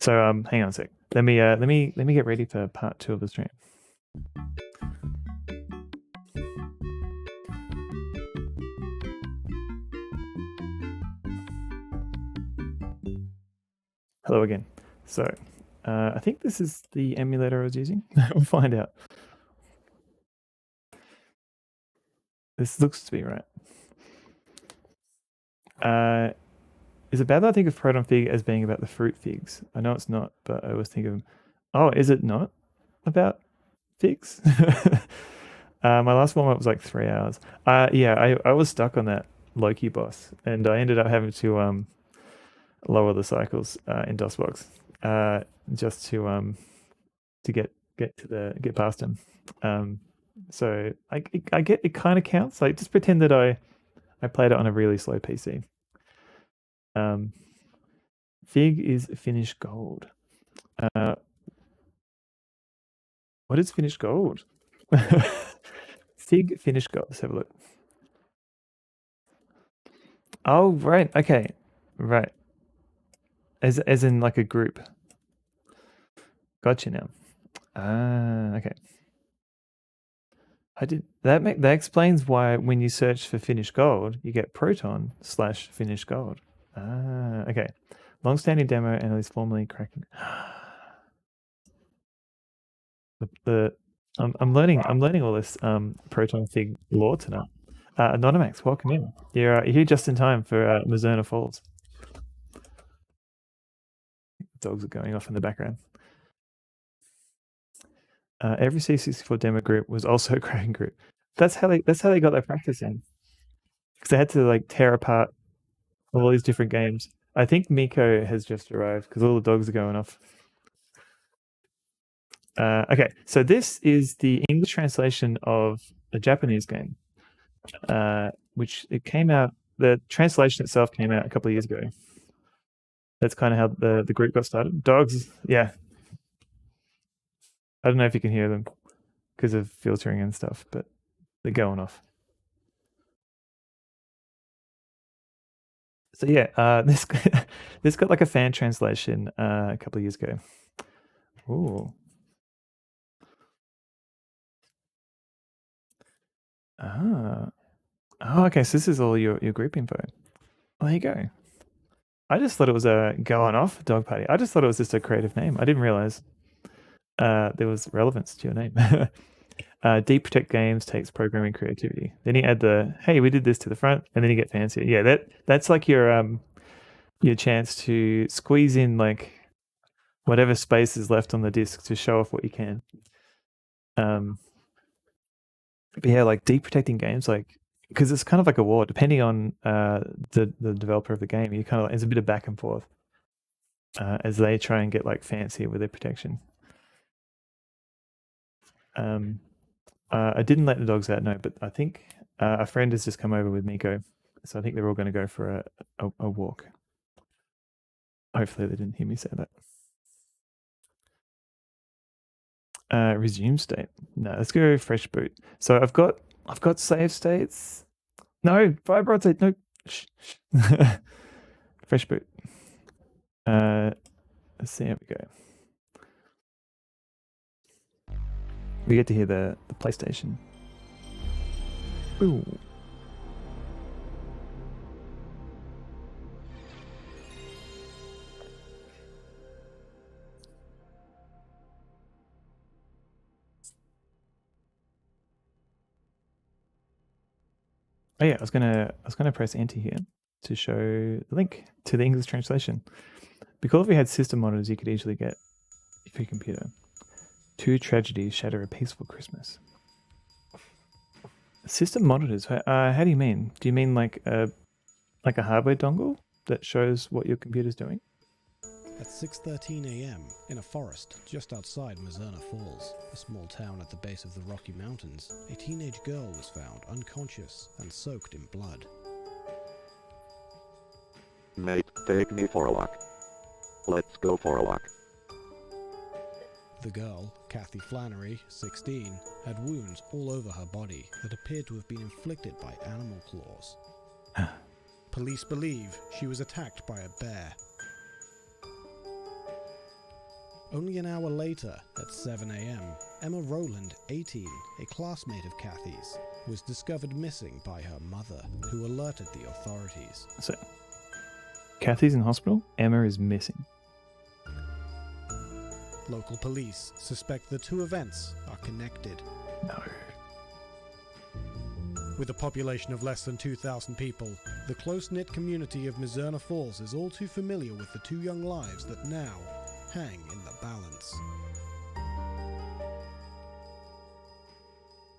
So hang on a sec. Let me get ready for part 2 of the stream. Hello again. So I think this is the emulator I was using. We'll find out. This looks to be right. Is it bad that I think of Proton Fig as being about the fruit figs? I know it's not, but I always think of them. Oh, is it not about figs? My last one was like 3 hours. Yeah, I was stuck on that Loki boss, and I ended up having to lower the cycles in DOSBox just to get past him. So I get it kind of counts. Like just pretend that I played it on a really slow PC. Fig is finished gold. What is finished gold? Fig finished gold. Let's have a look. Oh right, okay, right. As in like a group. Gotcha now. Okay. That explains why when you search for finished gold, you get proton/finished gold. Okay. Long-standing demo and is formally cracking. I'm learning all this proton fig lore tonight. Anonymax, welcome in. You're here just in time for Mizzurna Falls. Dogs are going off in the background. Every C64 demo group was also a cracking group. That's how they got their practice in. Because they had to like tear apart all these different games. I think Miko has just arrived because all the dogs are going off. Okay, so this is the English translation of a Japanese game, which it came out. The translation itself came out a couple of years ago. That's kind of how the group got started. Dogs, yeah. I don't know if you can hear them because of filtering and stuff, but they're going off. So yeah, this got like a fan translation a couple of years ago. Ooh. Oh, okay. So this is all your group info. Well, there you go. I just thought it was a going off dog party. I just thought it was just a creative name. I didn't realize there was relevance to your name. Deep Protect Games takes programming creativity. Then you add the hey, we did this to the front, and then you get fancier. Yeah, that's like your chance to squeeze in like whatever space is left on the disk to show off what you can. But yeah, like deep protecting games, like because it's kind of like a war. Depending on the developer of the game, you kind of it's a bit of back and forth as they try and get like fancier with their protection. I didn't let the dogs out, no, but I think a friend has just come over with Miko, so I think they're all going to go for a walk. Hopefully, they didn't hear me say that. Resume state. No, let's go fresh boot. So I've got save states. No, fibroid state. No, fresh boot. Let's see how we go. We get to hear the PlayStation. Ooh. Oh yeah, I was gonna press enter here to show the link to the English translation. Because if we had system monitors, you could easily get your computer. 2 tragedies shatter a peaceful Christmas. System monitors? How do you mean? Do you mean like a hardware dongle that shows what your computer's doing? At 6:13 a.m. in a forest just outside Mizzurna Falls, a small town at the base of the Rocky Mountains, a teenage girl was found unconscious and soaked in blood. Mate, take me for a walk. Let's go for a walk. The girl, Kathy Flannery, 16, had wounds all over her body that appeared to have been inflicted by animal claws. Police believe she was attacked by a bear. Only an hour later, at 7 a.m., Emma Rowland, 18, a classmate of Kathy's, was discovered missing by her mother, who alerted the authorities. So, Kathy's in hospital. Emma is missing. Local police suspect the two events are connected. No. With a population of less than 2,000 people, the close-knit community of Mizzurna Falls is all too familiar with the two young lives that now hang in the balance.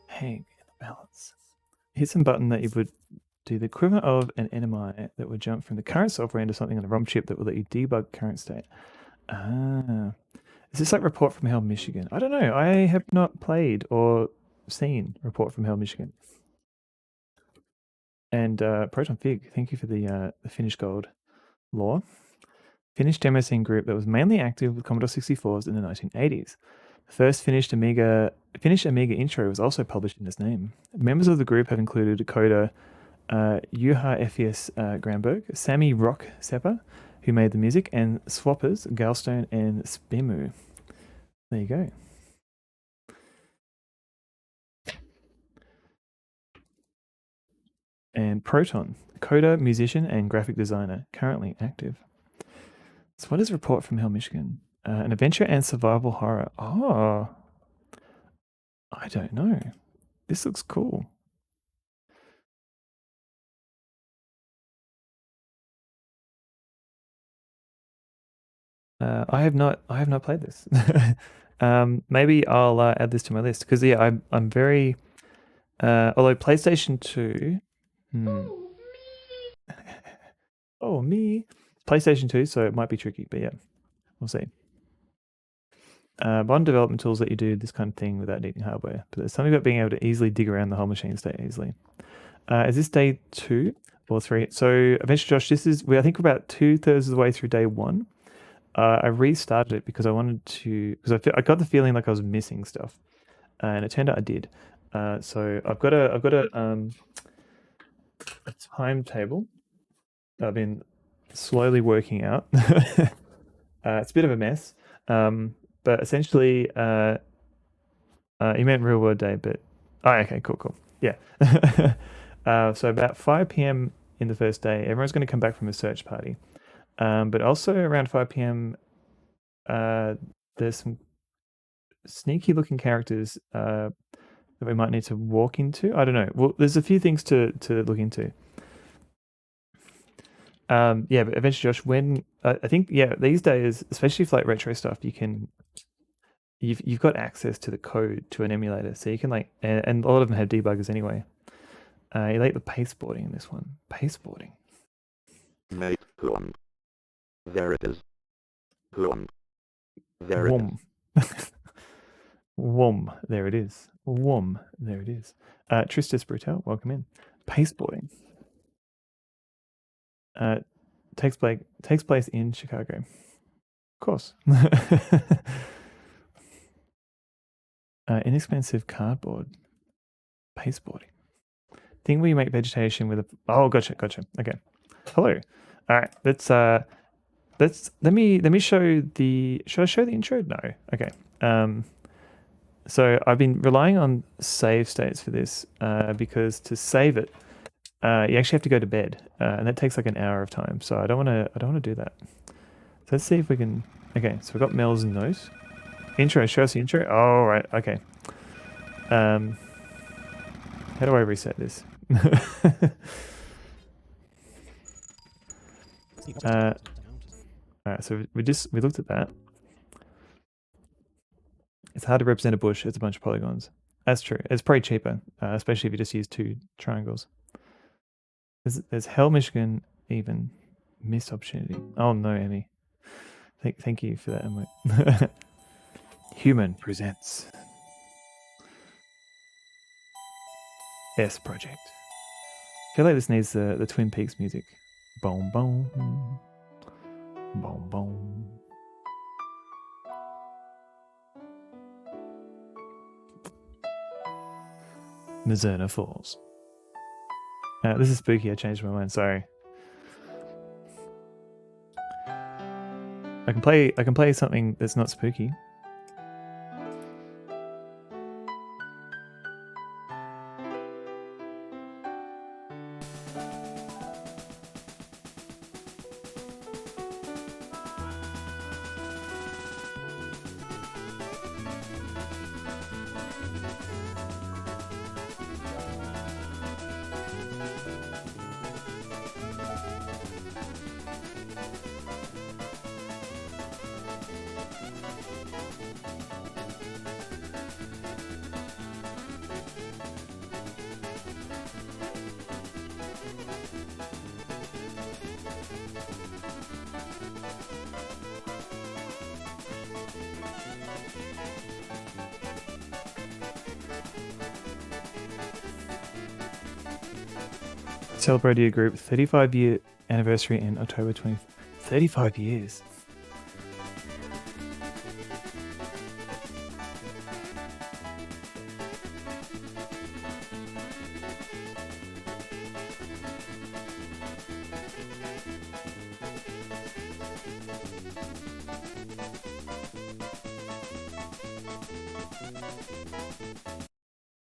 Hang in the balance. Hit some button that you would do the equivalent of an NMI that would jump from the current software into something on the ROM chip that will let you debug current state. Ah. Is this like Report from Hell, Michigan? I don't know. I have not played or seen Report from Hell, Michigan. And Proton Fig, thank you for the Finnish Gold lore. Finnish demo scene group that was mainly active with Commodore 64s in the 1980s. The first Finnish Amiga intro was also published in this name. Members of the group have included coder Juha Effius Granberg, Sammy Rock Seppa, who made the music, and Swappers, Galstone, and Spimu. There you go. And Proton, coder, musician, and graphic designer, currently active. So what is Report from Hell, Michigan? An adventure and survival horror. Oh, I don't know. This looks cool. I have not played this. Maybe I'll add this to my list because yeah, I'm very. Although PlayStation 2. Oh me. PlayStation 2, so it might be tricky, but yeah, we'll see. Modern development tools let you do this kind of thing without needing hardware, but there's something about being able to easily dig around the whole machine state easily. Is this day 2 or 3? So, eventually, Josh, I think we're about 2/3 of the way through day 1. I restarted it because I wanted to, because I got the feeling like I was missing stuff, and it turned out I did. So I've got a timetable that I've been slowly working out. It's a bit of a mess, but essentially, you meant real world day, but okay, cool, yeah. So about 5 p.m. in the first day, everyone's going to come back from a search party. But also around 5 p.m., there's some sneaky looking characters that we might need to walk into. I don't know. Well, there's a few things to look into. Yeah, but eventually, Josh, when I think, yeah, these days, especially for like retro stuff, you've got access to the code to an emulator, so you can like, and a lot of them have debuggers anyway. You like the pasteboarding in this one. Pasteboarding. Mate, Huang. There it is. Huang. There it Wom. Wom. There it is. Wom. There it is. Tristis Brutal, welcome in. Pasteboarding. Takes place in Chicago. Of course. Inexpensive cardboard. Pasteboarding. Thing where you make vegetation with a. Oh, gotcha. Okay. Hello. All right. Let me show the. Should I show the intro? No. Okay. So I've been relying on save states for this because to save it, you actually have to go to bed, and that takes like an hour of time. So I don't want to do that. So let's see if we can. Okay. So we've got Mel's note. Intro. Show us the intro. Oh, right. Okay. How do I reset this? Alright, so we looked at that. It's hard to represent a bush as a bunch of polygons. That's true. It's probably cheaper, especially if you just use 2 triangles. There's Hell, Michigan, even missed opportunity. Oh no, Emmy. Thank you for that, Emily. Human presents S Project. I feel like this needs the Twin Peaks music. Boom, boom, boom, boom. Mizzurna Falls. This is spooky. I changed my mind. Sorry. I can play something that's not spooky. Celebrated your group 35-year anniversary in October 20. 35 years.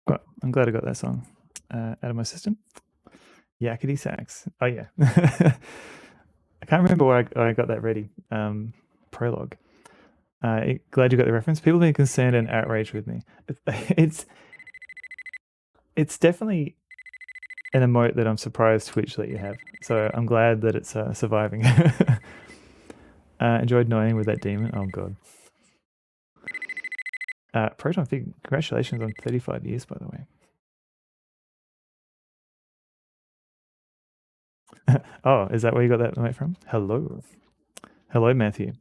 Well, I'm glad I got that song out of my system. Yakety sax. Oh yeah. I can't remember where I got that ready. Prologue. Glad you got the reference. People have been concerned and outraged with me. It's definitely an emote that I'm surprised Twitch let you have. So I'm glad that it's surviving. Enjoyed knowing with that demon. Oh god. Proton Fig, congratulations on 35 years, by the way. Oh, is that where you got that emote from? Hello. Hello, Matthew.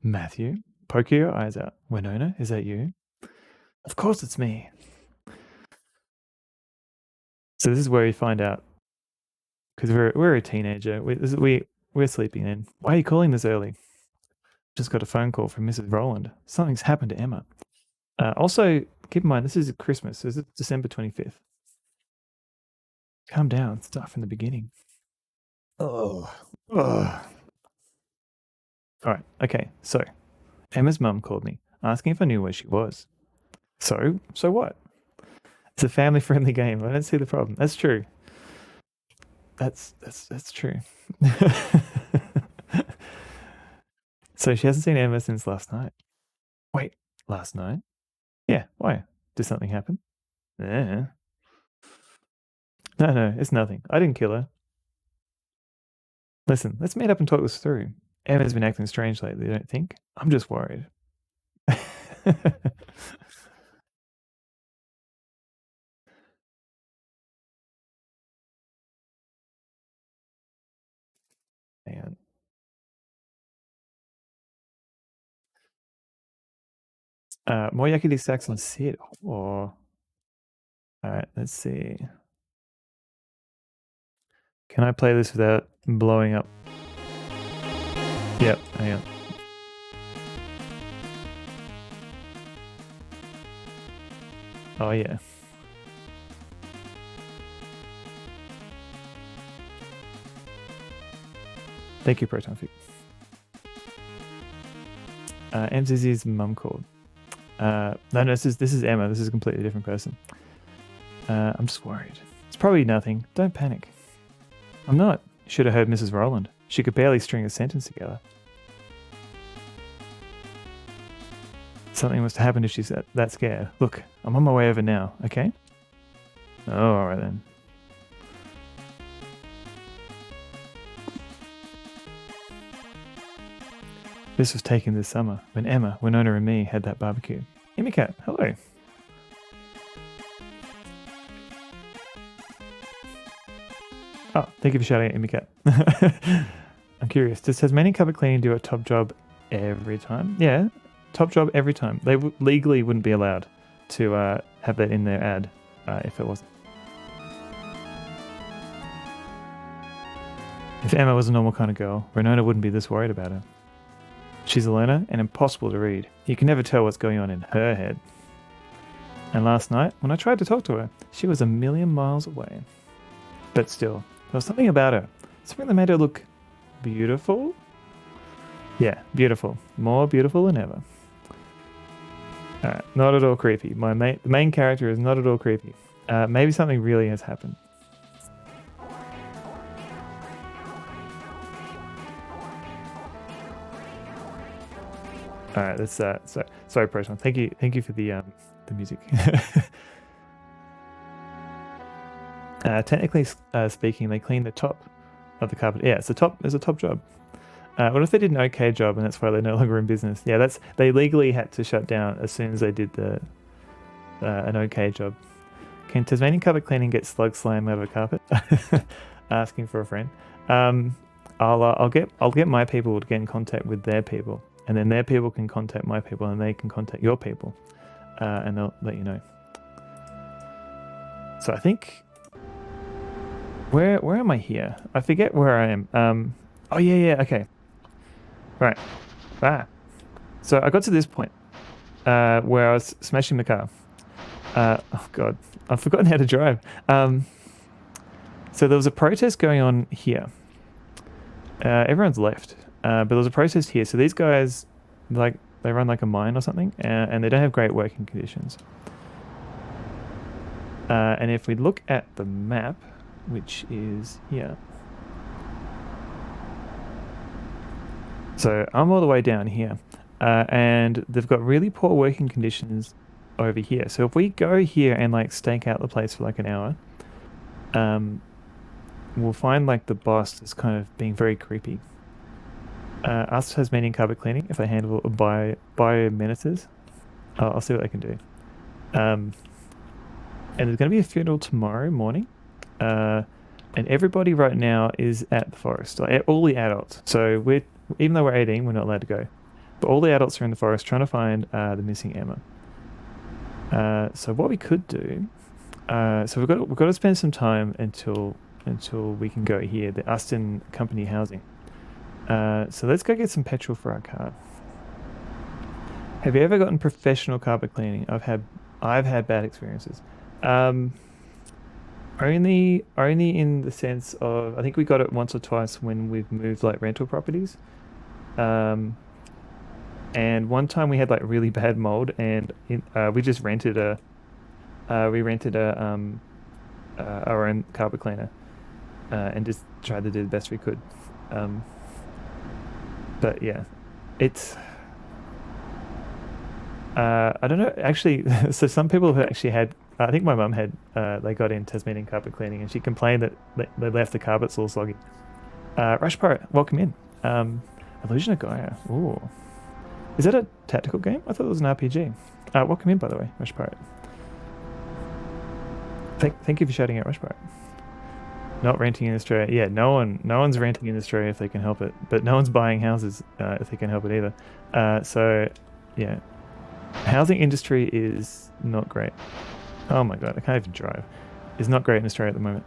Matthew? Poke your eyes out. Winona, is that you? Of course it's me. So this is where you find out. Because we're a teenager. We're sleeping in. Why are you calling this early? Just got a phone call from Mrs. Rowland. Something's happened to Emma. Also, keep in mind, this is Christmas. This is December 25th. Calm down. Start from the beginning. Oh. All right. Okay. So, Emma's mum called me, asking if I knew where she was. So what? It's a family-friendly game. I don't see the problem. That's true. That's true. So she hasn't seen Emma since last night. Wait, last night? Yeah. Why? Did something happen? No, it's nothing. I didn't kill her. Listen, let's meet up and talk this through. Emma's been acting strange lately, don't think? I'm just worried. Man. More Yakety Sax on Sid. Or alright, let's see. Can I play this without blowing up? Yep, hang on. Oh yeah. Thank you, Proton Fig. MZZ's mum called. No, this is Emma. This is a completely different person. I'm just worried. It's probably nothing. Don't panic. I'm not. You should have heard Mrs. Rowland. She could barely string a sentence together. Something must have happened if she's that scared. Look, I'm on my way over now, okay? Oh, alright then. This was taken this summer when Emma, Winona and me had that barbecue. Imicat, hello. Oh, thank you for shouting out Imicat. I'm curious, does Tasmanian Carpet Cleaning do a top job every time? Yeah, top job every time. They legally wouldn't be allowed to have that in their ad if it wasn't. If Emma was a normal kind of girl, Winona wouldn't be this worried about her. She's a learner and impossible to read. You can never tell what's going on in her head. And last night, when I tried to talk to her, she was a million miles away. But still, there was something about her. Something that made her look beautiful. Yeah, beautiful. More beautiful than ever. Alright, not at all creepy. The main character is not at all creepy. Maybe something really has happened. Alright, that's sorry, Proton. Thank you for the music. Technically speaking, they clean the top of the carpet. Yeah, it's a top job. What if they did an okay job and that's why they're no longer in business? Yeah, they legally had to shut down as soon as they did an okay job. Can Tasmanian carpet cleaning get slug slime out of a carpet? Asking for a friend. I'll get my people to get in contact with their people, and then their people can contact my people, and they can contact your people, and they'll let you know. So I think where am I here? I forget where I am. Oh yeah, okay. Right. So I got to this point where I was smashing the car. Oh god, I've forgotten how to drive. So there was a protest going on here. Everyone's left, but there was a protest here. So these guys, they run like a mine or something, and they don't have great working conditions. And if we look at the map, which is here. So I'm all the way down here, and they've got really poor working conditions over here. So if we go here and like stake out the place for like an hour, we'll find like the boss is kind of being very creepy. Us Tasmanian carpet cleaning, if they handle it by ministers, I'll see what they can do. And there's going to be a funeral tomorrow morning. And everybody right now is at the forest, like all the adults. So even though we're 18, we're not allowed to go. But all the adults are in the forest trying to find the missing Emma. So what we could do, so we've got to spend some time until we can go here, the Aston Company housing. So let's go get some petrol for our car. Have you ever gotten professional carpet cleaning? I've had bad experiences. Only in the sense of, I think we got it once or twice when we've moved like rental properties. And one time we had like really bad mold, and we just rented our own carpet cleaner, and just tried to do the best we could. But yeah, it's I don't know actually. So some people have actually had. I think my mum had. They got in Tasmanian carpet cleaning, and she complained that they left the carpets all soggy. Rush Pirate, welcome in. Illusion of Gaia. Ooh. Is that a tactical game? I thought it was an RPG. Welcome in, by the way, Rush Pirate. Thank you for shouting out, Rush Pirate. Not renting in Australia. Yeah, no one's renting in Australia if they can help it. But no one's buying houses if they can help it either. So, yeah. Housing industry is not great. Oh my god, I can't even drive. It's not great in Australia at the moment.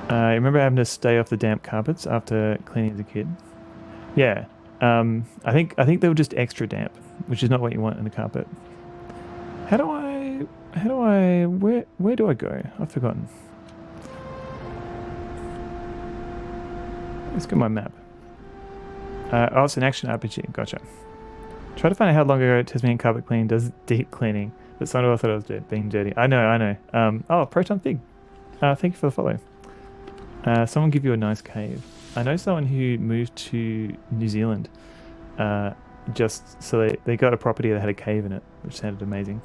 I remember having to stay off the damp carpets after cleaning as a kid. Yeah. I think they were just extra damp, which is not what you want in a carpet. Where do I go? I've forgotten. Let's get my map. Oh, it's an action RPG. Gotcha. Try to find out how long ago Tasmanian carpet cleaning does deep cleaning, but some of us thought it was being dirty. I know. Oh, Proton Fig. Thank you for the follow. Someone give you a nice cave. I know someone who moved to New Zealand just so they got a property that had a cave in it, which sounded amazing.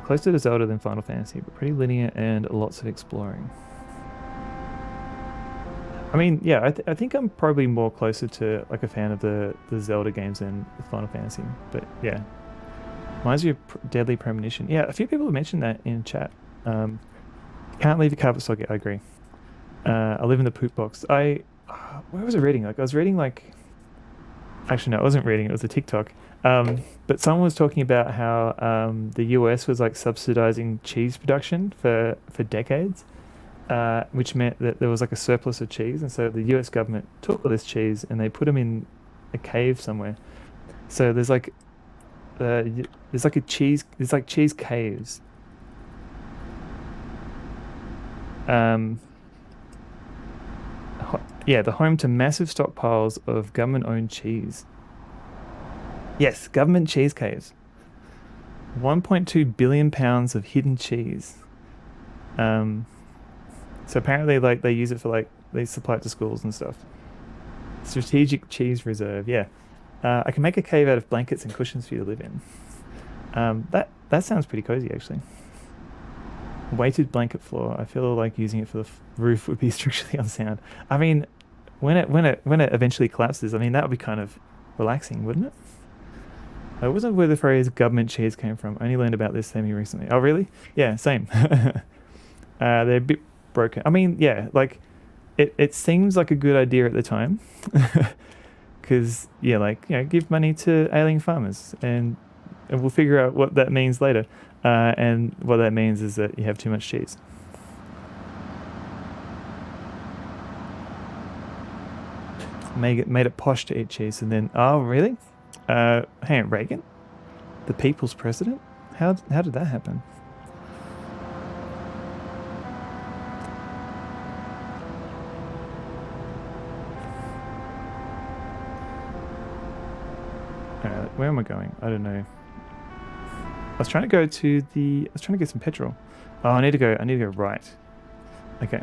Closer to Zelda than Final Fantasy, but pretty linear and lots of exploring. I mean, yeah, I think I'm probably more closer to like a fan of the Zelda games than Final Fantasy, but yeah. Reminds you of Deadly Premonition. Yeah, a few people have mentioned that in chat. Can't leave your carpet soggy. I agree. I live in the poop box. Where was I reading? Like I was reading like. Actually, no, I wasn't reading. It was a TikTok. But someone was talking about how the US was like subsidizing cheese production for decades, which meant that there was like a surplus of cheese, and so the US government took all this cheese and they put them in a cave somewhere. So there's like cheese caves Yeah, the home to massive stockpiles of government-owned cheese. Yes, government cheese caves. 1.2 billion pounds of hidden cheese. So apparently, like they use it for like they supply it to schools and stuff. Strategic cheese reserve. Yeah, I can make a cave out of blankets and cushions for you to live in. That sounds pretty cozy actually. Weighted blanket floor. I feel like using it for the roof would be structurally unsound. I mean, when it eventually collapses, I mean that would be kind of relaxing, wouldn't it? I wasn't where the phrase "government cheese" came from. I only learned about this semi recently. Oh, really? Yeah, same. They're a bit broken. I mean, yeah, like it seems like a good idea at the time, because yeah, like give money to alien farmers, and we'll figure out what that means later. And what that means is that you have too much cheese. Made it posh to eat cheese, and then oh really? Hang on, Reagan, the people's president? How did that happen? Where am I going? I don't know. I was trying to go to the. I was trying to get some petrol. Oh, I need to go right. Okay.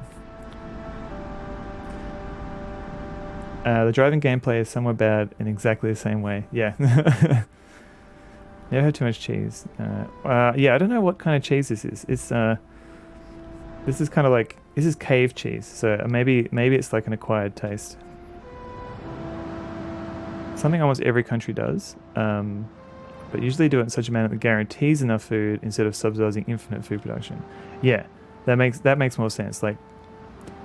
The driving gameplay is somewhat bad in exactly the same way. Yeah. Never had too much cheese. Yeah, I don't know what kind of cheese this is. It's this is kind of like this is cave cheese. So maybe it's like an acquired taste. Something almost every country does. But usually do it in such a manner that guarantees enough food instead of subsidizing infinite food production. Yeah, that makes more sense. Like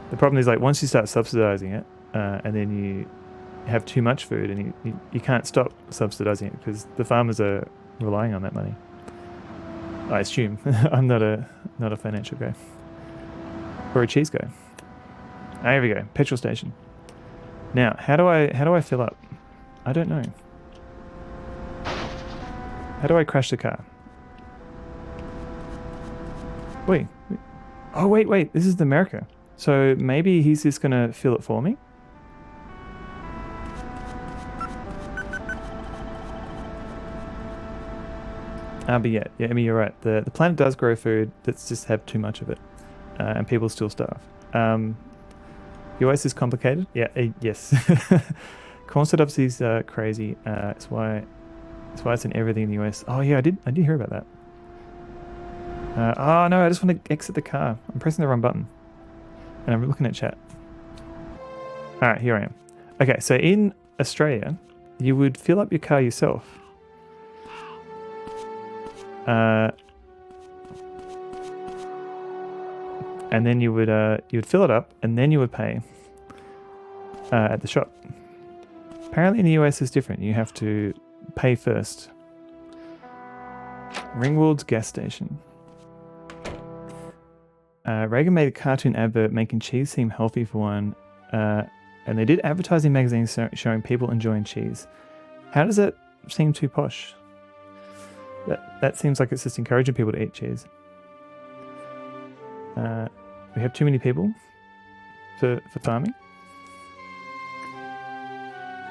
the problem is like once you start subsidizing it, and then you have too much food, and you can't stop subsidizing it because the farmers are relying on that money. I assume. I'm not a financial guy or a cheese guy. Ah, here we go, petrol station. Now, how do I fill up? I don't know. How do I crash the car? Wait. Oh, wait. This is America. So maybe he's just going to fill it for me? But yeah, I mean, you're right. The planet does grow food. Let's just have too much of it. And people still starve. US is complicated. Yeah, yes. Corn subsidies are crazy. It's why it's in everything in the US. Oh yeah, I did hear about that. Oh no, I just want to exit the car. I'm pressing the wrong button. And I'm looking at chat. Alright, here I am. Okay, so in Australia, you would fill up your car yourself. And then you would fill it up, and then you would pay at the shop. Apparently in the US it's different. You have to pay first. Ringwald's gas station. Reagan made a cartoon advert making cheese seem healthy for one, and they did advertising magazines showing people enjoying cheese. How does that seem too posh? That seems like it's just encouraging people to eat cheese. We have too many people for farming.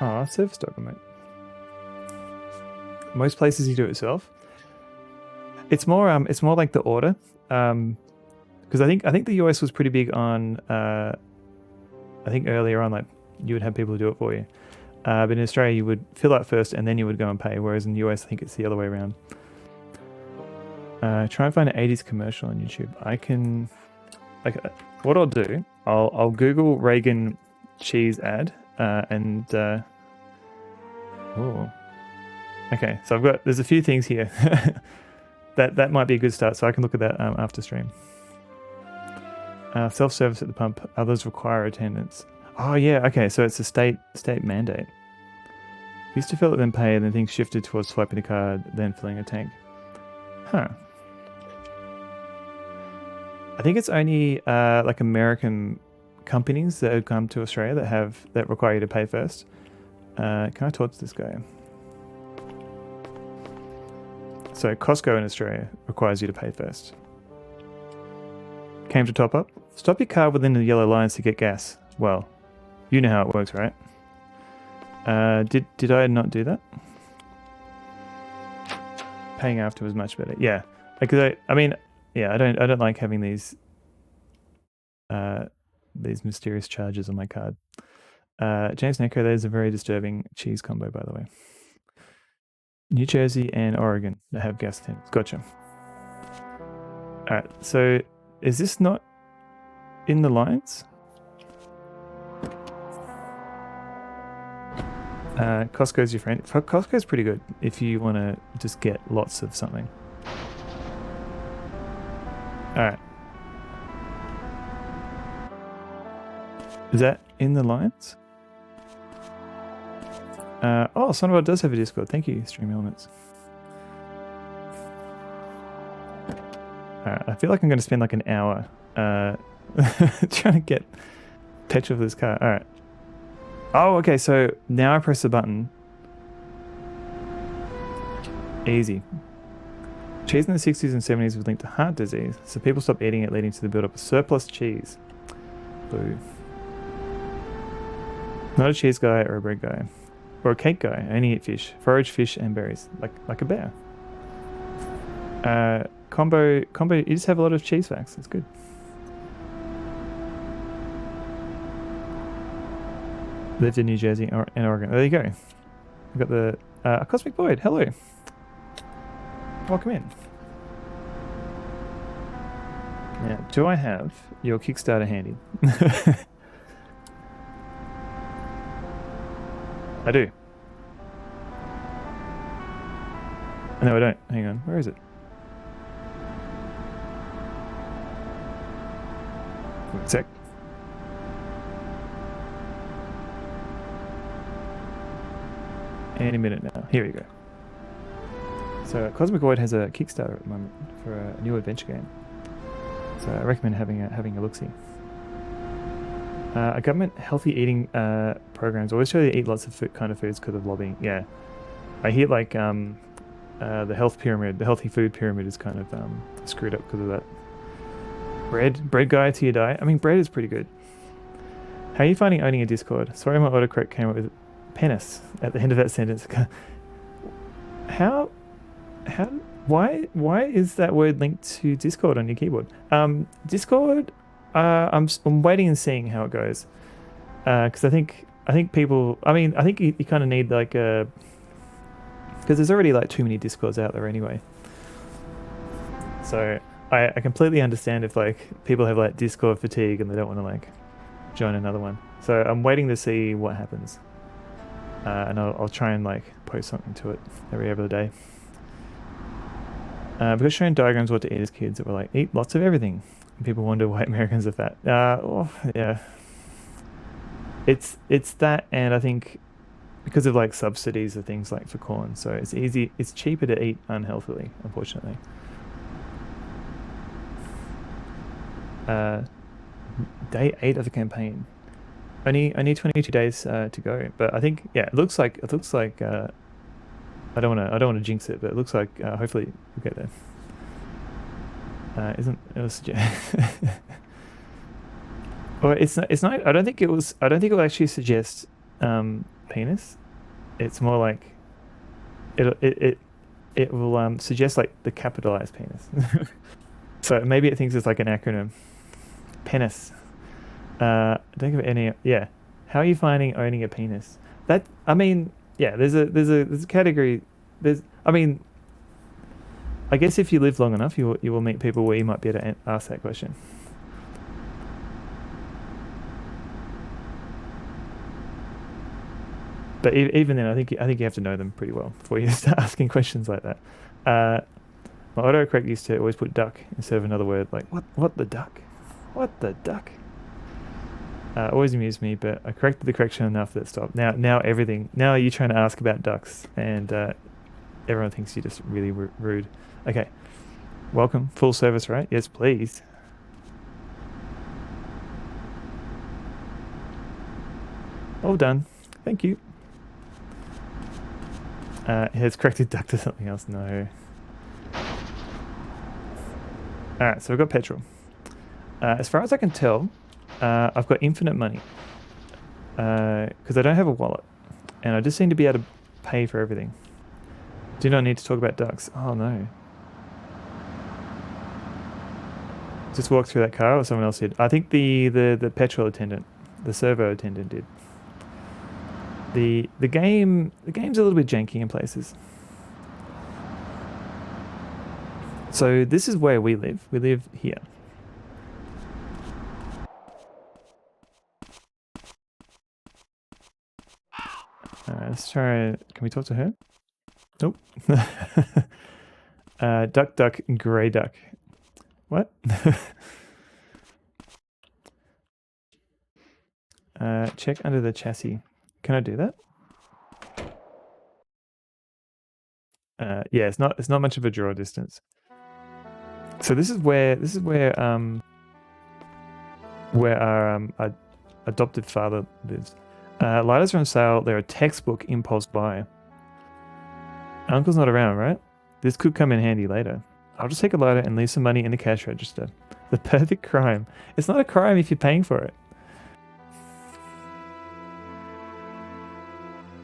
Oh, service dog remote. Most places you do it yourself. It's more like the order, because I think the US was pretty big on. I think earlier on, like you would have people do it for you, but in Australia you would fill out first and then you would go and pay. Whereas in the US, I think it's the other way around. Try and find an 80s commercial on YouTube. I can, like, what I'll do, I'll Google Reagan cheese ad, and oh, okay. So there's a few things here that might be a good start. So I can look at that after stream. Self-service at the pump. Others require attendance. Oh yeah, okay. So it's a state mandate. Used to fill it, then pay, and then things shifted towards swiping the card, then filling a tank. Huh. I think it's only like American companies that have come to Australia that require you to pay first. Can I talk to this guy? So Costco in Australia requires you to pay first. came to top up. Stop your car within the yellow lines to get gas. Well, you know how it works, right? Did I not do that? Paying after was much better. Yeah, because I mean, yeah, I don't like having these mysterious charges on my card. James Necro, that is a very disturbing cheese combo, by the way. New Jersey and Oregon that have gas tins. Gotcha. All right, so is this not in the lines? Costco's your friend. Costco's pretty good if you want to just get lots of something. All right. Is that in the lines? Oh, Sonobot does have a Discord. Thank you, Stream Elements. Alright, I feel like I'm going to spend like an hour trying to get petrol for this car. Alright. Oh, okay, so now I press the button. Easy. Cheese in the 60s and 70s was linked to heart disease, so people stopped eating it, leading to the build-up of surplus cheese. Boo. Not a cheese guy or a bread guy. Or a cake guy. I only eat fish. Forage fish and berries. Like a bear. Combo, you just have a lot of cheese facts. It's good. Lived in New Jersey and Oregon. There you go. We've got the Cosmic Void. Hello. Welcome in. Now, do I have your Kickstarter handy? I do. No, I don't. Hang on. Where is it? One sec. Any minute now. Here we go. So Cosmic Void has a Kickstarter at the moment for a new adventure game. So I recommend having a look-see. A government healthy eating programs always show you to eat lots of kind of foods because of lobbying. Yeah, I hear like the health pyramid, the healthy food pyramid is kind of screwed up because of that. Bread guy to your diet. I mean, bread is pretty good. How are you finding owning a Discord? Sorry, my autocorrect came up with penis at the end of that sentence. Why is that word linked to Discord on your keyboard? Discord. I'm waiting and seeing how it goes, because I think people. I mean, I think you kind of need like a, because there's already like too many Discords out there anyway. So I completely understand if like people have like Discord fatigue and they don't want to like join another one. So I'm waiting to see what happens, and I'll try and like post something to it every other day. Because showing diagrams what to eat as kids that were like eat lots of everything. People wonder why Americans are fat. Yeah. It's that, and I think because of like subsidies or things like for corn, so it's cheaper to eat unhealthily, unfortunately. Day 8 of the campaign. Only 22 days to go, but I think it looks like I don't want to jinx it, but it looks like hopefully we'll get there. Isn't it was or it's not I don't think it will actually suggest penis. It's more like it will suggest like the capitalized penis. So maybe it thinks it's like an acronym. Penis. Don't give it any. Yeah. How are you finding owning a penis? That, I mean, yeah. There's a category. I mean, I guess if you live long enough, you will meet people where you might be able to ask that question. But even then, I think you have to know them pretty well before you start asking questions like that. My autocorrect used to always put duck instead of another word, like what the duck? What the duck? Always amused me, but I corrected the correction enough that it stopped. Now you're trying to ask about ducks, and everyone thinks you're just really rude. Okay, welcome, full service, right? Yes, please. All done. Thank you. It has corrected duck to something else. No. Alright, so we've got petrol. As far as I can tell, I've got infinite money. Because I don't have a wallet. And I just seem to be able to pay for everything. Do not need to talk about ducks. Oh no. Just walked through that car or someone else did? I think the petrol attendant, the servo attendant did. The game's a little bit janky in places. So this is where we live. We live here. Let's try. Can we talk to her? Nope. Duck, duck, grey duck. What? Check under the chassis. Can I do that? Yeah, it's not much of a draw distance. So this is where our adopted father lives. Lighters are on sale. They're a textbook impulse buy. Uncle's not around, right? This could come in handy later. I'll just take a lighter and leave some money in the cash register. The perfect crime. It's not a crime if you're paying for it.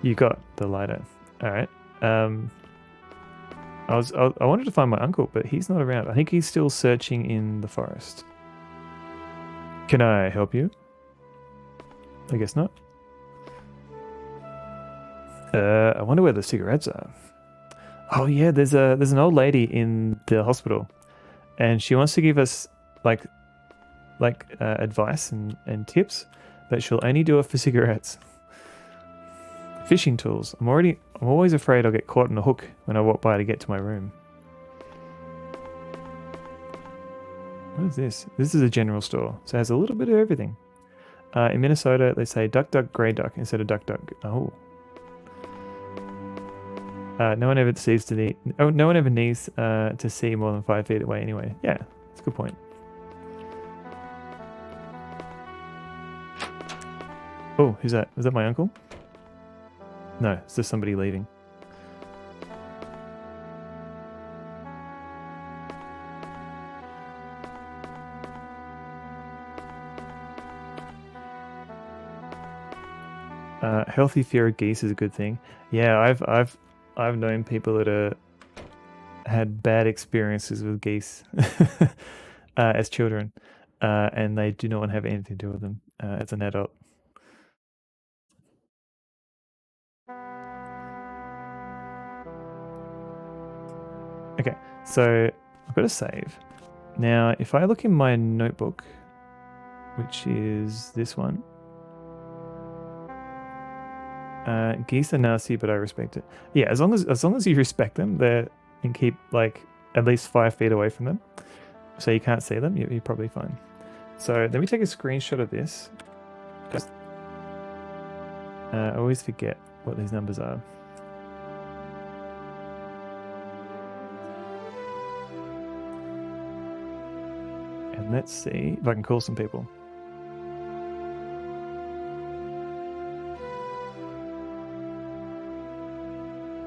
You got the lighter. All right. I wanted to find my uncle, but he's not around. I think he's still searching in the forest. Can I help you? I guess not. I wonder where the cigarettes are. Oh yeah, there's an old lady in the hospital, and she wants to give us like advice and tips, but she'll only do it for cigarettes. Fishing tools. I'm always afraid I'll get caught on a hook when I walk by to get to my room. What is this? This is a general store, so it has a little bit of everything. In Minnesota, they say duck, duck, grey duck instead of duck, duck. Oh. No one ever needs to see more than 5 feet away anyway. Yeah, that's a good point. Oh, who's that? Was that my uncle? No, it's just somebody leaving. Healthy fear of geese is a good thing. Yeah, I've known people that had bad experiences with geese as children, and they do not want to have anything to do with them as an adult. Okay, so I've got to save. Now, if I look in my notebook, which is this one, geese are nasty, but I respect it. Yeah, as long as you respect them, they and keep like at least 5 feet away from them, so you can't see them. You're probably fine. So let me take a screenshot of this. I always forget what these numbers are. And let's see if I can call some people.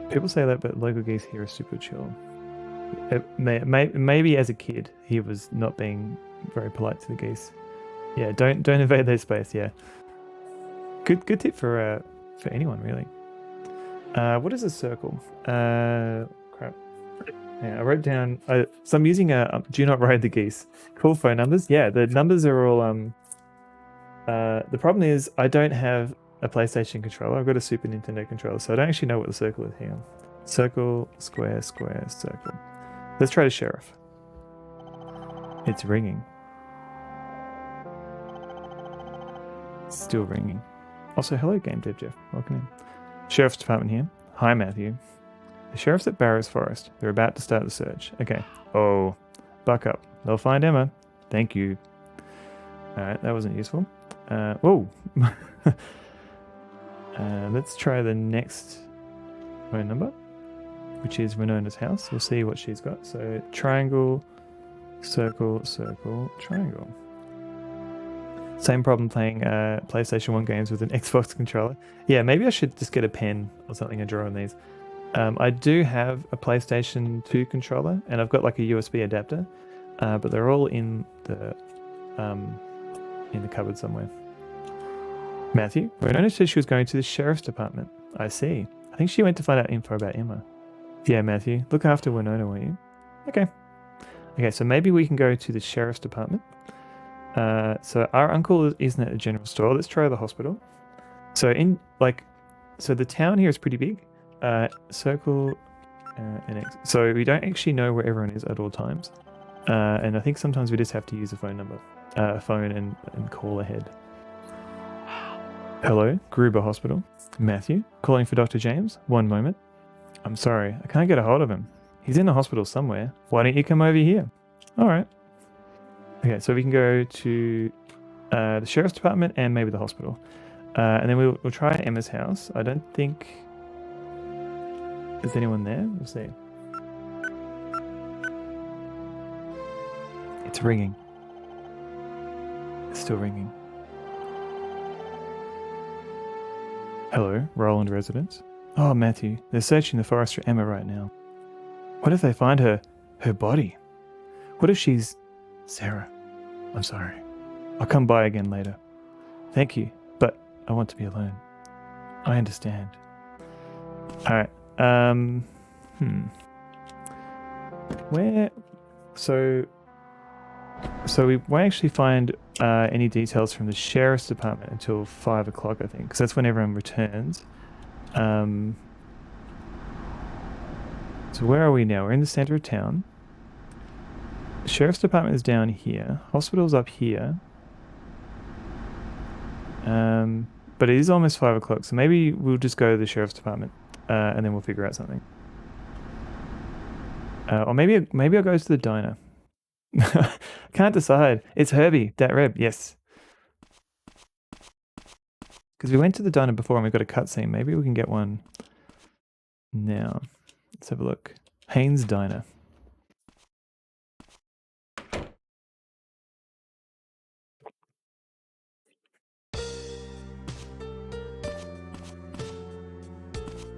People say that, but local geese here are super chill. Maybe as a kid, he was not being very polite to the geese. Yeah, don't invade their space. Yeah, good tip for anyone really. What is a circle? Crap. Yeah, I wrote down. So I'm using do not ride the geese. Cool phone numbers. Yeah, the numbers are all. The problem is I don't have a PlayStation controller. I've got a Super Nintendo controller, so I don't actually know what the circle is here. Circle, square, square, circle. Let's try the sheriff. It's ringing. Still ringing. Also, hello, Game Dev Jeff. Welcome in. Sheriff's Department here. Hi, Matthew. The sheriff's at Barrows Forest. They're about to start the search. Okay. Oh, buck up. They'll find Emma. Thank you. Alright, that wasn't useful. Whoa. Let's try the next phone number, which is Renona's house. We'll see what she's got. So triangle, circle, circle, triangle. Same problem playing PlayStation 1 games with an Xbox controller. Yeah, maybe I should just get a pen or something and draw on these. I do have a PlayStation 2 controller, and I've got like a USB adapter, but they're all in the in the cupboard somewhere. Matthew, Winona said she was going to the sheriff's department. I see. I think she went to find out info about Emma. Yeah, Matthew, look after Winona, will you? Okay. Okay, so maybe we can go to the sheriff's department. So our uncle isn't at a general store. Let's try the hospital. So so the town here is pretty big. Circle and X. So we don't actually know where everyone is at all times. And I think sometimes we just have to use a phone number, phone and call ahead. Hello, Gruber Hospital. Matthew, calling for Dr. James. One moment. I'm sorry, I can't get a hold of him. He's in the hospital somewhere. Why don't you come over here? All right. Okay, so we can go to the sheriff's department and maybe the hospital. And then we'll try Emma's house. I don't think there's anyone there. We'll see. It's ringing. It's still ringing. Hello, Roland residence. Oh, Matthew, they're searching the forest for Emma right now. What if they find her body? What if she's Sarah? I'm sorry. I'll come by again later. Thank you, but I want to be alone. I understand. All right. Where? So we won't actually find any details from the sheriff's department until 5 o'clock, I think, because that's when everyone returns. So where are we now? We're in the center of town. The sheriff's department is down here. Hospital's up here. But it is almost 5 o'clock, so maybe we'll just go to the sheriff's department, and then we'll figure out something. Or maybe I'll go to the diner. Can't decide. It's Herbie, that Reb, yes. Because we went to the diner before and we got a cutscene. Maybe we can get one now. Let's have a look. Haynes Diner.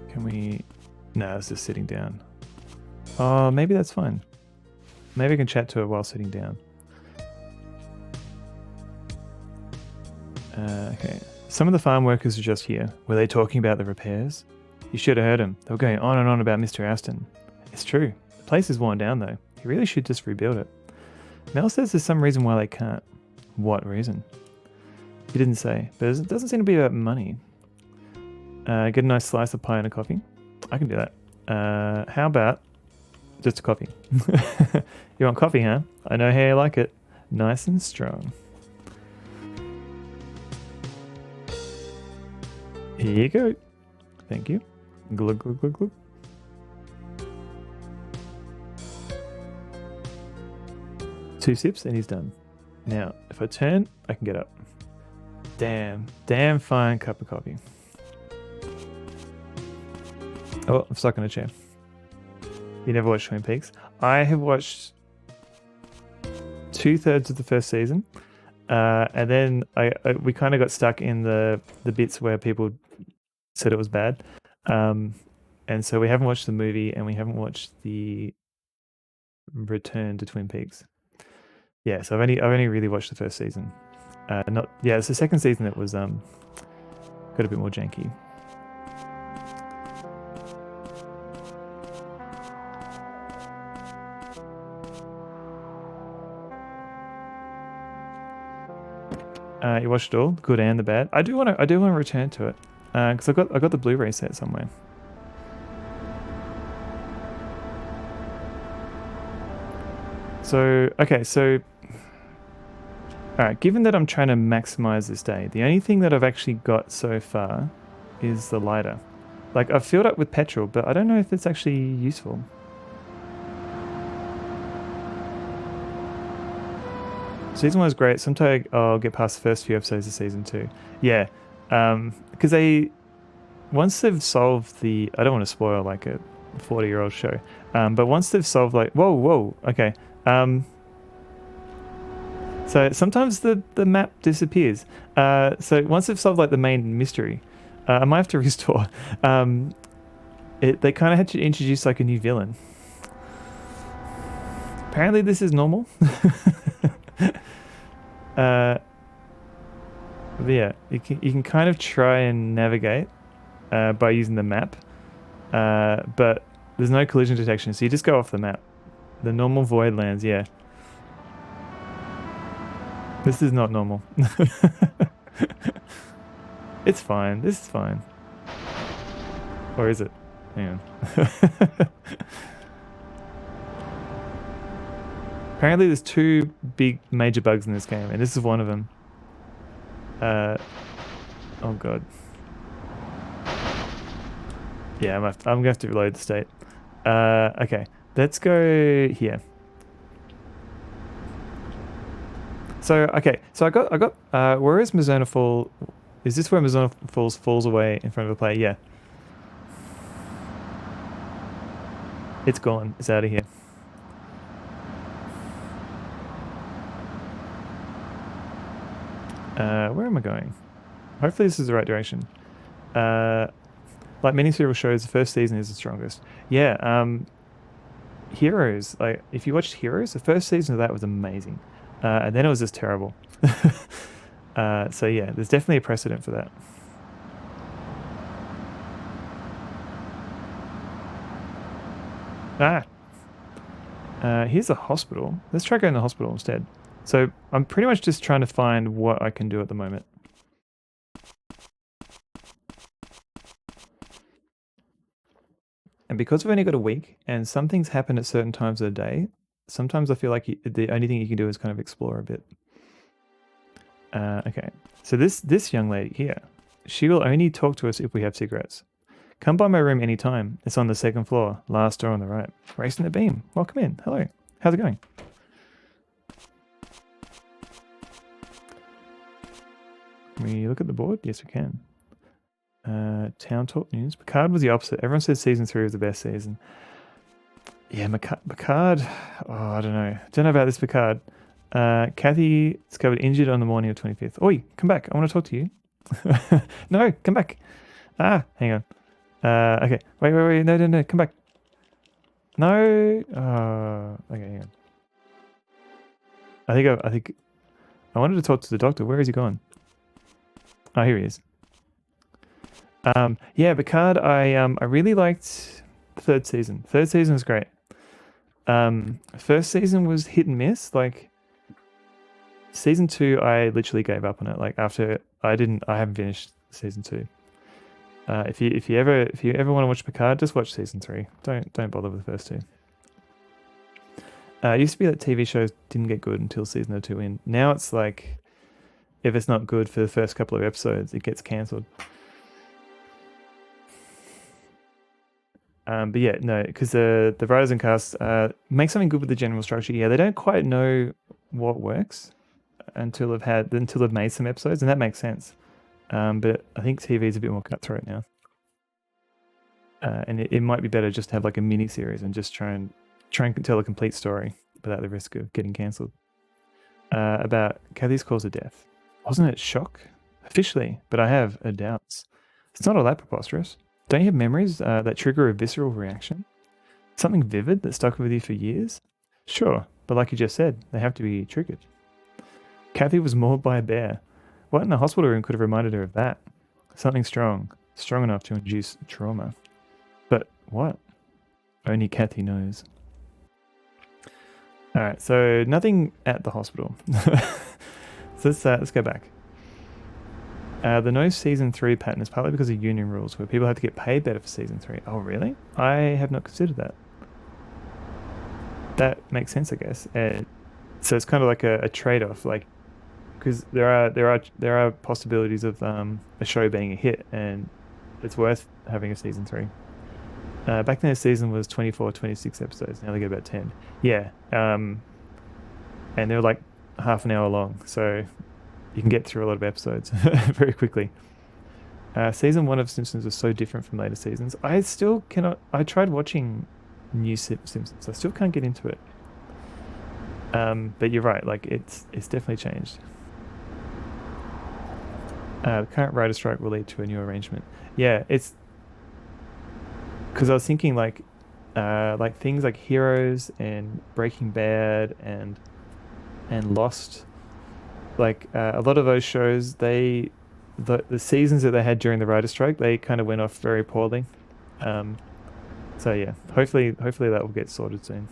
Can we... No, it's just sitting down. Oh, maybe that's fine. Maybe I can chat to her while sitting down. Okay. Some of the farm workers are just here. Were they talking about the repairs? You should have heard them. They were going on and on about Mr. Aston. It's true. The place is worn down though. He really should just rebuild it. Mel says there's some reason why they can't. What reason? He didn't say, but it doesn't seem to be about money. Get a nice slice of pie and a coffee. I can do that. How about just a coffee? You want coffee, huh? I know how you like it. Nice and strong. Here you go. Thank you. Glug, glug, glug, glug. Two sips and he's done. Now, if I turn, I can get up. Damn fine cup of coffee. Oh, I'm stuck in a chair. You never watched Twin Peaks? I have watched 2/3 of the first season, and then we kind of got stuck in the bits where people said it was bad, and so we haven't watched the movie and we haven't watched the Return to Twin Peaks. Yeah, so I've only really watched the first season. It's the second season that was got a bit more janky. You watched it all, the good and the bad. I do want to return to it because I got the Blu-ray set somewhere. So all right. Given that I'm trying to maximize this day, the only thing that I've actually got so far is the lighter. Like I've filled up with petrol, but I don't know if it's actually useful. Season 1 was great. Sometime I'll get past the first few episodes of season 2. Yeah, because once they've solved the, I don't want to spoil like a 40-year-old show, but once they've solved like, whoa, okay. So sometimes the map disappears. So once they've solved like the main mystery, I might have to restore. They kind of had to introduce like a new villain. Apparently this is normal. But yeah, you can kind of try and navigate by using the map, but there's no collision detection, so you just go off the map. The normal void lands, yeah. This is not normal. It's fine. This is fine. Or is it? Hang on. Apparently there's 2 big major bugs in this game, and this is one of them. Oh god. Yeah, I'm gonna have to reload the state. Okay, let's go here. So okay, so I got where is Mizzurna Fall? Is this where Mizzurna falls away in front of the player? Yeah. It's gone. It's out of here. Where am I going? Hopefully this is the right direction. Like many serial shows, the first season is the strongest. Yeah, Heroes, like if you watched Heroes, the first season of that was amazing. And then it was just terrible. So yeah, there's definitely a precedent for that. Here's a hospital. Let's try going to the hospital instead. So I'm pretty much just trying to find what I can do at the moment. And because we've only got a week and some things happen at certain times of the day, sometimes I feel like the only thing you can do is kind of explore a bit. Okay, so this young lady here, she will only talk to us if we have cigarettes. Come by my room anytime. It's on the 2nd floor, last door on the right. Racing the beam. Welcome in. Hello. How's it going? Can we look at the board? Yes, we can. Town Talk News. Picard was the opposite. Everyone says season 3 was the best season. Yeah, Picard. Oh, I don't know. Don't know about this Picard. Kathy discovered injured on the morning of 25th. Oi, come back. I want to talk to you. No, come back. Hang on. Okay. Wait. No. Come back. No. Okay, hang on. I think I wanted to talk to the doctor. Where is he gone? Oh, here he is. Yeah, Picard, I really liked the 3rd season. 3rd season was great. First season was hit and miss. Like season 2, I literally gave up on it. Like after I haven't finished season 2. If you ever want to watch Picard, just watch season 3. Don't bother with the first 2. It used to be that TV shows didn't get good until season 2 in. Now it's like if it's not good for the first couple of episodes, it gets cancelled. But yeah, no, because the writers and cast make something good with the general structure. Yeah, they don't quite know what works until they've made some episodes, and that makes sense. But I think TV is a bit more cutthroat now, and it might be better just to have like a mini series and just try and tell a complete story without the risk of getting cancelled. About Kathy's cause of death, wasn't it shock officially? But I have doubts. It's not all that preposterous. Don't you have memories that trigger a visceral reaction? Something vivid that stuck with you for years? Sure, but like you just said, they have to be triggered. Kathy was mauled by a bear. What in the hospital room could have reminded her of that? Something strong enough to induce trauma. But what? Only Kathy knows. Alright, so nothing at the hospital. So let's go back. The no season 3 pattern is partly because of union rules where people have to get paid better for season 3. Oh, really? I have not considered that. That makes sense, I guess. So it's kind of like a trade-off, like because there are possibilities of a show being a hit, and it's worth having a season 3. Back then, the season was 24, 26 episodes. Now they get about 10. Yeah, and they're like half an hour long, so you can get through a lot of episodes very quickly. Season 1 of Simpsons was so different from later seasons. I still cannot. I tried watching new Simpsons. I still can't get into it. But you're right. Like it's definitely changed. The current writer strike will lead to a new arrangement. Yeah, it's because I was thinking like things like Heroes and Breaking Bad and Lost. like a lot of those shows, the seasons that they had during the writer strike, they kind of went off very poorly. So yeah, hopefully that will get sorted soon.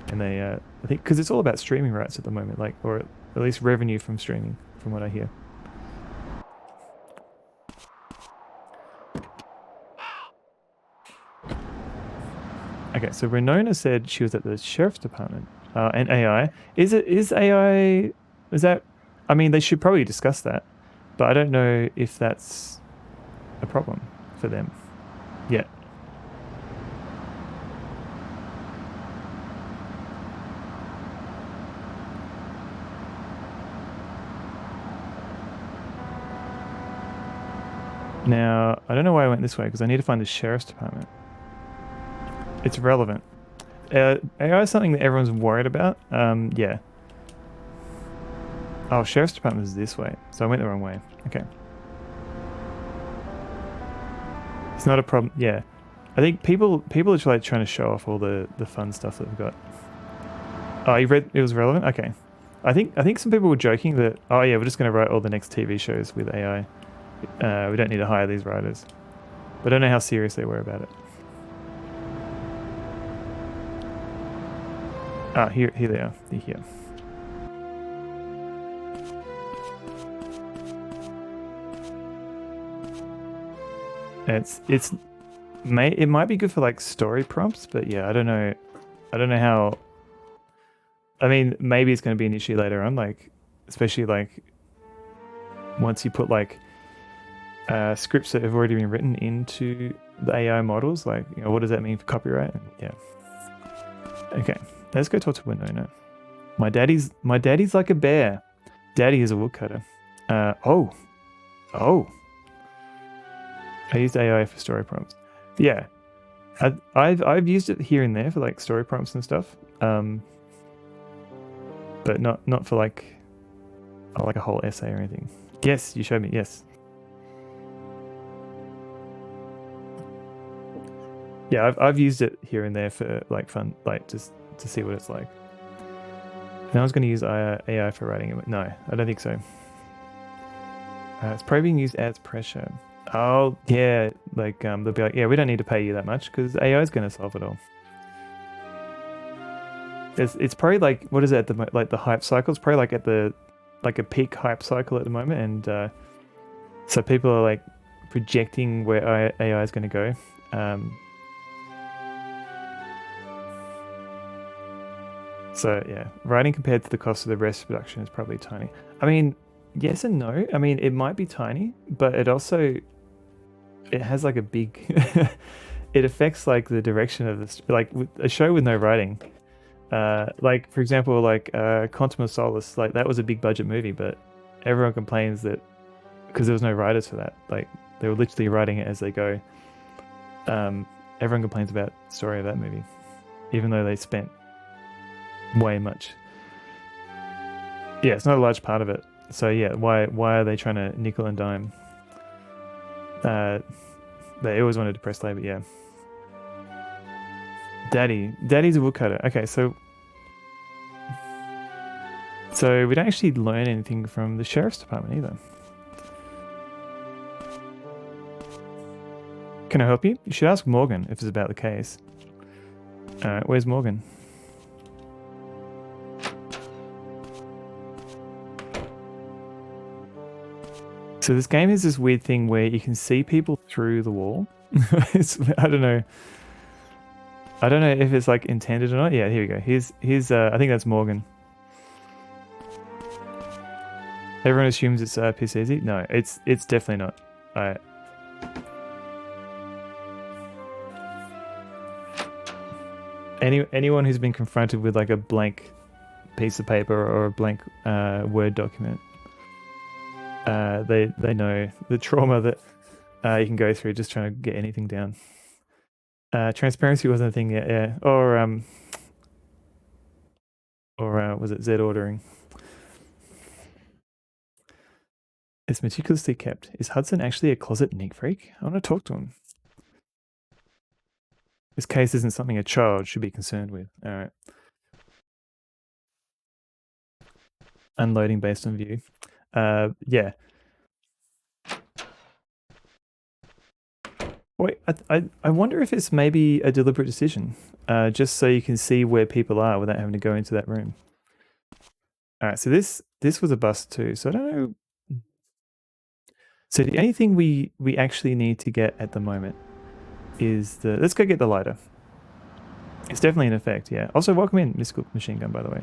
And they, I think, because it's all about streaming rights at the moment, like, or at least revenue from streaming, from what I hear. Okay, so Renona said she was at the sheriff's department. And AI. Is AI, is that, I mean, they should probably discuss that, but I don't know if that's a problem for them yet. Now, I don't know why I went this way, because I need to find the sheriff's department. It's relevant. AI is something that everyone's worried about. Yeah. Oh, sheriff's department is this way, so I went the wrong way. Okay. It's not a problem. Yeah, I think people are just like trying to show off all the fun stuff that we've got. Oh, you read it was relevant. Okay. I think some people were joking that, oh yeah, we're just going to write all the next TV shows with AI. We don't need to hire these writers. But I don't know how serious they were about it. Ah, here they are. They're here. It might be good for like story prompts, but yeah, I don't know how. I mean, maybe it's going to be an issue later on, like especially like once you put like scripts that have already been written into the AI models, like, you know, what does that mean for copyright? And yeah. Okay, let's go talk to Winona. My daddy's like a bear. Daddy is a woodcutter. Oh. I used AI for story prompts. Yeah, I've used it here and there for like story prompts and stuff. But not for like a whole essay or anything. Yes, you showed me. Yes. Yeah, I've used it here and there for like fun, like just to see what it's like. And I was going to use AI for writing it. No, I don't think so. It's probably being used as pressure. Oh yeah, like they'll be like, yeah, we don't need to pay you that much because AI is going to solve it all. It's probably like, what is it at the hype cycle? It's probably like at the a peak hype cycle at the moment, and so people are like projecting where AI is going to go. So yeah, writing compared to the cost of the rest of production is probably tiny. I mean, yes and no. I mean, it might be tiny, but it has like a big it affects like the direction of this, like with a show with no writing. Like for example, like Quantum of Solace, like that was a big budget movie, but everyone complains that because there was no writers for that, like they were literally writing it as they go. Everyone complains about the story of that movie, even though they spent way much. Yeah, it's not a large part of it. So yeah, why are they trying to nickel and dime? They always wanted to press labor, yeah. Daddy's a woodcutter. Okay, so we don't actually learn anything from the sheriff's department either. Can I help you? You should ask Morgan if it's about the case. Where's Morgan? So this game is this weird thing where you can see people through the wall. I don't know. I don't know if it's like intended or not. Yeah, here we go. Here's I think that's Morgan. Everyone assumes it's PSX. No, it's definitely not. Anyone who's been confronted with like a blank piece of paper or a blank Word document, they know the trauma that you can go through just trying to get anything down. Transparency wasn't a thing yet, yeah. Or was it Z ordering? It's meticulously kept. Is Hudson actually a closet neat freak? I want to talk to him. This case isn't something a child should be concerned with. All right. unloading based on view. Yeah. Wait, I wonder if it's maybe a deliberate decision, just so you can see where people are without having to go into that room. All right, so this was a bust too. So I don't know. So the only thing we actually need to get at the moment is the. Let's go get the lighter. It's definitely in effect, yeah. Also, welcome in, Mystical Machine Gun, by the way.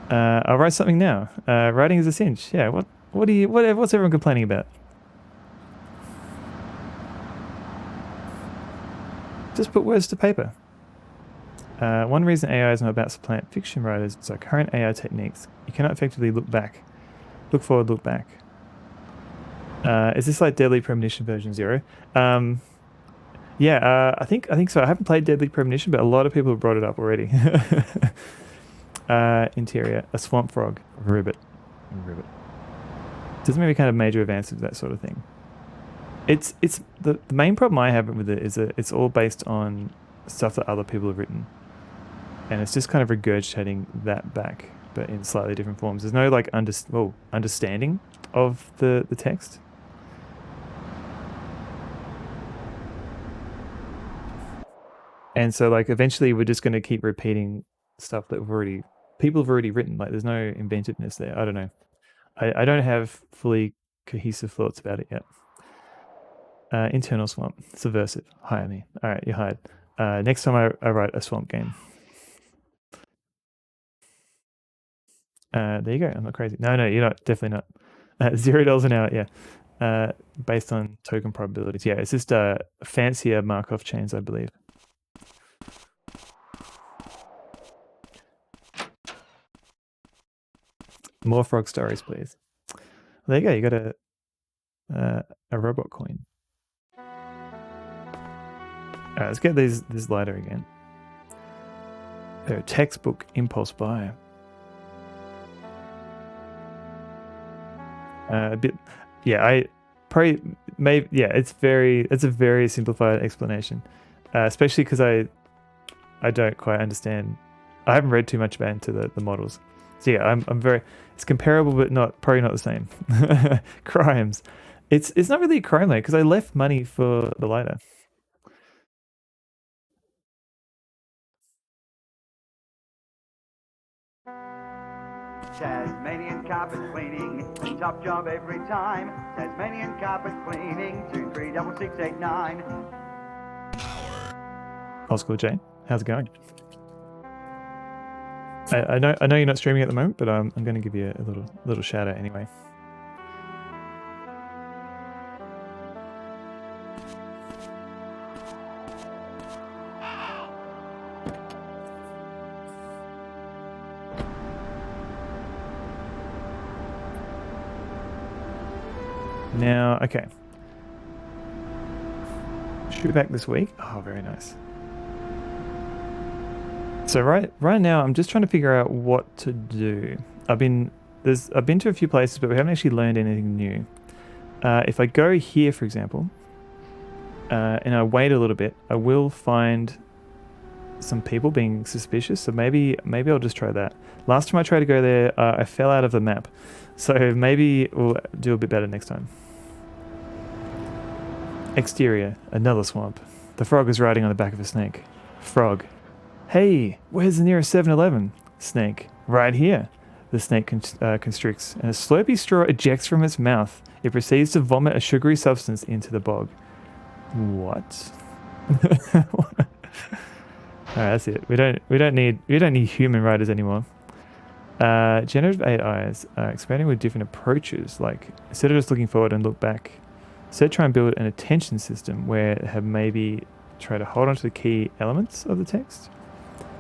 I'll write something now. Writing is a cinch. Yeah. What's everyone complaining about? Just put words to paper. One reason AI is not about supplant fiction writers is our current AI techniques. You cannot effectively look back. Look forward, look back. Is this like Deadly Premonition version 0? Yeah, I think so. I haven't played Deadly Premonition, but a lot of people have brought it up already. Interior, a swamp frog, ribbit. Doesn't make any kind of major advances, that sort of thing. It's the main problem I have with it is that it's all based on stuff that other people have written, and it's just kind of regurgitating that back, but in slightly different forms. There's no like understanding of the text. And so like eventually we're just going to keep repeating stuff that people have already written. Like there's no inventiveness there. I don't know. I don't have fully cohesive thoughts about it yet. Internal swamp, subversive. Hire me. All right, you hired. Next time I write a swamp game. There you go. I'm not crazy. No, you're not. Definitely not. $0 an hour. Yeah. Based on token probabilities. Yeah, it's just fancier Markov chains, I believe. More frog stories, please. There you go. You got a robot coin. All right, let's get this lighter again. Textbook impulse buy. A bit, yeah. I probably maybe yeah. It's a very simplified explanation, especially because I don't quite understand. I haven't read too much into the models. So yeah, I'm very. It's comparable, but probably not the same. Crimes. It's not really a crime though, because I left money for the lighter. Tasmanian carpet cleaning, top job every time. Tasmanian carpet cleaning, 236689. Old school Jane, how's it going? I know you're not streaming at the moment, but I'm going to give you a little shout out anyway. Now, okay. Shoot back this week. Oh, very nice. So right now, I'm just trying to figure out what to do. I've been to a few places, but we haven't actually learned anything new. If I go here, for example, and I wait a little bit, I will find some people being suspicious. So maybe I'll just try that. Last time I tried to go there, I fell out of the map. So maybe we'll do a bit better next time. Exterior, another swamp. The frog is riding on the back of a snake. Frog. Hey, where's the nearest 7-Eleven? Snake. Right here. The snake constricts, and a slurpy straw ejects from its mouth. It proceeds to vomit a sugary substance into the bog. What? Alright, that's it. We don't need human riders anymore. Generative AIs expanding with different approaches. Like instead of just looking forward and look back, instead try and build an attention system where have maybe try to hold on to the key elements of the text.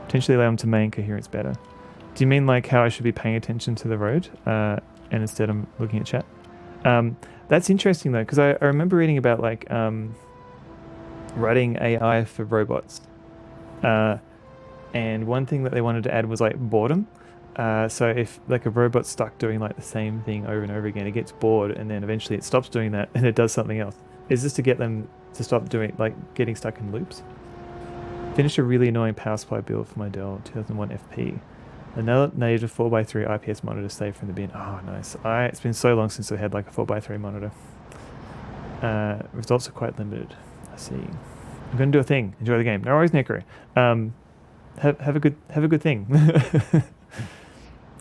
Potentially allow them to maintain coherence better. Do you mean like how I should be paying attention to the road and instead I'm looking at chat? That's interesting though, because I remember reading about like writing AI for robots. And one thing that they wanted to add was like boredom. So if like a robot's stuck doing like the same thing over and over again, it gets bored and then eventually it stops doing that and it does something else. Is this to get them to stop doing like getting stuck in loops? Finished a really annoying power supply build for my Dell 2001 FP. Another native 4x3 IPS monitor saved from the bin. Oh, nice. It's been so long since I had like a 4x3 monitor. Results are quite limited. I see. I'm going to do a thing. Enjoy the game. No worries, Necro. Have a good thing.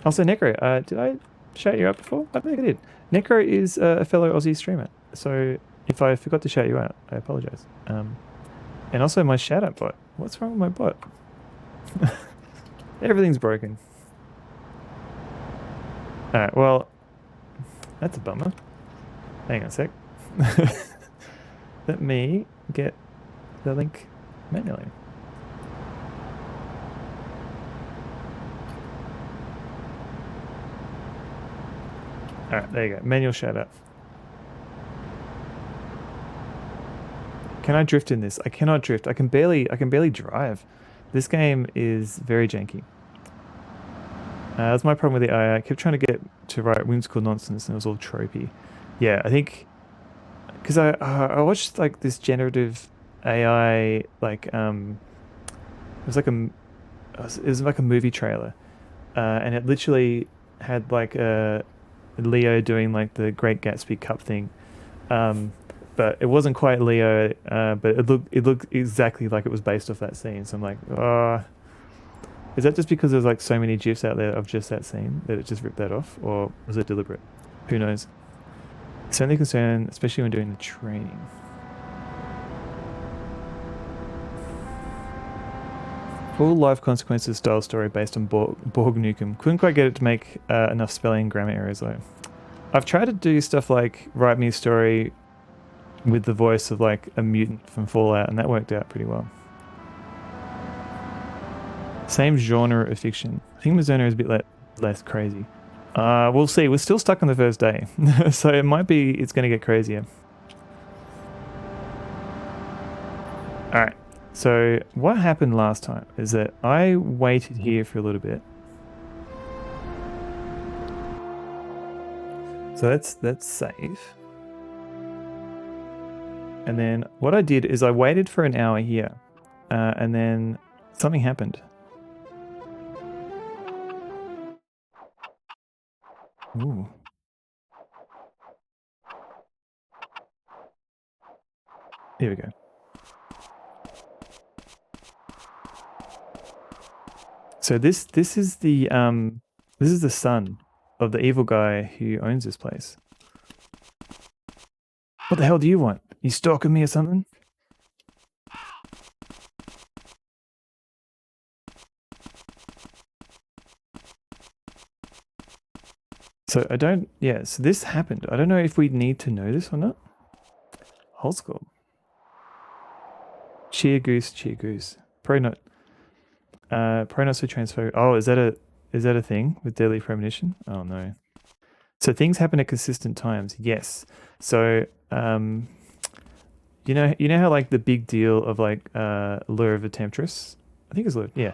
Also, Necro, did I shout you out before? I think I did. Necro is a fellow Aussie streamer. So if I forgot to shout you out, I apologize. And also my shout out bot. What's wrong with my bot? Everything's broken. Alright, well, that's a bummer. Hang on a sec. Let me get the link manually. Alright, there you go. Manual shout out. Can I drift in this? I cannot drift. I can barely drive. This game is very janky. That's my problem with the AI. I kept trying to get to write whimsical nonsense and it was all tropey. Yeah, I think because I watched like this generative AI it was like a movie trailer, and it literally had like Leo doing like the Great Gatsby Cup thing, but it wasn't quite Leo, but it looked exactly like it was based off that scene. So I'm like, is that just because there's like so many GIFs out there of just that scene that it just ripped that off, or was it deliberate? Who knows? It's only concern, especially when doing the training. Full life consequences style story based on Borg Nukem. Couldn't quite get it to make enough spelling and grammar errors though. I've tried to do stuff like write me a story with the voice of like a mutant from Fallout, and that worked out pretty well. Same genre of fiction. I think Mizzurna is a bit less crazy. We'll see. We're still stuck on the first day, so it might be it's going to get crazier. All right. So what happened last time is that I waited here for a little bit. So that's safe. And then what I did is I waited for an hour here, and then something happened. Ooh. Here we go. So this is the son of the evil guy who owns this place. What the hell do you want? You stalking me or something? So so this happened. I don't know if we need to know this or not. Whole school. Cheer goose. Probably not so transphobic. Oh, is that a thing with deadly premonition? Oh no. So things happen at consistent times. Yes. So you know how like the big deal of like Lure of the Temptress? I think it's Lure. Yeah.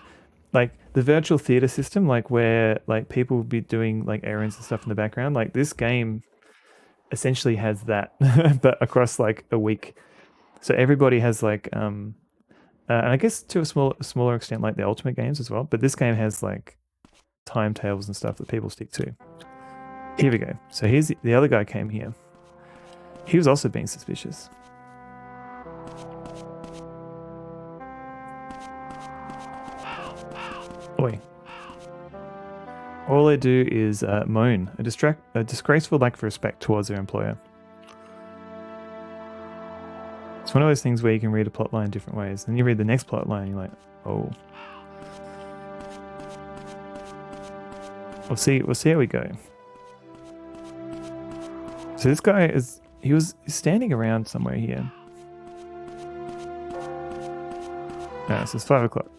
Like the virtual theater system, like where like people will be doing like errands and stuff in the background. Like this game essentially has that, but across like a week. So everybody has like and I guess to a smaller extent like the Ultimate games as well. But this game has like timetables and stuff that people stick to. Here we go. So here's the other guy came here. He was also being suspicious. Oi. All they do is moan, a disgraceful lack of respect towards their employer. It's one of those things where you can read a plot line different ways. Then you read the next plot line and you're like, oh. We'll see how we go. So this guy he's standing around somewhere here. So it's 5 o'clock.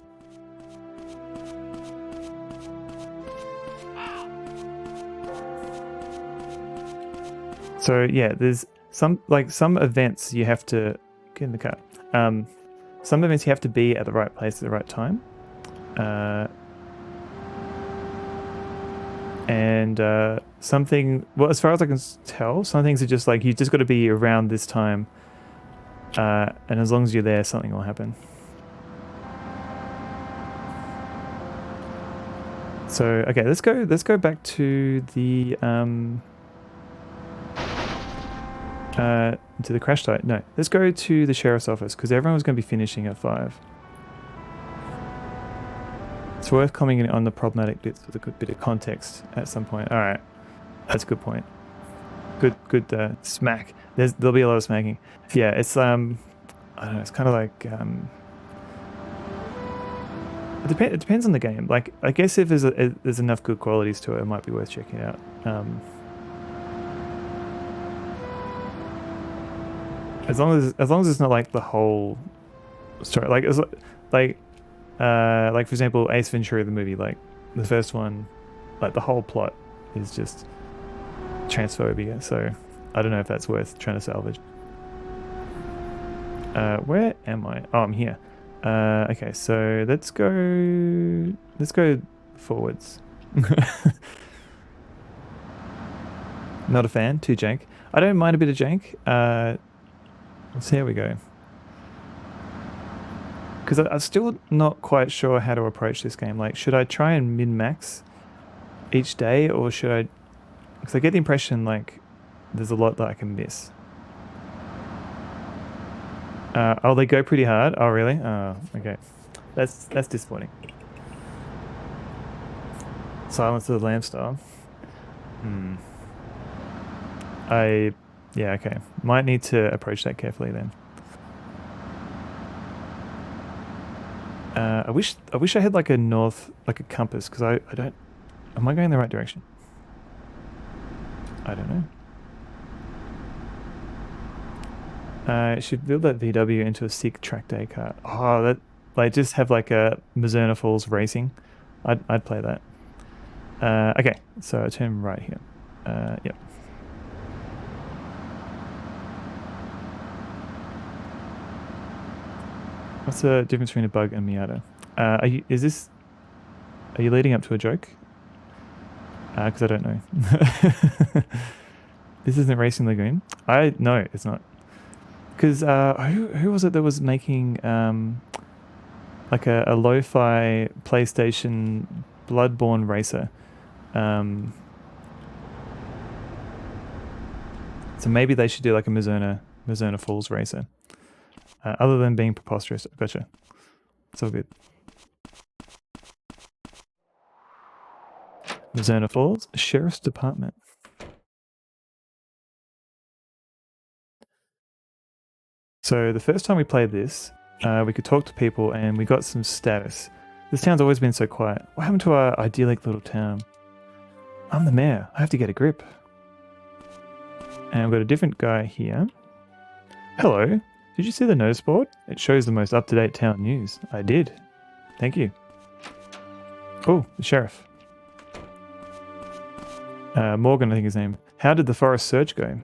So yeah, there's some events you have to get in the car. Some events you have to be at the right place at the right time. And well, as far as I can tell, some things are just like you just got to be around this time, and as long as you're there, something will happen. So okay, let's go back to the to the crash site. No, let's go to the sheriff's office because everyone was going to be finishing at 5. It's worth commenting on the problematic bits with a good bit of context at some point. All right, that's a good point. Good smack. There'll be a lot of smacking. Yeah, it's I don't know. It's kind of like it depends on the game. Like I guess if there's enough good qualities to it, it might be worth checking out. As long as it's not like the whole story, like for example, Ace Ventura the movie, like the first one, like the whole plot is just transphobia. So I don't know if that's worth trying to salvage. Where am I? Oh, I'm here. Okay, so let's go forwards. Not a fan. Too jank. I don't mind a bit of jank. So here we go. Because I'm still not quite sure how to approach this game. Like, should I try and min-max each day, or should I? Because I get the impression like there's a lot that I can miss. Oh, they go pretty hard. Oh, really? Oh, okay. That's disappointing. Silence of the Lamb style. Yeah, okay. Might need to approach that carefully then. I wish I had like a compass, because I don't. Am I going the right direction? I don't know. I should build that VW into a sick track day car. Oh, that like just have like a Mizzurna Falls racing. I'd play that. Okay, so I turn right here. Yep. What's the difference between a bug and Miata? Are you leading up to a joke? Because I don't know. This isn't Racing Lagoon. No, it's not. Because who was it that was making like a lo-fi PlayStation Bloodborne racer? So maybe they should do like a Mizzurna Falls racer. Other than being preposterous. Gotcha. It's all good. Mizzurna Falls Sheriff's Department. So the first time we played this, we could talk to people and we got some status. This town's always been so quiet. What happened to our idyllic little town? I'm the mayor. I have to get a grip. And we've got a different guy here. Hello. Did you see the notice board? It shows the most up-to-date town news. I did. Thank you. Oh, the sheriff. Morgan, I think his name. How did the forest search go?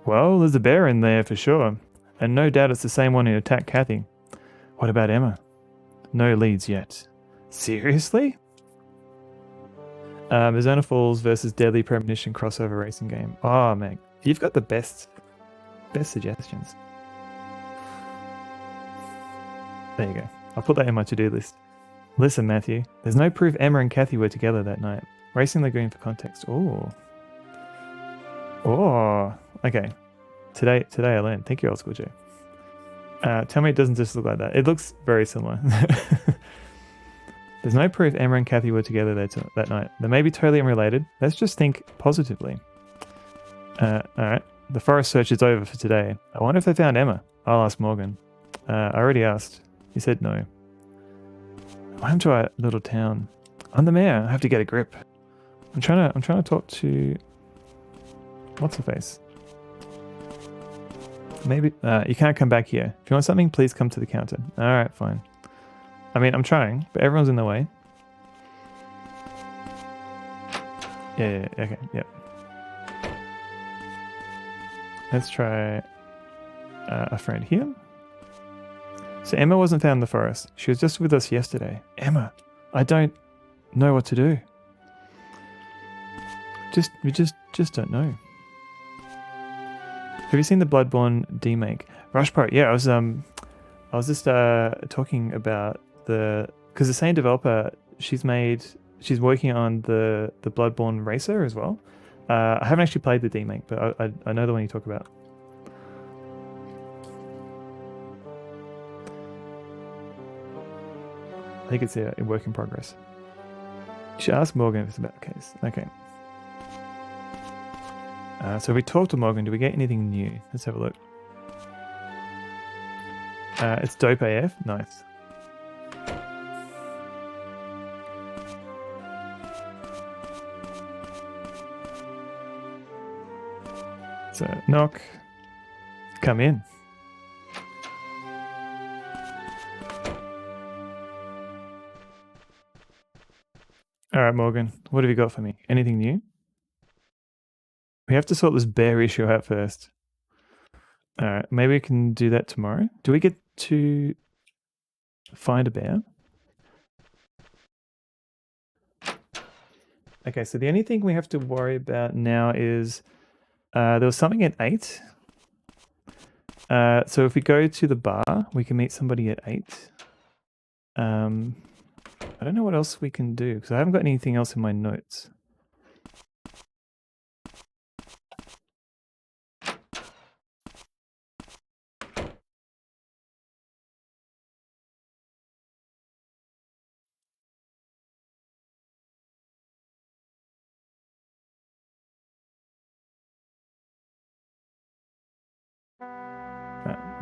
Well, there's a bear in there for sure. And no doubt it's the same one who attacked Kathy. What about Emma? No leads yet. Seriously? Mizzurna Falls versus Deadly Premonition crossover racing game. Oh, man. You've got the best suggestions. There you go. I'll put that in my to-do list. Listen, Matthew. There's no proof Emma and Kathy were together that night. Racing Lagoon for context. Oh. Oh. Okay. Today I learned. Thank you, Old School Joe. Tell me it doesn't just look like that. It looks very similar. There's no proof Emma and Kathy were together that night. They may be totally unrelated. Let's just think positively. Alright. The forest search is over for today. I wonder if they found Emma. I'll ask Morgan. I already asked. He said no. I'm to our little town. I'm the mayor. I have to get a grip. I'm trying to talk to what's her face. Maybe you can't come back here. If you want something, please come to the counter. All right, fine. I mean, I'm trying, but everyone's in the way. Yeah, okay, yep. Let's try a friend here. So Emma wasn't found in the forest. She was just with us yesterday. Emma, I don't know what to do. We just don't know. Have you seen the Bloodborne demake? Rush Pro, yeah, I was just talking about because the same developer, she's made she's working on the Bloodborne Racer as well. I haven't actually played the demake, but I know the one you talk about. I think it's a work in progress. You should ask Morgan if it's about the case. Okay. So we talked to Morgan. Do we get anything new? Let's have a look. It's dope AF. Nice. So knock. Come in. All right, Morgan. What have you got for me? Anything new? We have to sort this bear issue out first. All right, maybe we can do that tomorrow. Do we get to find a bear? Okay, so the only thing we have to worry about now is there was something at 8. So if we go to the bar, we can meet somebody at 8. I don't know what else we can do because I haven't got anything else in my notes.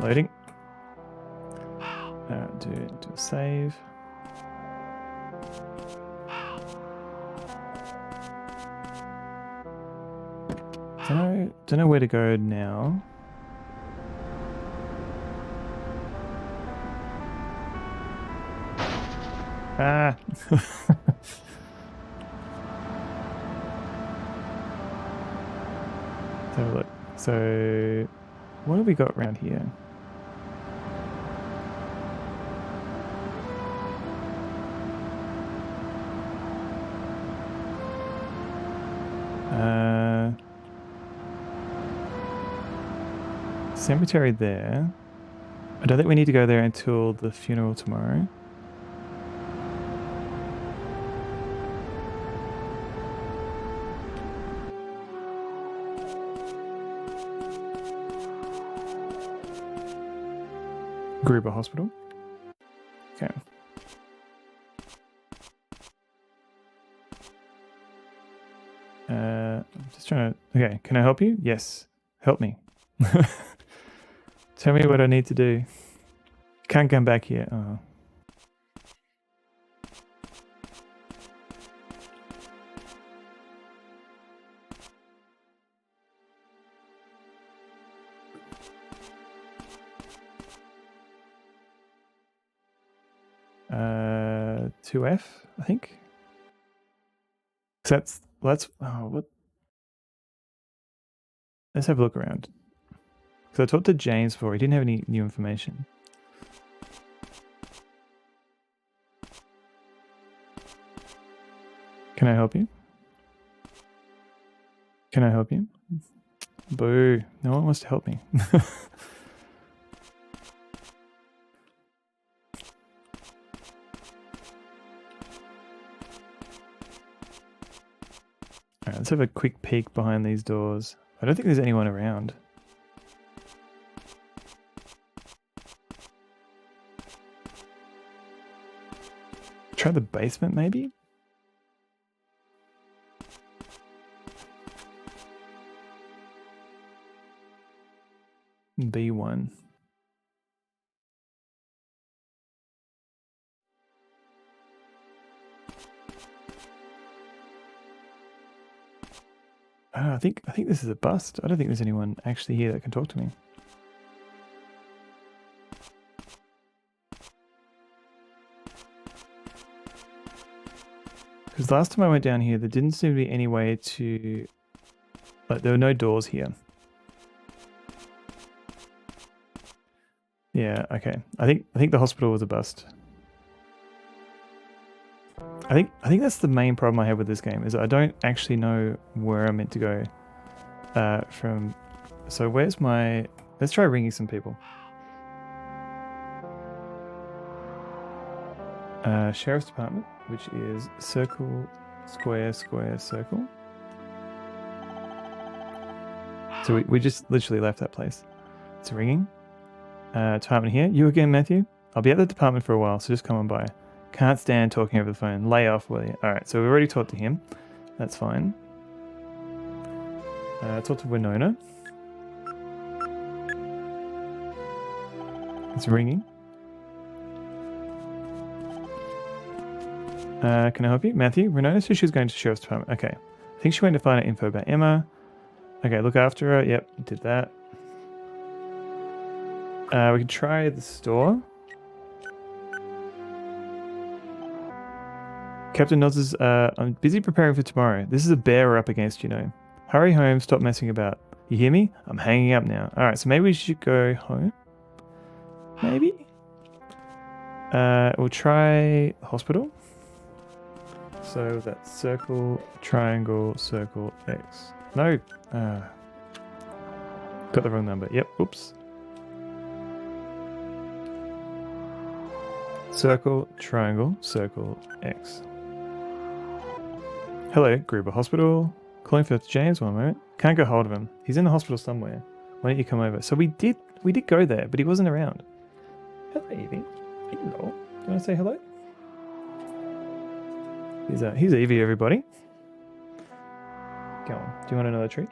Loading. Do a save. Don't know where to go now. Ah. Let's have a look. So, what have we got around here? Cemetery there. I don't think we need to go there until the funeral tomorrow. Gruber Hospital. Okay. I'm just trying to... Okay, can I help you? Yes. Help me. Tell me what I need to do. Can't come back here. Oh. Uh, 2F, I think. So that's oh, what? Let's have a look around. So I talked to James before. He didn't have any new information. Can I help you? Can I help you? Boo. No one wants to help me. Alright, let's have a quick peek behind these doors. I don't think there's anyone around. Try the basement, maybe? B1. I think this is a bust. I don't think there's anyone actually here that can talk to me. Because last time I went down here, there didn't seem to be any way to... Like, there were no doors here. Yeah, okay. I think the hospital was a bust. I think that's the main problem I have with this game, is that I don't actually know where I'm meant to go from. So where's my... Let's try ringing some people. Sheriff's Department, which is circle, square, square, circle. So we just literally left that place. It's ringing. Department here. You again, Matthew? I'll be at the department for a while, so just come on by. Can't stand talking over the phone. Lay off, will you? Alright, so we already talked to him. That's fine. Talk to Winona. It's ringing. Can I help you? Matthew? Winona said she was going to Sheriff's Department. Okay. I think she went to find out info about Emma. Okay, look after her. Yep, did that. We can try the store. Captain Nods is, I'm busy preparing for tomorrow. This is a bear we're up against, you know. Hurry home, stop messing about. You hear me? I'm hanging up now. Alright, so maybe we should go home. Maybe? We'll try hospital. So that's circle, triangle, circle, X. No. Got the wrong number. Yep, oops. Circle, triangle, circle, X. Hello, Gruber Hospital. Calling for James, one moment. Can't get hold of him. He's in the hospital somewhere. Why don't you come over? So we did go there, but he wasn't around. Hello, Evie. Hello. Do you want to say hello? Here's Evie, everybody. Go on. Do you want another treat?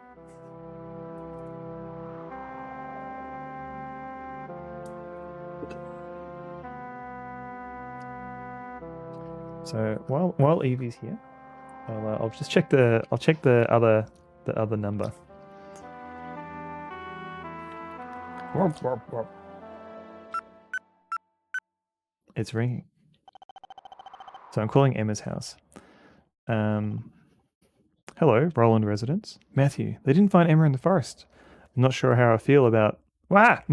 So while Evie's here, I'll just check the other number. It's ringing. So I'm calling Emma's house. Hello, Roland residence. Matthew, they didn't find Emma in the forest. I'm not sure how I feel about about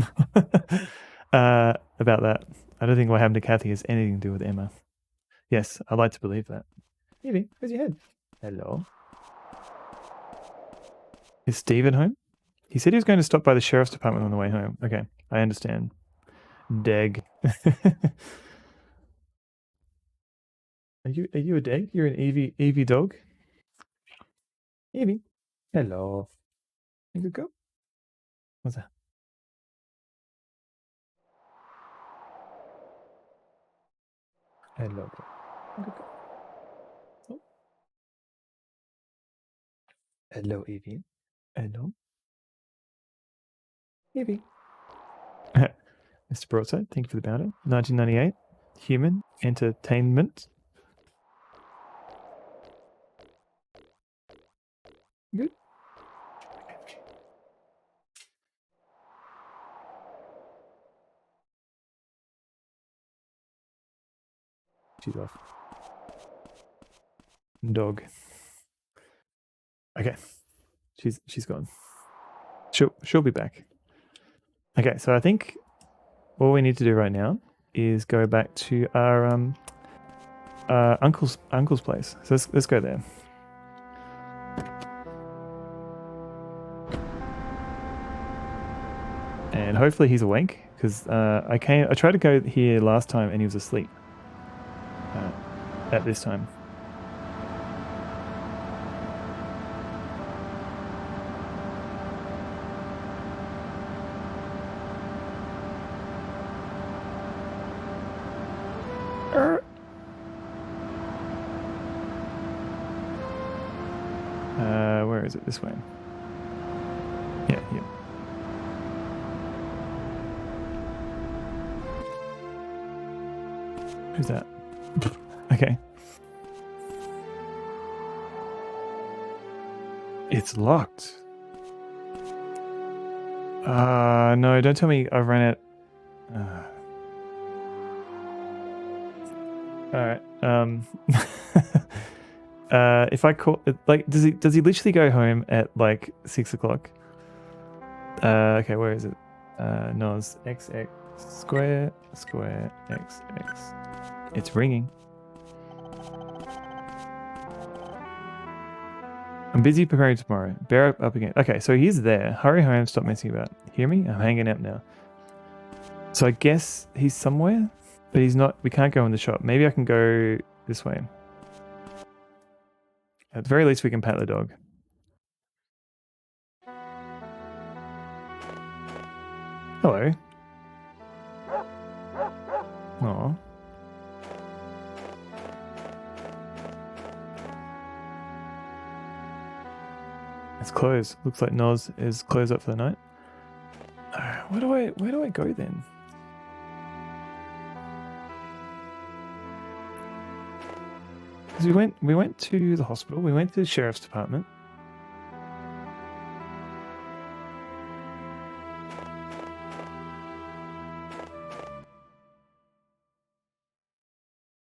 that. I don't think what happened to Kathy has anything to do with Emma. Yes, I'd like to believe that. Evie, where's your head? Hello. Is Steve at home? He said he was going to stop by the sheriff's department on the way home. Okay, I understand. Deg. Are you a deg? You're an Evie dog? Evie. Hello. You good girl? What's that? Hello. Good girl. Oh. Hello, Evie. Hello. Evie. Mr. Broadside, thank you for the bounty. 1998. Human Entertainment. Good. She's off. Dog. Okay. She's gone. She'll be back. Okay, so I think all we need to do right now is go back to our uncle's place. So let's go there. And hopefully he's awake, because I tried to go here last time and he was asleep. At this time. Where is it? This way. Yeah. Who's that? Okay. It's locked. No, don't tell me I've run out. Alright. If I call, like, does he literally go home at like 6 o'clock? Okay, where is it? Nos XX square XX. It's ringing. I'm busy preparing tomorrow. Bear up again. Okay, so he's there. Hurry home, stop messing about. Hear me? I'm hanging out now. So I guess he's somewhere. But he's not. We can't go in the shop. Maybe I can go this way. At the very least, we can pat the dog. Hello. Aw. It's closed. Looks like Noz is closed up for the night. Where do I go then? Because we went to the hospital. We went to the sheriff's department.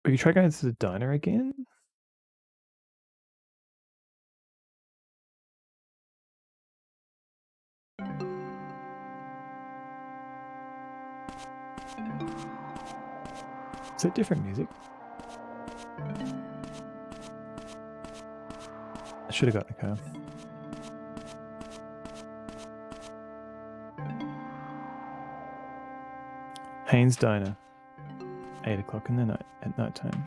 We could try going to the diner again. Is that different music? I should have got the car. Haynes Diner. 8 o'clock in the night at night time.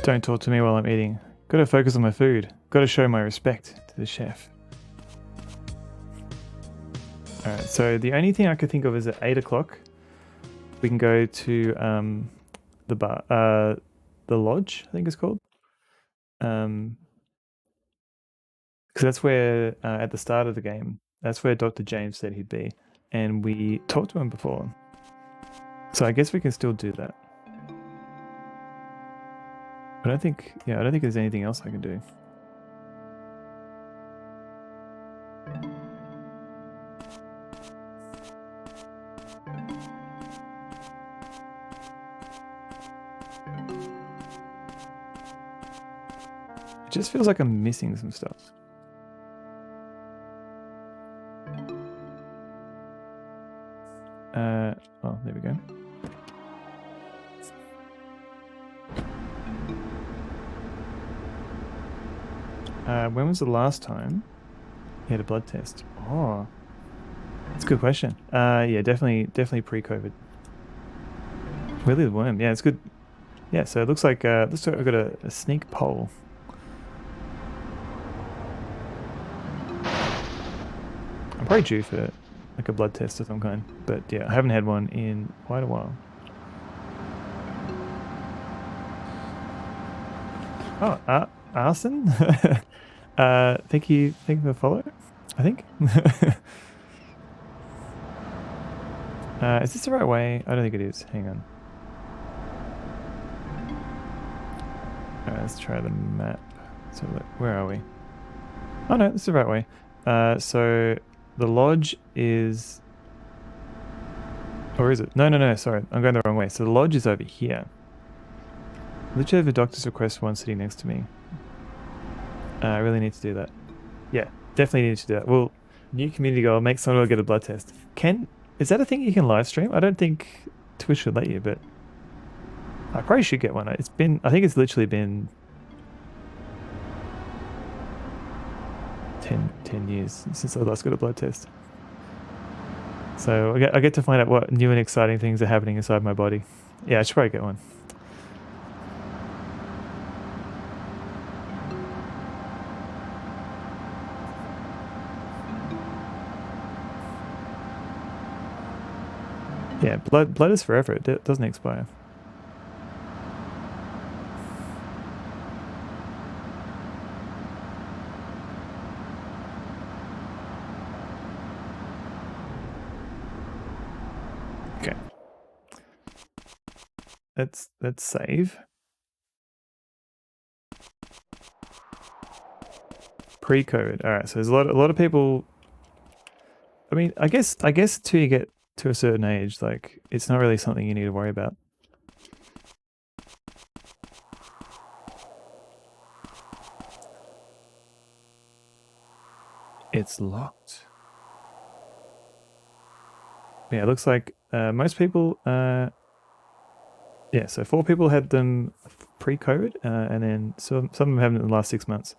Don't talk to me while I'm eating. Gotta focus on my food. Gotta show my respect to the chef. Alright, so the only thing I could think of is at 8 o'clock we can go to the bar, the lodge, I think it's called. Because that's where, at the start of the game, that's where Dr. James said he'd be. And we talked to him before. So I guess we can still do that. I don't think there's anything else I can do. It just feels like I'm missing some stuff. Oh, there we go. When was the last time you had a blood test? Oh, that's a good question. Yeah, definitely pre-COVID. Willy the Worm. Yeah, it's good. Yeah, so it looks like I've got a sneak poll. I'm probably due for like a blood test of some kind, but yeah, I haven't had one in quite a while. Oh, arson? Thank you for the follow, I think. Is this the right way? I don't think it is. Hang on. Alright, let's try the map. So where are we? Oh no, this is the right way. So the lodge is... Or is it? No, sorry. I'm going the wrong way. So the lodge is over here. Literally have a doctor's request one sitting next to me. I really need to do that. Yeah, definitely need to do that. Well, new community goal, make someone get a blood test. Is that a thing you can live stream? I don't think Twitch would let you, but I probably should get one. I think it's literally been 10 years since I last got a blood test. So I get to find out what new and exciting things are happening inside my body. Yeah, I should probably get one. Yeah, blood is forever. It doesn't expire. Okay. Let's save. Pre-COVID. All right. So there's a lot of people. I mean, I guess till you get to a certain age, like it's not really something you need to worry about. It's locked. Yeah, it looks like most people Yeah, so 4 people had them pre-COVID, and then some of them have them in the last 6 months.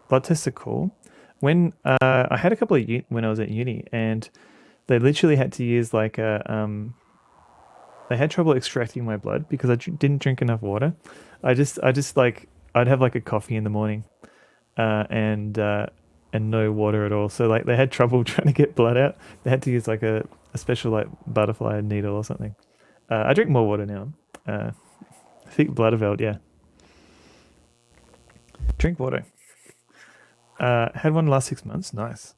Blood tests are cool. When I had a couple of when I was at uni, and they literally had to use like they had trouble extracting my blood because I didn't drink enough water. I just like I'd have like a coffee in the morning, and no water at all. So like they had trouble trying to get blood out. They had to use like a special like butterfly needle or something. I drink more water now. I think Bladderveld, yeah. Drink water. Had one last 6 months. Nice.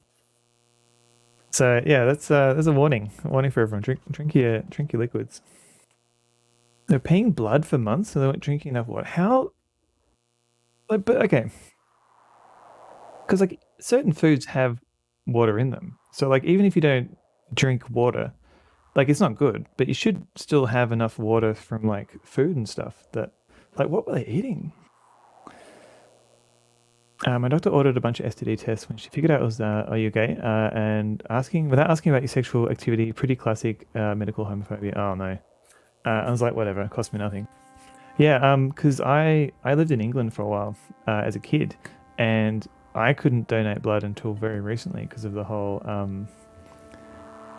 So yeah, that's a warning. A warning for everyone. Drink your liquids. They're paying blood for months, so they weren't drinking enough water. How? Like, but okay, because like certain foods have water in them. So like even if you don't drink water, like it's not good, but you should still have enough water from like food and stuff. That like what were they eating? My doctor ordered a bunch of STD tests when she figured out it was are you gay? And without asking about your sexual activity, pretty classic medical homophobia. Oh no. I was like, whatever, it cost me nothing. Yeah, because I lived in England for a while as a kid, and I couldn't donate blood until very recently because of the whole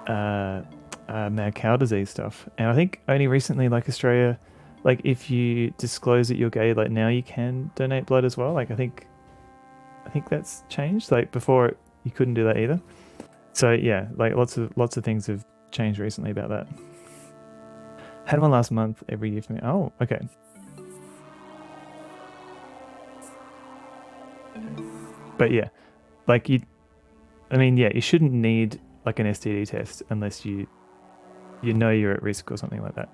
mad cow disease stuff. And I think only recently, like Australia, like if you disclose that you're gay, like now you can donate blood as well. Like I think that's changed. Like before, you couldn't do that either. So yeah, like lots of things have changed recently about that. Had one last month every year for me. Oh, okay. But yeah, like you shouldn't need like an STD test unless you know you're at risk or something like that.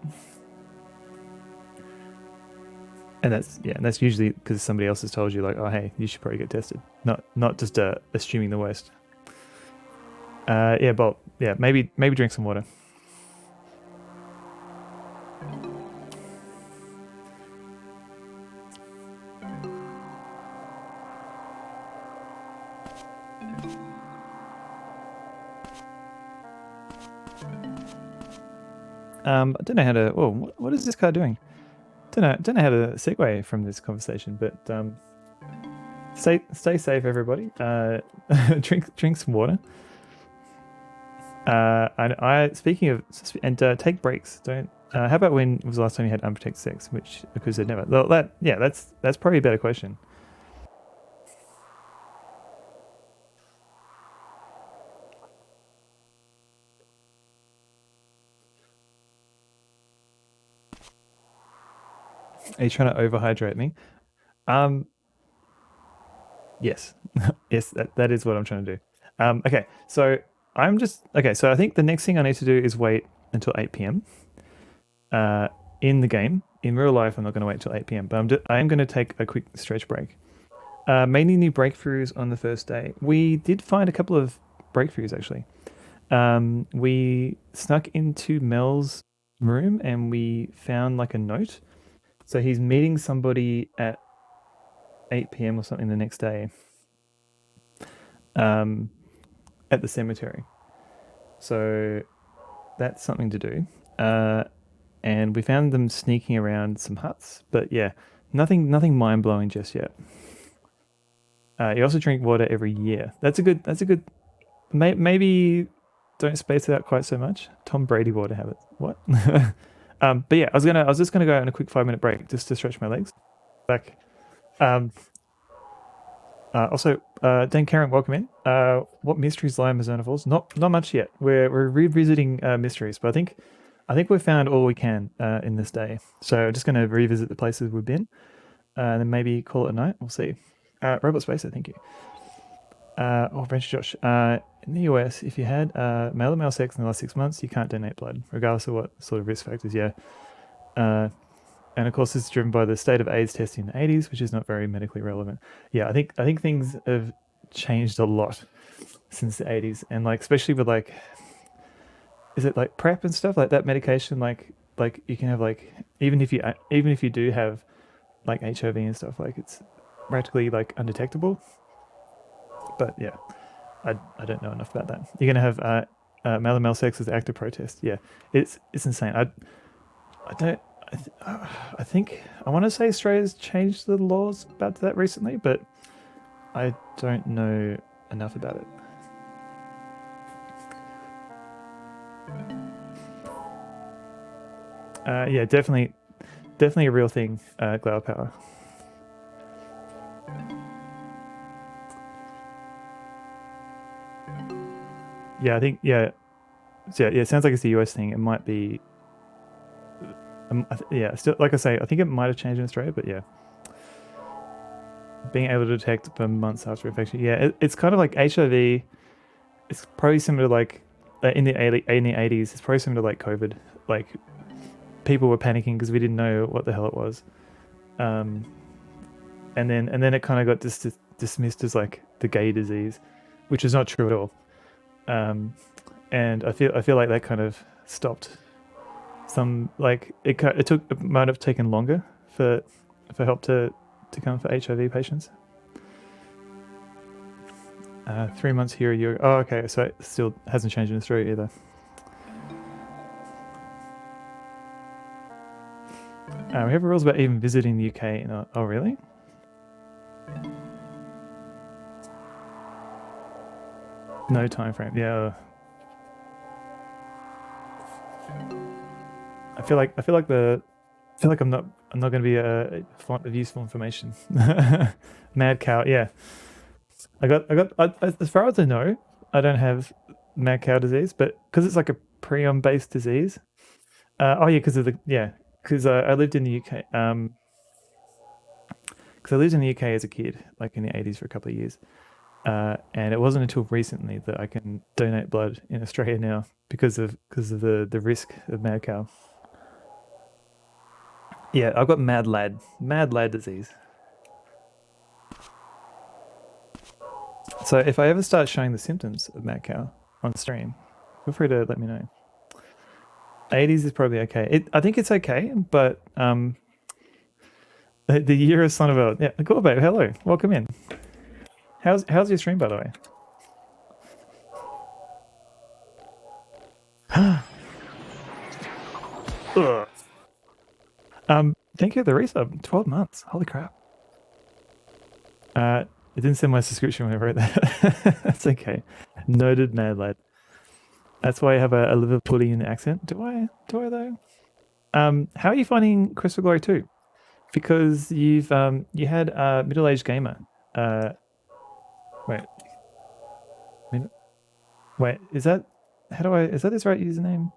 And that's usually because somebody else has told you like, oh hey, you should probably get tested. Not just assuming the worst. Yeah, but yeah, maybe drink some water. I don't know how to. Oh, what is this car doing? Don't know how to segue from this conversation, but stay safe, everybody. Drink some water. I speaking of and take breaks. Don't. How about when was the last time you had unprotected sex? Which because they never. Well, that's probably a better question. Are you trying to overhydrate me? Yes, yes, that is what I'm trying to do. Okay, so So I think the next thing I need to do is wait until 8 p.m. In the game. In real life, I'm not going to wait till 8 p.m. But I am going to take a quick stretch break. Mainly new breakthroughs on the first day. We did find a couple of breakthroughs actually. We snuck into Mel's room and we found like a note. So he's meeting somebody at 8 p.m. or something the next day at the cemetery. So that's something to do. And we found them sneaking around some huts, but yeah, nothing mind blowing just yet. You also drink water every year. That's a good. Maybe don't space it out quite so much. Tom Brady water habits. What? But yeah, I was just gonna go on a quick 5-minute break just to stretch my legs. Back. Also, Dan Karen, welcome in. What mysteries lie in Mizzurna Falls? Not much yet. We're revisiting mysteries, but I think we've found all we can in this day. So I'm just going to revisit the places we've been, and then maybe call it a night. We'll see. Robot Spacer, thank you. Venture Josh. In the US, if you had male to male sex in the last 6 months, you can't donate blood, regardless of what sort of risk factors. Yeah. And of course, this is driven by the state of AIDS testing in the 80s, which is not very medically relevant. Yeah, I think things have changed a lot since the 80s, and like especially with like, is it like PrEP and stuff like that medication? Like you can have like even if you do have like HIV and stuff, like it's practically like undetectable. But yeah, I don't know enough about that. You're gonna have male to male sex as active protest. Yeah, it's insane. I think I want to say Australia's changed the laws about that recently, but I don't know enough about it. Yeah, definitely a real thing. Glower power. Yeah, I think So yeah, it sounds like it's a US thing. It might be. Yeah, still, like I say, I think it might have changed in Australia, but yeah, being able to detect for months after infection. Yeah, it's kind of like HIV. It's probably similar to like in the 80s. It's probably similar to like COVID. Like people were panicking because we didn't know what the hell it was, and then it kind of got dismissed as like the gay disease, which is not true at all. And I feel like that kind of stopped some, like it might have taken longer for help to come for HIV patients. 3 months here, a year. Oh, okay. So it still hasn't changed in Australia either. We have rules about even visiting the UK. Oh, really? No time frame. Yeah. I feel like I'm not going to be a font of useful information. Mad cow. Yeah. As far as I know, I don't have mad cow disease, but because it's like a prion based disease. Because I lived in the UK. Because I lived in the UK as a kid, like in the 80s for a couple of years. And it wasn't until recently that I can donate blood in Australia now because of the risk of mad cow. Yeah, I've got mad lad disease. So if I ever start showing the symptoms of mad cow on stream, feel free to let me know. 80s is probably okay. I think it's okay, but the year of son of a, yeah, cool, babe. Hello, welcome in. How's your stream, by the way? Thank you for the resub. 12 months. Holy crap. It didn't send my subscription when I wrote that. That's okay. Noted mad lad. That's why I have a Liverpoolian accent. Do I though? How are you finding Crystal Glory 2? Because you had middle-aged gamer. Wait. Wait, is that this right username?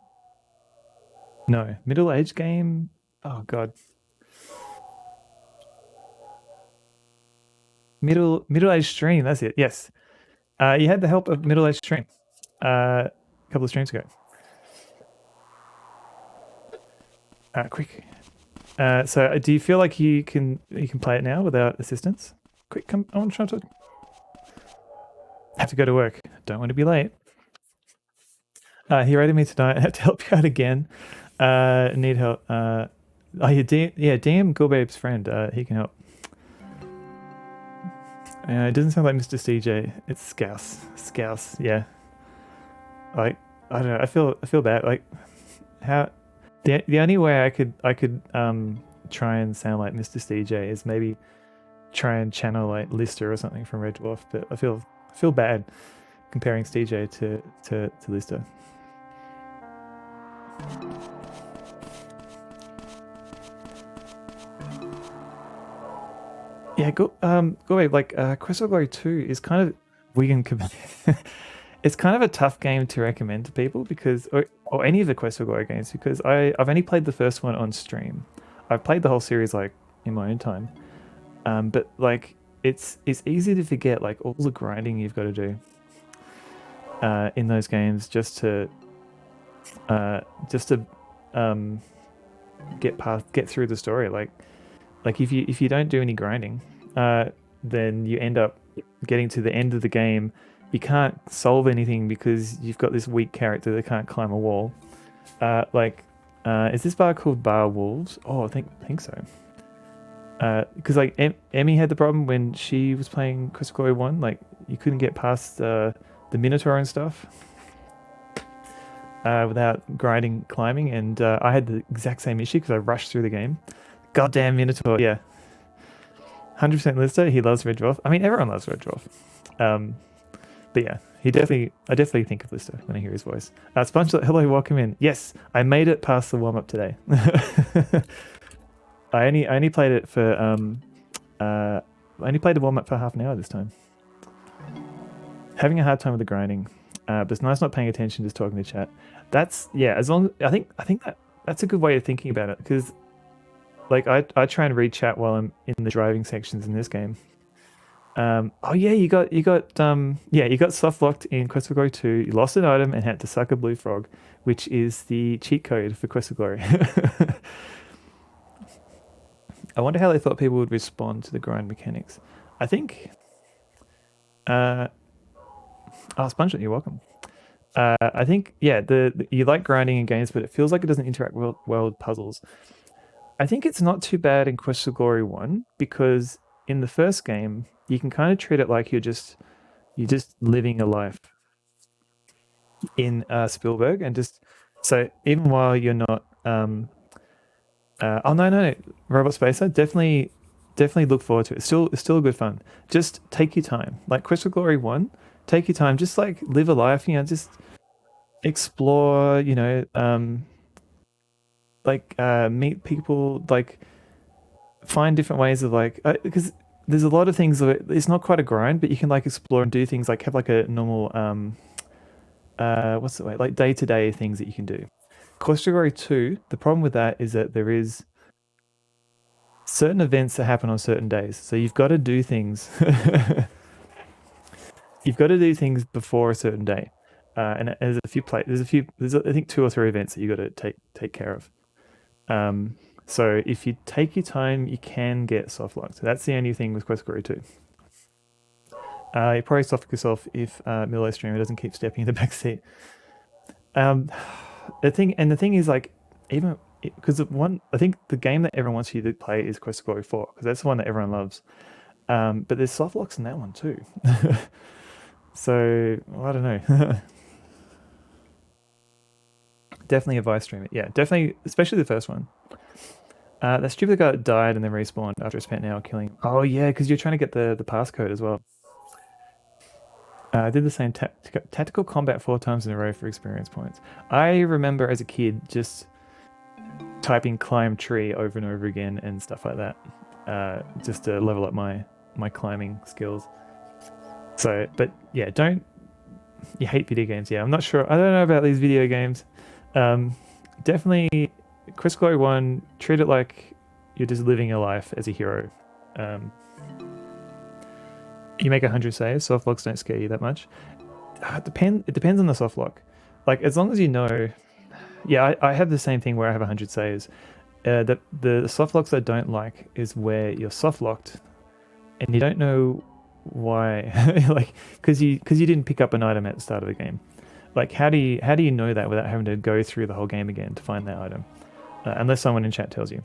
No, middle-aged game. Oh god. Middle-aged stream. That's it. Yes. You had the help of middle-aged stream a couple of streams ago. Quick. So do you feel like you can play it now without assistance? Quick, come. I want to try to talk. Have to go to work. Don't want to be late. He rated me tonight. I have to help you out again. Need help. DM Gourbabe's friend. He can help. It doesn't sound like Mr. CJ. It's Scouse. Yeah. Like I don't know. I feel bad. Like how the only way I could try and sound like Mr. CJ is maybe try and channel like Lister or something from Red Dwarf. But I feel bad comparing CJ to Lister. Yeah, go away. Like Crystal Glory 2 is kind of it's kind of a tough game to recommend to people because or any of the Crystal Glory games because I've only played the first one on stream. I've played the whole series like in my own time. But like it's easy to forget like all the grinding you've got to do in those games just to get through the story. Like if you don't do any grinding, then you end up getting to the end of the game. You can't solve anything because you've got this weak character that can't climb a wall. Is this bar called Bar Wolves? Oh, I think so. Because like Emmy had the problem when she was playing Crystal Glory 1. Like you couldn't get past the Minotaur and stuff. without grinding, climbing, and I had the exact same issue because I rushed through the game. Goddamn Minotaur, yeah. 100% Lister, he loves Red Dwarf. I mean, everyone loves Red Dwarf. But yeah, I definitely think of Lister when I hear his voice. Sponge, hello, welcome in. Yes, I made it past the warm-up today. I only played it for I only played the warm-up for half an hour this time. Having a hard time with the grinding, but it's nice not paying attention, just talking to chat. That's as long I think that's a good way of thinking about it, because like I try and read chat while I'm in the driving sections in this game. Oh yeah, you got soft locked in Quest for Glory 2. You lost an item and had to suck a blue frog, which is the cheat code for Quest for Glory. I wonder how they thought people would respond to the grind mechanics. I think Sponge, you're welcome. I think you like grinding in games, but it feels like it doesn't interact well with puzzles. I think it's not too bad in Quest for Glory 1, because in the first game you can kind of treat it like you're just living a life in Spielberg, and just so even while you're not no, Robot Spacer, definitely look forward to it. It's still a good fun. Just take your time. Like Quest for Glory 1, take your time. Just like live a life, just explore, meet people, like find different ways of because there's a lot of things that it's not quite a grind, but you can like explore and do things, like have like a normal what's the way, like day-to-day things that you can do. Quest for Glory 2, the problem with that is that there is certain events that happen on certain days, so you've got to do things. You've got to do things before a certain day, and there's I think 2 or 3 events that you got to take care of. So if you take your time, you can get soft locked. So that's the only thing with Quest for Glory 2. You probably soft lock yourself if Milo streamer doesn't keep stepping in the back seat. The thing is, like, even because I think the game that everyone wants you to play is Quest for Glory 4, because that's the one that everyone loves. But there's soft locks in that one too. So I don't know. Definitely advise stream it. Yeah, definitely, especially the first one. That stupid guy that died and then respawned after I spent an hour killing him. Oh yeah, because you're trying to get the passcode as well. I did the same tactical combat 4 times in a row for experience points. I remember as a kid just typing climb tree over and over again and stuff like that, just to level up my climbing skills. So, but yeah, you hate video games? Yeah, I'm not sure. I don't know about these video games. Definitely, Quest for Glory 1, treat it like you're just living your life as a hero. You make 100 saves. Soft locks don't scare you that much. It depends on the soft lock. Like, as long as you know. Yeah, I have the same thing where I have 100 saves. The soft locks I don't like is where you're soft locked and you don't know why, like because you didn't pick up an item at the start of the game. Like, how do you know that without having to go through the whole game again to find that item, unless someone in chat tells you.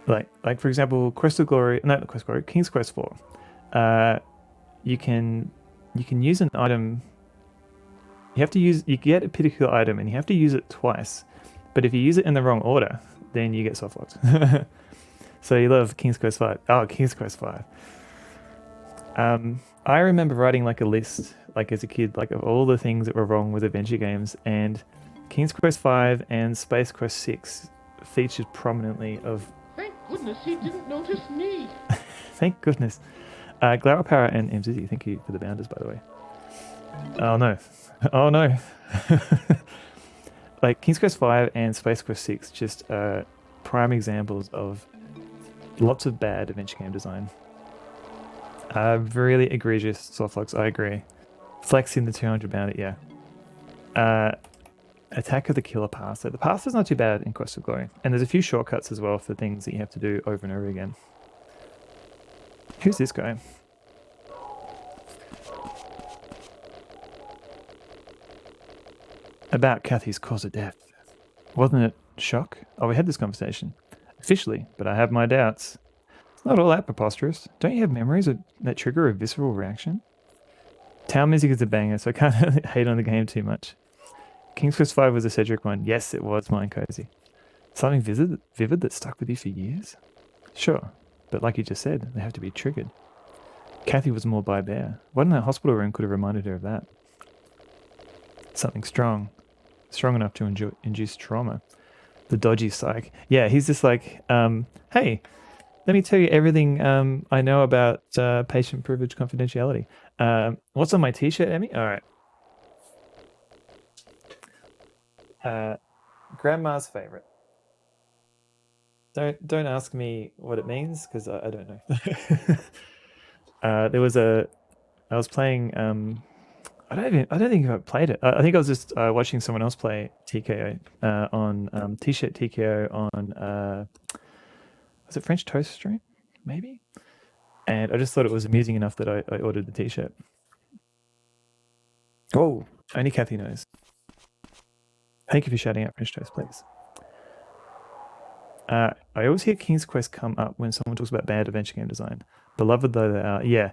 Like for example, King's Quest 4. You can use an item. You get a particular item and you have to use it twice, but if you use it in the wrong order, then you get soft locked. So you love King's Quest 5. Oh, King's Quest 5. I remember writing like a list, like as a kid, like of all the things that were wrong with adventure games, and King's Quest 5 and Space Quest 6 featured prominently of. Thank goodness he didn't notice me. Thank goodness. Glower Power and MZZ, thank you for the bounders, by the way. Oh no. Oh no. Like King's Quest 5 and Space Quest 6, just prime examples of lots of bad adventure game design. Really egregious softlocks, I agree. Flexing the 200 bounty, yeah. Attack of the Killer Pass. So the pass is not too bad in Quest of Glory. And there's a few shortcuts as well for things that you have to do over and over again. Who's this guy? About Kathy's cause of death. Wasn't it shock? Oh, we had this conversation. Officially, but I have my doubts. It's not all that preposterous. Don't you have memories that trigger a visceral reaction? Town music is a banger, so I can't hate on the game too much. King's Quest V was a Cedric one. Yes, it was mine, Cozy. Something vivid that stuck with you for years? Sure, but like you just said, they have to be triggered. Kathy was more by bear. What in that hospital room could have reminded her of that? Something strong. Strong enough to induce trauma. The dodgy psych. Yeah, he's just like, hey, let me tell you everything I know about patient privilege confidentiality. What's on my t-shirt, Emmy? All right. Grandma's favorite. Don't ask me what it means because I don't know. I was playing. I don't think I played it. I think I was just watching someone else play TKO on T-shirt TKO on was it French Toast Stream maybe? And I just thought it was amusing enough that I ordered the T-shirt. Oh, only Kathy knows. Thank you for shouting out French Toast, please. I always hear King's Quest come up when someone talks about bad adventure game design. Beloved though they are, yeah.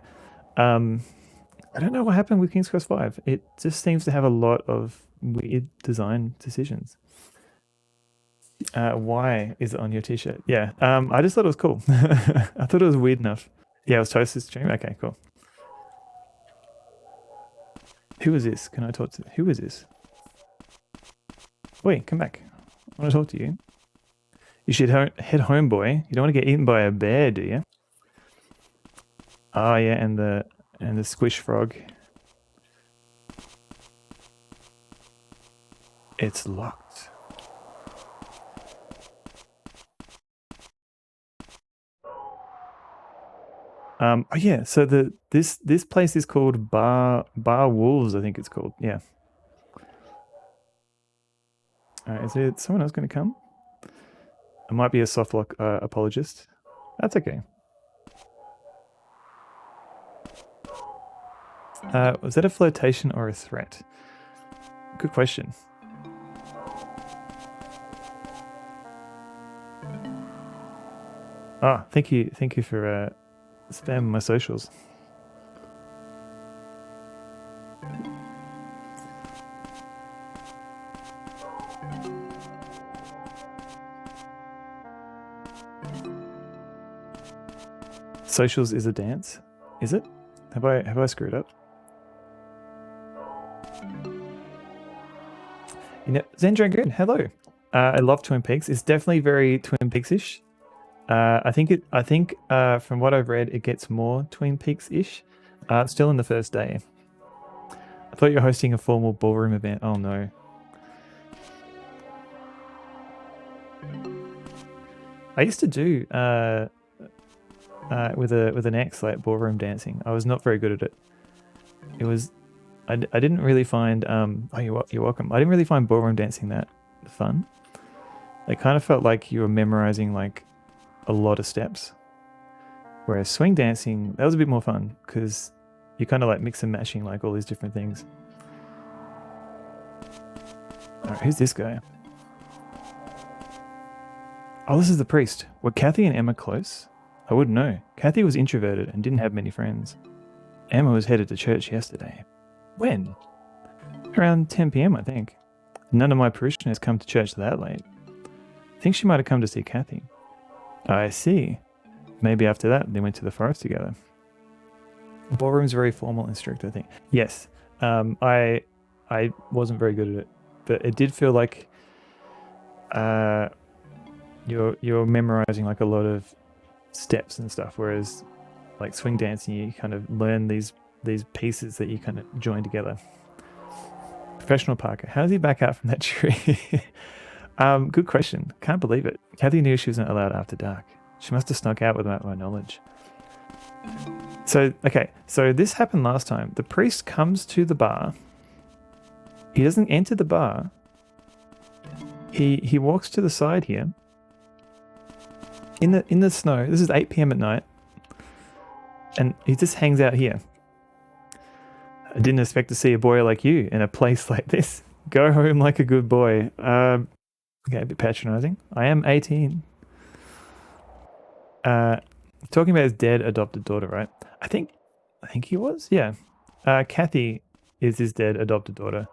I don't know what happened with King's Quest V. It just seems to have a lot of weird design decisions. Why is it on your t-shirt? Yeah, I just thought it was cool. I thought it was weird enough. Yeah, it was Toast's stream. Okay, cool. Who is this? Can I talk to? Who is this? Wait, come back. I want to talk to you. You should head home, boy. You don't want to get eaten by a bear, do you? Oh yeah, and the squish frog. It's locked. Oh yeah, so this place is called Bar Wolves, I think it's called. Yeah. Is there someone else going to come? I might be a soft lock apologist. That's okay. Was that a flirtation or a threat? Good question. Ah, thank you for spamming my socials. Socials is a dance, is it? Have I screwed up? You know, Zen Dragoon, hello. I love Twin Peaks. It's definitely very Twin Peaks-ish. I think from what I've read, it gets more Twin Peaks-ish. Still in the first day. I thought you were hosting a formal ballroom event. Oh no. I used to do with an ex like ballroom dancing. I was not very good at it. It was I didn't really find oh you're welcome. I didn't really find ballroom dancing that fun. It kind of felt like you were memorizing like a lot of steps. Whereas swing dancing, that was a bit more fun because you kind of like mix and matching like all these different things. Alright, who's this guy? Oh, this is the priest. Were Kathy and Emma close? I wouldn't know. Kathy was introverted and didn't have many friends. Emma was headed to church yesterday. When? Around 10 p.m, I think. None of my parishioners come to church that late. I think she might have come to see Kathy. I see. Maybe after that, they went to the forest together. The ballroom's very formal and strict, I think. Yes. I wasn't very good at it, but it did feel like you're memorizing like a lot of steps and stuff, whereas like swing dancing, you kind of learn these pieces that you kind of join together. Professional Parker, how does he back out from that tree? Good question. Can't believe it. Kathy knew she wasn't allowed after dark. She must have snuck out without my knowledge. So this happened last time. The priest comes to the bar. He doesn't enter the bar. He walks to the side here. In the snow. This is 8 p.m. at night. And he just hangs out here. I didn't expect to see a boy like you in a place like this. Go home like a good boy. Okay, a bit patronizing. I am 18. Talking about his dead adopted daughter, right? I think he was. Yeah. Kathy is his dead adopted daughter.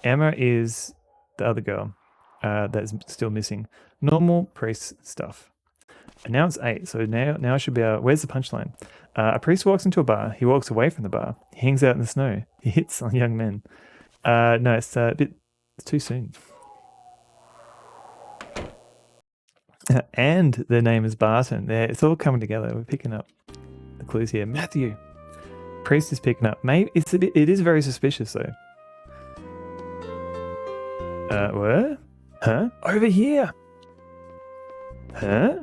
Emma is the other girl that's still missing. Normal priest stuff. And now it's 8, so now I should be out. Where's the punchline? A priest walks into a bar. He walks away from the bar. He hangs out in the snow. He hits on young men. No, it's it's too soon. And their name is Barton. It's all coming together. We're picking up the clues here. Matthew. Priest is picking up. Maybe it is very suspicious though. What? Huh? Over here. Huh?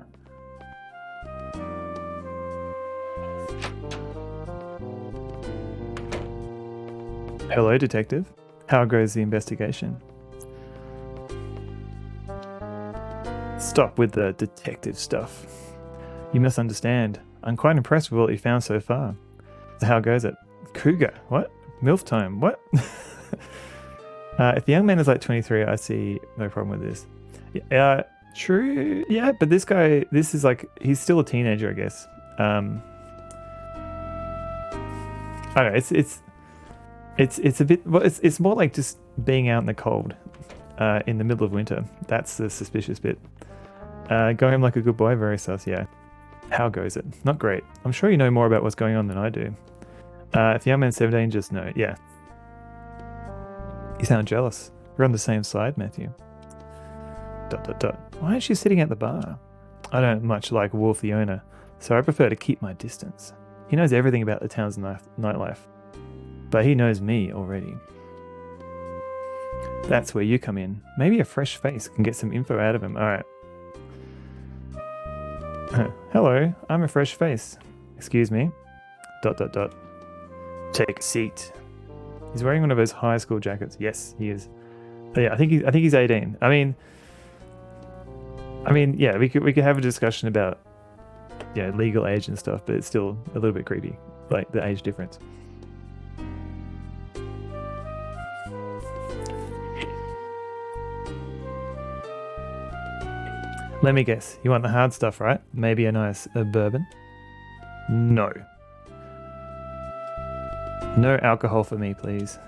Hello, detective. How goes the investigation? Stop with the detective stuff. You must understand. I'm quite impressed with what you found so far. So how goes it? Cougar? What? MILF time? What? If the young man is like 23, I see no problem with this. True. Yeah, but this is like, he's still a teenager, I guess. I don't know. It's a bit. Well, it's more like just being out in the cold, in the middle of winter. That's the suspicious bit. Going like a good boy, very sus. Yeah. How goes it? Not great. I'm sure you know more about what's going on than I do. If the young man's 17, just know. Yeah. You sound jealous. We're on the same side, Matthew. ... Why aren't you sitting at the bar? I don't much like Wolf the owner, so I prefer to keep my distance. He knows everything about the town's nightlife. But he knows me already. That's where you come in. Maybe a fresh face can get some info out of him. Alright. Hello, I'm a fresh face. Excuse me. ... Take a seat. He's wearing one of those high school jackets. Yes, he is. Oh, yeah, I think he's 18. I mean, yeah, we could have a discussion about legal age and stuff, but it's still a little bit creepy, like the age difference. Let me guess. You want the hard stuff, right? Maybe a nice bourbon? No. No alcohol for me, please.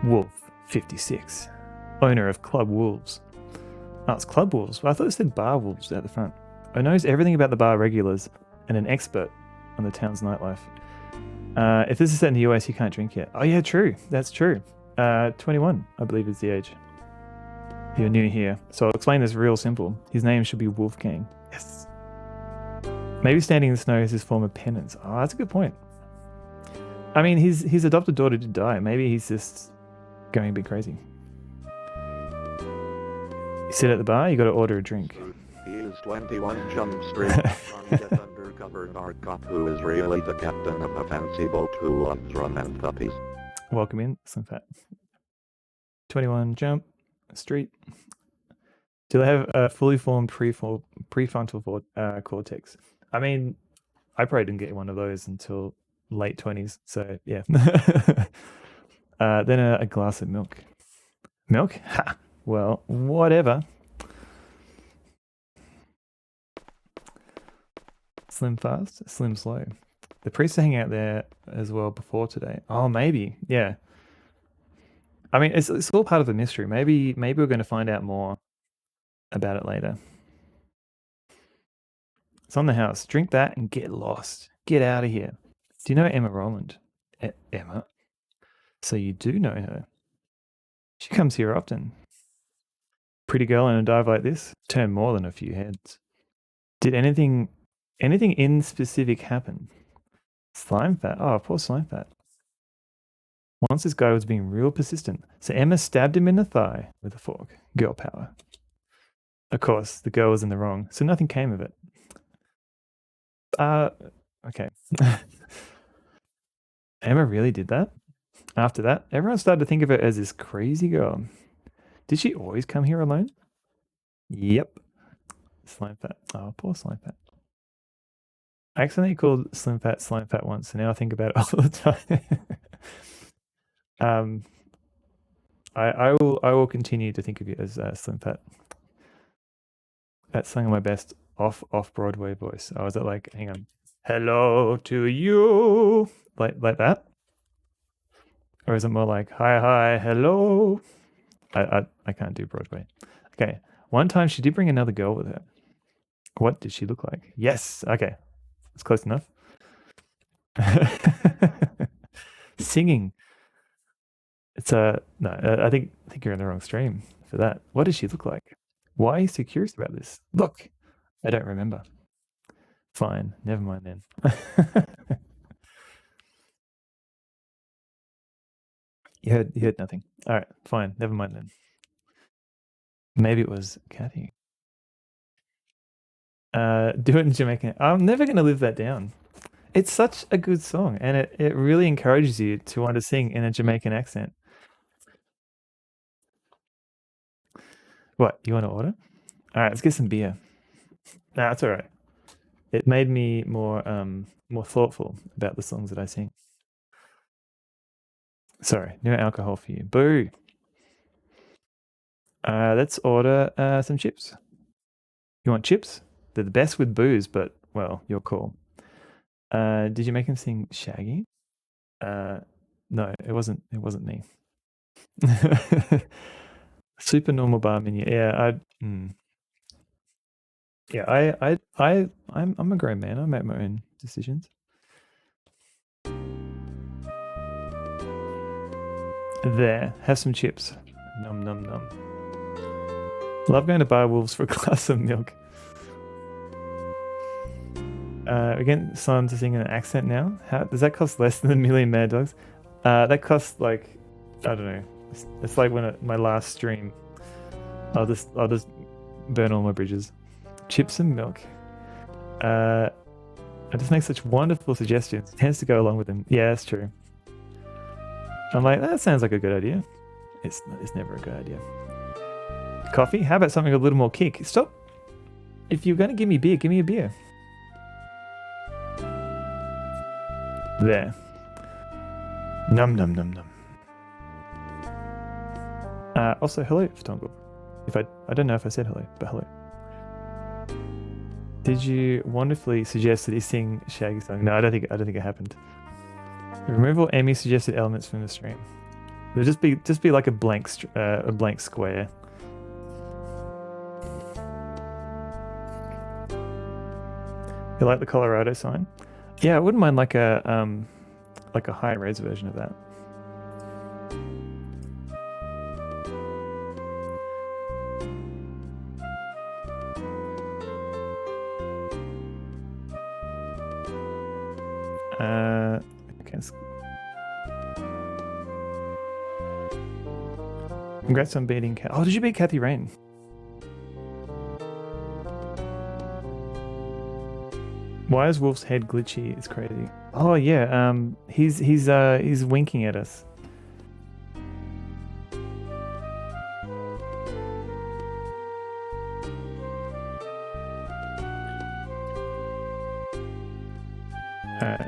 Wolf, 56. Owner of Club Wolves. Oh, it's Club Wolves. Well, I thought it said Bar Wolves at the front. I knows everything about the bar regulars and an expert on the town's nightlife. If this is set in the US, you can't drink yet. Oh yeah, true. That's true. 21, I believe, is the age. You're new here, so I'll explain this real simple. His name should be Wolfgang. Yes. Maybe standing in the snow is his form of penance. Oh, that's a good point. I mean, his adopted daughter did die. Maybe he's just going a bit crazy. You sit at the bar, you got to order a drink. He is 21 Jump Street, trying to get undercover narcop who is really the captain of a fancy boat who loves rum and puppies. Welcome in, Slim Fat. 21 Jump Street. Do they have a fully formed prefrontal cortex? I mean, I probably didn't get one of those until late 20s, so yeah. Then a glass of milk. Milk? Ha! Well, whatever. Slim fast, slim slow. The priests are hanging out there as well before today. Oh, maybe, yeah. I mean, it's all part of the mystery. Maybe we're going to find out more about it later. It's on the house. Drink that and get lost. Get out of here. Do you know Emma Rowland? Emma? So you do know her. She comes here often. Pretty girl in a dive like this? Turn more than a few heads. Did anything in specific happen? Slime Fat? Oh, poor Slime Fat. Once this guy was being real persistent, so Emma stabbed him in the thigh with a fork. Girl power. Of course, the girl was in the wrong, so nothing came of it. Okay. Emma really did that? After that, everyone started to think of her as this crazy girl. Did she always come here alone? Yep. Slime Fat. Oh, poor Slime Fat. I accidentally called Slim Fat Slime Fat once, and now I think about it all the time. I will continue to think of you as Slim Fat. That's sung my best off Broadway voice. I was at like, hang on, hello to you, like that. Or is it more like, hi, hello? I can't do Broadway. Okay. One time she did bring another girl with her. What did she look like? Yes. Okay. It's close enough. Singing. It's no, I think you're in the wrong stream for that. What does she look like? Why are you so curious about this? Look, I don't remember. Fine, never mind then. you heard nothing. All right, fine, never mind then. Maybe it was Kathy. Do it in Jamaican. I'm never gonna live that down. It's such a good song, and it really encourages you to want to sing in a Jamaican accent. What, you want to order? All right, let's get some beer. Nah, it's all right. It made me more thoughtful about the songs that I sing. Sorry, no alcohol for you. Boo. Let's order some chips. You want chips? They're the best with booze, but well, your call. Did you make him sing Shaggy? No, it wasn't me. Super normal bar menu. Yeah, I'm a grown man. I make my own decisions. There, have some chips. Num num num. Love going to Bar Wolves for a glass of milk. We're getting someone to sing in an accent now. How does that cost less than a million Mad Dogs? That costs like, I don't know. It's like when my last stream. I'll just burn all my bridges. Chips and milk. I just make such wonderful suggestions. Tends to go along with them. Yeah, that's true. I'm like, that sounds like a good idea. It's never a good idea. Coffee? How about something with a little more kick? Stop. If you're going to give me beer, give me a beer. There. Num num num num. Also, hello, Ftongle. I don't know if I said hello, but hello. Did you wonderfully suggest that he sing Shaggy song? No, I don't think it happened. Remove all Emmy suggested elements from the stream. There'll just be like a blank square. You like the Colorado sign? Yeah, I wouldn't mind like a high res version of that. Okay. Congrats on beating Kat. Oh, did you beat Kathy Rain? Why is Wolf's head glitchy? It's crazy. Oh yeah, he's winking at us.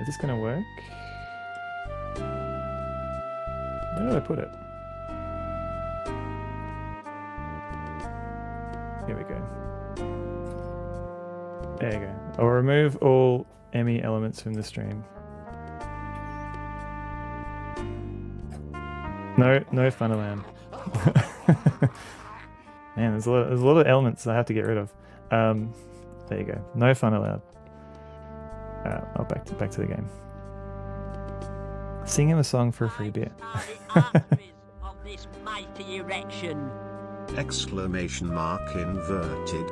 Is this gonna work? Where did I put it? Here we go. There you go. I'll remove all Emmy elements from the stream. No fun allowed. Man, there's a lot of elements I have to get rid of. There you go. No fun allowed. I'll back to the game. Sing him a song for a free beer. Of this mighty erection. Exclamation mark inverted.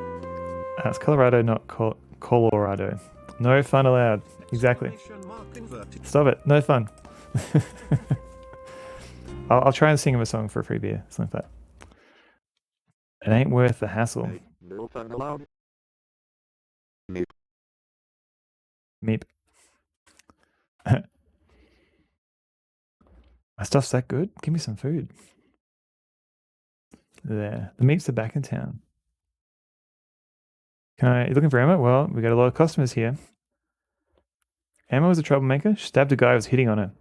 It's Colorado, not Colorado. No fun allowed. Exactly. Stop it. No fun. I'll try and sing him a song for a free beer. Something like that. It ain't worth the hassle. No fun allowed. Meep. My stuff's that good? Give me some food. There. The meeps are back in town. You looking for Emma? Well, we got a lot of customers here. Emma was a troublemaker. She stabbed a guy who was hitting on her.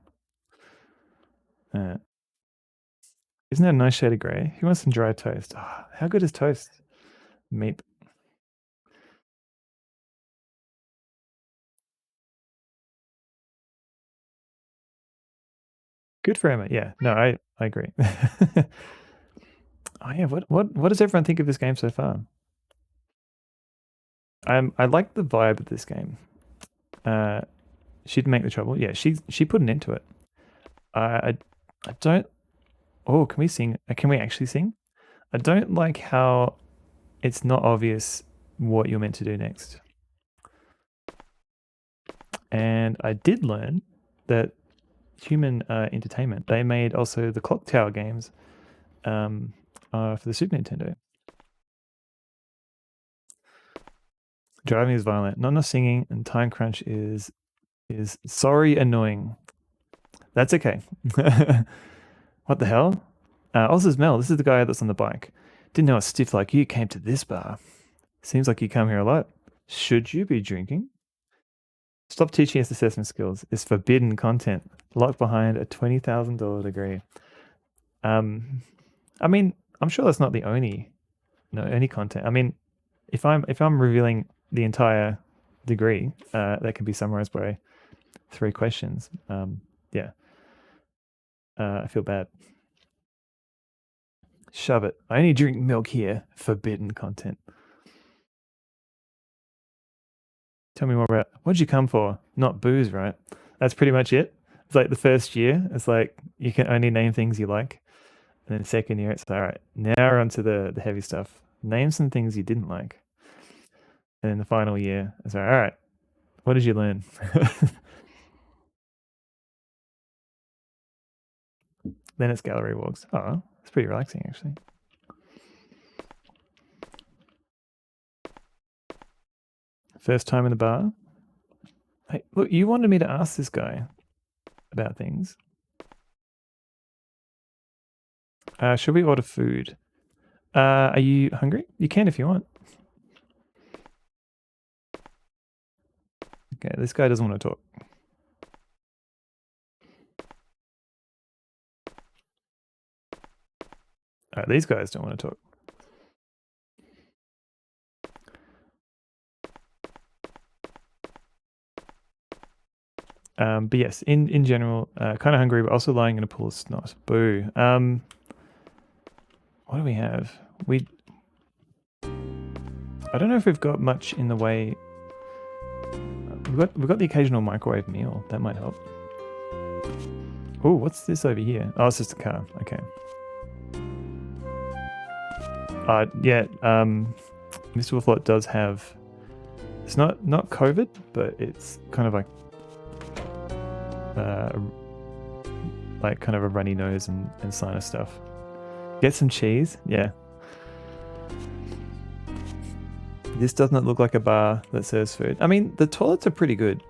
Isn't that a nice shade of grey? Who wants some dry toast? Oh, how good is toast? Meep. Good for Emma. Yeah, no, I agree. Oh yeah, what does everyone think of this game so far? I like the vibe of this game. She'd make the trouble. Yeah, she put an end to it. I don't. Oh, can we sing? Can we actually sing? I don't like how it's not obvious what you're meant to do next. And I did learn that Human Entertainment, they made also the Clock Tower games for the Super Nintendo. Driving is violent, not enough singing, and time crunch is sorry annoying. That's okay. What the hell? Also, Mel, this is the guy that's on the bike. Didn't know a stiff like you came to this bar. Seems like you come here a lot. Should you be drinking? Stop teaching us assessment skills. It's forbidden content. Locked behind a $20,000 degree. I mean, I'm sure that's not the only content. I mean, if I'm revealing the entire degree, that can be summarized by 3 questions. Yeah. I feel bad. Shove it. I only drink milk here. Forbidden content. Tell me more about what'd you come for? Not booze, right? That's pretty much it. It's like the first year, it's like you can only name things you like. And then second year, it's all right. Now we're on to the heavy stuff. Name some things you didn't like. And then the final year, it's all right. What did you learn? Then it's gallery walks. Oh, it's pretty relaxing, actually. First time in the bar. Hey, look, you wanted me to ask this guy about things. Should we order food? Are you hungry? You can if you want. Okay, this guy doesn't want to talk. These guys don't want to talk. But yes, in general, kind of hungry, but also lying in a pool of snot. Boo. What do we have? I don't know if we've got much in the way. We've got the occasional microwave meal. That might help. Oh, what's this over here? Oh, it's just a car. Okay. Yeah. Mr. Wolflot does have. It's not COVID, but it's kind of like kind of a runny nose and sinus stuff. Get some cheese. Yeah. This does not look like a bar that serves food. I mean, the toilets are pretty good.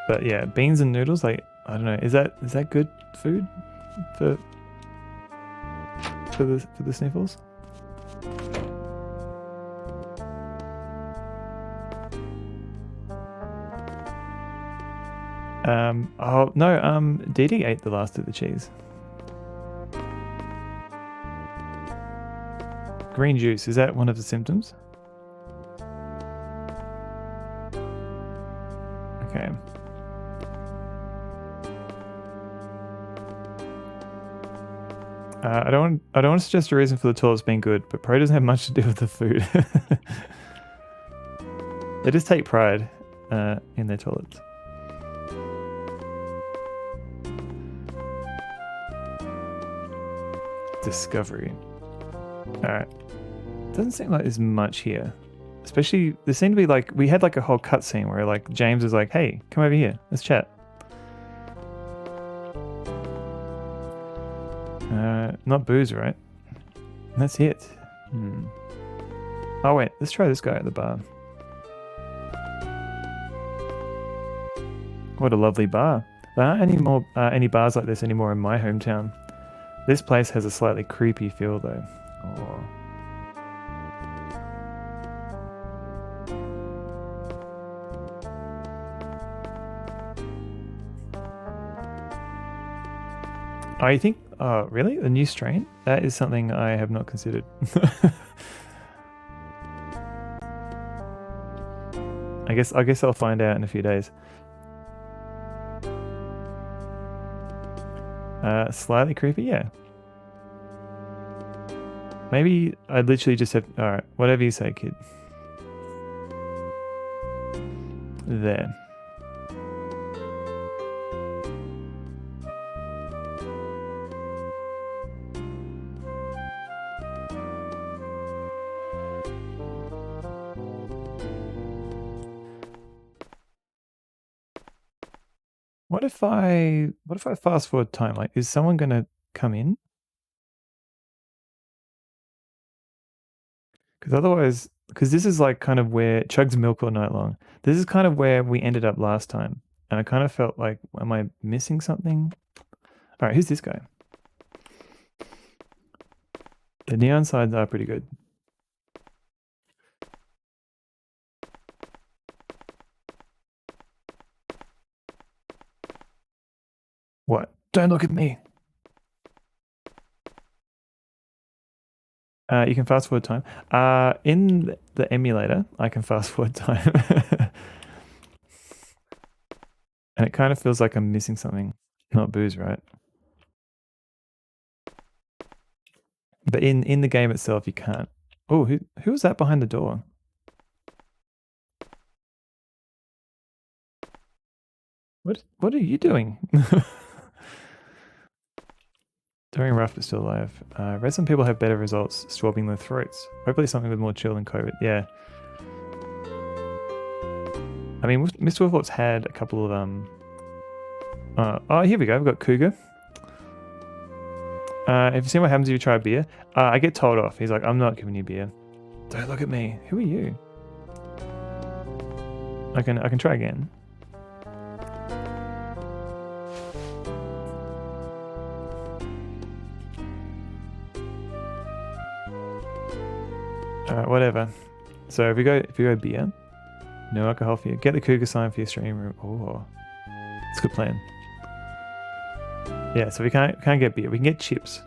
But yeah, beans and noodles, like, I don't know, is that good food for the sniffles? Oh no, Dee Dee ate the last of the cheese. Green juice, is that one of the symptoms? Okay. I don't want to suggest a reason for the toilets being good, but probably doesn't have much to do with the food. They just take pride in their toilets. Discovery. Alright. Doesn't seem like there's much here. Especially, there seemed to be like, we had like a whole cutscene where like James was like, hey, come over here, let's chat. Not booze, right? And that's it. Oh wait, let's try this guy at the bar. What a lovely bar. There aren't any bars like this anymore in my hometown. This place has a slightly creepy feel though. Oh. I think, really? A new strain? That is something I have not considered. I guess I'll find out in a few days. Slightly creepy, yeah. Maybe I literally just have... Alright, whatever you say, kid. There. What if I fast forward time? Like, is someone gonna come in? Because otherwise, because this is like kind of where Chugs milk all night long. This is kind of where we ended up last time, and I kind of felt like, am I missing something? All right, who's this guy? The neon signs are pretty good. What? Don't look at me. You can fast forward time. In the emulator, I can fast forward time. And it kind of feels like I'm missing something. Not booze, right? But in the game itself, you can't. Oh, who was that behind the door? What are you doing? Doing rough but still alive. Read some people have better results swabbing their throats. Hopefully something with more chill than COVID. Yeah. I mean, Mr. Wolflop's had a couple of oh, here we go. We've got Cougar. Have you seen what happens if you try a beer? I get told off. He's like, I'm not giving you beer. Don't look at me. Who are you? I can try again. Alright, whatever. So if we go beer, no alcohol for you. Get the Cougar sign for your stream room. Oh, it's a good plan. Yeah, so we can't get beer. We can get chips.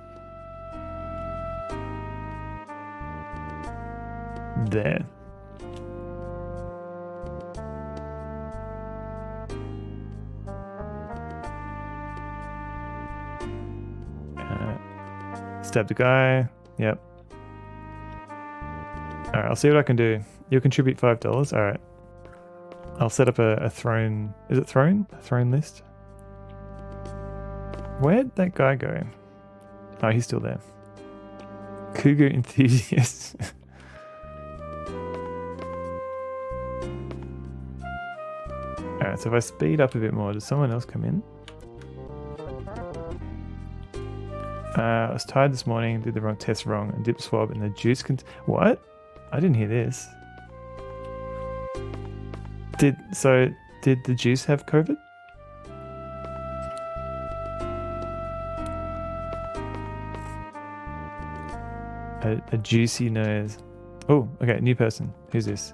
There. Stab the guy. Yep. Alright, I'll see what I can do. You'll contribute $5. Alright. I'll set up a throne. Is it throne? A throne list? Where'd that guy go? Oh, he's still there. Cougar enthusiast. Alright, so if I speed up a bit more, does someone else come in? I was tired this morning, did the wrong test wrong, and dip swab and the juice what? I didn't hear this. Did the juice have COVID? A juicy nose. Oh, okay, new person. Who's this?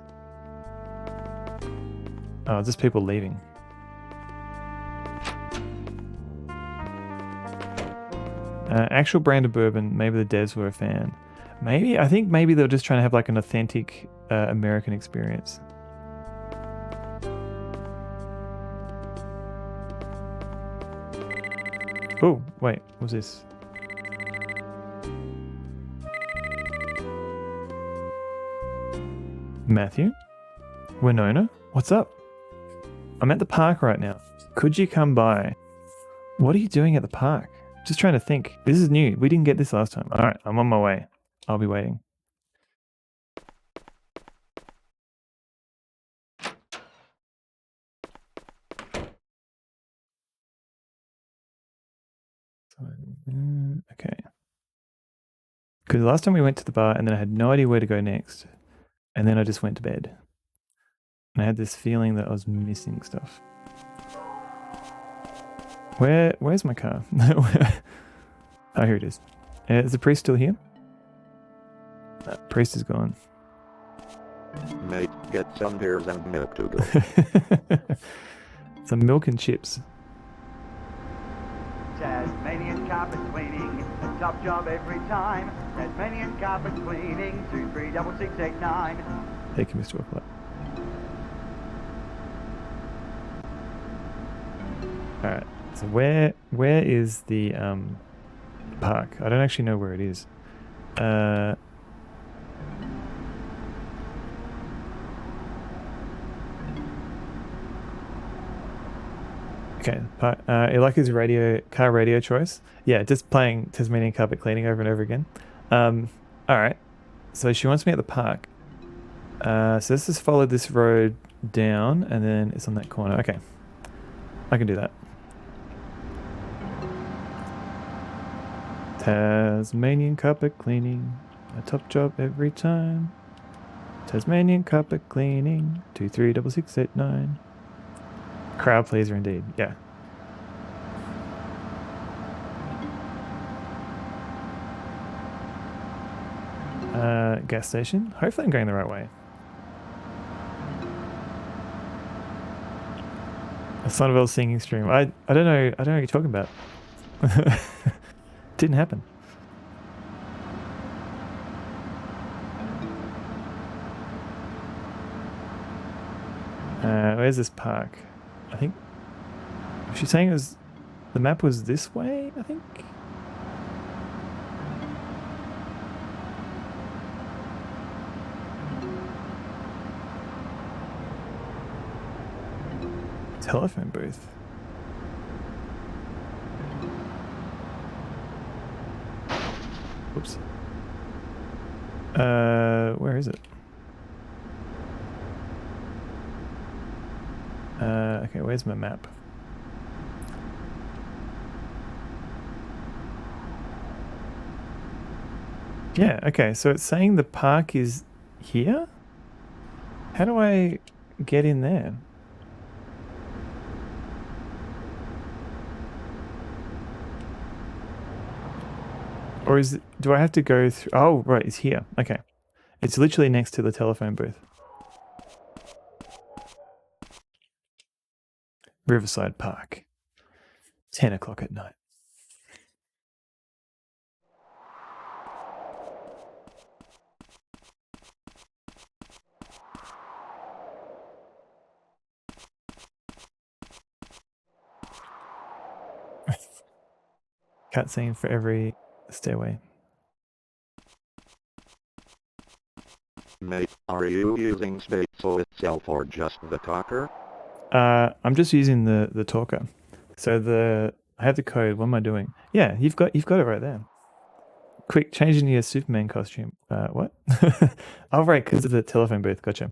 Oh, just people leaving. Actual brand of bourbon. Maybe the devs were a fan. I think maybe they were just trying to have like an authentic American experience. Oh, wait, what's this? Matthew? Winona? What's up? I'm at the park right now. Could you come by? What are you doing at the park? Just trying to think. This is new. We didn't get this last time. Alright, I'm on my way. I'll be waiting. Okay. Because last time we went to the bar and then I had no idea where to go next. And then I just went to bed. And I had this feeling that I was missing stuff. Where's my car? Oh, here it is. Is the priest still here? No, priest is gone. Mate, get some beers and milk to go. Some milk and chips. Tasmanian carpet cleaning, a top job every time. Tasmanian carpet cleaning, 236689. Thank you, Mr. Whipple. All right. So where is the park? I don't actually know where it is. Okay. You like his car radio choice? Yeah, just playing Tasmanian carpet cleaning over and over again. All right. So she wants me at the park. So let's just follow this road down, and then it's on that corner. Okay. I can do that. Tasmanian carpet cleaning, a top job every time. Tasmanian carpet cleaning, 236689. Crowd pleaser indeed, yeah. Gas station. Hopefully I'm going the right way. A Sonneville singing stream. I don't know. I don't know what you're talking about. Didn't happen. Where's this park? I think she's saying it was the map was this way. I think. Telephone booth. Whoops. Where is it? Okay, where's my map? Yeah, okay, so it's saying the park is here? How do I get in there? Or is it, do I have to go through? Oh, right, it's here. Okay. It's literally next to the telephone booth. Riverside Park. 10 o'clock at night. Cutscene for every stairway. Mate, are you using Spateful itself or just the talker? I'm just using the talker. So I have the code. What am I doing? Yeah, you've got it right there. Quick, change into your Superman costume. What? Oh, right, because of the telephone booth. Gotcha.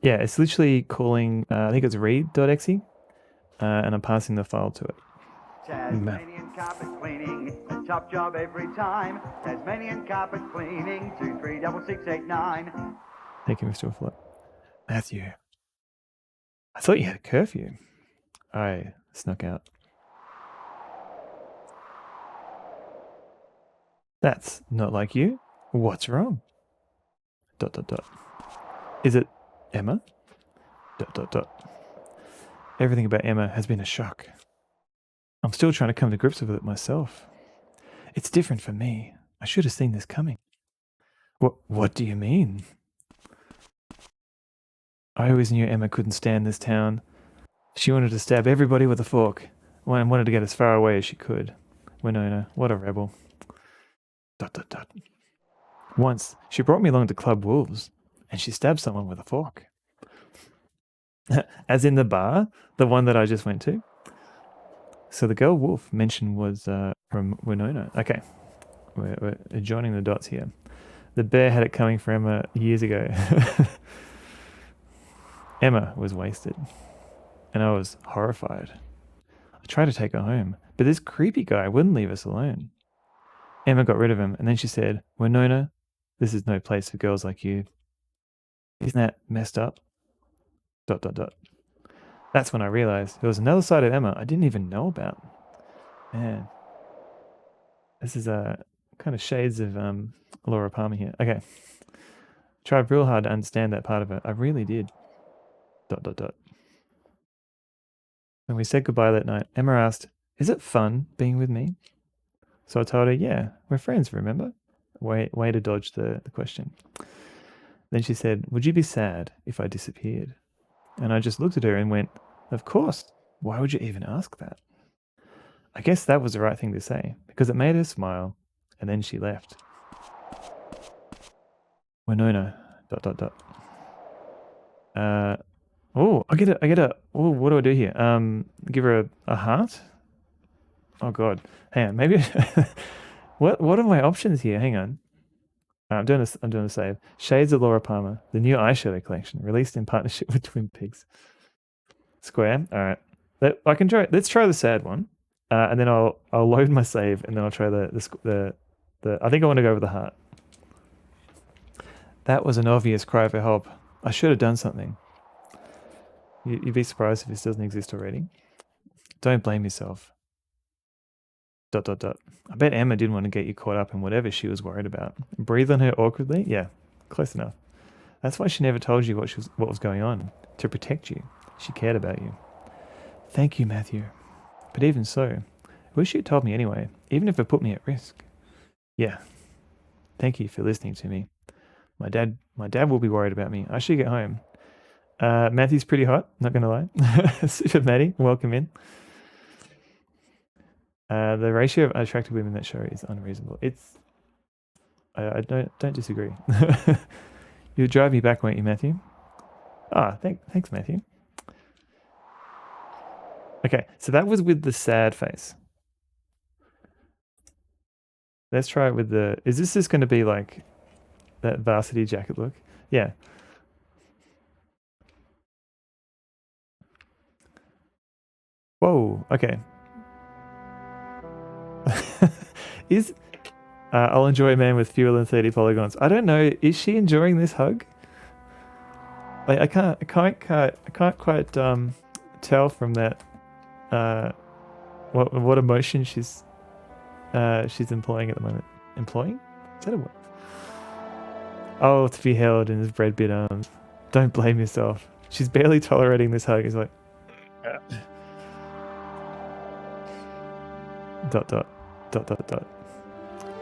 Yeah, it's literally calling. I think it's read.exe, and I'm passing the file to it. Tasmanian carpet cleaning, a top job every time. Tasmanian carpet cleaning, 236689. Thank you, Mr. Flip. Matthew. I thought you had a curfew. I snuck out. That's not like you. What's wrong? ... Is it Emma? ... Everything about Emma has been a shock. I'm still trying to come to grips with it myself. It's different for me. I should have seen this coming. What do you mean? I always knew Emma couldn't stand this town. She wanted to stab everybody with a fork and wanted to get as far away as she could. Winona, what a rebel. ... Once, she brought me along to Club Wolves, and she stabbed someone with a fork. As in the bar, the one that I just went to. So the girl Wolf mentioned was from Winona. Okay, we're joining the dots here. The bear had it coming for Emma years ago. Emma was wasted, and I was horrified. I tried to take her home, but this creepy guy wouldn't leave us alone. Emma got rid of him, and then she said, Winona, this is no place for girls like you. Isn't that messed up? ... That's when I realized there was another side of Emma I didn't even know about. Man, this is kind of shades of Laura Palmer here. Okay, tried real hard to understand that part of it. I really did. ... When we said goodbye that night, Emma asked, "Is it fun being with me?" So I told her, "Yeah, we're friends, remember?" Way to dodge the question. Then she said, "Would you be sad if I disappeared?" And I just looked at her and went, "Of course. Why would you even ask that? I guess that was the right thing to say, because it made her smile, and then she left. Winona, ... Oh, I get a, oh, what do I do here? Give her a heart? Oh god. Hang on, maybe, what are my options here? Hang on. I'm doing a save. Shades of Laura Palmer, the new eyeshadow collection, released in partnership with Twin Peaks. Square. All right. I can try. Let's try the sad one, and then I'll load my save, and then I'll try the. I think I want to go with the heart. That was an obvious cry for help. I should have done something. You'd be surprised if this doesn't exist already. Don't blame yourself. ... I bet Emma didn't want to get you caught up in whatever she was worried about. Breathe on her awkwardly? Yeah, close enough. That's why she never told you what was going on. To protect you. She cared about you. Thank you, Matthew. But even so, I wish you'd told me anyway, even if it put me at risk. Yeah. Thank you for listening to me. My dad will be worried about me. I should get home. Matthew's pretty hot, not gonna lie. Super Matty, welcome in. The ratio of attractive women in that show is unreasonable. I don't disagree. You'll drive me back, won't you, Matthew? Thanks, Matthew. Okay, so that was with the sad face. Let's try it with the... Is this just going to be like that varsity jacket look? Yeah. Whoa, okay. I'll enjoy a man with fewer than 30 polygons. I don't know. Is she enjoying this hug? Like, I can't quite tell from that what emotion she's employing at the moment. Employing? Is that a word? Oh, to be held in his bread-bit arms. Don't blame yourself. She's barely tolerating this hug. He's like... ...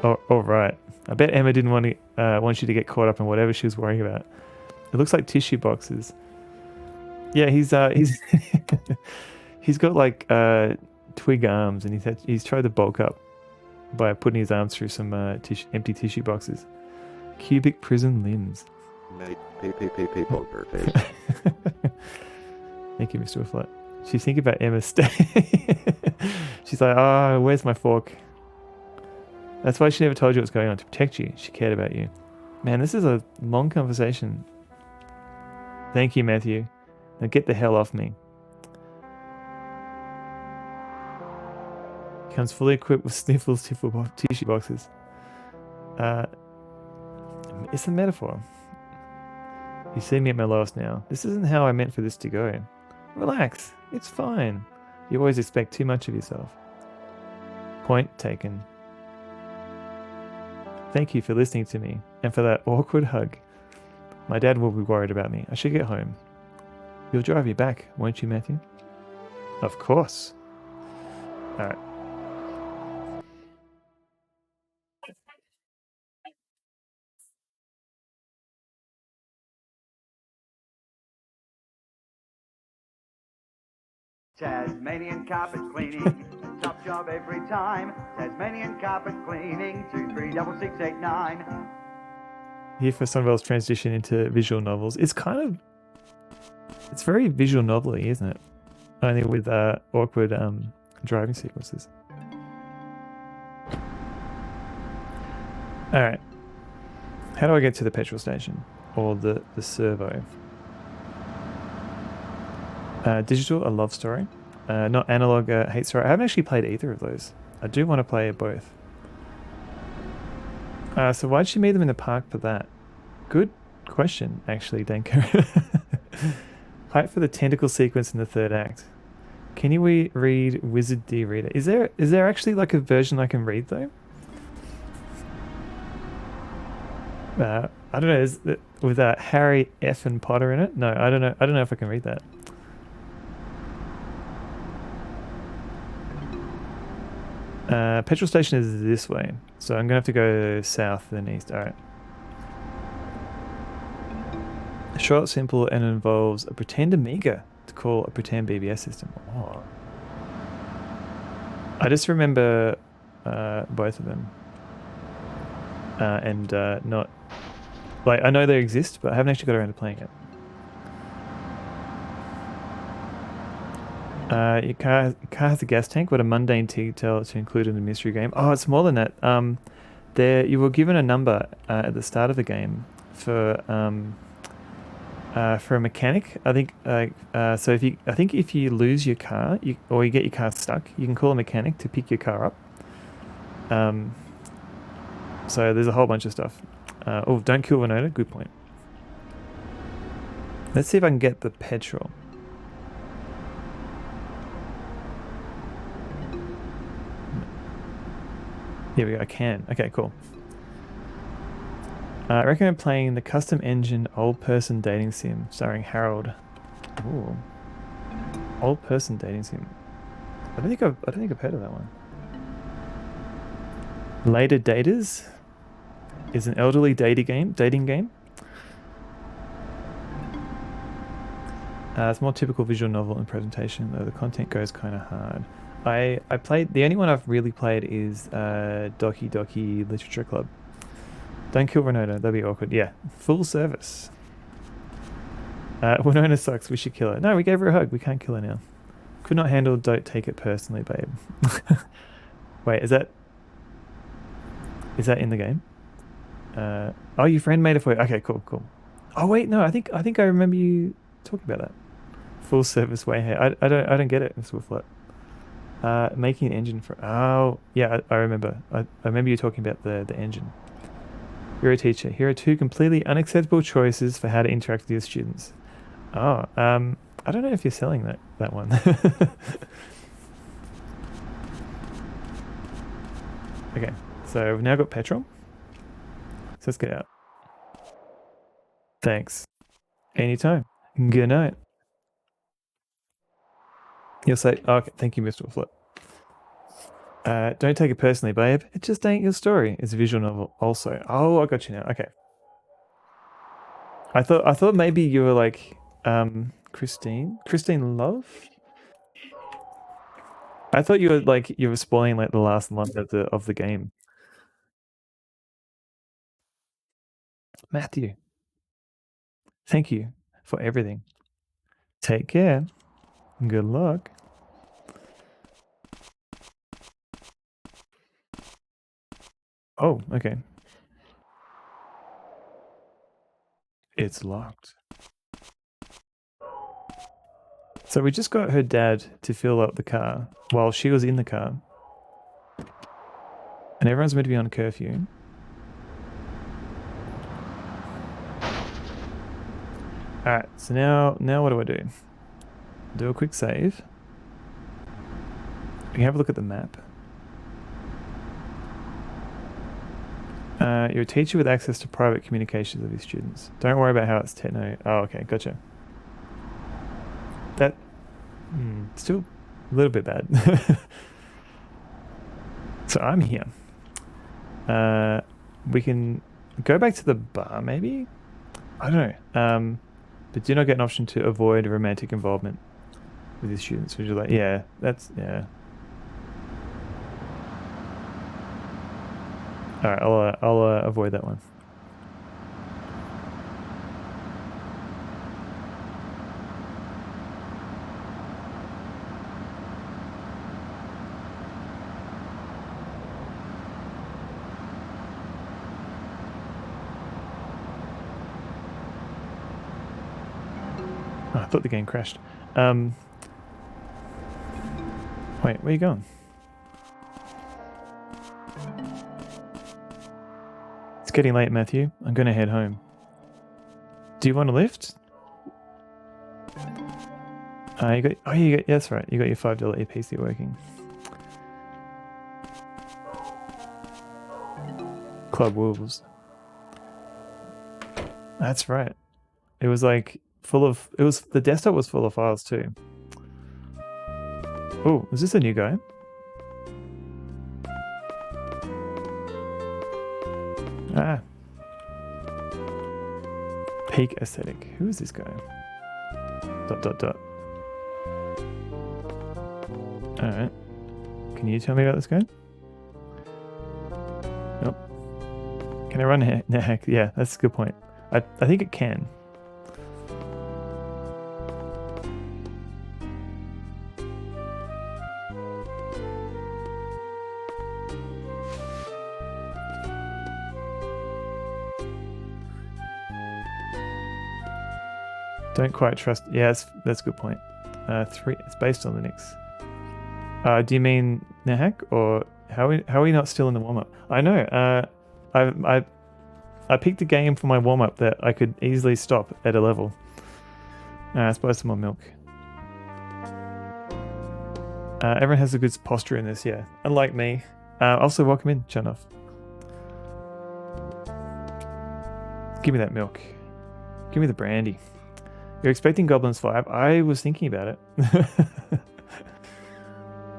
Oh, all right. I bet Emma didn't want you to get caught up in whatever she was worrying about. It looks like tissue boxes. Yeah, he's he's got like twig arms, and he's tried to bulk up by putting his arms through some empty tissue boxes. Cubic prison limbs. Mate, poker face. Thank you, Mr. Flat. She's thinking about Emma's stay. She's like, oh, where's my fork? That's why she never told you what's going on, to protect you. She cared about you. Man, this is a long conversation. Thank you, Matthew. Now get the hell off me. Comes fully equipped with sniffles, tissue boxes. It's a metaphor. You see me at my lowest now. This isn't how I meant for this to go. Relax. It's fine. You always expect too much of yourself. Point taken. Thank you for listening to me and for that awkward hug. My dad will be worried about me. I should get home. You'll drive me back, won't you, Matthew? Of course. All right. Tasmanian carpet cleaning, top job every time. Tasmanian carpet cleaning, 236689. Here for Sunwell's transition into visual novels. It's very visual novel-y, isn't it? Only with awkward driving sequences. Alright. How do I get to the petrol station? Or the servo? Digital, a love story. Not analog, hate story. I haven't actually played either of those. I do want to play both. So why'd she meet them in the park for that? Good question, actually, Danko. Hype for the tentacle sequence in the third act. Can you read Wizard D Reader? Is there actually like a version I can read though? I don't know. With Harry F and Potter in it? No, I don't know. I don't know if I can read that. Petrol station is this way, so I'm gonna have to go south then east. All right. Short, simple, and involves a pretend Amiga. to call a pretend BBS system. Oh. I just remember both of them. And not... Like, I know they exist, but I haven't actually got around to playing it. Your car has a gas tank. What a mundane detail to include in a mystery game. Oh, it's more than that. You were given a number at the start of the game for a mechanic. I think so. If you lose your car, or you get your car stuck, you can call a mechanic to pick your car up. So there's a whole bunch of stuff. Oh, don't kill Winona. Good point. Let's see if I can get the petrol. Here we go. I can. Okay, cool. I recommend playing the custom engine old person dating sim starring Harold. Ooh. Old person dating sim. I don't think I've heard of that one. Later Daters is an elderly dating game. It's more typical visual novel and presentation, though the content goes kind of hard. I played, the only one I've really played is Doki Doki Literature Club. Don't kill Winona, that'd be awkward. Yeah, full service. Winona sucks, we should kill her. No, we gave her a hug, we can't kill her now. Could not handle, don't take it personally, babe. Wait, is that in the game? Oh, your friend made it for you. Okay, cool. Oh wait, no, I think I remember you talking about that. Full service way here. I don't get it in Swiftlet. Making an engine for... Oh, yeah, I remember. I remember you talking about the engine. You're a teacher. Here are 2 completely unacceptable choices for how to interact with your students. Oh, I don't know if you're selling that one. Okay, so we've now got petrol. So let's get out. Thanks. Anytime. Good night. You'll say, oh, okay, thank you, Mr. Flip. Don't take it personally, babe. It just ain't your story. It's a visual novel also. Oh, I got you now. Okay. I thought maybe you were like Christine Love? I thought you were spoiling like the last line of the game. Matthew. Thank you for everything. Take care. Good luck. Oh, okay. It's locked. So we just got her dad to fill up the car while she was in the car. And everyone's meant to be on curfew. Alright, so now what do I do? Do a quick save. We can have a look at the map. You're a teacher with access to private communications of your students. Don't worry about how it's techno. Oh, okay, gotcha. That still a little bit bad. So I'm here. We can go back to the bar, maybe? I don't know. But do not get an option to avoid romantic involvement with your students. Which is like, yeah, yeah. All right, I'll avoid that one. Oh, I thought the game crashed. Wait, where are you going? It's getting late, Matthew. I'm going to head home. Do you want a lift? That's right. You got your $5 EPC working. Club Wolves. That's right. It was like the desktop was full of files too. Oh, is this a new guy? Ah. Peak aesthetic. Who is this guy? ... Alright. Can you tell me about this guy? Nope. Can I run heck? Yeah, that's a good point. I think it can. Don't quite trust. Yeah, that's a good point. 3. It's based on Linux. Do you mean Nahak, or how are we not still in the warm up? I know. I picked a game for my warm up that I could easily stop at a level. Let's buy some more milk. Everyone has a good posture in this, yeah. Unlike me. Also, welcome in, Chanoff. Give me that milk. Give me the brandy. You're expecting Goblins 5? I was thinking about it.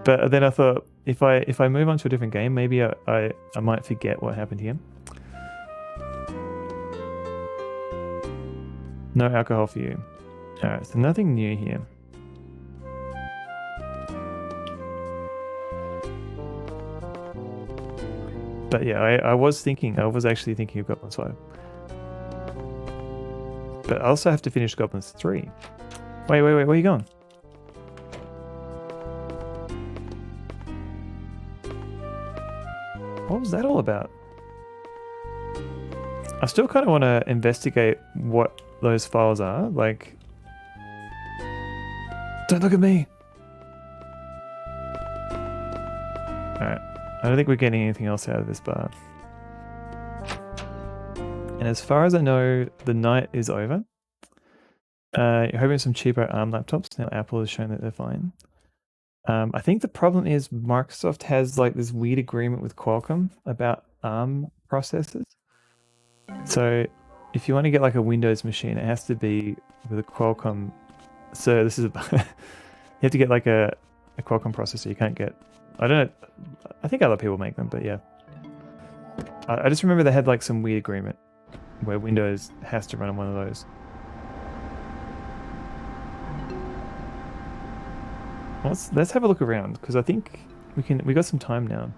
But then I thought, if I move on to a different game, maybe I might forget what happened here. No alcohol for you. Alright, so nothing new here. But yeah, I was actually thinking of Goblins 5. But I also have to finish Goblins 3. Wait, where are you going? What was that all about? I still kind of want to investigate what those files are. Like, don't look at me! Alright, I don't think we're getting anything else out of this bar. And as far as I know, the night is over. You're hoping some cheaper ARM laptops. Now Apple has shown that they're fine. I think the problem is Microsoft has like this weird agreement with Qualcomm about ARM processors. So if you want to get like a Windows machine, it has to be with a Qualcomm. So this is you have to get like a Qualcomm processor. You can't get. I don't know. I think other people make them, but yeah. I just remember they had like some weird agreement where Windows has to run on one of those. Let's have a look around, because I think we got some time now.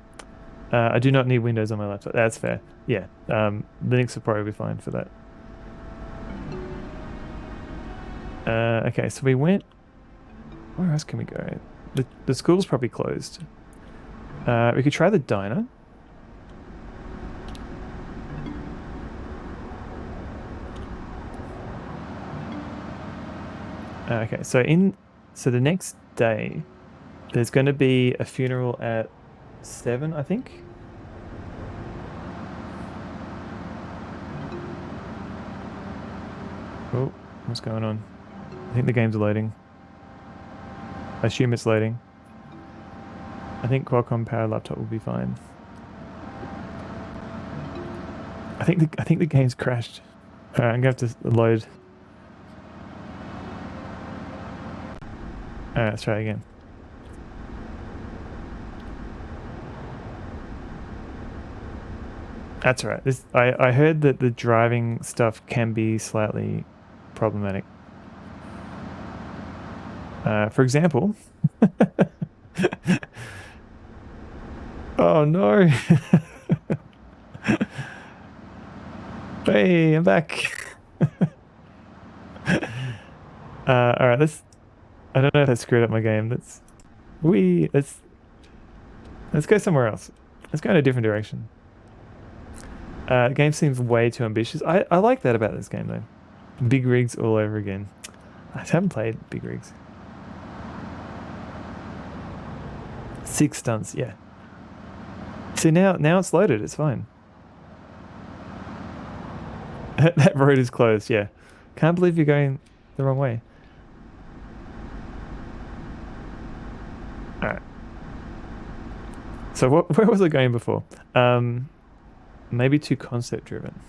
I do not need Windows on my laptop. That's fair. Yeah, Linux will probably be fine for that. Okay, so we went. Where else can we go? The school's probably closed. We could try the diner. Okay, so the next day, there's going to be a funeral at 7, I think. Oh, what's going on? I think the game's loading. I assume it's loading. I think Qualcomm powered laptop will be fine. I think the game's crashed. Alright, I'm gonna have to load. Alright, let's try again. That's right. I heard that the driving stuff can be slightly problematic. For example... Oh no! Hey, I'm back! Alright, I don't know if that screwed up my game. Let's go somewhere else. Let's go in a different direction. The game seems way too ambitious. I like that about this game though. Big rigs all over again. I haven't played big rigs. 6 stunts, yeah. See, now it's loaded, it's fine. That road is closed, yeah. Can't believe you're going the wrong way. Alright. So where was I going before? Maybe too concept driven.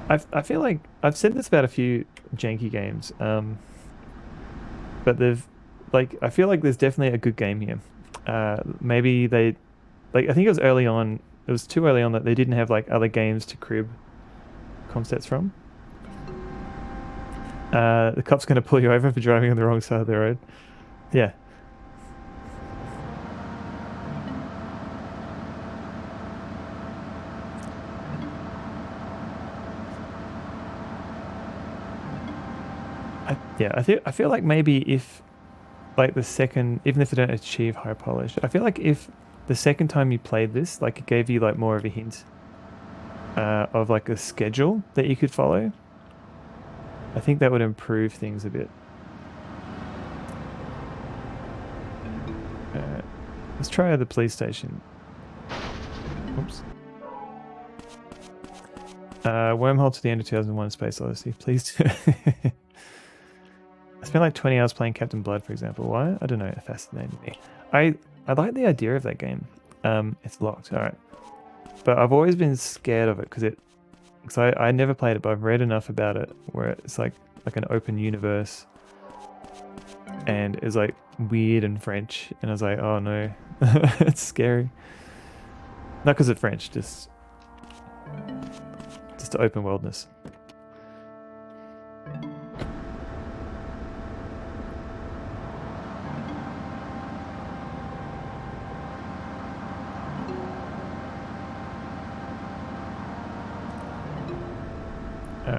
I feel like I've said this about a few janky games, but I feel like there's definitely a good game here. Maybe I think it was early on. It was too early on that they didn't have like other games to crib concepts from. The cop's gonna pull you over for driving on the wrong side of the road. Yeah. Yeah, I feel like maybe if like the second, even if they don't achieve high polish, I feel like if the second time you played this, like it gave you like more of a hint of like a schedule that you could follow, I think that would improve things a bit. Let's try the police station. Oops. Wormhole to the end of 2001 Space Odyssey, please. I spent like 20 hours playing Captain Blood, for example. Why? I don't know. It fascinated me. I like the idea of that game. It's locked. All right. But I've always been scared of it because I never played it, but I've read enough about it where it's like an open universe and it's like weird and French, and I was like, oh no, it's scary. Not because of French, just the open worldness.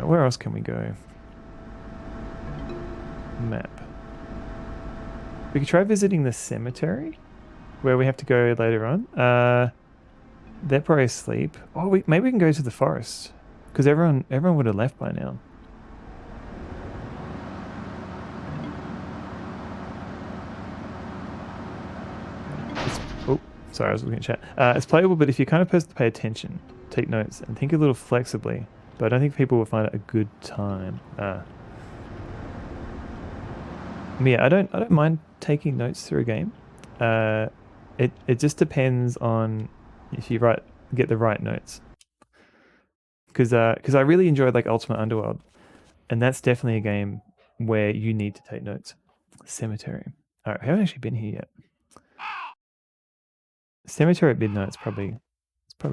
Where else can we go? Map. We could try visiting the cemetery, where we have to go later on. They're probably asleep. Oh, maybe we can go to the forest, because everyone would have left by now. Oh, sorry, I was looking at chat. It's playable, but if you're kind of person to pay attention, take notes, and think a little flexibly. But I don't think people will find it a good time. Yeah, I don't mind taking notes through a game. It just depends on if you get the right notes. Because I really enjoyed like Ultimate Underworld, and that's definitely a game where you need to take notes. Cemetery. All right, I haven't actually been here yet. Cemetery at midnight is probably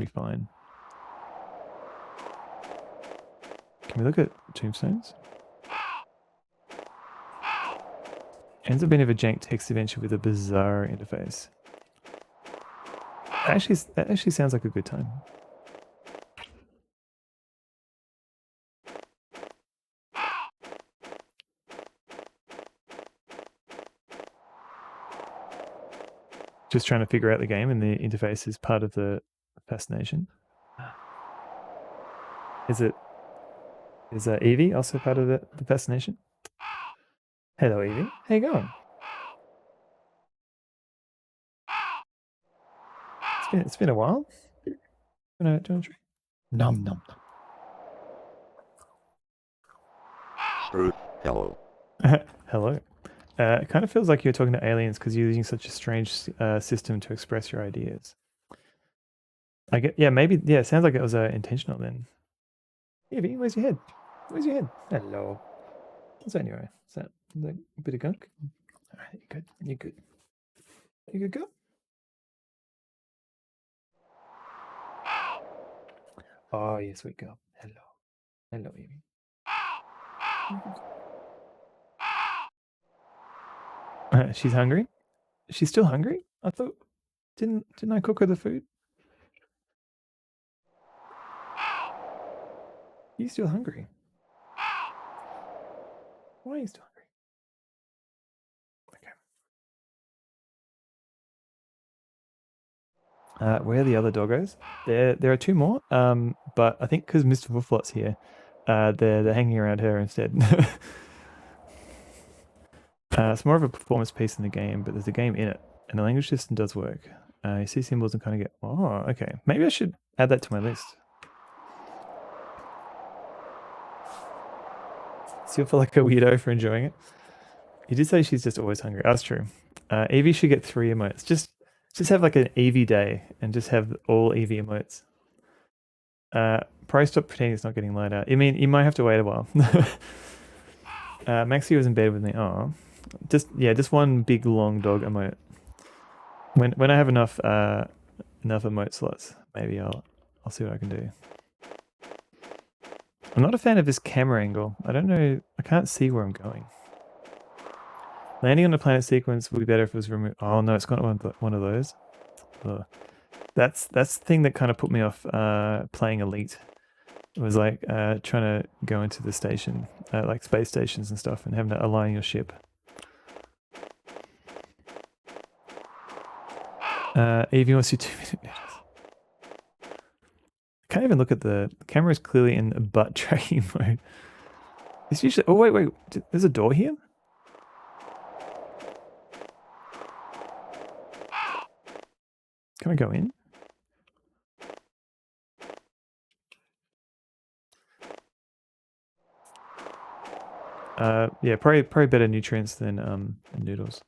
fine. Can we look at tombstones? Ends up being a jank text adventure with a bizarre interface. That actually sounds like a good time. Just trying to figure out the game, and the interface is part of the fascination. Is Evie also part of the fascination? Hello, Evie. How you going? It's been a while. Do you want to try? Nom nom nom. Truth, hello. Hello. It kind of feels like you're talking to aliens because you're using such a strange system to express your ideas. Maybe it sounds like it was intentional then. Evie, where's your head? Where's your head? Hello. What's that anyway? Is that a bit of gunk? Alright, you're good. You're good. You good girl? Oh, you sweet girl. Hello. Hello, Evie. She's hungry? She's still hungry? I thought didn't I cook her the food? You still hungry? Why are you still hungry? Okay. Where are the other doggos? There are two more. But I think because Mr. Wooflot's here, they're hanging around her instead. It's more of a performance piece in the game, but there's a game in it, and the language system does work. You see symbols and kind of get, oh, okay. Maybe I should add that to my list. So you'll feel like a weirdo for enjoying it. You did say she's just always hungry. That's true. Evie should get 3 emotes. Just have like an Evie day and just have all Evie emotes. Probably stop pretending it's not getting light out. I mean, you might have to wait a while. Maxie was in bed with me. Oh, just one big long dog emote. When I have enough emote slots, maybe I'll see what I can do. I'm not a fan of this camera angle. I don't know. I can't see where I'm going. Landing on a planet sequence would be better if it was removed. Oh no, it's got one of those. Ugh. That's the thing that kind of put me off playing Elite. was like trying to go into the station, like space stations and stuff, and having to align your ship. Evie wants you 2-minute noodles. Can't even look at the camera. Is clearly in butt tracking mode. It's usually. Oh wait, there's a door here. Can I go in? Yeah, probably better nutrients than noodles.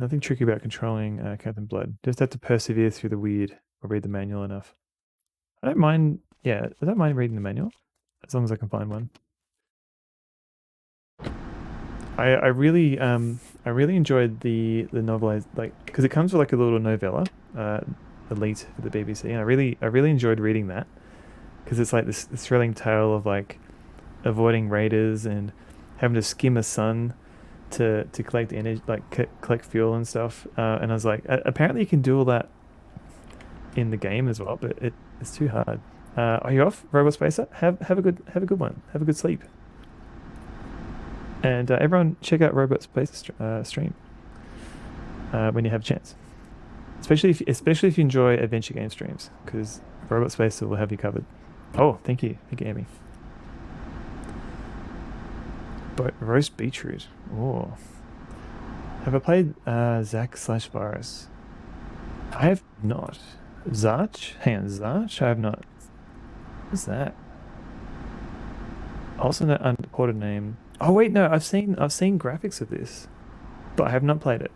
Nothing tricky about controlling Captain Blood. Just have to persevere through the weird or read the manual enough. I don't mind. Yeah, I don't mind reading the manual as long as I can find one. I really enjoyed the novelized, like, because it comes with like a little novella, Elite for the BBC, and I really enjoyed reading that because it's like this thrilling tale of like avoiding raiders and having to skim a sun to collect energy, like collect fuel and stuff. And I was like, apparently you can do all that in the game as well, but it's too hard. Are you off, Robot Spacer? Have a good one. Have a good sleep. And everyone check out Robot Spacer stream when you have a chance. Especially if you enjoy adventure game streams, because Robot Spacer will have you covered. Oh, thank you, Amy. But roast beetroot. Oh. Have I played Zack/Virus? I have not. Zarch? Hang on, Zarch? I have not. What's that? Also no unported name. Oh wait, no, I've seen graphics of this, but I have not played it.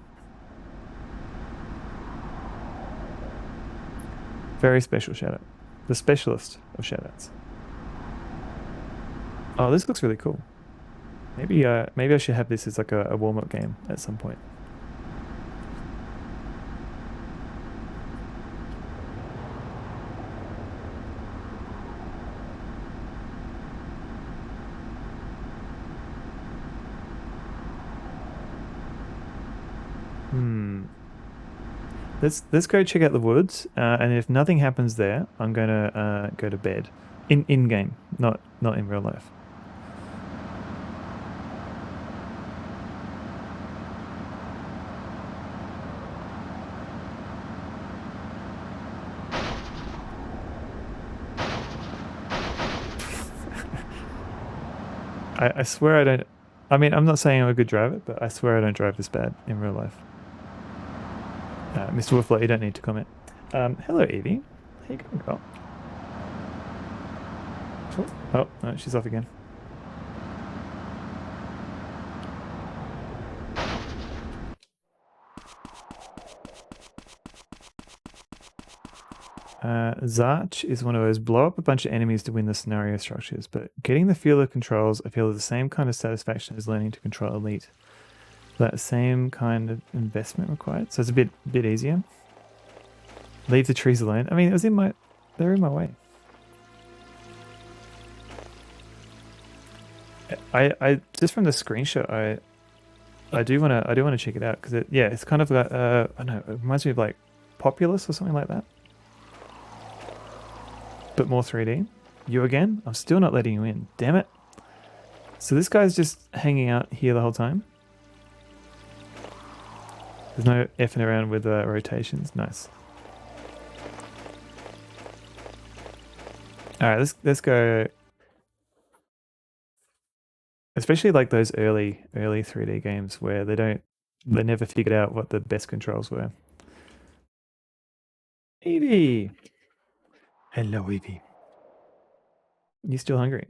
Very special shout out. The specialist of shout outs. Oh, this looks really cool. Maybe I should have this as like a warm-up game at some point. Let's go check out the woods, and if nothing happens there, I'm gonna go to bed. In game, not in real life. I swear I don't. I mean, I'm not saying I'm a good driver, but I swear I don't drive this bad in real life. Mr. Wolflight, you don't need to comment. Hello, Evie. How you going, girl? Oh, no, she's off again. Zarch is one of those blow up a bunch of enemies to win the scenario structures, but getting the feel of controls, I feel, is the same kind of satisfaction as learning to control Elite. That same kind of investment required, so it's a bit easier. Leave the trees alone. I mean, it was they're in my way. I just from the screenshot, I do want to check it out because it's kind of like I don't know, it reminds me of like Populous or something like that, but more 3D. You again? I'm still not letting you in. Damn it! So this guy's just hanging out here the whole time. There's no effing around with rotations. Nice. All right, let's go. Especially like those early 3D games where they never figured out what the best controls were. Evie! Hello, Evie. You still hungry?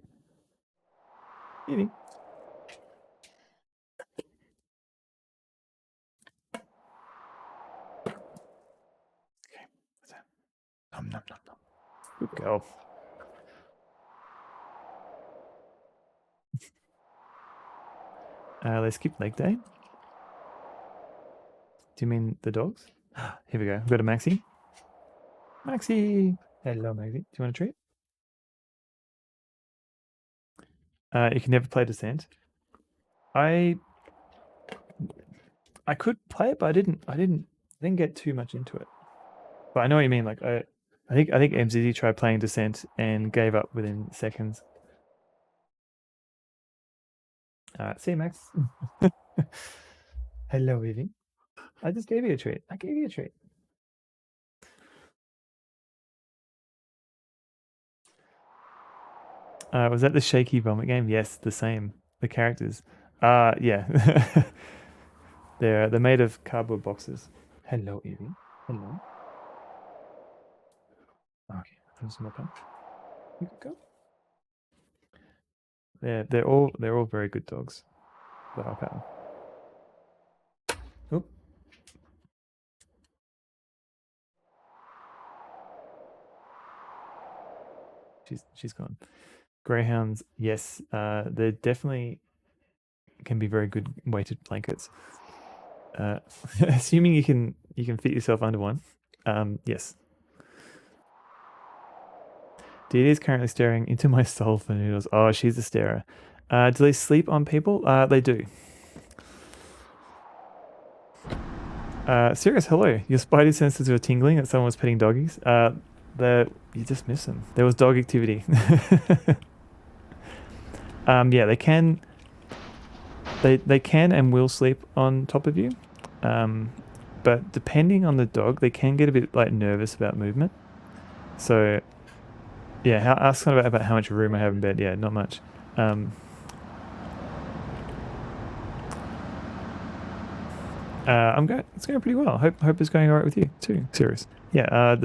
Evie? Okay, what's that? Nom nom nom nom. Good girl. Let's skip leg day. Do you mean the dogs? Here we go. We've got a Maxi. Maxi! Hello, Maxi. Do you want a treat? You can never play Descent. I I could play it, but I didn't get too much into it. But I know what you mean. Like I think MZZ tried playing Descent and gave up within seconds. See you, Max. Hello, Evie. I just gave you a treat. I gave you a treat. Was that the shaky vomit game? Yes, the same. The characters. Yeah. They're made of cardboard boxes. Hello, Evie. Hello. Okay, there's some more punch. You could go. They're all very good dogs. The high power. Oop. She's gone. Greyhounds, yes, they definitely can be very good weighted blankets. Assuming you can fit yourself under one. Yes. Dee is currently staring into my soul for noodles. Oh, she's a starer. Do they sleep on people? They do. Serious, hello. Your spidey senses were tingling that someone was petting doggies. You just miss them. There was dog activity. Yeah, they can. They can and will sleep on top of you. But depending on the dog, they can get a bit like nervous about movement. So, yeah, ask kind of about how much room I have in bed. Yeah, not much. It's going pretty well. Hope it's going alright with you too. Serious. Yeah.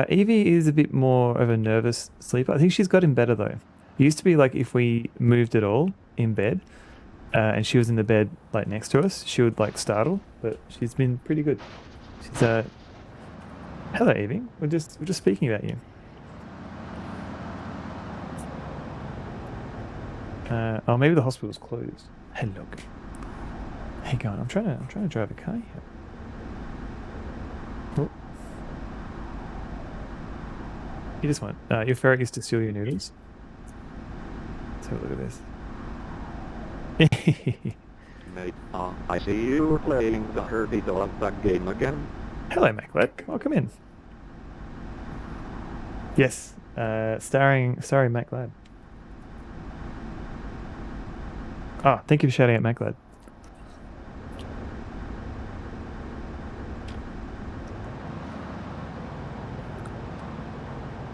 Evie is a bit more of a nervous sleeper. I think she's gotten better though. It used to be like if we moved at all in bed, and she was in the bed like next to us, she would like startle. But she's been pretty good. She's hello Evie. We're just speaking about you. Oh, maybe the hospital's closed. Hello. Hey, going. I'm trying to drive a car here. Oh. You just want your ferret used to steal your noodles. Let's have a look at this. Mate, I see you were playing the Herbie Dog Bug game again. Hello, MacLad. Welcome in. Yes, starring MacLad. Oh, thank you for shouting at MacLad.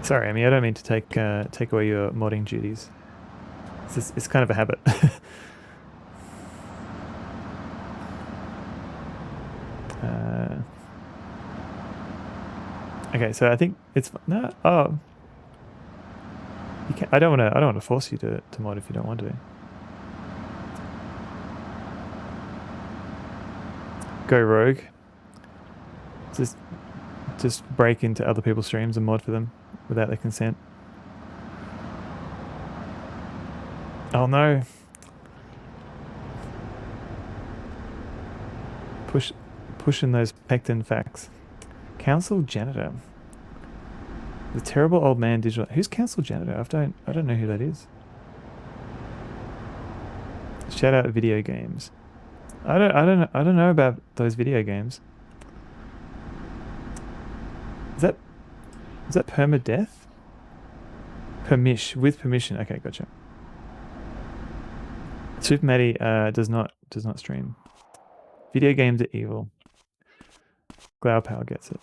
Sorry, Amy, I don't mean to take away your modding duties. It's kind of a habit. Okay, so I think it's no. Oh, you can. I don't want to force you to mod if you don't want to. Go rogue. Just break into other people's streams and mod for them without their consent. Oh no. Pushing those pectin facts. Council janitor. The terrible old man digital. Who's council janitor? I don't know who that is. Shout out video games. I don't know about those video games. Is that permadeath? With permission. Okay, gotcha. Super Matty does not stream. Video games are evil. Glow Power gets it.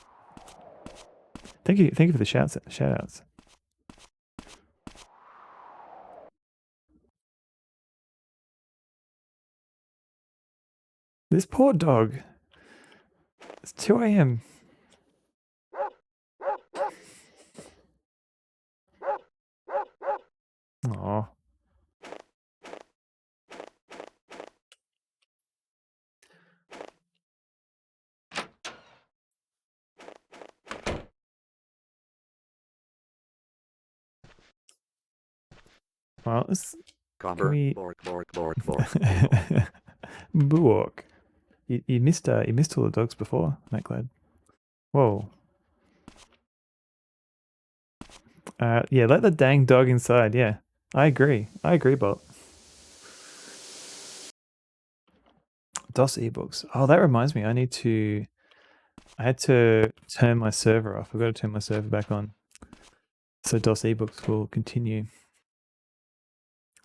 Thank you for the shout outs. This poor dog. It's 2 a.m. Aw. Well, let's... Cover, we... bork. Buok. You missed all the dogs before, MacLad. Whoa. Yeah, let the dang dog inside, yeah. I agree, Bolt. DOS ebooks. Oh, that reminds me. I had to turn my server off. I've got to turn my server back on. So DOS ebooks will continue.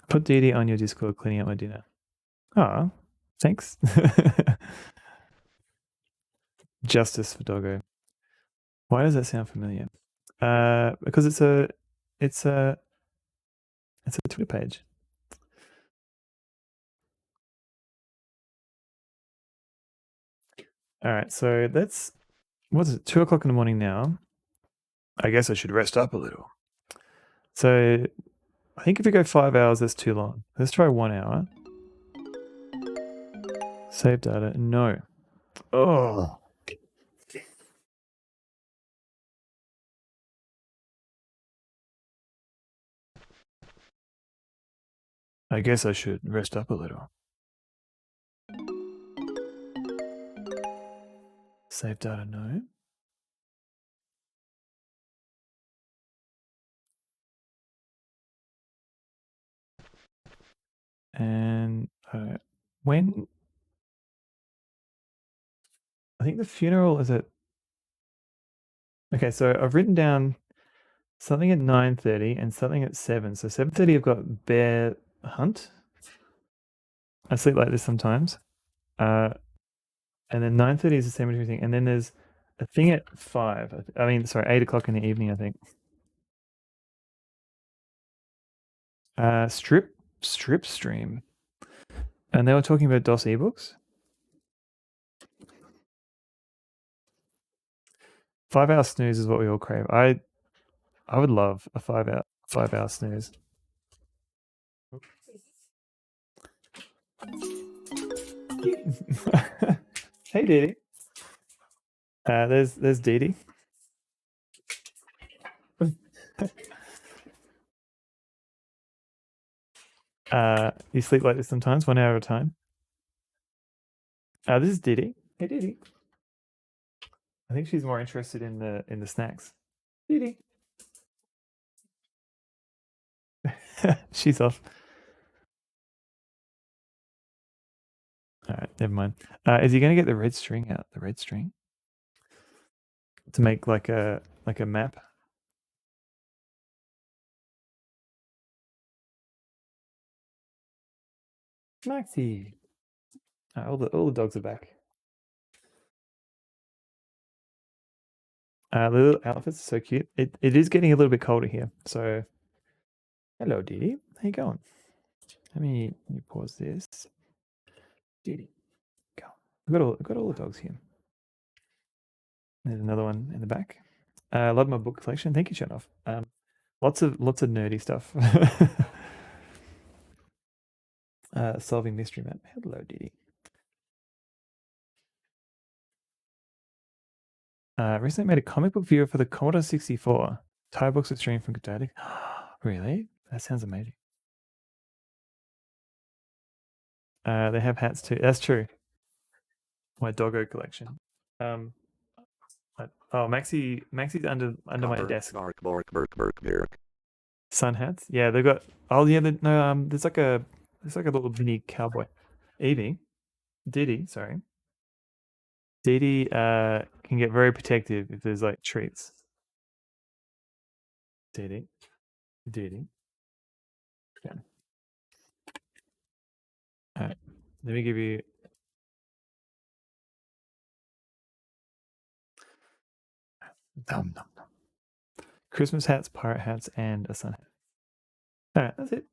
Put Dee on your Discord cleaning up my dinner. Ah, thanks. Justice for Doggo. Why does that sound familiar? Because it's a Twitter page. All right, so that's what's it? 2 o'clock in the morning now. I guess I should rest up a little. So I think if we go 5 hours, that's too long. Let's try 1 hour. Save data. No. Oh. I guess I should rest up a little. Save data. No. And when I think the funeral is at. Okay, so I've written down something at 9:30 and something at 7. So 7:30 I've got bear hunt. I sleep like this sometimes. And then 9:30 is the cemetery thing, and then there's a thing at 5. I mean, sorry, 8 o'clock in the evening, I think. Strip stream, and they were talking about DOS ebooks. 5 hour snooze is what we all crave. I would love a 5 hour snooze. Hey, Dee. There's Dee. You sleep like this sometimes, 1 hour at a time. This is Dee. Hey, Dee. I think she's more interested in the snacks. Dee. She's off. All right, never mind. Is he going to get the red string out? The red string to make like a map. Maxie. All the dogs are back. The little outfits are so cute. It is getting a little bit colder here. So, hello, Dee. How you going? Let me pause this. Dee, go. I've got all the dogs here. There's another one in the back. I love my book collection. Thank you, Chernoff. Lots of nerdy stuff. Solving mystery map. Hello, Dee. Recently made a comic book viewer for the Commodore 64. Tie books are streamed from Godaddy. Really? That sounds amazing. They have hats too. That's true. My doggo collection. Maxie's under my desk. Sun hats. Yeah, they've got. Oh yeah, there's like a little mini cowboy. Evie, Dee. Sorry. Dee can get very protective if there's like treats. Dee. Okay. All right. Let me give you. Dum. Christmas hats, pirate hats, and a sun hat. All right, that's it.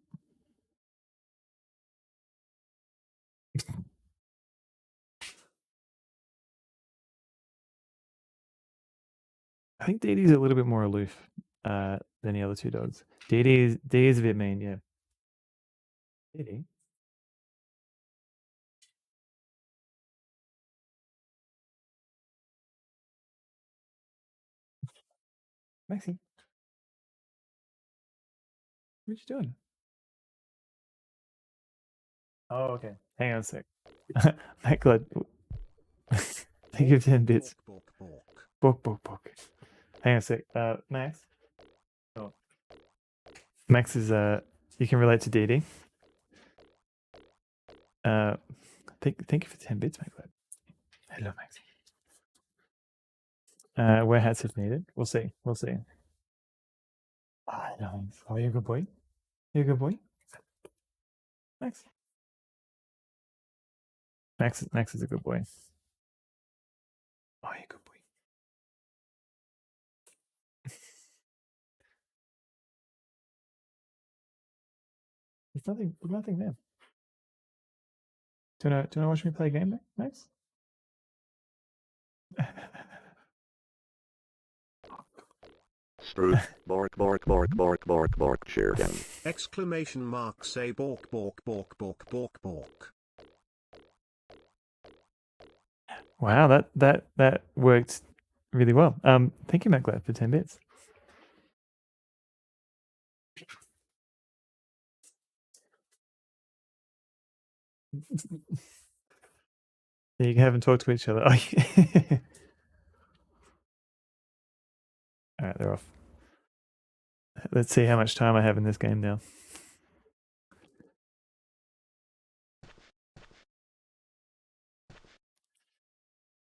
I think Dee's a little bit more aloof than the other two dogs. Dee is a bit mean, yeah. Dee. Maxie. What you doing? Oh, okay. Hang on a sec. Maclad. Thank you for 10 bits. Book. Hang on a sec. Max. Oh. Max is you can relate to Dee. Thank you for 10 bits, mate. Hello, Max. Wear hats if needed. We'll see. We'll see. Ah, no. Oh, you're a good boy. You're a good boy. Max. Max is a good boy. Oh, you're a good boy. There's nothing there. Do you wanna watch me play a game, Max? Struth, bork, bork, bork, bork, bork, bork, chicken. Exclamation mark say bork bork bork bork bork bork. Wow, that worked really well. Thank you, Matt Glad, for 10 bits. You haven't talked to each other. Oh, yeah. All right, they're off. Let's see how much time I have in this game now.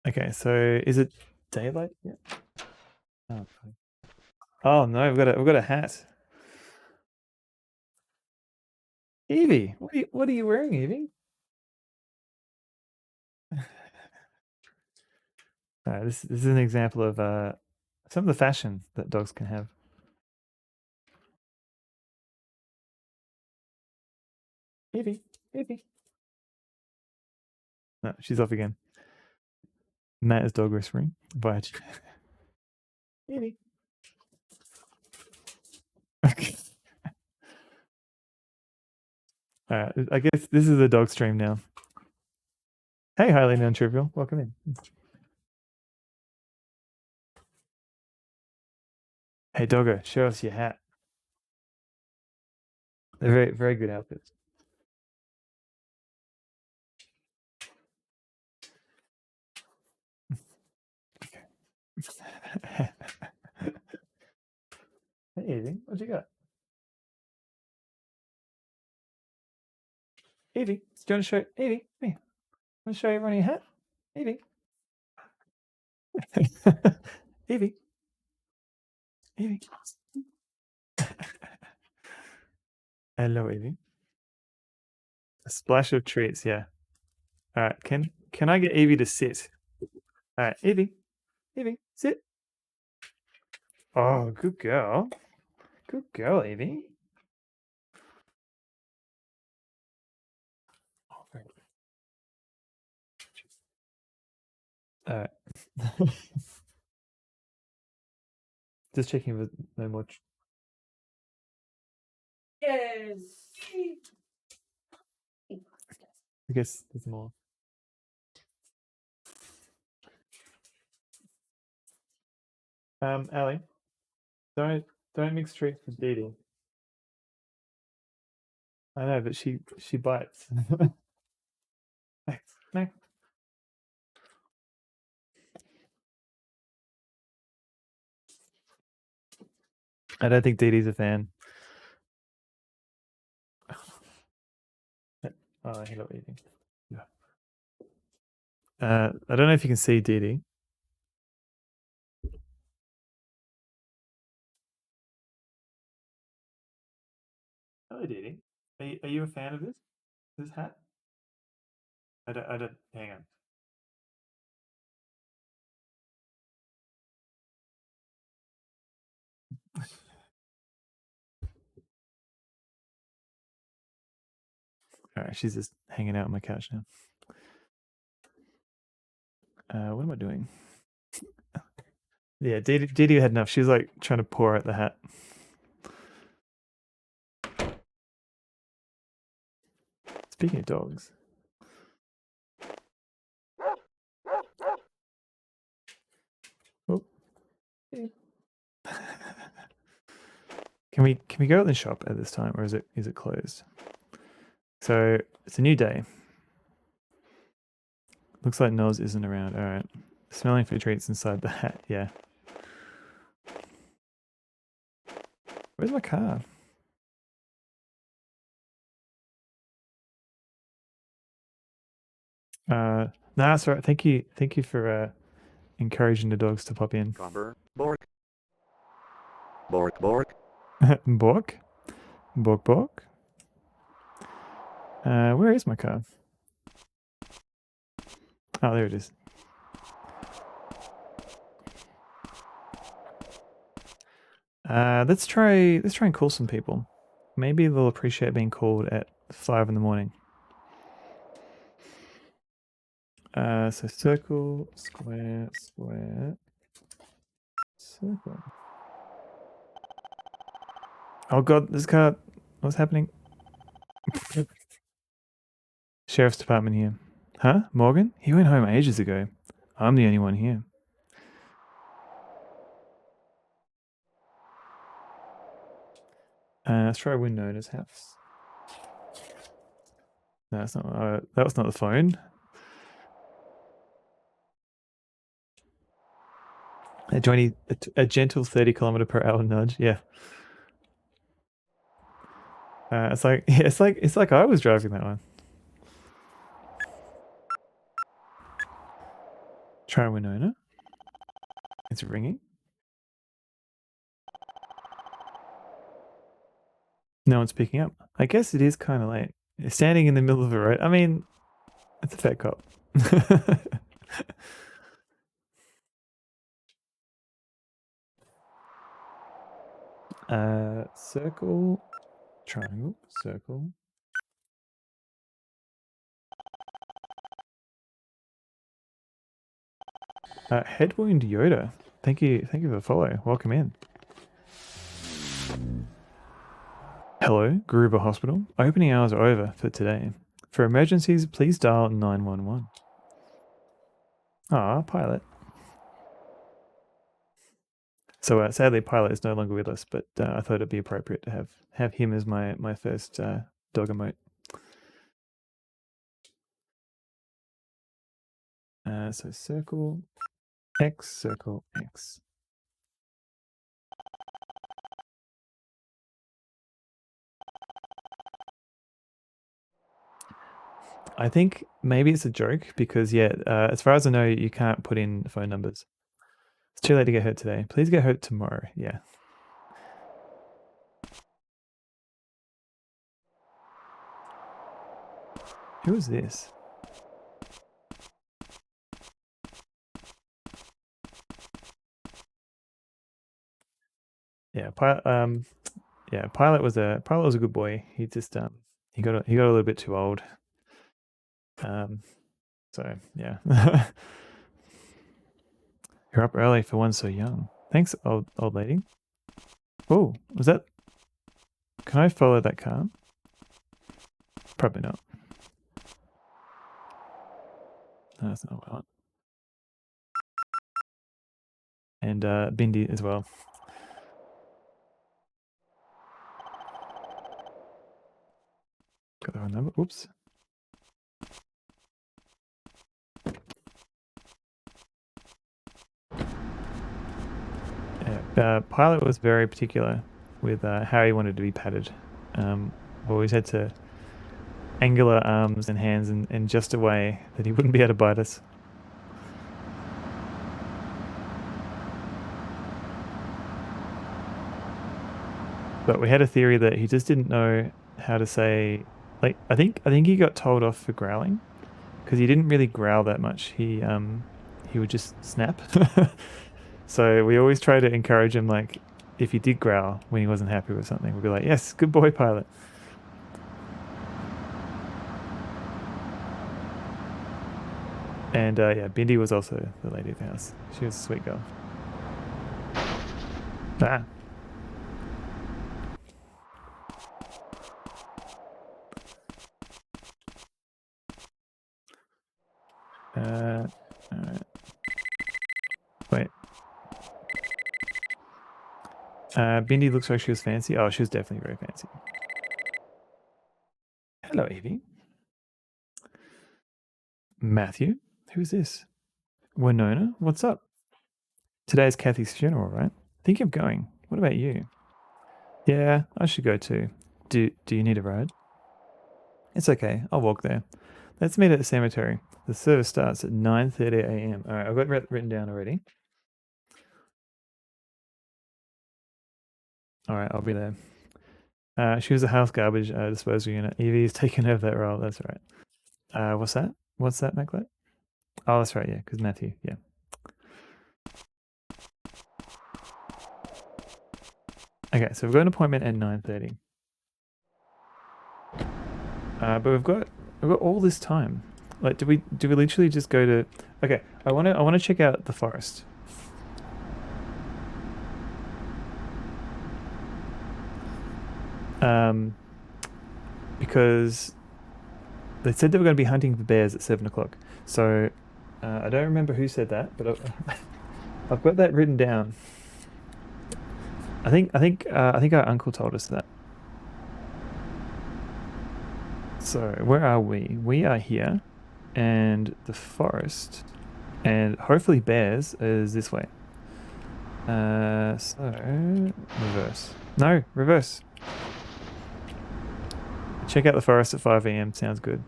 Okay, so is it daylight yet? Oh, fine. Oh no, we've got a hat. Evie, what are you wearing, Evie? This is an example of some of the fashion that dogs can have. Evie. No, she's off again. Matt is dog whispering. Bye. Evie. Okay. I guess this is a dog stream now. Hey, highly non-trivial. Welcome in. Hey, doggo, show us your hat. They're very, very good outfits. Hey, Evie, what you got? Evie, do you want to show Evie? Me. Want to show everyone your hat? Evie. Evie. Evie. Hello, Evie. A splash of treats, yeah. All right, can I get Evie to sit? All right, Evie, sit. Oh, good girl. Good girl, Evie. Oh, very good. All right. Just checking with no more. Yes. I guess there's more. Ali, don't mix treats with Dee Dee. I know, but she bites. Max. I don't think Dee Dee's a fan. Oh, hello, Evie. Yeah. I don't know if you can see Dee Dee. Hello, Dee Dee. Are you a fan of this hat? I don't. Hang on. All right, she's just hanging out on my couch now. What am I doing? Yeah, Dee Dee had enough. She was like trying to pour out the hat. Speaking of dogs. Oh. Can we go to the shop at this time, or is it closed? So it's a new day. Looks like Noz isn't around. All right. Smelling for treats inside the hat. Yeah. Where's my car? Nah, sorry. Thank you for encouraging the dogs to pop in. Cover. Bork. Bork bork. Bork, bork, bork. Where is my car? Oh, there it is. Let's try and call some people. Maybe they'll appreciate being called at 5 in the morning. So circle, square, square, circle. Oh god, this car. What's happening? Sheriff's department here. Huh? Morgan? He went home ages ago. I'm the only one here. Let's try Winona's house. No, that's not. That was not the phone. A gentle 30 km/h nudge. Yeah. It's like I was driving that one. Try Winona. It's ringing. No one's picking up. I guess it is kind of late. It's standing in the middle of a road. I mean, it's a fat cop. Circle, triangle, circle. Headwound Yoda. Thank you for the follow. Welcome in. Hello, Gruber Hospital. Opening hours are over for today. For emergencies, please dial 911. Ah, Pilot. So sadly, Pilot is no longer with us, but I thought it'd be appropriate to have him as my first dog emote. So circle X, circle X. I think maybe it's a joke because, yeah, as far as I know, you can't put in phone numbers. It's too late to get hurt today. Please get hurt tomorrow. Yeah. Who is this? Yeah, Pilot was a good boy. He just he got a little bit too old. So yeah. You're up early for one so young. Thanks, old lady. Oh, was that? Can I follow that car? Probably not. No, that's not what I want. And Bindi as well. Got the wrong number. Oops. Yeah, Pilot was very particular with how he wanted to be patted. Always had to angular arms and hands in just a way that he wouldn't be able to bite us. But we had a theory that he just didn't know how to say, like, I think he got told off for growling because he didn't really growl that much. He would just snap. So we always try to encourage him, like, if he did growl when he wasn't happy with something, we'd be like, yes, good boy, Pilot. And yeah, Bindi was also the lady of the house. She was a sweet girl. Ah. Alright. Wait. Bindi looks like she was fancy. Oh, she was definitely very fancy. Hello, Evie. Matthew? Who's this? Winona? What's up? Today's Kathy's funeral, right? Think of going. What about you? Yeah, I should go too. Do you need a ride? It's okay. I'll walk there. Let's meet at the cemetery. The service starts at 9:30 a.m. All right, I've got it written down already. All right, I'll be there. She was a house garbage disposal unit. Evie's taken over that role. That's right. What's that? What's that, Maclet? Oh, that's right. Yeah, because Matthew. Yeah. Okay, so we've got an appointment at 9:30. But we've got all this time. Like, do we literally just go to? Okay, I wanna check out the forest. Because they said they were going to be hunting for bears at 7 o'clock. So I don't remember who said that, but I've got that written down. I think our uncle told us that. So where are we? We are here, and the forest, and hopefully bears is this way. So reverse. No, reverse. Check out the forest at 5 a.m. Sounds good.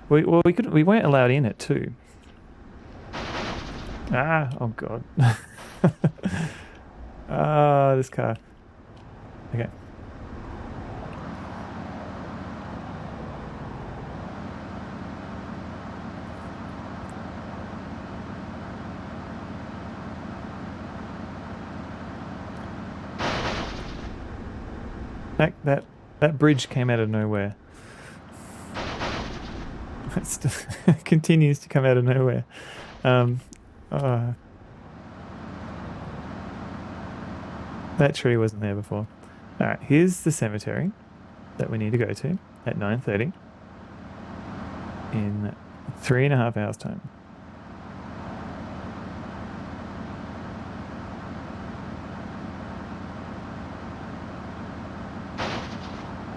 We weren't allowed in at 2. Oh god. This car. Okay. That bridge came out of nowhere. It continues to come out of nowhere. That tree wasn't there before. Alright, here's the cemetery that we need to go to at 9:30 in 3.5 hours time.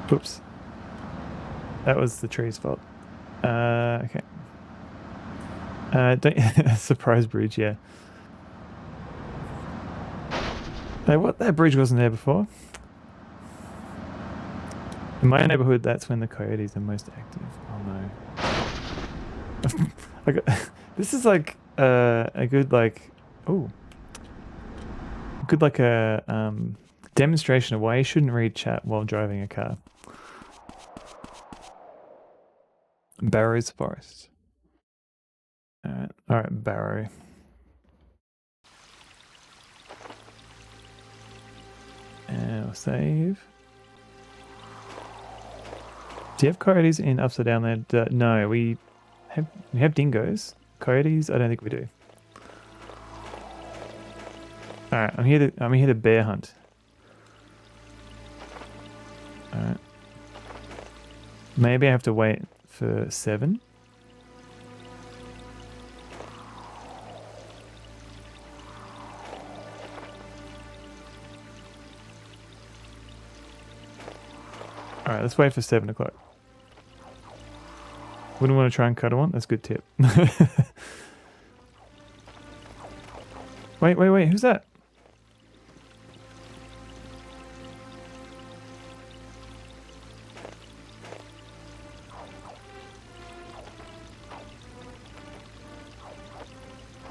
Oops. That was the tree's fault. Okay. Surprise bridge, yeah. Hey, what? That bridge wasn't there before. In my neighborhood, that's when the coyotes are most active. Oh no. This is like a good demonstration of why you shouldn't read chat while driving a car. Barrow's Forest. Alright, Barrow. And we'll save. Do you have coyotes in Upside Down Land? No, we have dingoes. Coyotes, I don't think we do. Alright, I'm here to bear hunt. Alright. Maybe I have to wait for 7. Alright, let's wait for 7 o'clock. Wouldn't want to try and cuddle one? That's a good tip. Wait, who's that?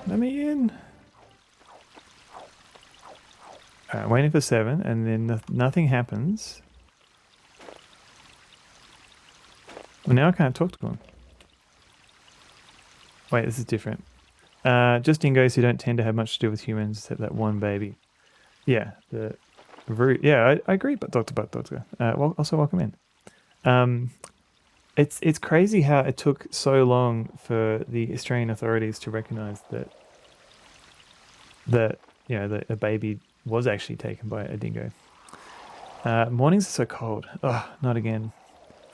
Let me in. Alright, waiting for 7, and then nothing happens. Well, now I can't talk to him. Wait, this is different. Just dingoes who don't tend to have much to do with humans, except that one baby. Yeah, I agree, but Doctor. Well, also welcome in. It's crazy how it took so long for the Australian authorities to recognise that a baby was actually taken by a dingo. Mornings are so cold. Oh, not again.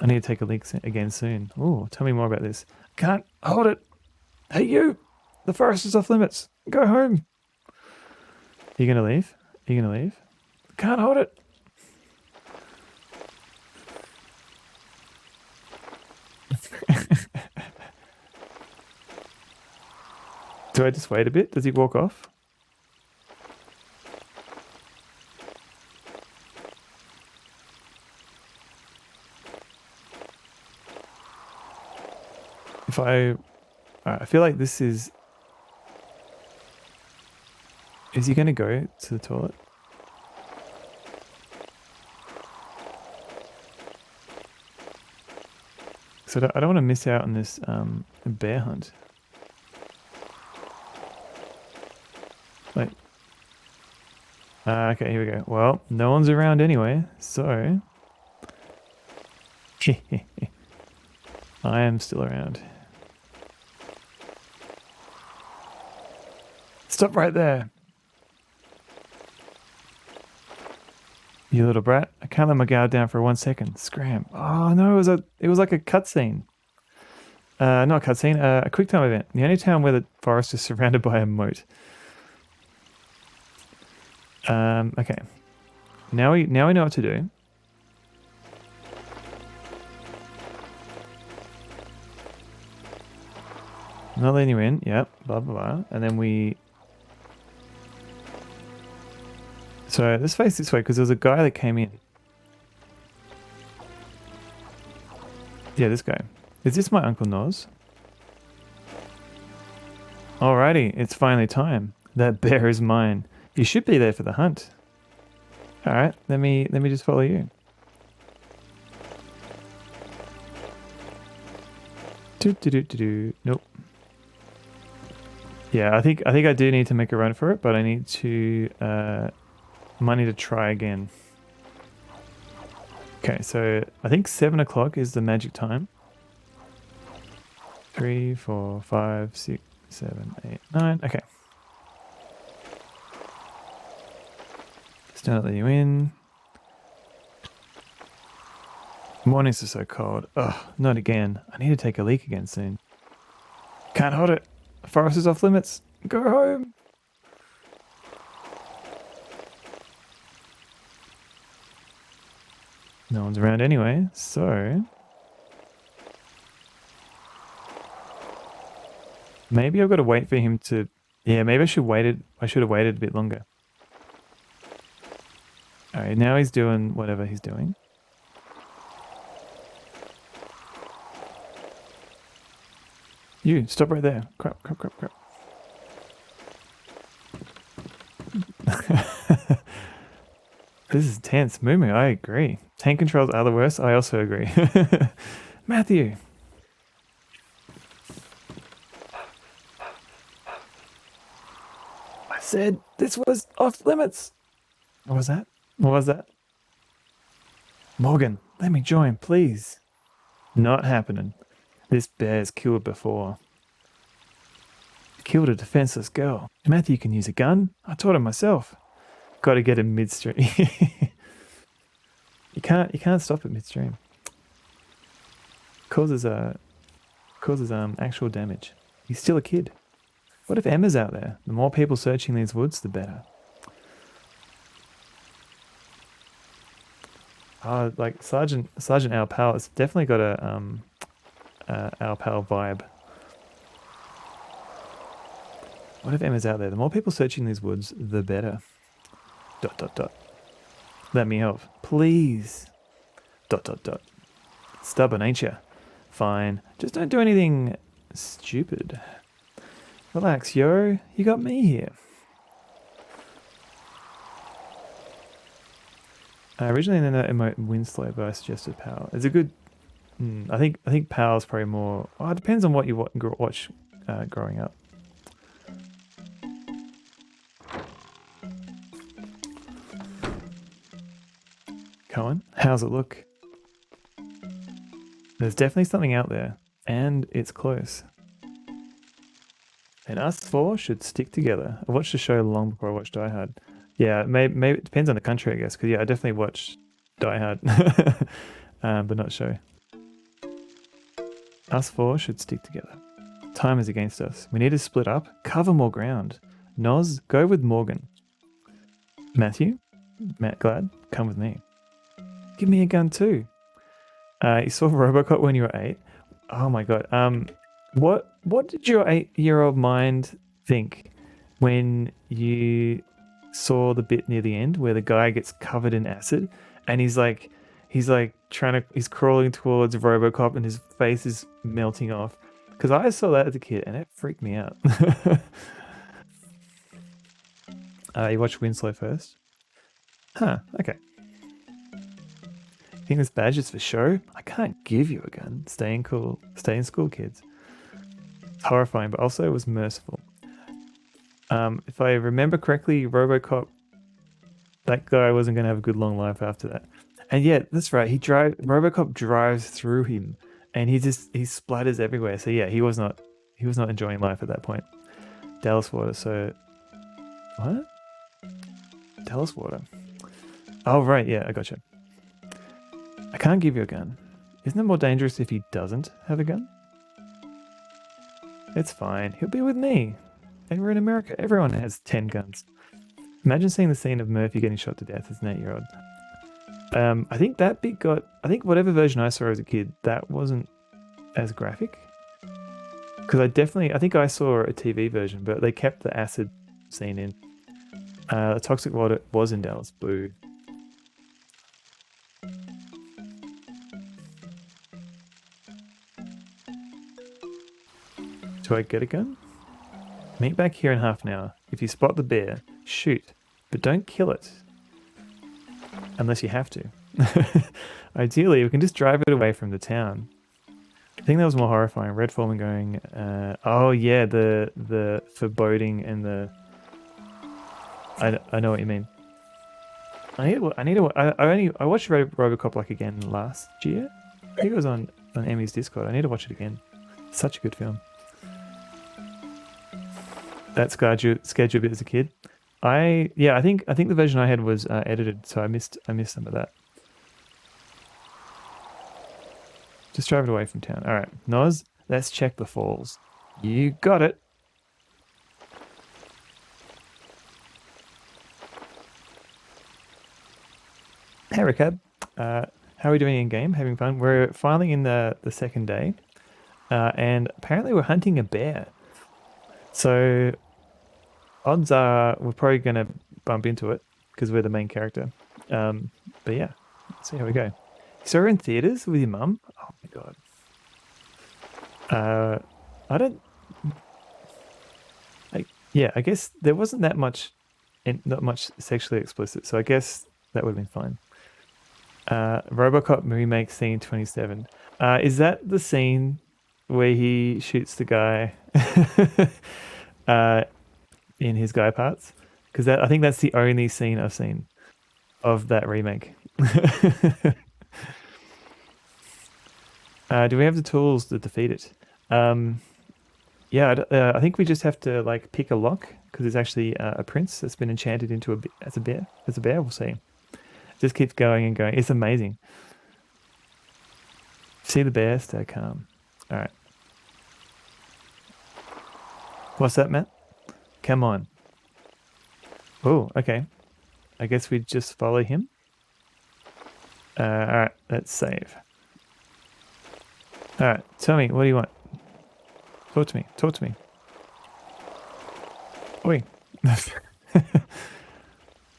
I need to take a leak again soon. Oh, tell me more about this. Can't hold it. Hey, you! The forest is off limits. Go home. Are you gonna leave? Are you gonna leave? Can't hold it. Do I just wait a bit? Does he walk off? If I... I feel like this is... Is he going to go to the toilet? So I don't want to miss out on this bear hunt. Like... okay, here we go. Well, no one's around anyway, so... I am still around. Stop right there. You little brat. I can't let my guard down for 1 second. Scram. Oh no, it was like a cutscene. Not a cutscene, a quick time event. The only town where the forest is surrounded by a moat. Okay. Now we know what to do. Not letting you in. Yep. Blah blah blah. And then we... So let's face this way, because there was a guy that came in. Yeah, this guy. Is this my Uncle Noz? Alrighty, it's finally time. That bear is mine. You should be there for the hunt. Alright, let me just follow you. Nope. Yeah, I think I do need to make a run for it, but I need to might need to try again. Okay, so I think 7 o'clock is the magic time. 3, 4, 5, 6, 7, 8, 9. Okay. Just don't let you in. Mornings are so cold. Ugh, not again. I need to take a leak again soon. Can't hold it. The forest is off limits. Go home. No one's around anyway, so... Maybe I've got to wait for him to... Yeah, maybe I should have waited a bit longer. Alright, now he's doing whatever he's doing. You, stop right there. Crap. This is tense. Moo, I agree. Tank controls are the worst. I also agree. Matthew. I said this was off limits. What was that? What was that? Morgan, let me join, please. Not happening. This bear's killed before. Killed a defenseless girl. Matthew can use a gun. I taught him myself. Got to get him midstream. You can't stop at midstream. Causes actual damage. He's still a kid. What if Emma's out there? The more people searching these woods, the better. Like Sergeant Our Pal. It's definitely got a Our Pal vibe. What if Emma's out there? The more people searching these woods, the better. ... Let me help. Please. ... Stubborn, ain't ya? Fine. Just don't do anything stupid. Relax, yo. You got me here. Originally in that emote Winslow, but I suggested Pal. It's a good... I think Pal's probably more... Oh, it depends on what you watch growing up. Cohen, how's it look? There's definitely something out there, and it's close. And us four should stick together. I watched the show long before I watched Die Hard. Yeah, maybe it depends on the country, I guess. Because yeah, I definitely watched Die Hard, but not show. Us four should stick together. Time is against us. We need to split up, cover more ground. Noz, go with Morgan. Matthew, Matt Glad, come with me. Give me a gun too. You saw Robocop when you were 8. Oh my god. What did your 8-year-old mind think when you saw the bit near the end where the guy gets covered in acid and he's crawling towards Robocop and his face is melting off? Because I saw that as a kid and it freaked me out. You watch Winslow first? Huh, okay. Think this badge is for show? I can't give you a gun. Stay in school, kids. It's horrifying, but also it was merciful. If I remember correctly, RoboCop, that guy wasn't going to have a good long life after that. And yeah, that's right. RoboCop drives through him, and he splatters everywhere. So yeah, he was not enjoying life at that point. Dallas Water. So what? Dallas Water. Oh right, yeah, I gotcha. I can't give you a gun. Isn't it more dangerous if he doesn't have a gun? It's fine. He'll be with me. And we're in America. Everyone has 10 guns. Imagine seeing the scene of Murphy getting shot to death as an 8-year-old. I think that bit I think whatever version I saw as a kid, that wasn't as graphic. Because I think I saw a TV version, but they kept the acid scene in. The toxic water was in Dallas. Boo. Do I get a gun? Meet back here in half an hour. If you spot the bear, shoot, but don't kill it. Unless you have to. Ideally, we can just drive it away from the town. I think that was more horrifying. Red Foreman going, oh yeah, the foreboding and the... I know what you mean. I watched RoboCop like again last year. I think it was on Emmy's Discord. I need to watch it again. Such a good film. That scared you a bit as a kid. I think the version I had was edited, so I missed some of that. Just drive it away from town. All right, Noz, let's check the falls. You got it. Hey, Ricab. How are we doing in game? Having fun? We're finally in the second day, and apparently we're hunting a bear. So odds are we're probably going to bump into it because we're the main character. But yeah, let's see how we go. So we're in theaters with your mum? Oh my god. I guess there wasn't that much, not much sexually explicit. So I guess that would have been fine. RoboCop remake scene 27. Is that the scene where he shoots the guy in his guy parts? Because I think that's the only scene I've seen of that remake. Do we have the tools to defeat it? Yeah, I think we just have to like pick a lock because it's actually a prince that's been enchanted into as a bear. We'll see. Just keeps going and going. It's amazing. See the bear, stay calm. All right. What's that, Matt? Come on. Oh, okay. I guess we just follow him. All right, let's save. All right, tell me, what do you want? Talk to me. Oi.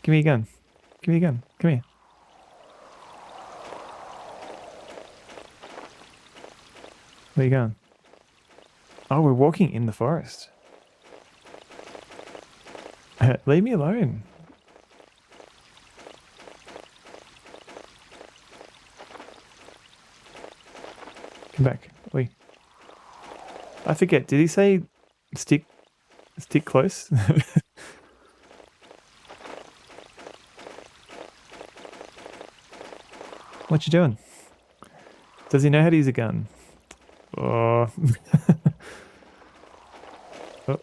Give me a gun. Come here. Where are you going? Oh, we're walking in the forest. Leave me alone. Come back. Oi. I forget. Did he say stick close? What you doing? Does he know how to use a gun? Oh. Oh.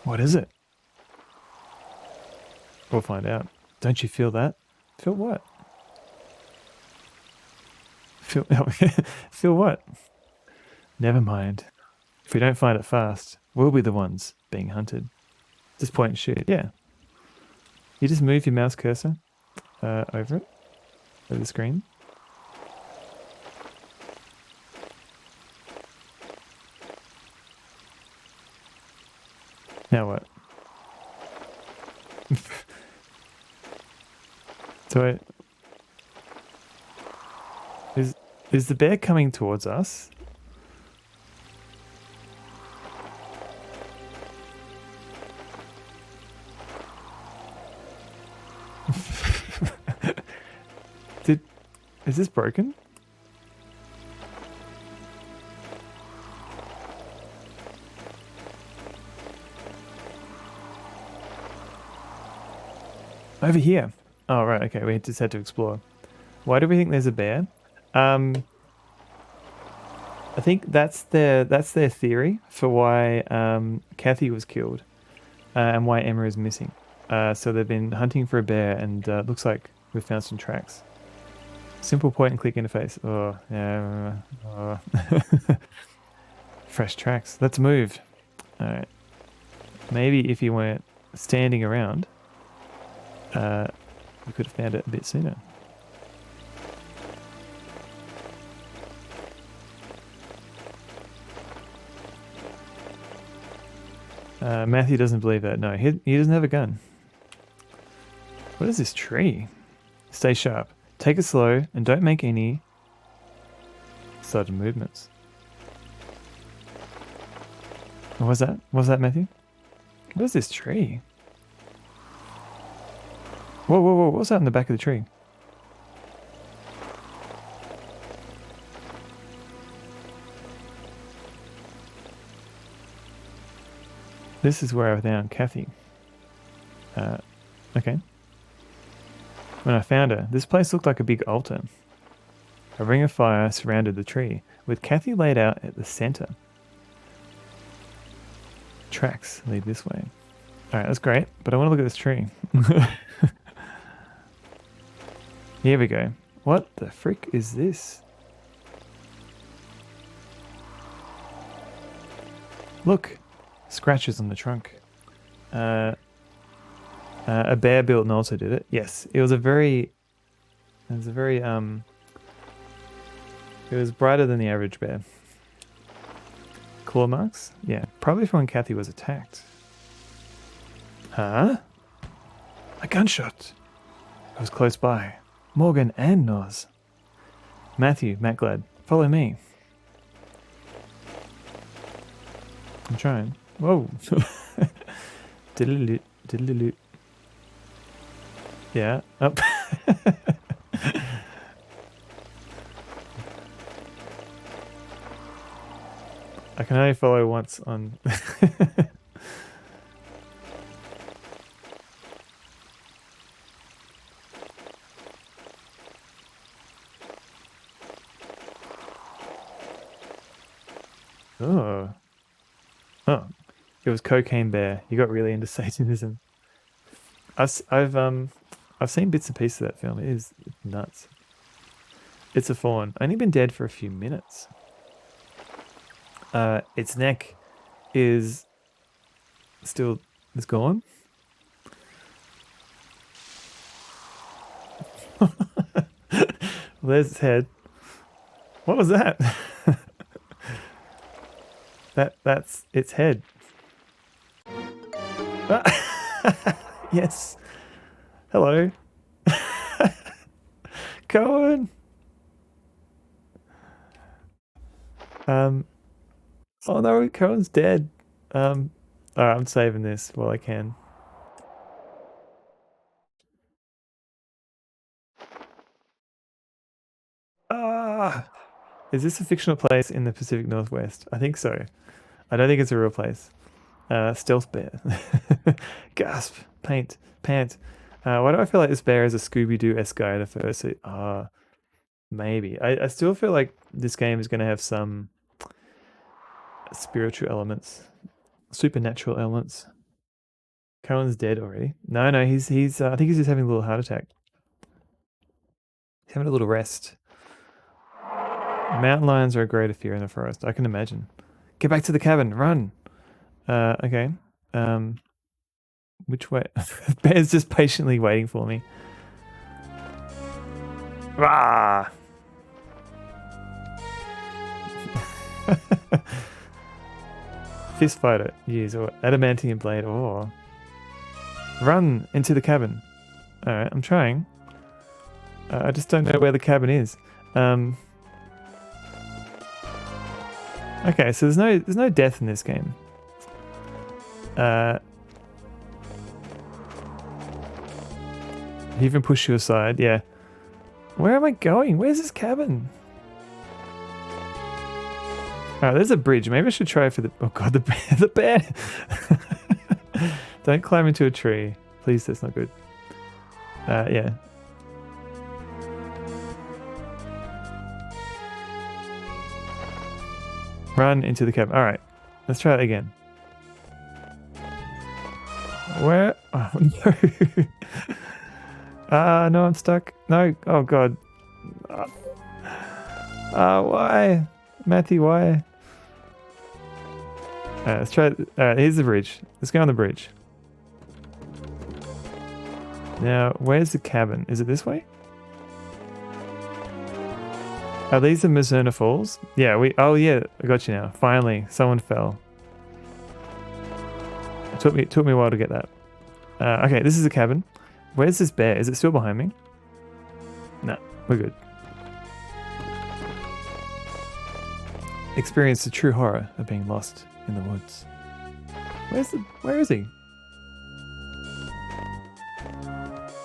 What is it? We'll find out. Don't you feel that? Feel what? Feel what? Never mind. If we don't find it fast, we'll be the ones being hunted. Just point and shoot. Yeah. You just move your mouse cursor over the screen. Now what? So Is the bear coming towards us? Is this broken? Over here. Oh, right. Okay, we just had to explore. Why do we think there's a bear? I think that's their theory for why Kathy was killed and why Emma is missing. So they've been hunting for a bear, and looks like we've found some tracks. Simple point and click interface. Oh, yeah. Oh. Fresh tracks. Let's move. All right. Maybe if you weren't standing around, we could have found it a bit sooner. Matthew doesn't believe that. No, he doesn't have a gun. What is this tree? Stay sharp. Take it slow and don't make any sudden movements. What was that? What was that, Matthew? What is this tree? Whoa, whoa, whoa. What's that in the back of the tree? This is where I found Kathy. Okay. When I found her, this place looked like a big altar. A ring of fire surrounded the tree, with Kathy laid out at the center. Tracks lead this way. Alright, that's great, but I want to look at this tree. Here we go. What the frick is this? Look! Scratches on the trunk. A bear built and also did it. Yes, it was very... It was brighter than the average bear. Claw marks? Yeah, probably from when Kathy was attacked. Huh? A gunshot! I was close by. Morgan and Noz. Matthew, Matt Glad, follow me. I'm trying. Whoa! Diddle-a-loot, diddle-a-loot. Yeah, up. I can only follow once on... Oh. Oh. It was Cocaine Bear. You got really into Satanism. I've seen bits and pieces of that film. It is nuts. It's a fawn. Only been dead for a few minutes. Its neck is gone. There's its head. What was that? That's its head. Yes. Hello. Cohen. Oh no, Cohen's dead. Alright, I'm saving this while I can. Ah! Is this a fictional place in the Pacific Northwest? I think so. I don't think it's a real place. Stealth bear. Gasp. Pant. Why do I feel like this bear is a Scooby-Doo-esque guy at first? Maybe. I still feel like this game is going to have some spiritual elements. Supernatural elements. Cohen's dead already. No, he's I think he's just having a little heart attack. He's having a little rest. Mountain lions are a greater fear in the forest. I can imagine. Get back to the cabin. Run. Okay. Which way? Bear's just patiently waiting for me. Rah! Fist fighter. Use or adamantium blade. Or run into the cabin. All right, I'm trying. I just don't know where the cabin is. Okay, so there's no death in this game. He even pushed you aside, yeah. Where am I going? Where's this cabin? Oh, there's a bridge. Maybe I should try for the... Oh god, the bear! The bear! Don't climb into a tree. Please, that's not good. Yeah. Run into the cabin. Alright, let's try it again. Where? Oh, no. No, I'm stuck. No. Oh god. Why? Matthew, why? Let's try it. Alright, here's the bridge. Let's go on the bridge. Now, where's the cabin? Is it this way? Are these the Mizzurna Falls? Yeah, oh yeah, I got you now. Finally, someone fell. It took me a while to get that. Okay, this is a cabin. Where's this bear? Is it still behind me? No, we're good. Experience the true horror of being lost in the woods. Where is he?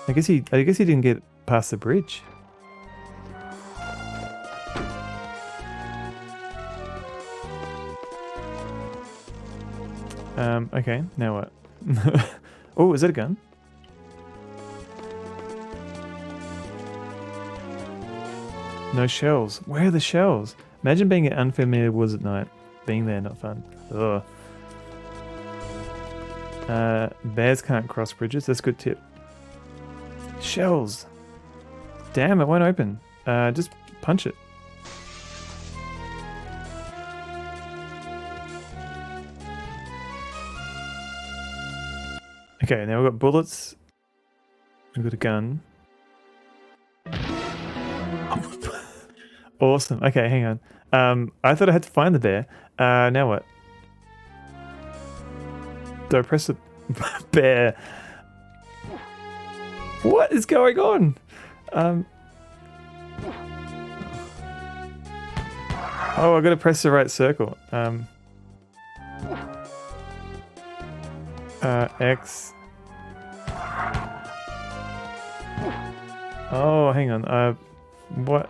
I guess he didn't get past the bridge. Okay, now what? Oh, is that a gun? No shells. Where are the shells? Imagine being in unfamiliar woods at night. Being there, not fun. Ugh. Bears can't cross bridges. That's a good tip. Shells. Damn, it won't open. Just punch it. Okay, now we've got bullets. We've got a gun. Awesome. Okay, hang on. I thought I had to find the bear. Now what? Do I press the bear? What is going on? Oh, I gotta press the right circle. X. Oh, hang on. What?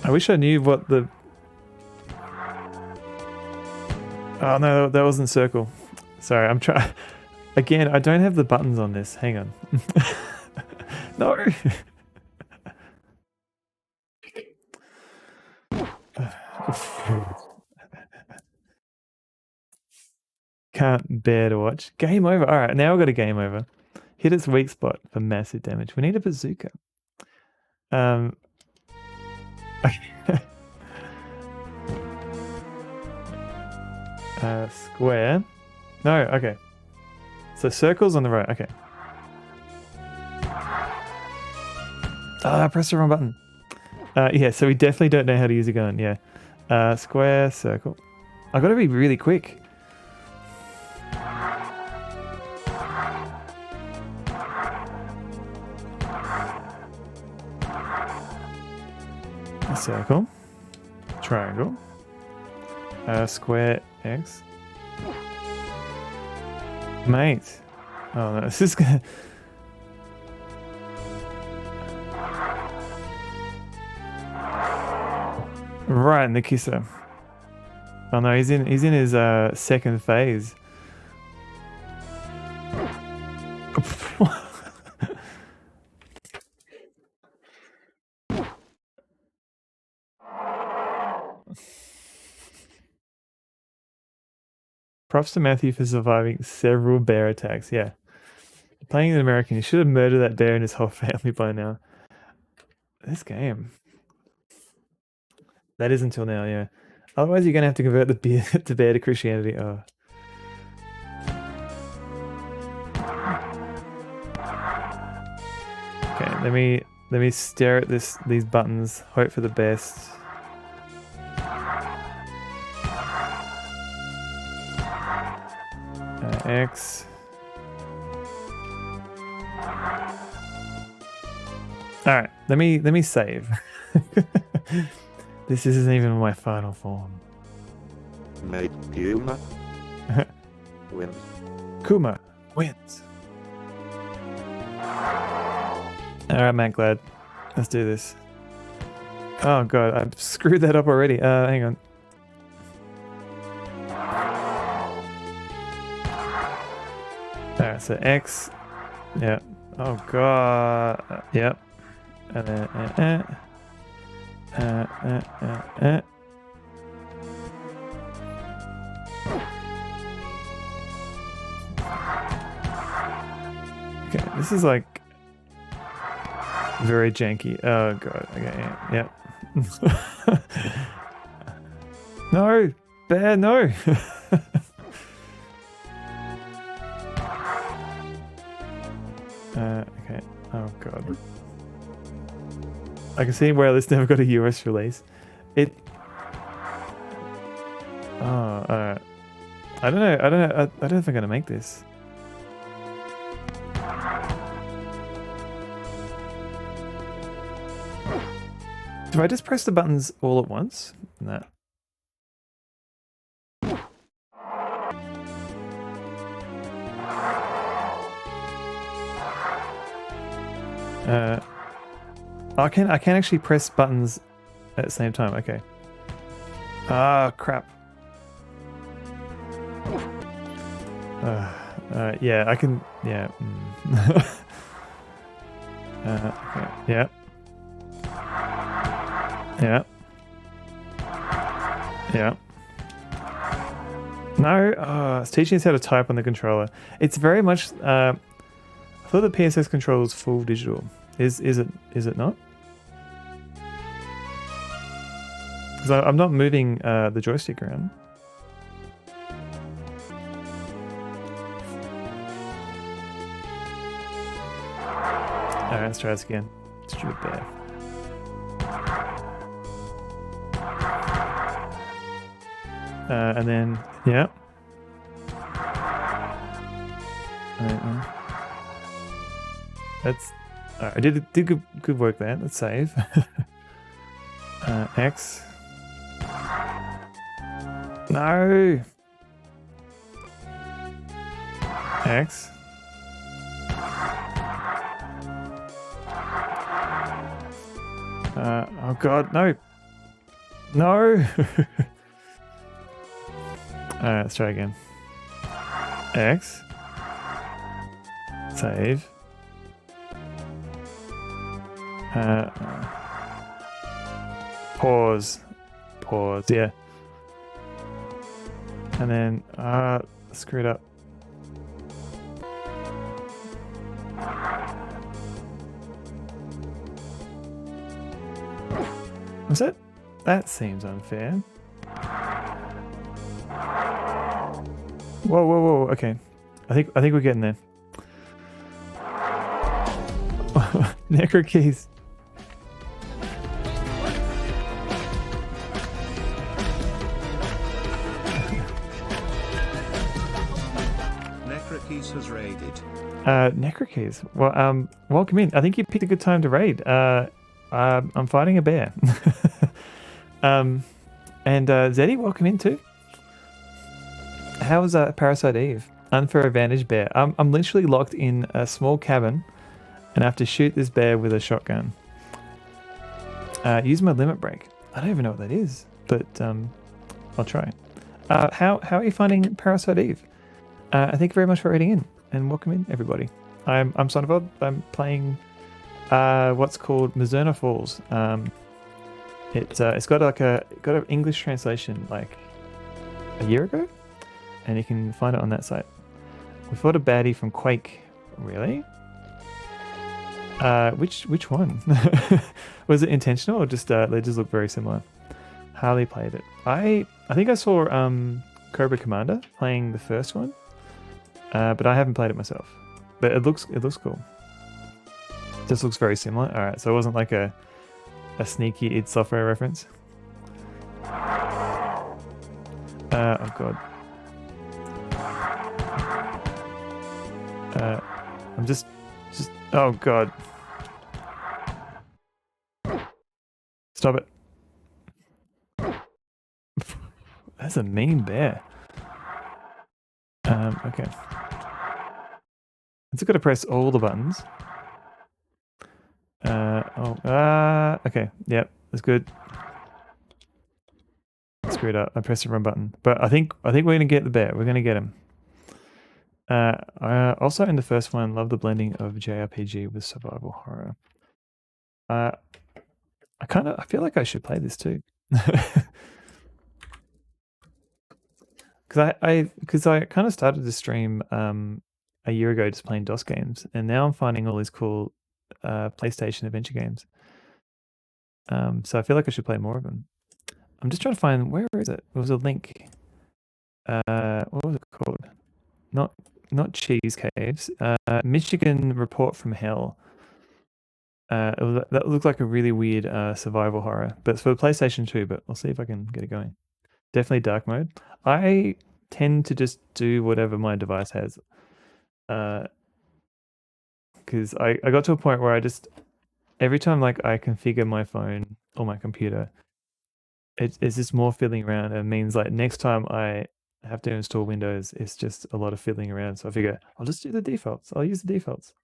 I wish I knew what the... Oh no, that wasn't circle. Sorry, I'm trying... Again, I don't have the buttons on this. Hang on. No! Can't bear to watch. Game over. Alright, now we've got a game over. Hit its weak spot for massive damage. We need a bazooka. Square. No, okay. So circles on the right, okay. I pressed the wrong button. Yeah, so we definitely don't know how to use a gun, yeah. Square, circle. I've got to be really quick. A circle. Triangle. Square, X. Mate. Oh no, this is gonna... Right in the kisser. Oh no, he's in his second phase. Props to Matthew for surviving several bear attacks. Yeah. Playing an American, you should have murdered that bear and his whole family by now. This game. That is until now, yeah. Otherwise you're going to have to convert the bear to Christianity. Oh. Okay, let me stare at these buttons, hope for the best. X. All right, let me save. This isn't even my final form. Mate Kuma wins. Kuma wins. Alright, Matt Glad. Let's do this. Oh god, I've screwed that up already. Hang on. Alright, so X. Yeah. Oh god. Yep. And then Okay, this is like very janky. Oh god. Okay. Yep. No, bear. No. Okay. Oh god. I can see where this never got a US release. It. Oh. I don't know. I don't know. I don't know if I'm gonna make this. Do I just press the buttons all at once? No. I can actually press buttons at the same time. Okay. Ah, crap. Yeah, I can. Yeah. Okay. Yeah. Yeah. Yeah. No, it's teaching us how to type on the controller. It's very much. I thought the PSX controller was full digital. Is it not? Because I'm not moving the joystick around. Alright, let's try this again. Stupid bear. And then, yeah. That's. Alright, I did good work there. Let's save. X. No. X. Oh god, no. No. Alright, let's try again. X. Save. Pause. Pause, yeah. And then, screw it up. Was it? That seems unfair. Whoa, whoa, whoa, okay. I think we're getting there. Necro keys. Necrokeys has raided. Necrokeys. Well, welcome in. I think you picked a good time to raid. I'm fighting a bear. And Zeddy, welcome in too. How was Parasite Eve? Unfair advantage bear. I'm literally locked in a small cabin and I have to shoot this bear with a shotgun. Use my limit break. I don't even know what that is, but I'll try. How are you finding Parasite Eve? Thank you very much for raiding in and welcome in everybody. I'm Sonavod. I'm playing what's called Mizzurna Falls. It's got like got an English translation like a year ago, and you can find it on that site. We fought a baddie from Quake. Really? Which one? Was it intentional or just they just look very similar? Harley played it. I think I saw Cobra Commander playing the first one, but I haven't played it myself. But it looks cool. Just looks very similar. All right, so it wasn't like a sneaky id Software reference. Oh god. I'm just oh god. Stop it. That's a mean bear. Okay. It's got to press all the buttons. Okay. Yep, that's good. Screwed up. I pressed the wrong button. But I think we're gonna get the bear. We're gonna get him. Also in the first one, love the blending of JRPG with survival horror. I feel like I should play this too. Because I kind of started to stream a year ago just playing DOS games, and now I'm finding all these cool PlayStation adventure games. So I feel like I should play more of them. I'm just trying to find, where is it? It was a link. What was it called? Not Cheese Caves. Michigan Report from Hell. That looked like a really weird survival horror, but it's for the PlayStation 2. But I'll see if I can get it going. Definitely dark mode. I tend to just do whatever my device has. Because I got to a point where every time like I configure my phone or my computer, it's just more fiddling around. It means like next time I have to install Windows, it's just a lot of fiddling around. So I figure I'll just do the defaults. I'll use the defaults.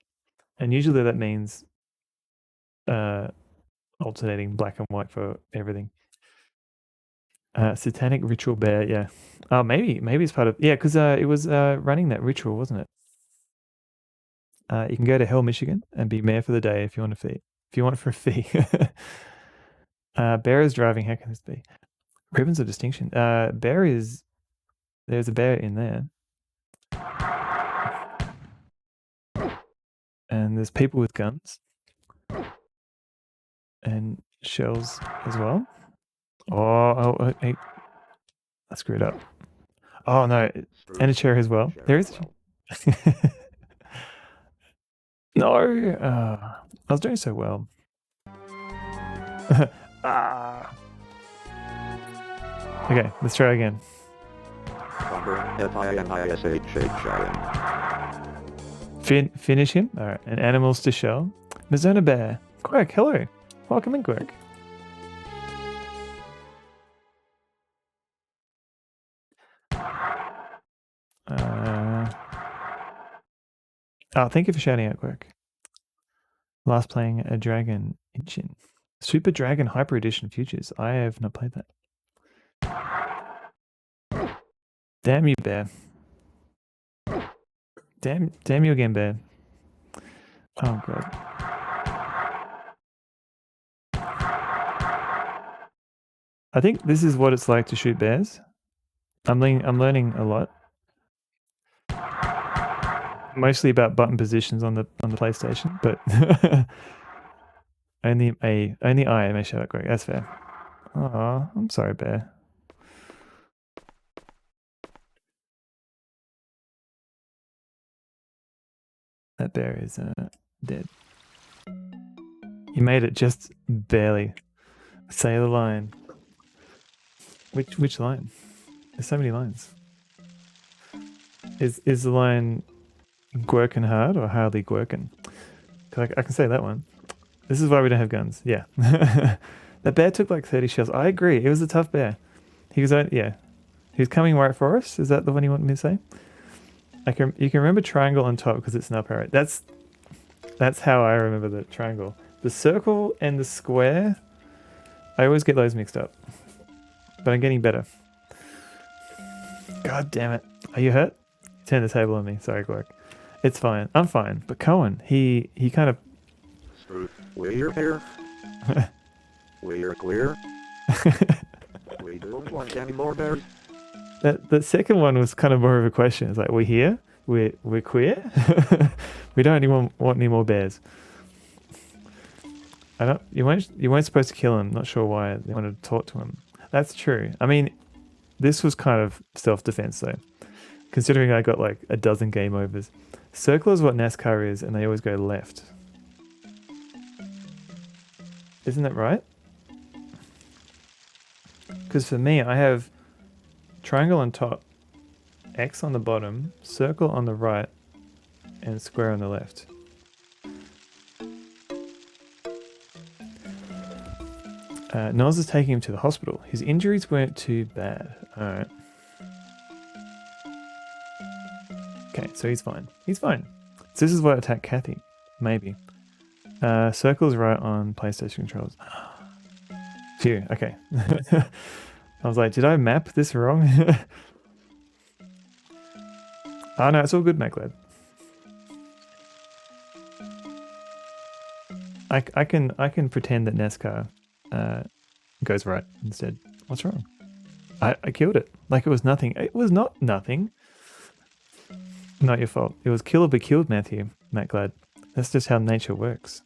And usually that means alternating black and white for everything. Satanic Ritual Bear, yeah. Oh, maybe it's part of, yeah, because it was running that ritual, wasn't it? You can go to Hell, Michigan, and be mayor for the day if you want a fee. If you want it for a fee. Bear is driving. How can this be? Ribbons of distinction. There's a bear in there. And there's people with guns. And shells as well. Hey. I screwed up. Oh no, and a chair as well. There is no, I was doing so well. Okay, let's try again. Finish him. All right, and animals to shell. Mizzurna bear. Quirk, hello. Welcome in, Quirk. Thank you for shouting out, Quirk. Last playing a Dragon Inchin. Super Dragon Hyper Edition Futures. I have not played that. Damn you, bear. Damn you again, bear. Oh god. I think this is what it's like to shoot bears. I'm learning a lot. Mostly about button positions on the PlayStation, but only I may shout out Greg. That's fair. Oh, I'm sorry, bear. That bear is dead. You made it just barely. Say the line. Which line? There's so many lines. Is the line Gwerkin hard or hardly Gwerkin? I can say that one. This is why we don't have guns. Yeah. That bear took like 30 shells. I agree. It was a tough bear. He was coming right for us. Is that the one you want me to say? You can remember triangle on top because it's an up arrow. That's how I remember the triangle. The circle and the square, I always get those mixed up. But I'm getting better. God damn it. Are you hurt? Turn the table on me. Sorry, Gork. It's fine. I'm fine. But Cohen, he kind of... We're here. We're clear. We don't want any more bears. The second one was kind of more of a question. It's like, we're here? We're queer? We don't want any more bears. You weren't supposed to kill him. Not sure why they wanted to talk to him. That's true. I mean, this was kind of self-defense though. Considering I got like a dozen game overs. Circle is what NASCAR is, and they always go left. Isn't that right? Because for me, I have triangle on top, X on the bottom, circle on the right, and square on the left. Noz is taking him to the hospital. His injuries weren't too bad. Alright. Okay, so he's fine. He's fine. So this is what attacked Kathy. Maybe. Circle's right on PlayStation controls. Phew, okay. I was like, did I map this wrong? Oh no, it's all good, MacLad. I can pretend that NASCAR goes right instead. What's wrong? I killed it. Like it was nothing. It was not nothing. Not your fault. It was kill or be killed, Matthew. MacLad. That's just how nature works.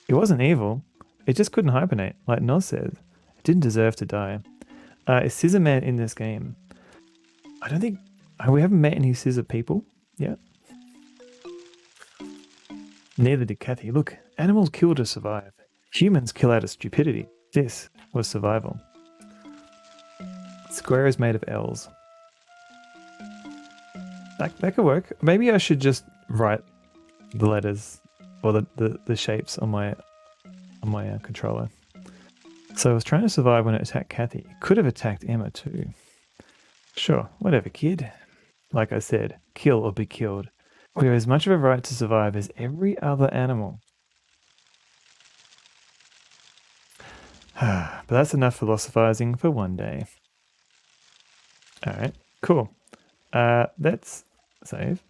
It wasn't evil. It just couldn't hibernate. Like Noz said. It didn't deserve to die. Is Scissor Man in this game? I don't think... We haven't met any scissor people yet. Neither did Kathy. Look, animals kill to survive. Humans kill out of stupidity. This was survival. Square is made of L's. That could work. Maybe I should just write the letters or the shapes on my controller. So I was trying to survive when it attacked Kathy. It could have attacked Emma too. Sure, whatever, kid. Like I said, kill or be killed. We have as much of a right to survive as every other animal. But that's enough philosophizing for one day. Alright, cool. Let's save.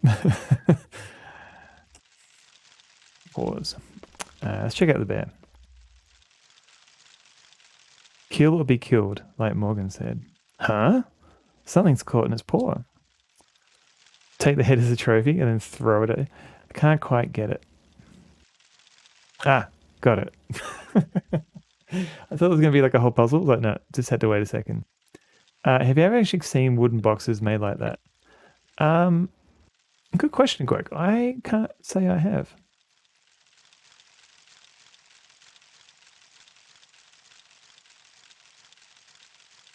Pause. Let's check out the bear. Kill or be killed, like Morgan said. Huh? Something's caught in its paw. Take the head as a trophy and then throw it at it. I can't quite get it. Ah, got it. I thought it was going to be like a whole puzzle. Like, no, just had to wait a second. Have you ever actually seen wooden boxes made like that? Good question, Greg. I can't say I have.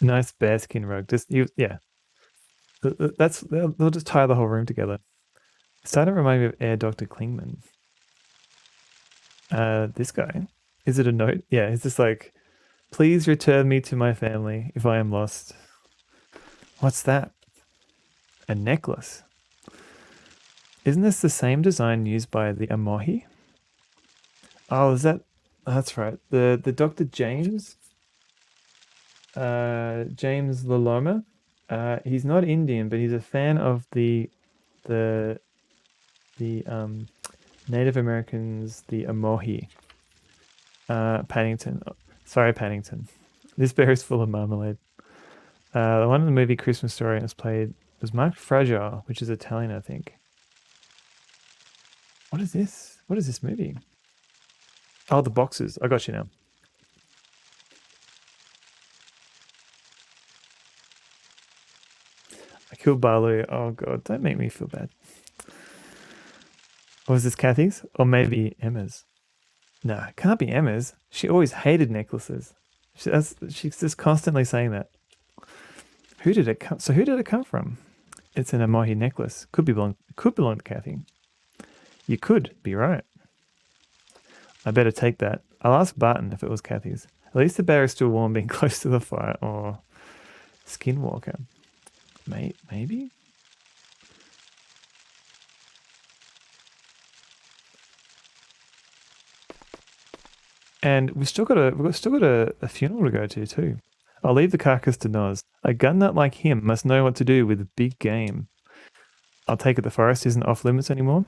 Nice bearskin rug. Yeah. They'll just tie the whole room together. It's starting to remind me of Air Dr. Klingman. This guy. Is it a note? Yeah, it's just like, please return me to my family if I am lost. What's that? A necklace. Isn't this the same design used by the Amohi? Oh, is that... That's right. The Dr. James? James Laloma? He's not Indian, but he's a fan of the Native Americans, the Amohi. Paddington. Sorry, Paddington. This bear is full of marmalade. The one in the movie Christmas Story was marked Fragile, which is Italian, I think. What is this? What is this movie? Oh, the boxes. I got you now. I killed Balu. Oh god, don't make me feel bad. Was this Kathy's? Or maybe Emma's? No, it can't be Emma's. She always hated necklaces. She's just constantly saying that. Who did it come? So who did it come from? It's an Amohi necklace. Could belong to Kathy. You could be right. I better take that. I'll ask Barton if it was Kathy's. At least the bear is still warm being close to the fire. Or Skinwalker. Maybe? And we've still got a funeral to go to too. I'll leave the carcass to Noz. A gun nut like him must know what to do with big game. I'll take it the forest isn't off limits anymore?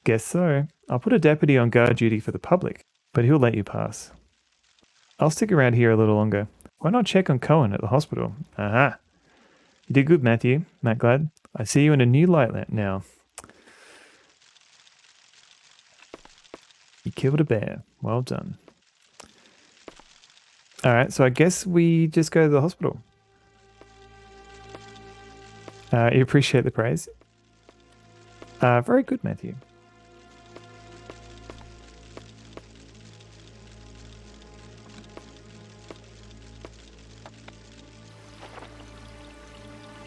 Guess so. I'll put a deputy on guard duty for the public, but he'll let you pass. I'll stick around here a little longer. Why not check on Cohen at the hospital? Aha! You did good, Matthew. MacLad. I see you in a new light now. You killed a bear. Well done. Alright, so I guess we just go to the hospital. You appreciate the praise? Very good, Matthew.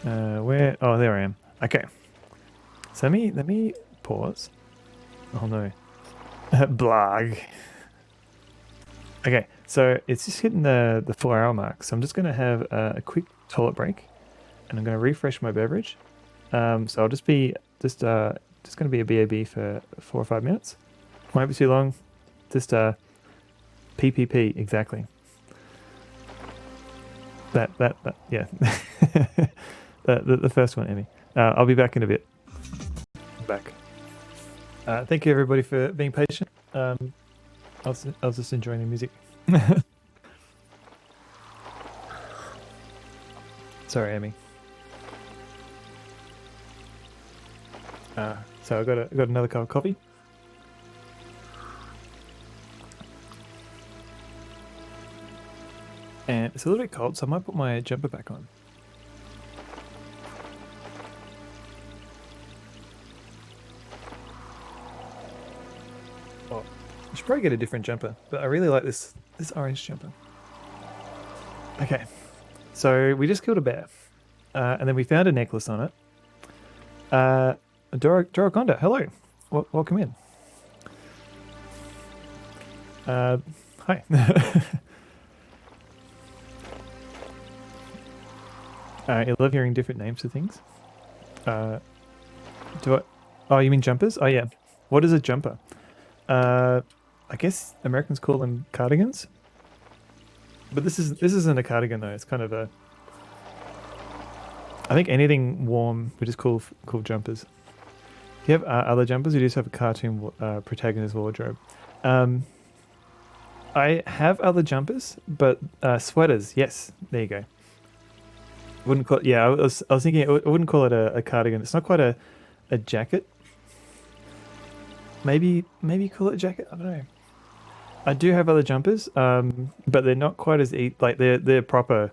Where? Oh, there I am. Okay. So let me pause. Oh no. Blag. Okay, so it's just hitting the 4 hour mark. So I'm just going to have a quick toilet break, and I'm going to refresh my beverage. So I'll just be just going to be a BAB for 4 or 5 minutes. Won't be too long. Just PPP exactly. That yeah. the first one, Emmy. I'll be back in a bit. Back. Thank you everybody for being patient. I was just enjoying the music. Sorry, Emmy. So I got another cup of coffee. And it's a little bit cold, so I might put my jumper back on. Oh, I should probably get a different jumper, but I really like this orange jumper. Okay, so we just killed a bear, and then we found a necklace on it. Doroconda, hello, welcome in. Hi. I love hearing different names for things. Oh, you mean jumpers? Oh yeah. What is a jumper? I guess Americans call them cardigans. But this isn't a cardigan though. It's kind of a. I think anything warm we just call jumpers. Do you have other jumpers? You just have a cartoon protagonist wardrobe. I have other jumpers, but sweaters. Yes, there you go. Wouldn't call it, yeah. I was thinking I wouldn't call it a cardigan. It's not quite a jacket. Maybe call it a jacket. I don't know. I do have other jumpers, but they're not quite as like they're proper,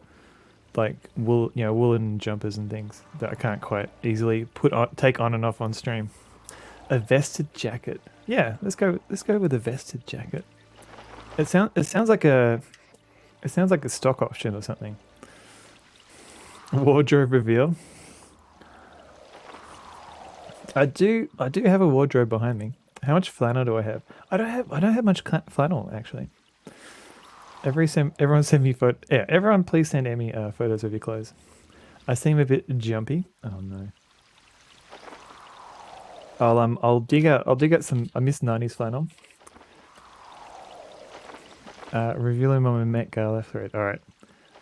like woolen jumpers and things that I can't quite easily take on and off on stream. A vested jacket. Yeah, let's go with a vested jacket. It sounds like a stock option or something. Wardrobe reveal. I do have a wardrobe behind me. How much flannel do I have? I don't have much flannel actually. Everyone send me everyone please send Emmy photos of your clothes. I seem a bit jumpy. Oh no. I'll dig out some. I miss 90s flannel. Revealing my Met Gala thread. All right.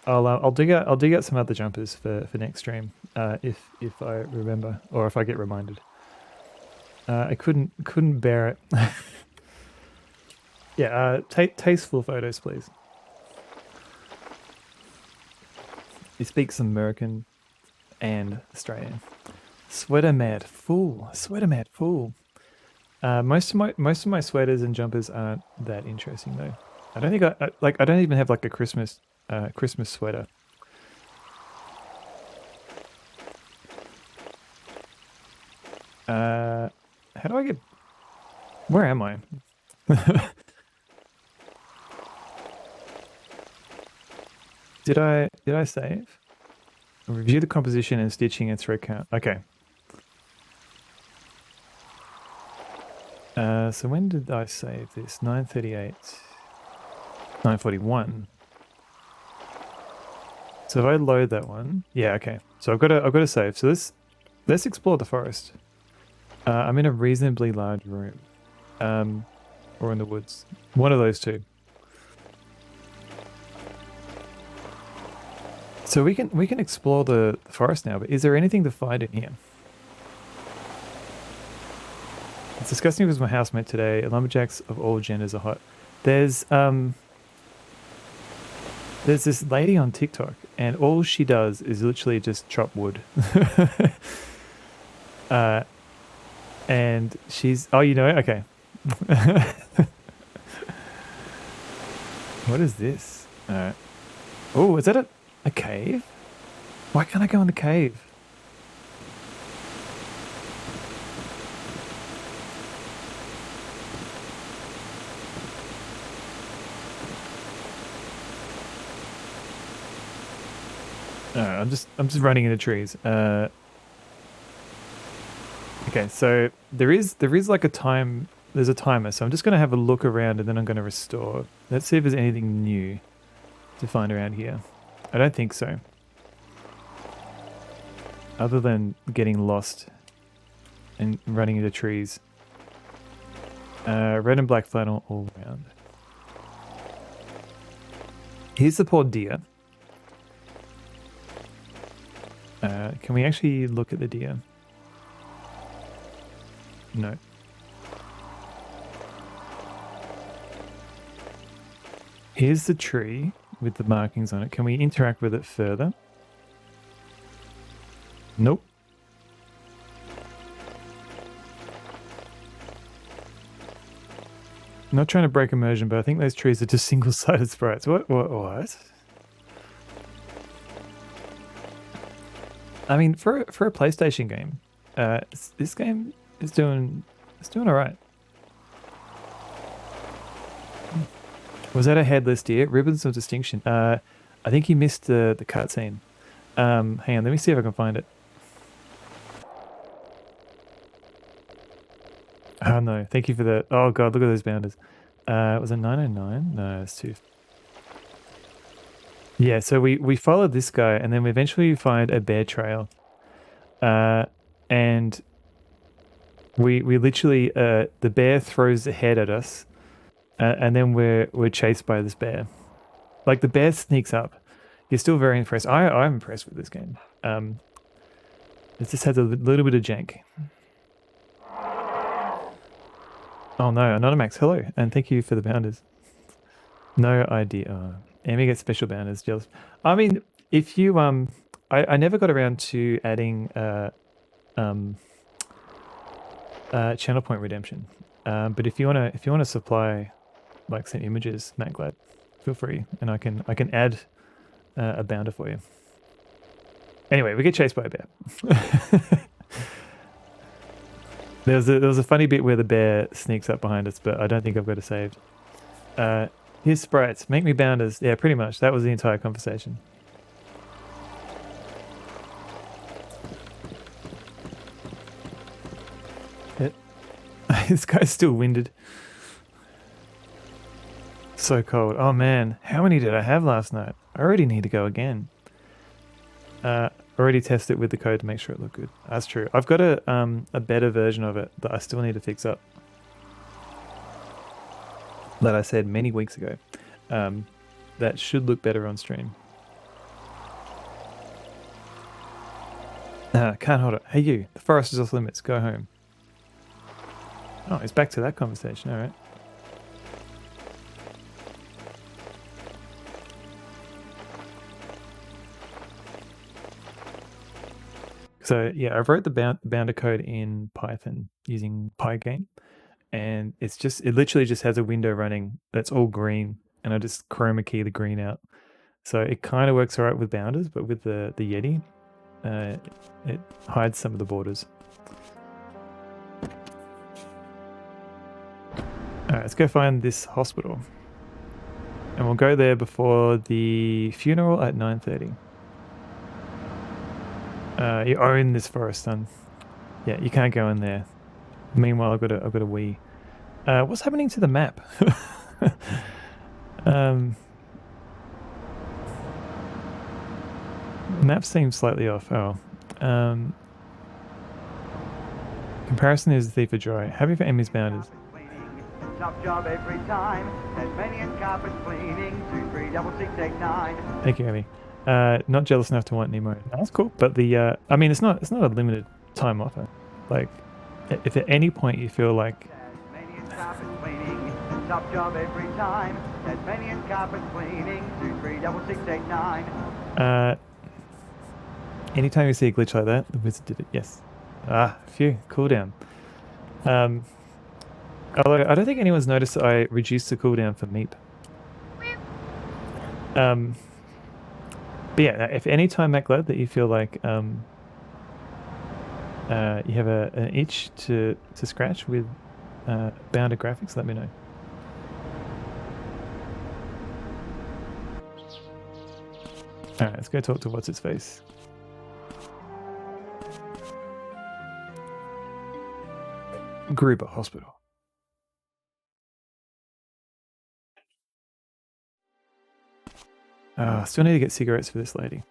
I'll dig out some other jumpers for next stream, if I remember or if I get reminded. I couldn't bear it. Yeah, tasteful photos, please. You speak some American and Australian. Sweater mad fool. Most of my sweaters and jumpers aren't that interesting though. I don't think I don't even have like a Christmas sweater. How do I get? Where am I? Did I save? Review the composition and stitching and thread count. Okay. So when did I save this? 9:38, 9:41. So if I load that one, yeah, okay. So I've got to save. So let's explore the forest. I'm in a reasonably large room, or in the woods. One of those two. So we can explore the forest now. But is there anything to find in here? It's disgusting because my housemate today. Lumberjacks of all genders are hot. There's this lady on TikTok, and all she does is literally just chop wood. And she's okay. What is this? Alright. Oh, is that a cave? Why can't I go in the cave? I'm just running into trees. Okay, so there is like a time there's a timer, so I'm just going to have a look around and then I'm going to restore. Let's see if there's anything new to find around here. I don't think so. Other than getting lost and running into trees. Red and black flannel all around. Here's the poor deer. Can we actually look at the deer? No. Here's the tree with the markings on it. Can we interact with it further? Nope. Not trying to break immersion, but I think those trees are just single-sided sprites. What? I mean, for a PlayStation game, this game is doing all right. Was that a headless deer? Ribbons of distinction. I think you missed the cutscene. Hang on, let me see if I can find it. Oh no, thank you for that. Oh god, look at those bounders. Was it 909? No, it's too. Yeah, so we followed this guy and then we eventually find a bear trail. And we literally the bear throws the head at us, and then we're chased by this bear. Like the bear sneaks up. You're still very impressed. I'm impressed with this game. It just has a little bit of jank. Oh no, Anonymax, hello, and thank you for the bounders. No idea. Amy gets special bounders, jealous. I mean, if you I never got around to adding channel point redemption. But if you wanna supply like some images, MacGlad, feel free, and I can add a bounder for you. Anyway, we get chased by a bear. There was a funny bit where the bear sneaks up behind us, but I don't think I've got it saved. Here's sprites. Make me bounders. Yeah, pretty much. That was the entire conversation. This guy's still winded. So cold. Oh man, how many did I have last night? I already need to go again. Already tested it with the code to make sure it looked good. That's true. I've got a better version of it that I still need to fix up. That I said many weeks ago. That should look better on stream. Can't hold it. Hey you, the forest is off limits. Go home. Oh, it's back to that conversation. All right. So yeah, I wrote the bounder code in Python using Pygame, and it literally just has a window running that's all green, and I just chroma key the green out. So it kind of works all right with bounders, but with the Yeti, it hides some of the borders. All right, let's go find this hospital, and we'll go there before the funeral at 9:30. You own this forest, son. Yeah, you can't go in there. Meanwhile, I've got a Wii. What's happening to the map? Map seems slightly off. Oh. Comparison is Thief or Joy. Happy for Amy's bounders. Top job every time. Tasmanian carpet cleaning 236689. Thank you, Amy. Not jealous enough to want Nemo. That's cool. But the I mean, it's not a limited time offer. Like, if at any point you feel like Tasmanian carpet cleaning. Top job every time. Tasmanian carpet cleaning 236689. Anytime you see a glitch like that, the wizard did it. Yes. Phew. Cooldown. Although I don't think anyone's noticed that I reduced the cooldown for Meep. But yeah, if any time, MacGlad, that you feel like you have an itch to scratch with Bounder graphics, let me know. Alright, let's go talk to what's its face. Gruber Hospital. Still need to get cigarettes for this lady.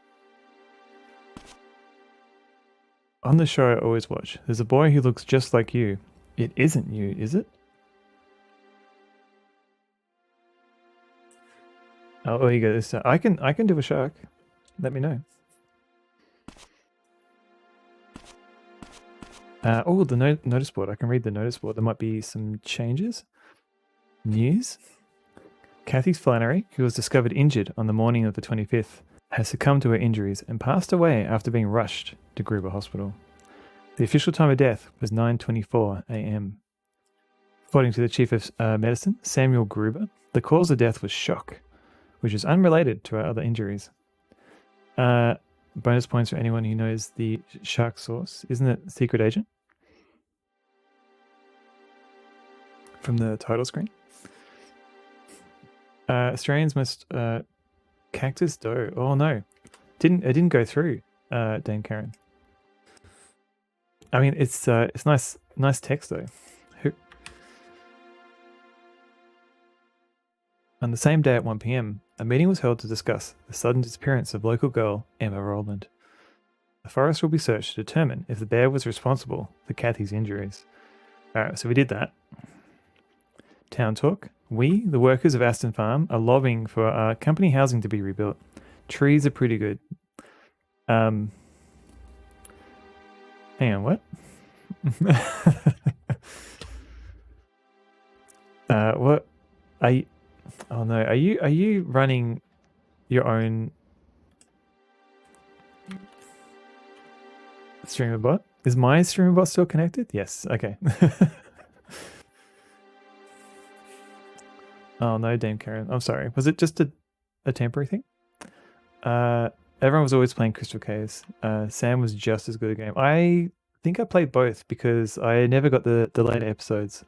On the show I always watch, there's a boy who looks just like you. It isn't you, is it? Oh, you go. This. I can do a shark. Let me know. Oh, the notice board. I can read the notice board. There might be some changes. News. Kathy Flannery, who was discovered injured on the morning of the 25th, has succumbed to her injuries and passed away after being rushed to Gruber Hospital. The official time of death was 9:24 a.m. According to the chief of medicine, Samuel Gruber, the cause of death was shock, which is unrelated to our other injuries. Bonus points for anyone who knows the shark source. Isn't it Secret Agent? From the title screen. Australians must cactus dough. Oh no, it didn't go through. Dame Karen. I mean, it's nice text though. On the same day at 1 p.m, a meeting was held to discuss the sudden disappearance of local girl Emma Rowland. The forest will be searched to determine if the bear was responsible for Kathy's injuries. Alright, so we did that. Town talk. We, the workers of Aston Farm, are lobbying for company housing to be rebuilt. Trees are pretty good. Hang on, what? What? Oh no, are you running your own streamer bot? Is my streamer bot still connected? Yes, okay. Oh no, Dame Karen. I'm sorry. Was it just a temporary thing? Everyone was always playing Crystal Caves. Sam was just as good a game. I think I played both because I never got the later episodes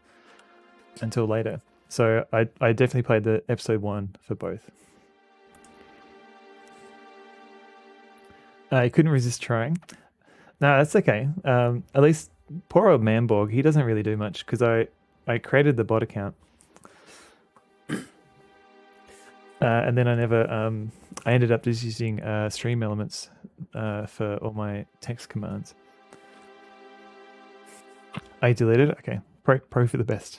until later. So I definitely played the episode 1 for both. I couldn't resist trying. No, that's okay. At least poor old Manborg, he doesn't really do much because I created the bot account. And then I ended up just using stream elements for all my text commands. I deleted it? Okay. Pro for the best.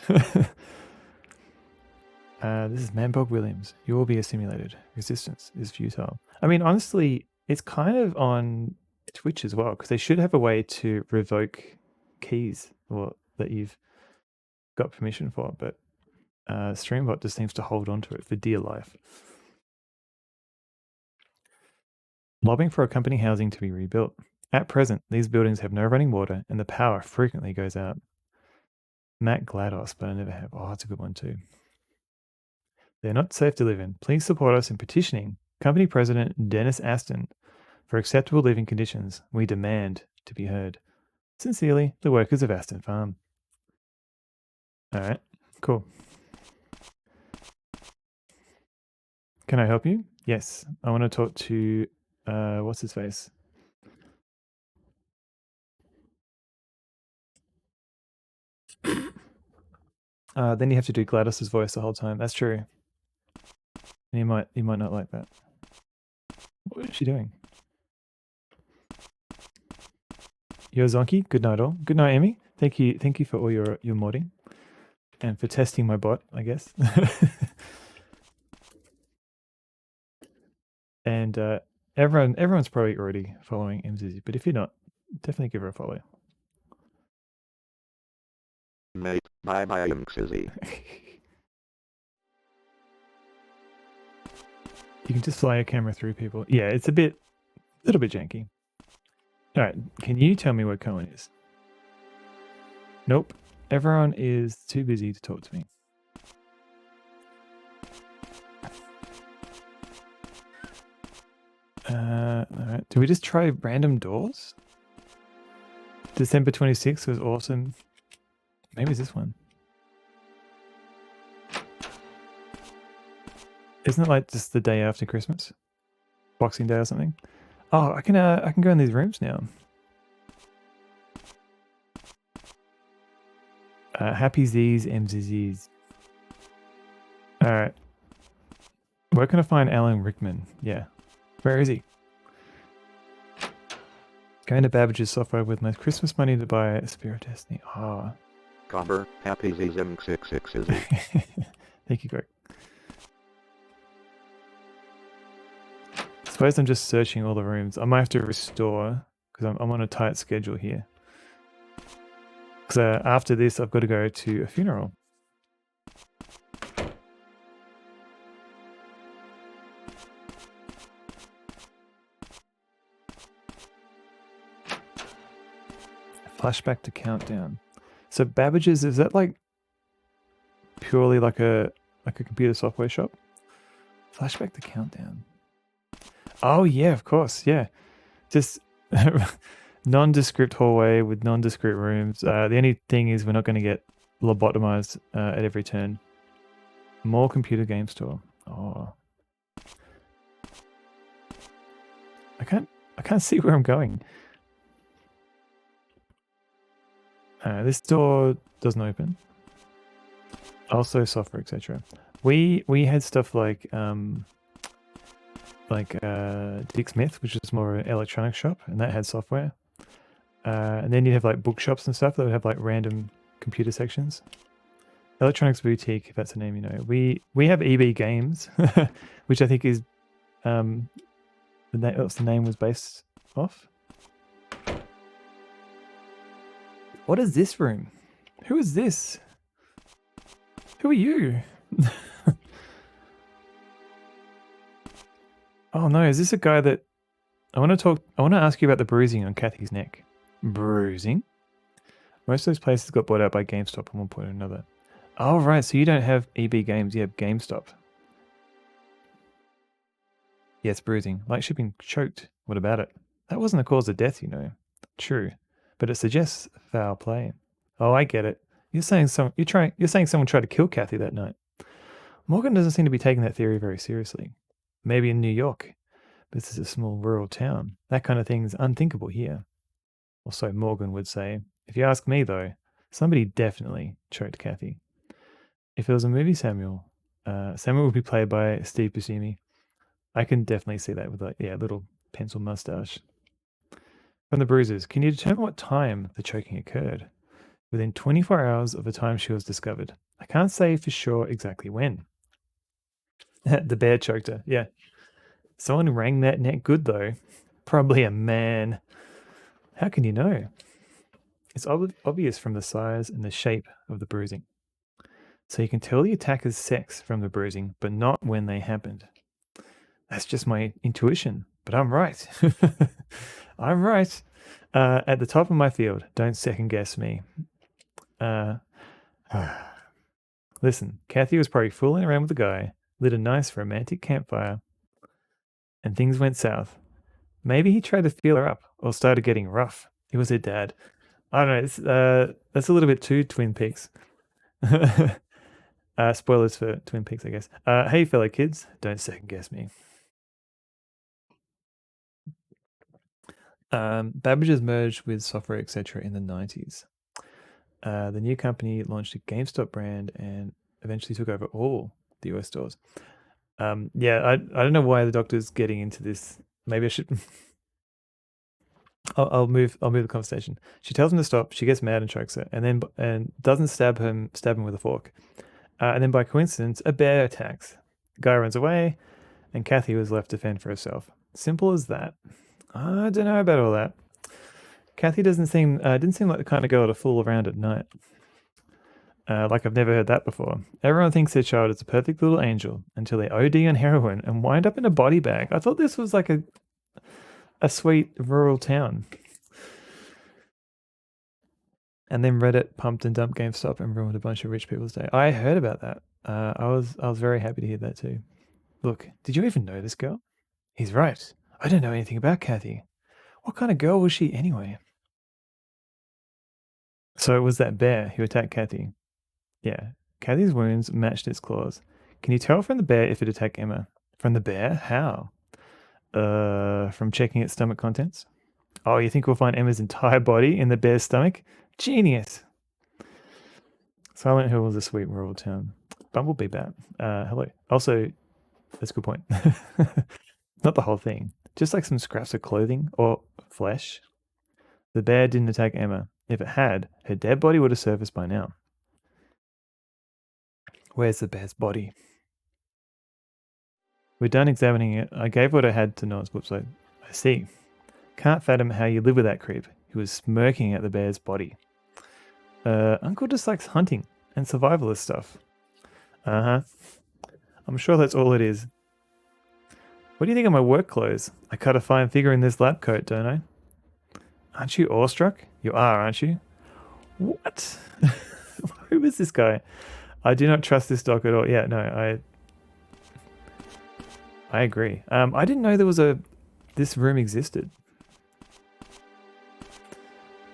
This is Manbog Williams. You will be assimilated. Resistance is futile. I mean, honestly, it's kind of on Twitch as well, because they should have a way to revoke keys or that you've got permission for, but Streambot just seems to hold on to it for dear life. Lobbying for a company housing to be rebuilt. At present, these buildings have no running water and the power frequently goes out. Matt GLaDOS, but I never have. Oh, that's a good one too. They're not safe to live in. Please support us in petitioning Company President Dennis Aston for acceptable living conditions. We demand to be heard. Sincerely, the workers of Aston Farm. All right, cool. Can I help you? Yes, I want to talk to, what's his face? Then you have to do GLaDOS's voice the whole time. That's true. And you might not like that. What is she doing? Yo Zonky, good night all. Good night, Emmy. Thank you for all your modding and for testing my bot, I guess. And everyone's probably already following MZZ, but if you're not, definitely give her a follow. Mate, bye bye Xizzy. You can just fly a camera through people. Yeah, it's a little bit janky. All right, can you tell me where Cohen is? Nope, everyone is too busy to talk to me. All right, do we just try random doors? December 26th was awesome. Maybe it's this one. Isn't it like just the day after Christmas? Boxing Day or something? Oh, I can go in these rooms now. Happy Z's, MZZ's. Alright. Where can I find Alan Rickman? Yeah. Where is he? Going to Babbage's software with my Christmas money to buy a Spear of Destiny. Oh. Cover, happy Zim 66 is Thank you, Greg. Suppose I'm just searching all the rooms. I might have to restore because I'm on a tight schedule here. Because after this, I've got to go to a funeral. Flashback to Countdown. So Babbage's, is that like purely like a computer software shop? Flashback to Countdown. Oh yeah, of course, yeah. Just nondescript hallway with nondescript rooms. The only thing is we're not going to get lobotomized at every turn. More computer game store. Oh, I can't see where I'm going. This door doesn't open. Also software, etc. We had stuff like Dick Smith, which is more an electronics shop, and that had software. And then you have like bookshops and stuff that would have like random computer sections. Electronics Boutique, if that's the name, you know. We have EB Games, which I think is the name was based off. What is this room? Who is this? Who are you? Oh no, is this a guy that I want to ask you about the bruising on Kathy's neck. Bruising? Most of those places got bought out by GameStop at one point or another. Oh right, so you don't have EB Games, you have GameStop. Yes, bruising. Like shipping choked. What about it? That wasn't the cause of death, you know. True. But it suggests foul play. Oh, I get it. You're saying someone tried to kill Kathy that night. Morgan doesn't seem to be taking that theory very seriously. Maybe in New York. But this is a small rural town. That kind of thing's unthinkable here. Or so Morgan would say. If you ask me, though, somebody definitely choked Kathy. If it was a movie, Samuel would be played by Steve Buscemi. I can definitely see that with a little pencil mustache. From the bruises, can you determine what time the choking occurred? Within 24 hours of the time she was discovered. I can't say for sure exactly when. The bear choked her, yeah. Someone rang that neck good, though. Probably a man. How can you know? It's obvious from the size and the shape of the bruising. So you can tell the attacker's sex from the bruising, but not when they happened. That's just my intuition, but I'm right. I'm right. At the top of my field, don't second guess me. Listen, Kathy was probably fooling around with a guy, lit a nice romantic campfire, and things went south. Maybe he tried to feel her up or started getting rough. It was her dad. I don't know. That's a little bit too Twin Peaks. Spoilers for Twin Peaks, I guess. Hey, fellow kids, don't second guess me. Babbage's merged with Software Etc. in the 90s. The new company launched a GameStop brand and eventually took over all the US stores. I don't know why the doctor's getting into this. Maybe I should. I'll move the conversation. She tells him to stop. She gets mad and chokes her, and doesn't stab him with a fork. And then by coincidence, a bear attacks. The guy runs away, and Kathy was left to fend for herself. Simple as that. I don't know about all that. Kathy didn't seem like the kind of girl to fool around at night. Like I've never heard that before. Everyone thinks their child is a perfect little angel until they OD on heroin and wind up in a body bag. I thought this was like a sweet rural town. And then Reddit pumped and dumped GameStop and ruined a bunch of rich people's day. I heard about that. I was very happy to hear that too. Look, did you even know this girl? He's right. I don't know anything about Kathy. What kind of girl was she anyway? So it was that bear who attacked Kathy. Yeah, Kathy's wounds matched its claws. Can you tell from the bear if it attacked Emma? From the bear? How? From checking its stomach contents? Oh, you think we'll find Emma's entire body in the bear's stomach? Genius! Silent Hill was a sweet rural town. Bumblebee Bat. Hello. Also, That's a good point. Not the whole thing. Just like some scraps of clothing or flesh. The bear didn't attack Emma. If it had, her dead body would have surfaced by now. Where's the bear's body? We're done examining it. I gave what I had to Noah's website. I see. Can't fathom how you live with that creep. He was smirking at the bear's body. Uncle just likes hunting and survivalist stuff. Uh-huh. I'm sure that's all it is. What do you think of my work clothes? I cut a fine figure in this lab coat, don't I? Aren't you awestruck? You are, aren't you? What? Who is this guy? I do not trust this dog at all. Yeah, no, I agree. I didn't know there was this room existed.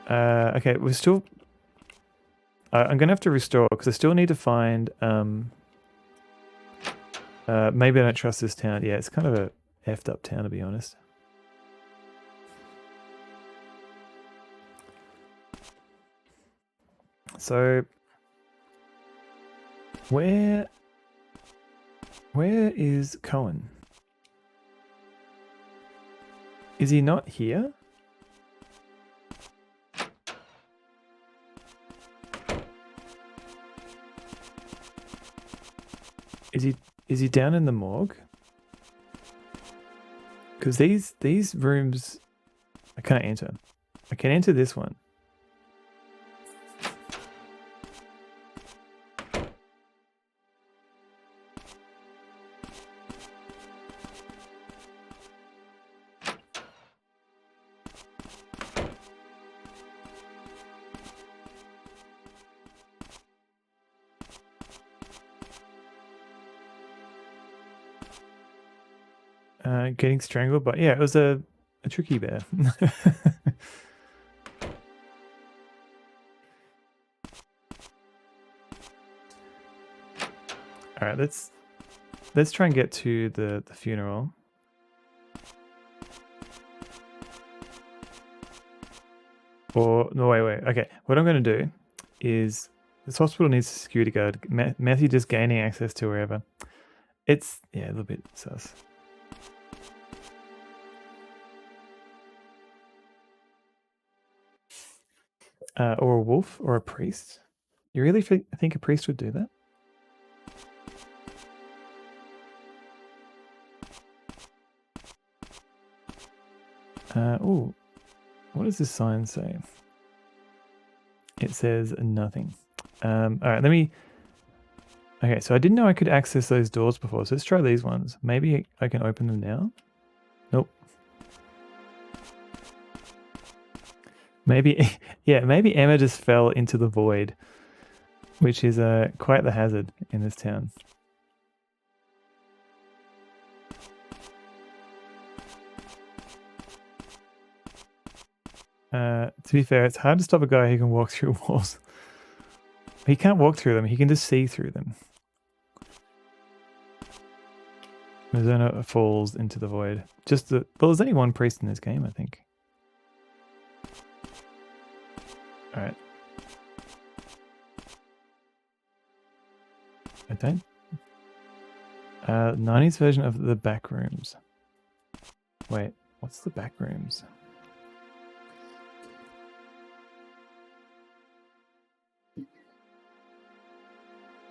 Okay, we're still... I'm going to have to restore because I still need to find... maybe I don't trust this town. Yeah, it's kind of a effed up town, to be honest. So... Where is Cohen? Is he not here? Is he down in the morgue? Because these rooms I can't enter. I can enter this one. Getting strangled, but yeah, it was a tricky bear. All right, let's try and get to the funeral. Or no, wait. Okay, what I'm going to do is this hospital needs a security guard. Matthew just gaining access to wherever. It's a little bit sus. Or a wolf or a priest. You really think a priest would do that? Oh, what does this sign say? It says nothing. All right, okay, so I didn't know I could access those doors before, so let's try these ones. Maybe I can open them now? Nope. Maybe, yeah, maybe Emma just fell into the void, which is quite the hazard in this town. To be fair, it's hard to stop a guy who can walk through walls. He can't walk through them, he can just see through them. Mizzurna falls into the void. Well, there's only one priest in this game, I think. Alright. I don't... 90s version of the back rooms. Wait, what's the back rooms?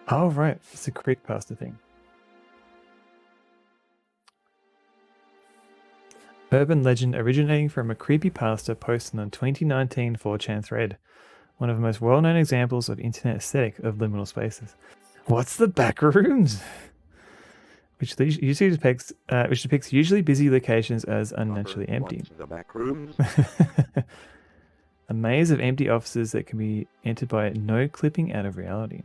Oh, right. It's a creekpasta thing. Urban legend originating from a creepypasta posted on 2019 4chan thread. One of the most well-known examples of internet aesthetic of liminal spaces. What's the back rooms? Which usually depicts usually busy locations as unnaturally empty. What's the back rooms? A maze of empty offices that can be entered by no clipping out of reality.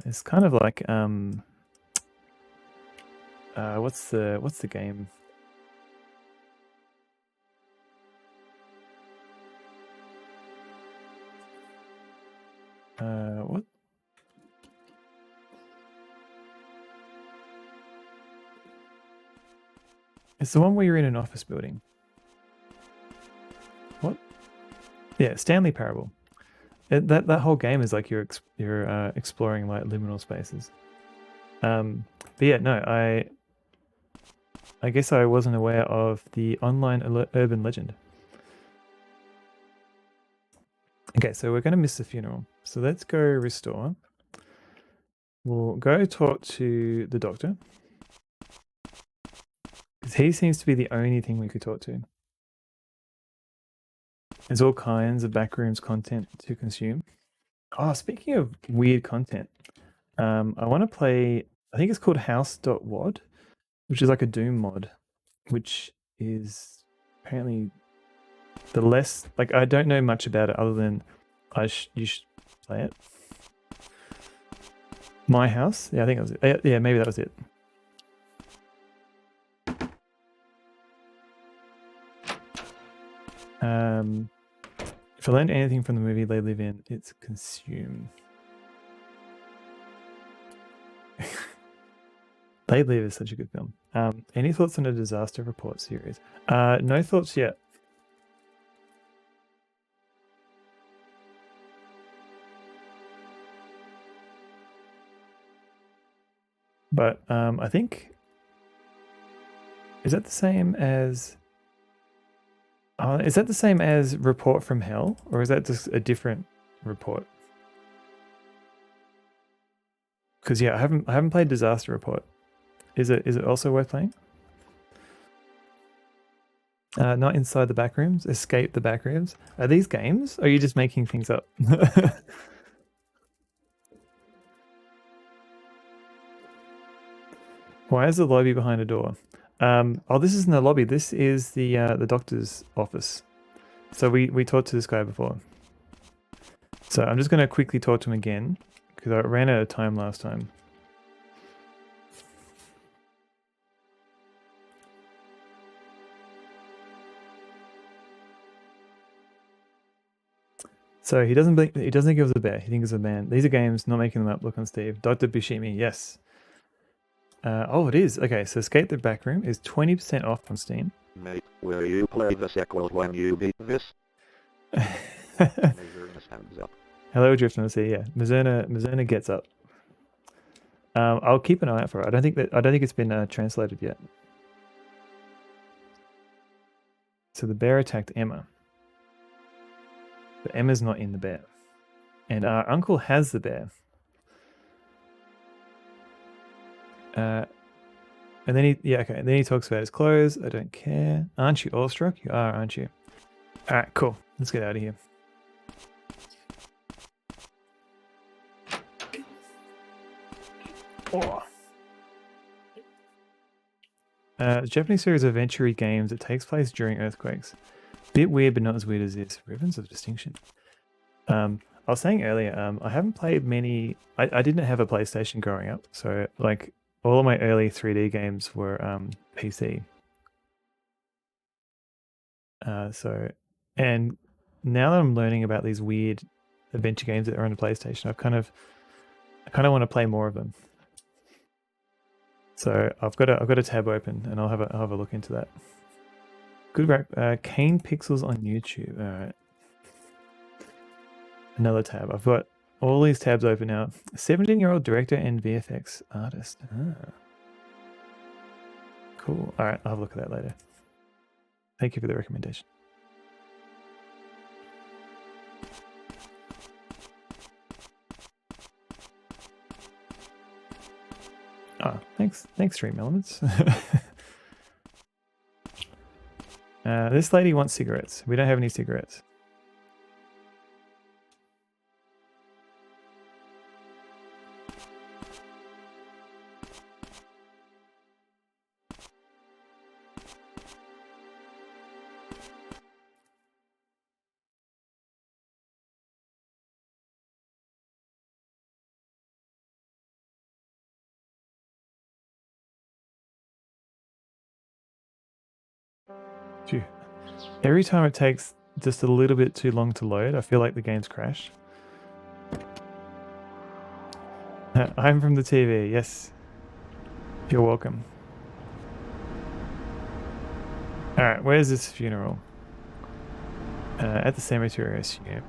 It's kind of like what's the game? What? It's the one where you're in an office building. What? Yeah, Stanley Parable. That whole game is like you're exploring like liminal spaces. But yeah, no, I guess I wasn't aware of the online urban legend. Okay, so we're going to miss the funeral. So let's go restore. We'll go talk to the doctor. Because he seems to be the only thing we could talk to. There's all kinds of backrooms content to consume. Oh, speaking of weird content, I want to play, I think it's called house.wad, which is like a Doom mod, which is apparently the less, like, I don't know much about it other than you should play it. My house? Yeah, I think that was it. Yeah, maybe that was it. If I learned anything from the movie they live in, it's consume. They Live is such a good film. Any thoughts on a disaster report series? No thoughts yet. But I think, is that the same as Report from Hell, or is that just a different report? Because yeah, I haven't played Disaster Report. Is it also worth playing? Not Inside the Backrooms, Escape the Backrooms. Are these games? Or are you just making things up? Why is the lobby behind a door? Oh, this isn't the lobby. This is the doctor's office. So we talked to this guy before. So I'm just going to quickly talk to him again because I ran out of time last time. So he doesn't think it was a bear. He thinks it's a man. These are games, not making them up. Look on Steve. Dr. Bishimi, yes. Oh, it is. Okay, so Escape the Backroom is 20% off on Steam. Mate, will you play the sequel when you beat this? Mizzurna stands up. Hello, Drift on the Sea. Yeah, Mizzurna gets up. I'll keep an eye out for it. I don't think it's been translated yet. So the bear attacked Emma, but Emma's not in the bear, and our uncle has the bear. And then and then he talks about his clothes. I don't care. Aren't you awestruck? You are, aren't you? All right, cool. Let's get out of here. Oh. The Japanese series of adventure games that takes place during earthquakes. Bit weird, but not as weird as this. Ribbons of Distinction. I was saying earlier, I haven't played many. I didn't have a PlayStation growing up, so like all of my early 3D games were PC. And now that I'm learning about these weird adventure games that are on the PlayStation, I kind of want to play more of them. So I've got a tab open, and I'll have a look into that. Good Kane Pixels on YouTube. All right. Another tab. I've got all these tabs open now. 17-year-old director and VFX artist. Cool. All right, I'll have a look at that later. Thank you for the recommendation. Oh, thanks, Stream Elements. This lady wants cigarettes. We don't have any cigarettes. Phew. Every time it takes just a little bit too long to load, I feel like the game's crashed. I'm from the TV, yes. You're welcome. Alright, where's this funeral? At the cemetery, I assume.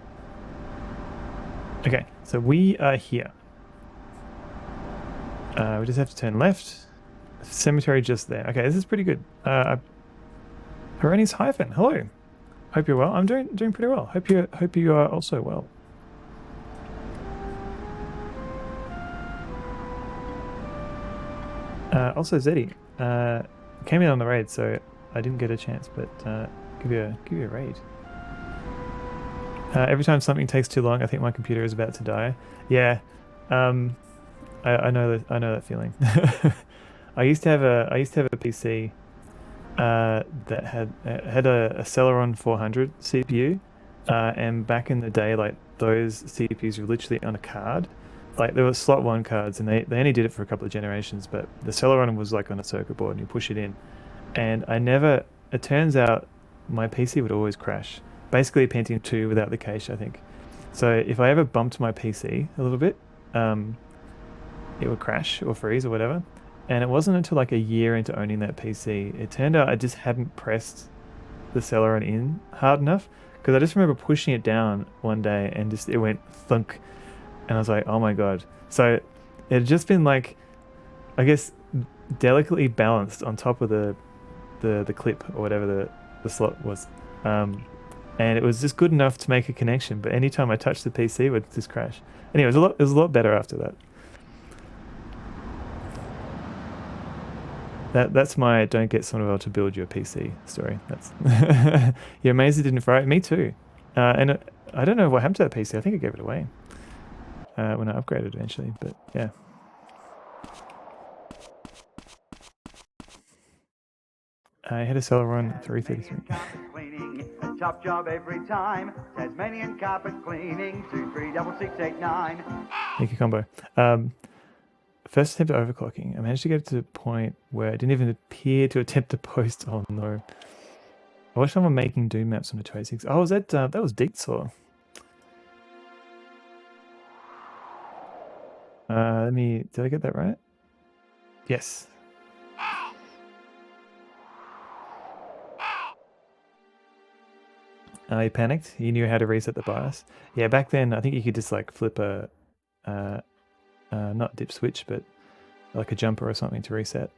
Okay, so we are here. We just have to turn left. Cemetery just there. Okay, this is pretty good. Peroni's hyphen. Hello. Hope you're well. I'm doing pretty well. Hope you are also well. Also Zeddy, came in on the raid, so I didn't get a chance, but give you a raid. Every time something takes too long, I think my computer is about to die. Yeah, I know that feeling. I used to have a PC that had a Celeron 400 CPU, and back in the day, like those CPUs were literally on a card. Like there were slot 1 cards, and they only did it for a couple of generations, but the Celeron was like on a circuit board, and you push it in. And it turns out my PC would always crash. Basically a Pentium 2 without the cache, I think. So if I ever bumped my PC a little bit, it would crash or freeze or whatever. And it wasn't until like a year into owning that PC, it turned out I just hadn't pressed the Celeron in hard enough, because I just remember pushing it down one day and it went thunk. And I was like, oh my god. So it had just been like, I guess, delicately balanced on top of the clip or whatever the slot was. And it was just good enough to make a connection, but anytime I touched the PC, it would just crash. Anyway, it was a lot better after that. That's my don't get someone else to build your PC story. That's you're amazed it didn't fry. Me too. And I don't know what happened to that PC. I think I gave it away when I upgraded eventually. But yeah. I had a Celeron 333. Cleaning, a top job every time. Tasmanian carpet cleaning, 236689. Thank you, combo. First attempt at overclocking. I managed to get to the point where it didn't even appear to attempt to post. Oh no. I watched someone making Doom maps on the 286. Oh, was that was Deetsaw. Did I get that right? Yes. He panicked. He knew how to reset the BIOS. Yeah, back then I think you could just like flip a not dip switch, but like a jumper or something to reset.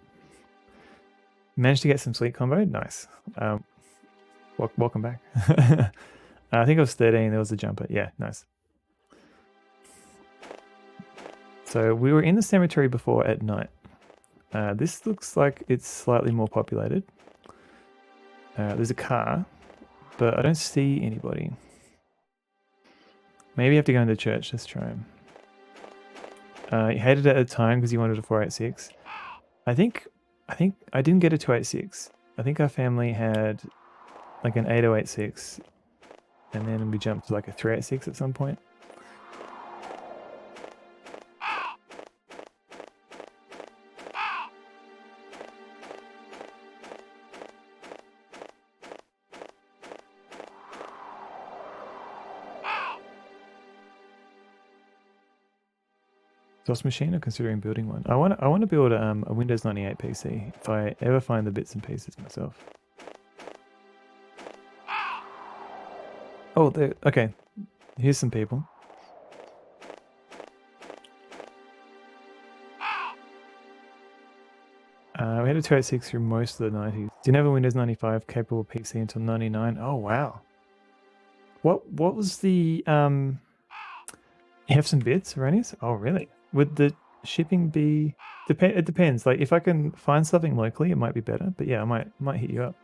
Managed to get some sweet combo. Nice. Welcome back. I think I was 13. There was a jumper. Yeah, nice. So we were in the cemetery before at night. This looks like it's slightly more populated. There's a car, but I don't see anybody. Maybe you have to go into church. Let's try him. He hated it at the time because he wanted a 486. I think I didn't get a 286. I think our family had like an 8086, and then we jumped to like a 386 at some point. DOS machine, or considering building one? I want to build a Windows 98 PC if I ever find the bits and pieces myself. Oh, okay. Here's some people. We had a 286 through most of the 90s. Didn't have a Windows 95 capable PC until 99. Oh wow. What was the you have some bits, Erroneous? Oh really? Would the shipping be it depends. Like if I can find something locally, it might be better. But yeah, I might hit you up.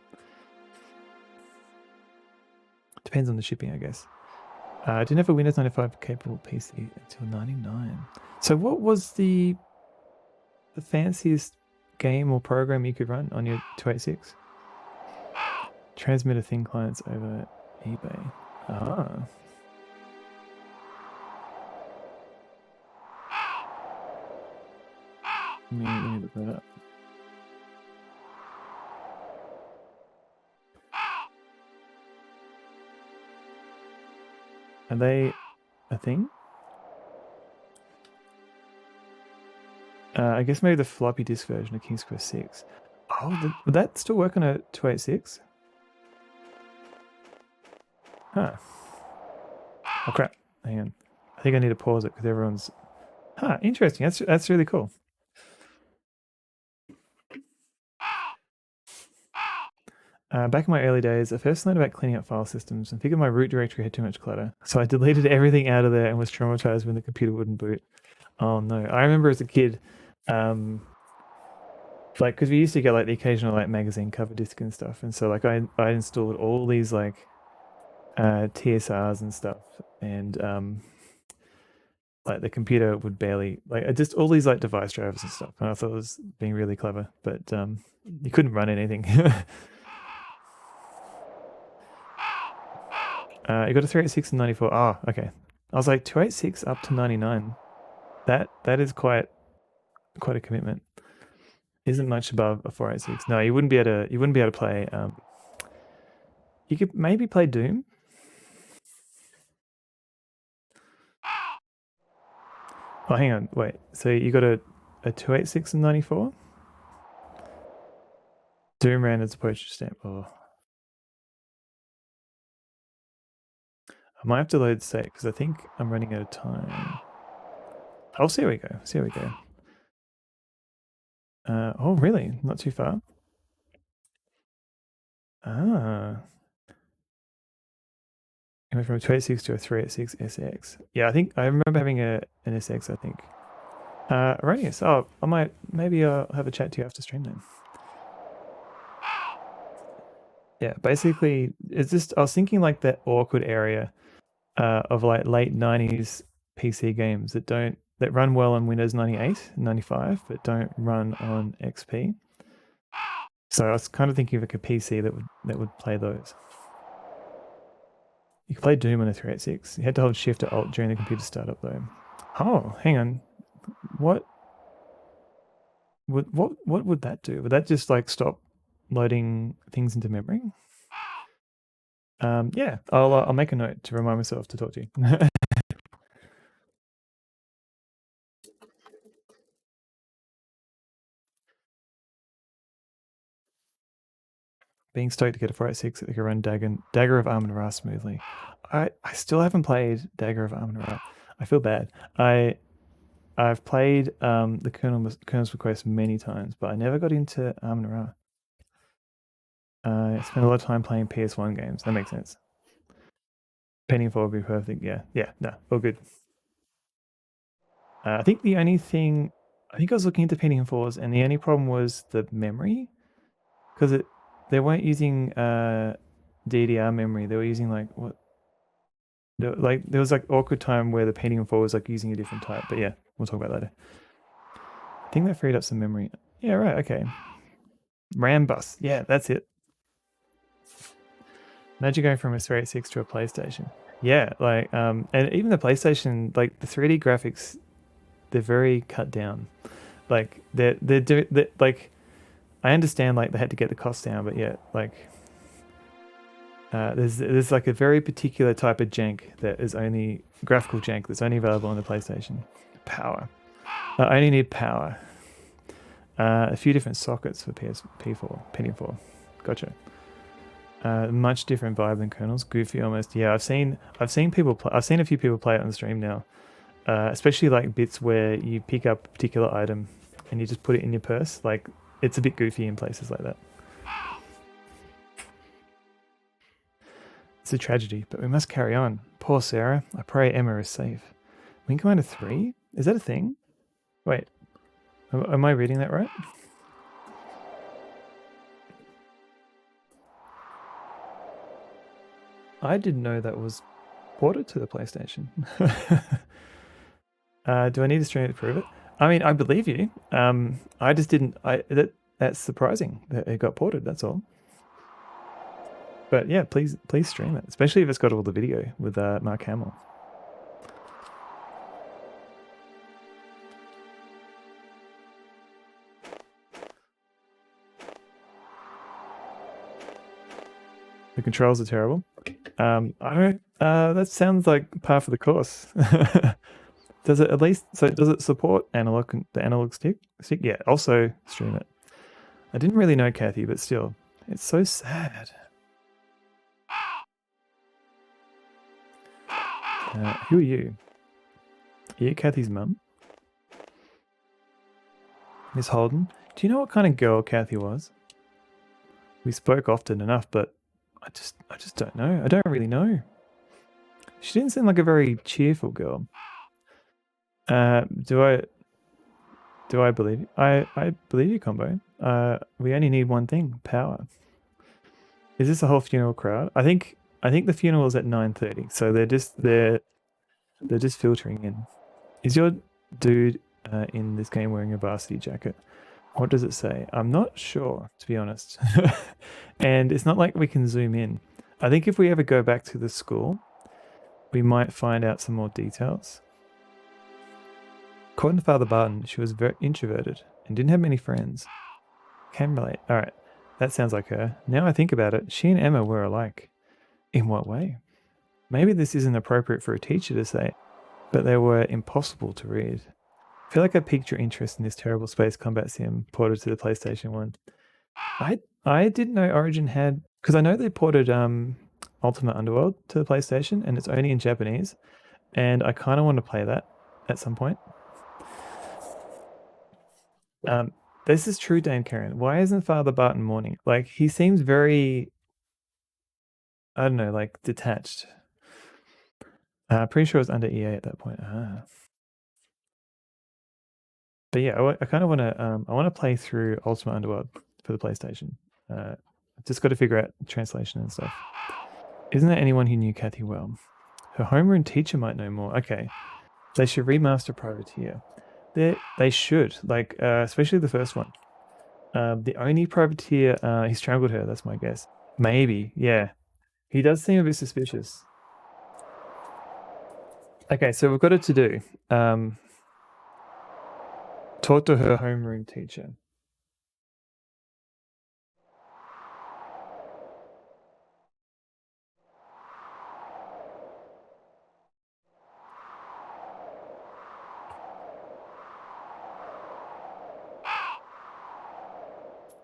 Depends on the shipping, I guess. I didn't have a Windows 95 capable PC until 99. So what was the fanciest game or program you could run on your 286? Transmitter thin clients over eBay. Ah. Let me look that up. Are they a thing? I guess maybe the floppy disk version of King's Quest 6. Oh, would that still work on a 286? Huh. Oh crap. Hang on. I think I need to pause it because everyone's... Huh, interesting. That's really cool. Back in my early days, I first learned about cleaning up file systems and figured my root directory had too much clutter. So I deleted everything out of there and was traumatized when the computer wouldn't boot. Oh no. I remember as a kid, like, because we used to get like the occasional like magazine cover disc and stuff. And so like I installed all these like TSRs and stuff. And like the computer would barely, like just all these like device drivers and stuff. And I thought it was being really clever, but you couldn't run anything. You got a 386 and 94. Oh, okay. I was like 286 up to 99. That is quite a commitment. Isn't much above a 486. No, you wouldn't be able to play. You could maybe play Doom. Oh, hang on, wait. So you got a 286 and 94. Doom ran as a postage stamp. Oh. I might have to load state because I think I'm running out of time. Oh, see how we go. See how we go. Oh, really? Not too far? Ah. It went from a 286 to a 386 SX. Yeah, I think I remember having an SX, I think. Erroneous. Oh, maybe I'll have a chat to you after stream then. Yeah, basically, it's just, I was thinking like that awkward area of like late 90s PC games that run well on Windows 98 and 95, but don't run on XP. So I was kind of thinking of like a PC that would play those. You could play Doom on a 386. You had to hold Shift or Alt during the computer startup though. Oh, hang on. What would that do? Would that just like stop loading things into memory? Yeah, I'll make a note to remind myself to talk to you. Being stoked to get a 486 that can run Dagger of Amun-Ra smoothly. I still haven't played Dagger of Amun-Ra. I feel bad. I've played the Colonel's Request many times, but I never got into Amun-Ra. I spent a lot of time playing PS1 games. That makes sense. Penny 4 would be perfect. Yeah, no, all good. I think the only thing, I think I was looking into Penny 4s, and the only problem was the memory, because they weren't using DDR memory. They were using like what? There was like awkward time where the Pentium 4 was like using a different type. But yeah, we'll talk about that later. I think that freed up some memory. Yeah, right. Okay. RAM bus. Yeah, that's it. Imagine going from a 386 to a PlayStation. Yeah, like and even the PlayStation, like the 3D graphics, they're very cut down. Like they're like, I understand like they had to get the cost down, but yeah, like there's like a very particular type of jank that is only graphical jank that's only available on the PlayStation. Power. I only need power. A few different sockets for P4, Pentium 4. Gotcha. Much different vibe than kernels. Goofy almost. Yeah, I've seen people play. I've seen a few people play it on the stream now. Especially like bits where you pick up a particular item and you just put it in your purse. Like it's a bit goofy in places like that. It's a tragedy, but we must carry on. Poor Sarah. I pray Emma is safe. Wing Commander 3? Is that a thing? Wait. Am I reading that right? I didn't know that was ported to the PlayStation. Do I need to stream it to prove it? I mean, I believe you. I just didn't. That's surprising that it got ported. That's all. But yeah, please stream it, especially if it's got all the video with Mark Hamill. The controls are terrible. I don't. That sounds like par for the course. Does it at least? So does it support the analog stick? Yeah. Also stream it. I didn't really know Kathy, but still, it's so sad. Who are you? Are you Kathy's mum? Miss Holden? Do you know what kind of girl Kathy was? We spoke often enough, but I just don't know. I don't really know. She didn't seem like a very cheerful girl. Do I believe you? I believe you, Combo. We only need one thing: power. Is this a whole funeral crowd? I think the funeral is at 9:30, so they're just filtering in. Is your dude in this game wearing a varsity jacket? What does it say? I'm not sure, to be honest. And it's not like we can zoom in. I think if we ever go back to the school, we might find out some more details. According to Father Barton, she was very introverted and didn't have many friends. Can relate. All right, that sounds like her. Now I think about it, she and Emma were alike. In what way? Maybe this isn't appropriate for a teacher to say, but they were impossible to read. I feel like I piqued your interest in this terrible space combat sim ported to the PlayStation 1. I didn't know Origin had, because I know they ported Ultimate Underworld to the PlayStation and it's only in Japanese, and I kind of want to play that at some point. This is true, Dame Karen. Why isn't Father Barton mourning? Like, he seems very, I don't know, like detached. Pretty sure it was under EA at that point. But yeah, I kind of want to. I want to play through Ultimate Underworld for the PlayStation. Just got to figure out translation and stuff. Isn't there anyone who knew Kathy well? Her homeroom teacher might know more. Okay, they should remaster Privateer. They should, like, especially the first one. The only Privateer, he strangled her. That's my guess. Maybe, yeah. He does seem a bit suspicious. Okay, so we've got a to-do. Talk to her homeroom teacher.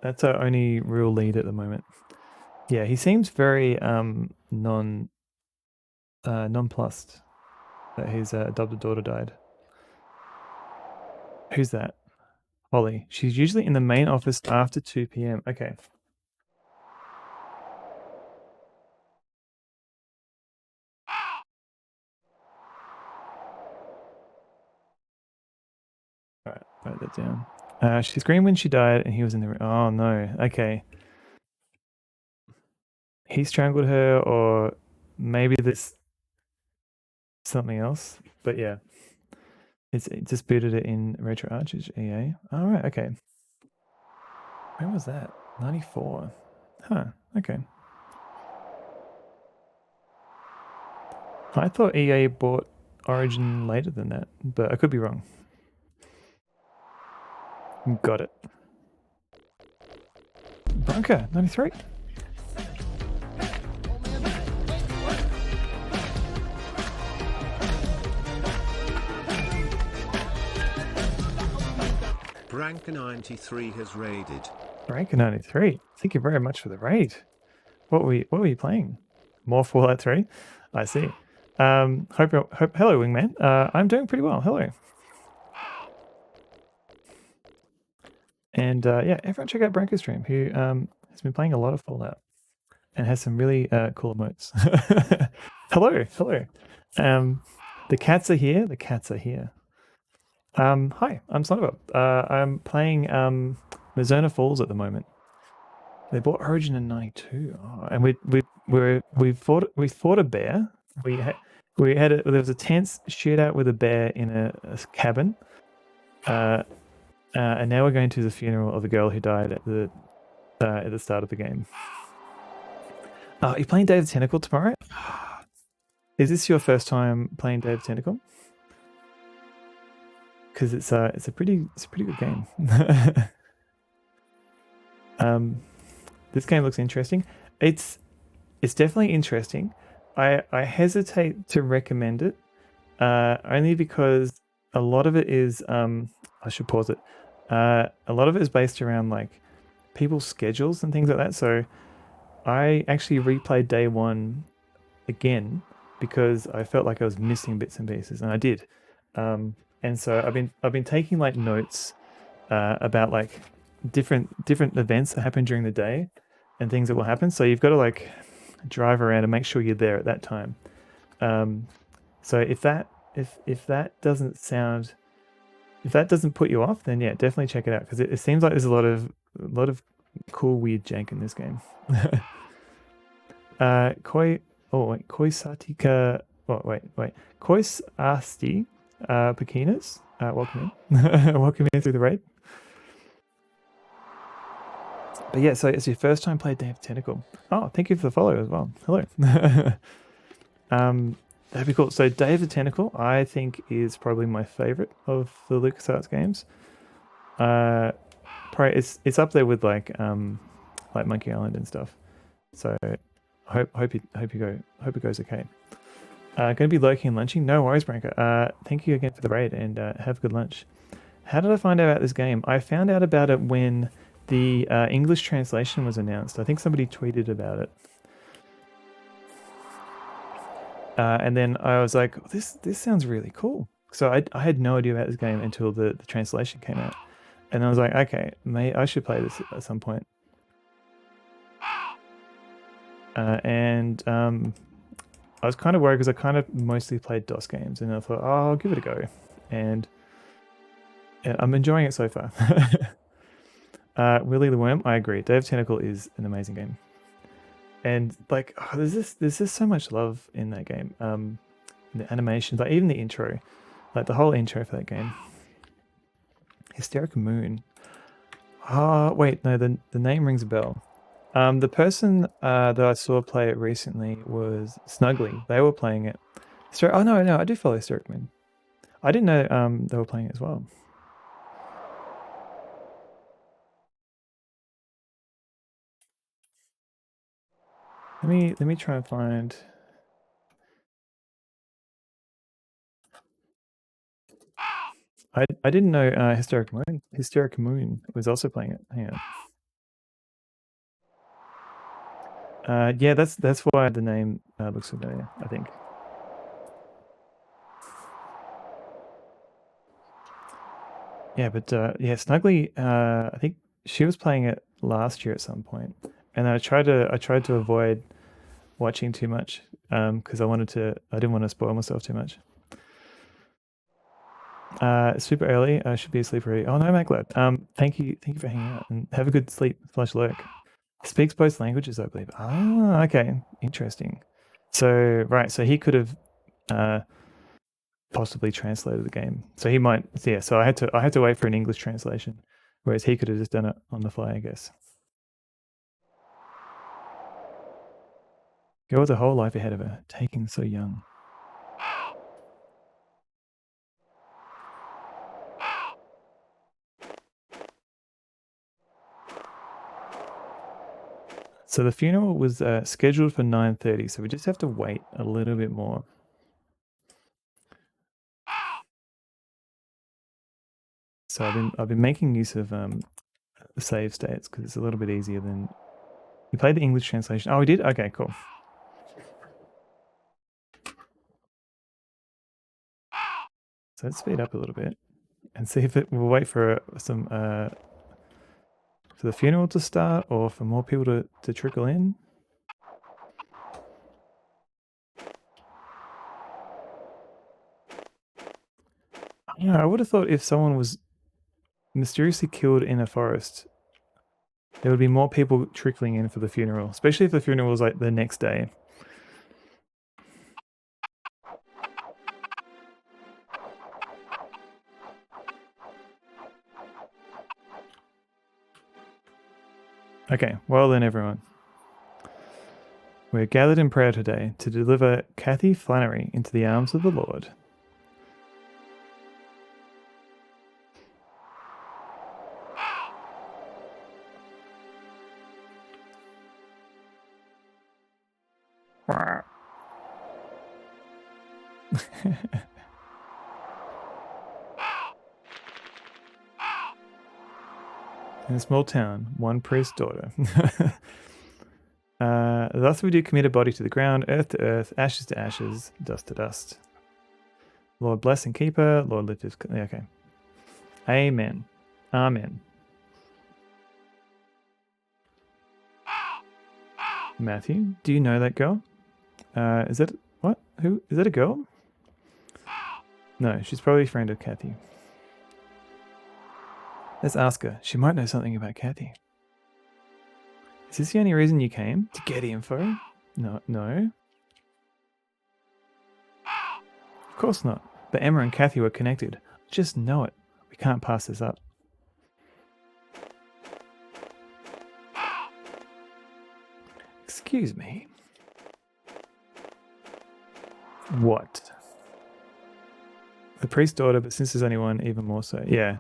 That's our only real lead at the moment. Yeah, he seems very nonplussed that his adopted daughter died. Who's that? Holly. She's usually in the main office after 2 p.m. Okay. All right, write that down. She screamed when she died and he was in the room. Oh no. Okay. He strangled her, or maybe this something else. But yeah. It just booted it in Retro Archers EA. All right, okay. When was that? 94. Huh, okay. I thought EA bought Origin later than that, but I could be wrong. Got it. Bunker, 93. Branker93 has raided. Branker93, thank you very much for the raid. What were you playing? More Fallout 3? I see. Hello, Wingman. I'm doing pretty well. Hello. And yeah, everyone check out Branker's stream, who has been playing a lot of Fallout and has some really cool emotes. Hello. The cats are here. The cats are here. Hi, I'm Sonobob. I'm playing Mizzurna Falls at the moment. They bought Origin in '92, and we fought a bear. There was a tense shootout with a bear in a cabin, and now we're going to the funeral of a girl who died at the start of the game. Are you playing Day of the Tentacle tomorrow? Is this your first time playing Day of the Tentacle? Because it's a pretty good game. This game looks interesting. It's definitely interesting. I hesitate to recommend it, only because a lot of it is I should pause it. A lot of it is based around like people's schedules and things like that. So I actually replayed day one again because I felt like I was missing bits and pieces, and I did. And so I've been taking like notes about like different events that happen during the day, and things that will happen. So you've got to like drive around and make sure you're there at that time. So if that doesn't sound, if that doesn't put you off, then yeah, definitely check it out, because it seems like there's a lot of cool weird jank in this game. Koisatika. Oh wait. Koisasti Pekinas. Welcome in. Welcome in through the raid. But yeah, so it's your first time playing Day of the Tentacle. Oh, thank you for the follow as well. Hello. That'd be cool. So Day of the Tentacle, I think, is probably my favorite of the LucasArts games. Probably it's up there with like Monkey Island and stuff. So hope it goes okay. Going to be lurking and lunching. No worries, Branko. Thank you again for the raid, and have a good lunch. How did I find out about this game? I found out about it when the English translation was announced. I think somebody tweeted about it. And then I was like, this sounds really cool. So I had no idea about this game until the translation came out. And I was like, okay, I should play this at some point. I was kind of worried because I kind of mostly played DOS games, and I thought, oh, I'll give it a go. And yeah, I'm enjoying it so far. Willy the Worm, I agree. Day of Tentacle is an amazing game. And like, there's just so much love in that game. The animations, like even the intro, like the whole intro for that game. Hysteric Moon. Oh, wait, no, the name rings a bell. The person that I saw play it recently was Snuggly. They were playing it. Oh no, I do follow Hysteric Moon. I didn't know they were playing it as well. Let me try and find. I didn't know Hysteric Moon was also playing it. Hang on. Yeah, that's why the name looks familiar, I think. Yeah, but yeah, Snuggly, I think she was playing it last year at some point, and I tried to avoid watching too much because I didn't want to spoil myself too much. Super early. I should be asleep already. Oh no, Matt Glad. Thank you for hanging out, and have a good sleep / lurk. Speaks both languages, I believe. Ah, okay, interesting. So right, so he could have possibly translated the game. So he might, yeah. So I had to wait for an English translation, whereas he could have just done it on the fly, I guess. Girl with a whole life ahead of her, taken so young. So the funeral was scheduled for 9:30, so we just have to wait a little bit more. So I've been making use of the save states because it's a little bit easier than. You played the English translation. Oh, we did? Okay, cool. So let's speed up a little bit and see if we'll wait for for the funeral to start or for more people to trickle in. You know, I would have thought if someone was mysteriously killed in a forest, there would be more people trickling in for the funeral, especially if the funeral was like the next day. Okay, well then everyone. We're gathered in prayer today to deliver Kathy Flannery into the arms of the Lord. In a small town, one priest's daughter. Thus we do commit a body to the ground, earth to earth, ashes to ashes, dust to dust. Lord bless and keep her, Lord lift his... Okay. Amen. Amen. Matthew, do you know that girl? Is that what? Who is that? A girl? No, she's probably a friend of Kathy. Let's ask her. She might know something about Kathy. Is this the only reason you came? To get info? No, no. Of course not. But Emma and Kathy were connected. Just know it. We can't pass this up. Excuse me. What? The priest's daughter, but since there's only one, even more so. Yeah.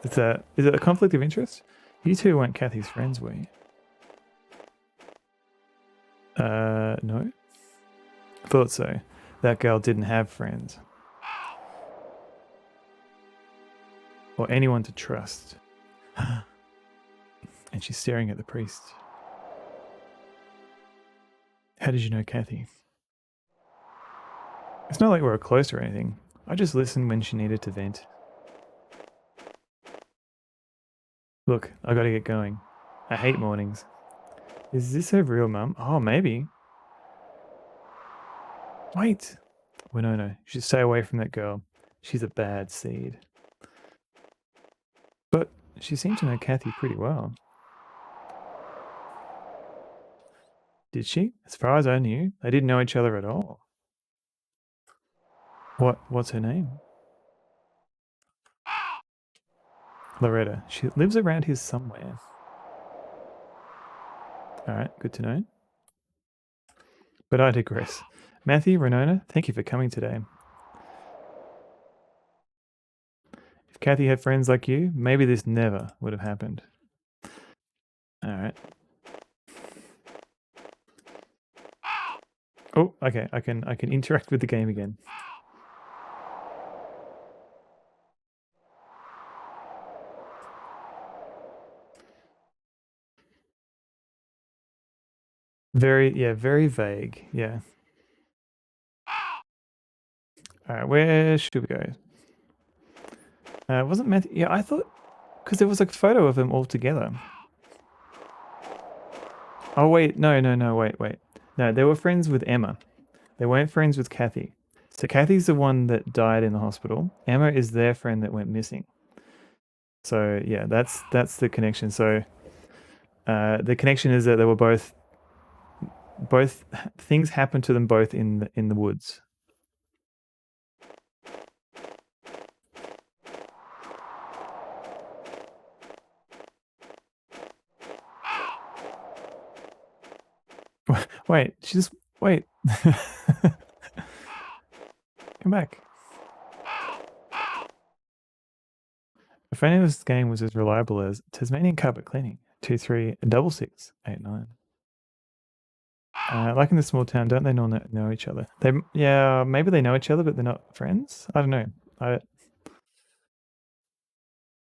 Is it a conflict of interest? You two weren't Kathy's friends, were you? No. Thought so. That girl didn't have friends. Or anyone to trust. And she's staring at the priest. How did you know Kathy? It's not like we were close or anything. I just listened when she needed to vent. Look, I gotta get going. I hate mornings. Is this her real mum? Oh, maybe. Wait. Winona, you should stay away from that girl. She's a bad seed. But she seemed to know Kathy pretty well. Did she? As far as I knew, they didn't know each other at all. What's her name? Loretta. She lives around here somewhere. Alright, good to know. But I digress. Matthew, Renona, thank you for coming today. If Kathy had friends like you, maybe this never would have happened. Alright. Oh, okay, I can interact with the game again. Very vague, yeah. Alright, where should we go? Wasn't Matthew... Yeah, I thought... Because there was a photo of them all together. Oh, wait, no, wait. No, they were friends with Emma. They weren't friends with Kathy. So Kathy's the one that died in the hospital. Emma is their friend that went missing. So, yeah, that's the connection. So, the connection is that they were both things happened to them both in the woods. Wait, wait. Come back. If any of this game was as reliable as Tasmanian carpet cleaning, 236689. Like in the small town, don't they know each other? Yeah, maybe they know each other, but they're not friends. I don't know.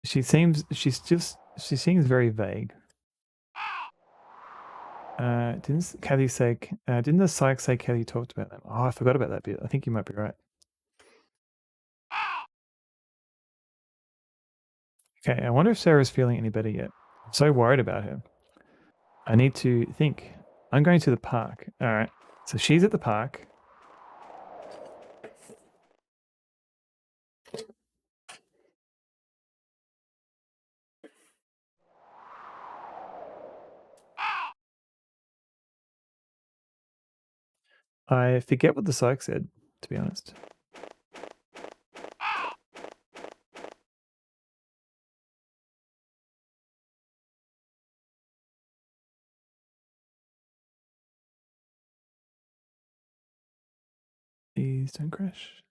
She seems very vague. Didn't the psych say Kathy talked about them? Oh, I forgot about that bit. I think you might be right. Okay, I wonder if Sarah's feeling any better yet. I'm so worried about her. I need to think. I'm going to the park. All right. So she's at the park. I forget what the psych said, to be honest. Please don't crash.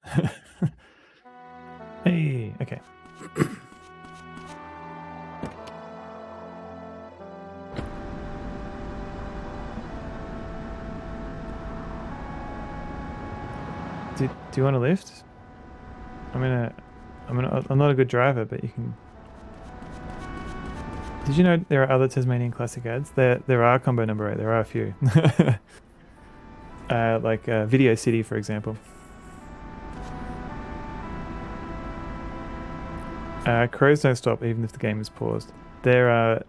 Hey, okay. Do you want a lift? I'm not a good driver, but you can. Did you know there are other Tasmanian classic ads? There are combo number 8. There are a few. Like Video City, for example. Crows don't stop even if the game is paused. They're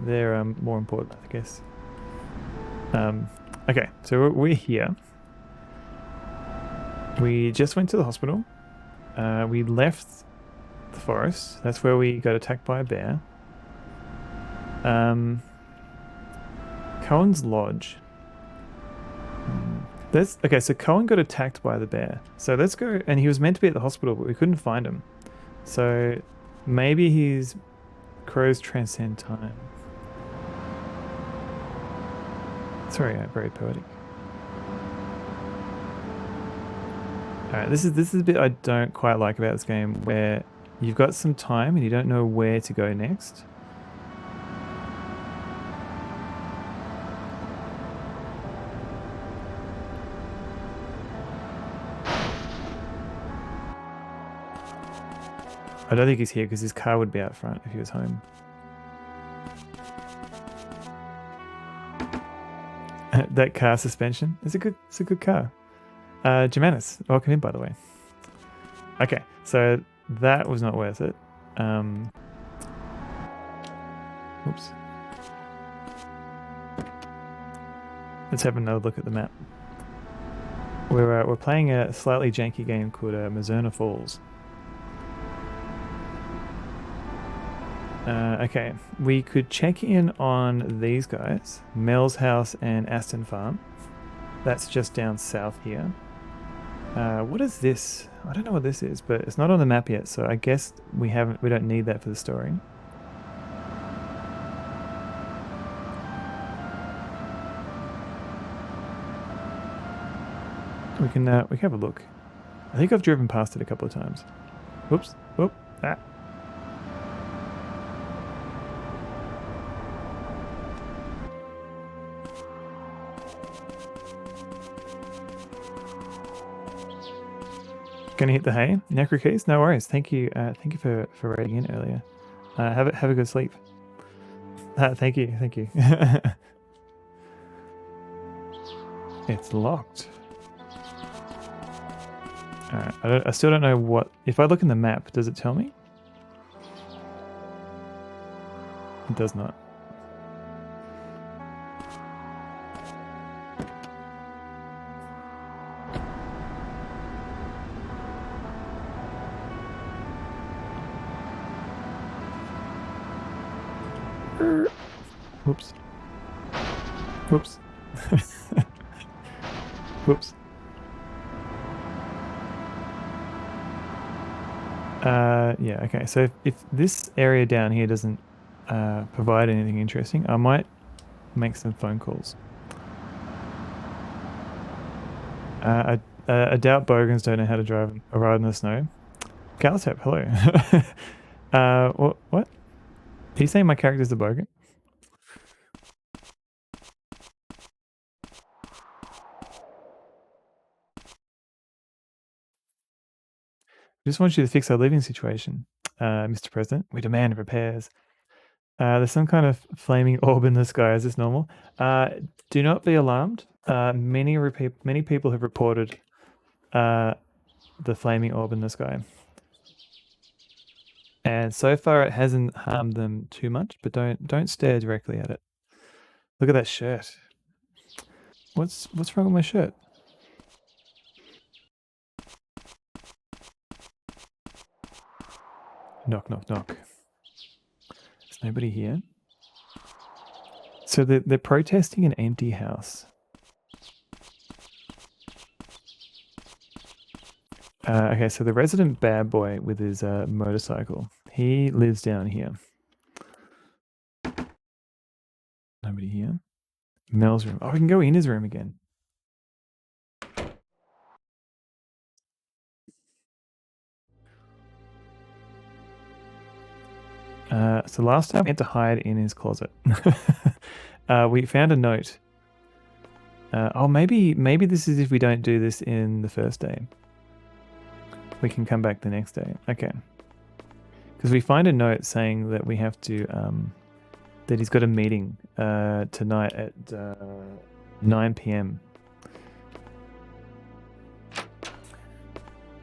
more important, I guess. Okay, so we're here. We just went to the hospital. We left the forest. That's where we got attacked by a bear. Cohen's Lodge. Okay, so Cohen got attacked by the bear. So let's go, and he was meant to be at the hospital, but we couldn't find him. So maybe his crows transcend time. Sorry, very poetic. Alright, this is the bit I don't quite like about this game, where you've got some time and you don't know where to go next. I don't think he's here because his car would be out front if he was home. That car suspension is it's a good car. Germanus, welcome in, by the way. Okay, so that was not worth it. Oops. Let's have another look at the map. We're playing a slightly janky game called Mizzurna Falls. Okay, we could check in on these guys, Mel's House and Aston Farm. That's just down south here. What is this? I don't know what this is, but it's not on the map yet, so I guess we don't need that for the story. We can have a look. I think I've driven past it a couple of times. Whoops. Whoop. Ah. Gonna hit the hay. Necro keys? No worries. Thank you for raiding in earlier. Have a good sleep. Thank you. It's locked. Alright, I still don't know what... If I look in the map, does it tell me? It does not. Whoops. Whoops. Whoops. Yeah, okay. So if this area down here doesn't provide anything interesting, I might make some phone calls. I doubt bogans don't know how to drive or ride in the snow. Galatep, hello. What? Are you saying my character's a bogan? I just want you to fix our living situation, Mr. President. We demand repairs. There's some kind of flaming orb in the sky. Is this normal? Do not be alarmed. Many people have reported the flaming orb in the sky. And so far it hasn't harmed them too much, but don't stare directly at it. Look at that shirt. What's wrong with my shirt? Knock, knock, knock. There's nobody here. So they're protesting an empty house. Okay, so the resident bad boy with his motorcycle, he lives down here. Nobody here. Mel's room. Oh, we can go in his room again. So last time we had to hide in his closet. We found a note. Oh, maybe this is if we don't do this in the first day. We can come back the next day. Okay. Because we find a note saying that we have to, that he's got a meeting tonight at 9 p.m.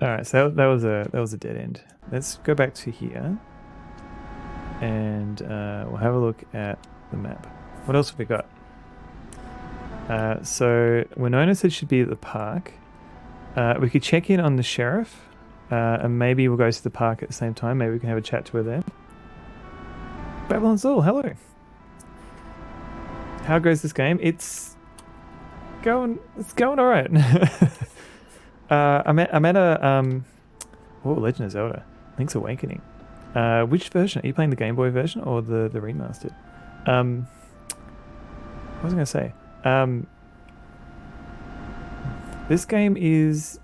All right, so that was a dead end. Let's go back to here, and we'll have a look at the map. What else have we got? So Winona said she'd be at the park. We could check in on the sheriff, and maybe we'll go to the park at the same time. Maybe we can have a chat to her there. Babylon's All, hello. How goes this game? It's going all right. I'm at a Legend of Zelda, Link's Awakening. Which version? Are you playing the Game Boy version or the remastered? What was I going to say? This game is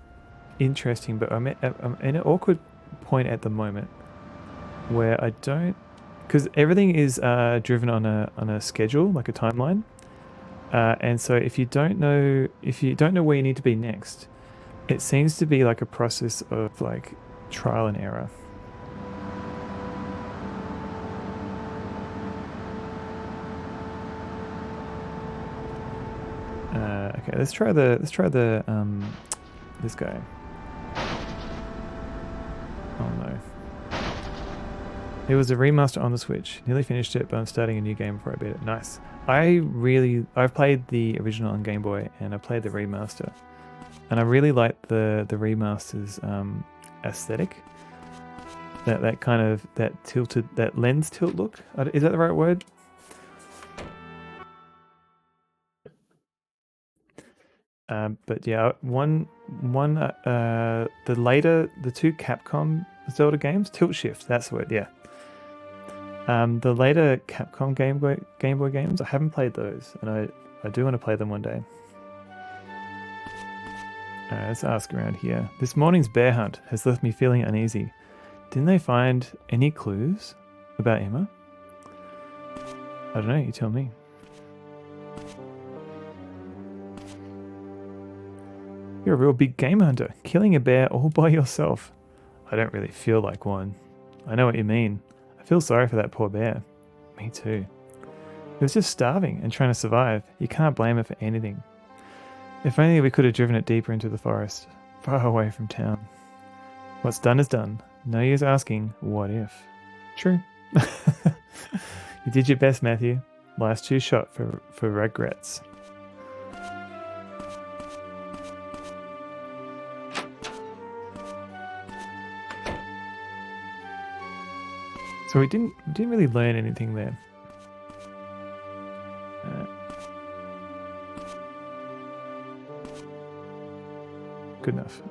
interesting, but I'm in an awkward point at the moment where I don't, because everything is driven on a schedule, like a timeline, and so if you don't know where you need to be next, it seems to be like a process of like trial and error. Okay, let's try this guy. Oh no. It was a remaster on the Switch. Nearly finished it, but I'm starting a new game before I beat it. Nice. I've played the original on Game Boy and I played the remaster. And I really like the remaster's aesthetic. That kind of that lens tilt look. Is that the right word? But yeah, the two Capcom Zelda games, Tilt Shift, that's the word, yeah. The later Capcom Game Boy games, I haven't played those, and I do want to play them one day. Let's ask around here. This morning's bear hunt has left me feeling uneasy. Didn't they find any clues about Emma? I don't know, you tell me. You're a real big game hunter, killing a bear all by yourself. I don't really feel like one. I know what you mean. I feel sorry for that poor bear. Me too. It was just starving and trying to survive. You can't blame it for anything. If only we could have driven it deeper into the forest, far away from town. What's done is done. No use asking, what if? True. You did your best, Matthew. Life's too short for regrets. So we didn't really learn anything there. Good enough.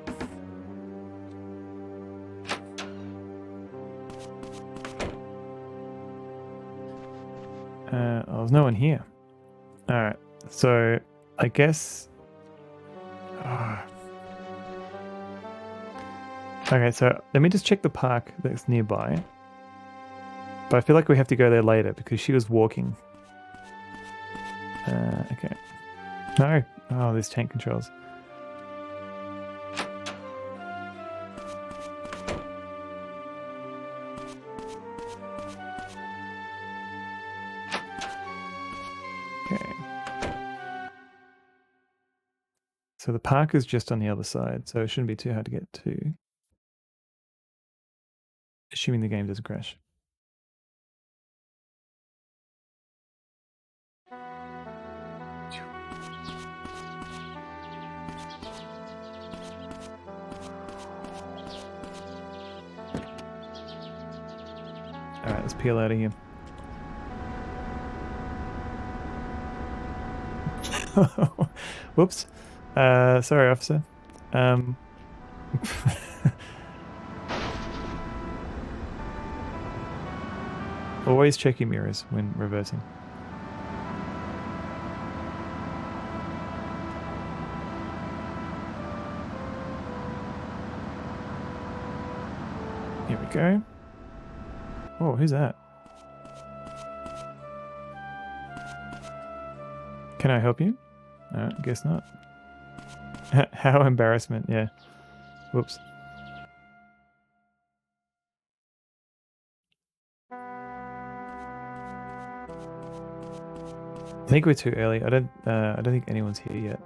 There's no one here. Alright, so I guess... Okay, so let me just check the park that's nearby. But I feel like we have to go there later because she was walking. Okay. No. Oh, there's tank controls. Okay. So the park is just on the other side, so it shouldn't be too hard to get to. Assuming the game doesn't crash. Alright, let's peel out of here. Whoops. Sorry, officer. Always check your mirrors when reversing. Here we go. Oh, who's that? Can I help you? Guess not. How embarrassment, yeah. Whoops. I think we're too early. I don't think anyone's here yet.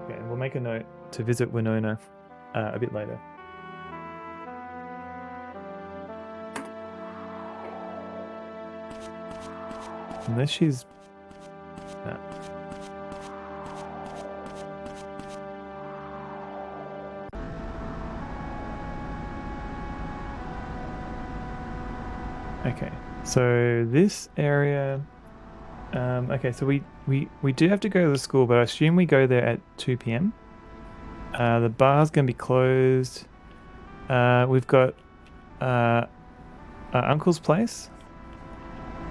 Okay, and we'll make a note to visit Winona a bit later. Unless she's... Nah. Okay, so this area... okay, so we do have to go to the school, but I assume we go there at 2 p.m. The bar's going to be closed. We've got our uncle's place,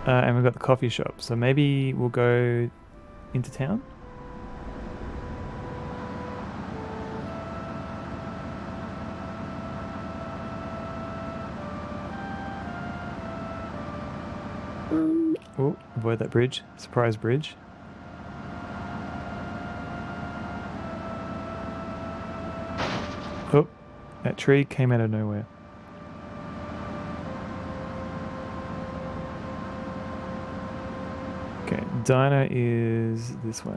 and we've got the coffee shop. So maybe we'll go into town. Oh, avoid that bridge. Surprise bridge. Oh, that tree came out of nowhere. Okay, diner is this way.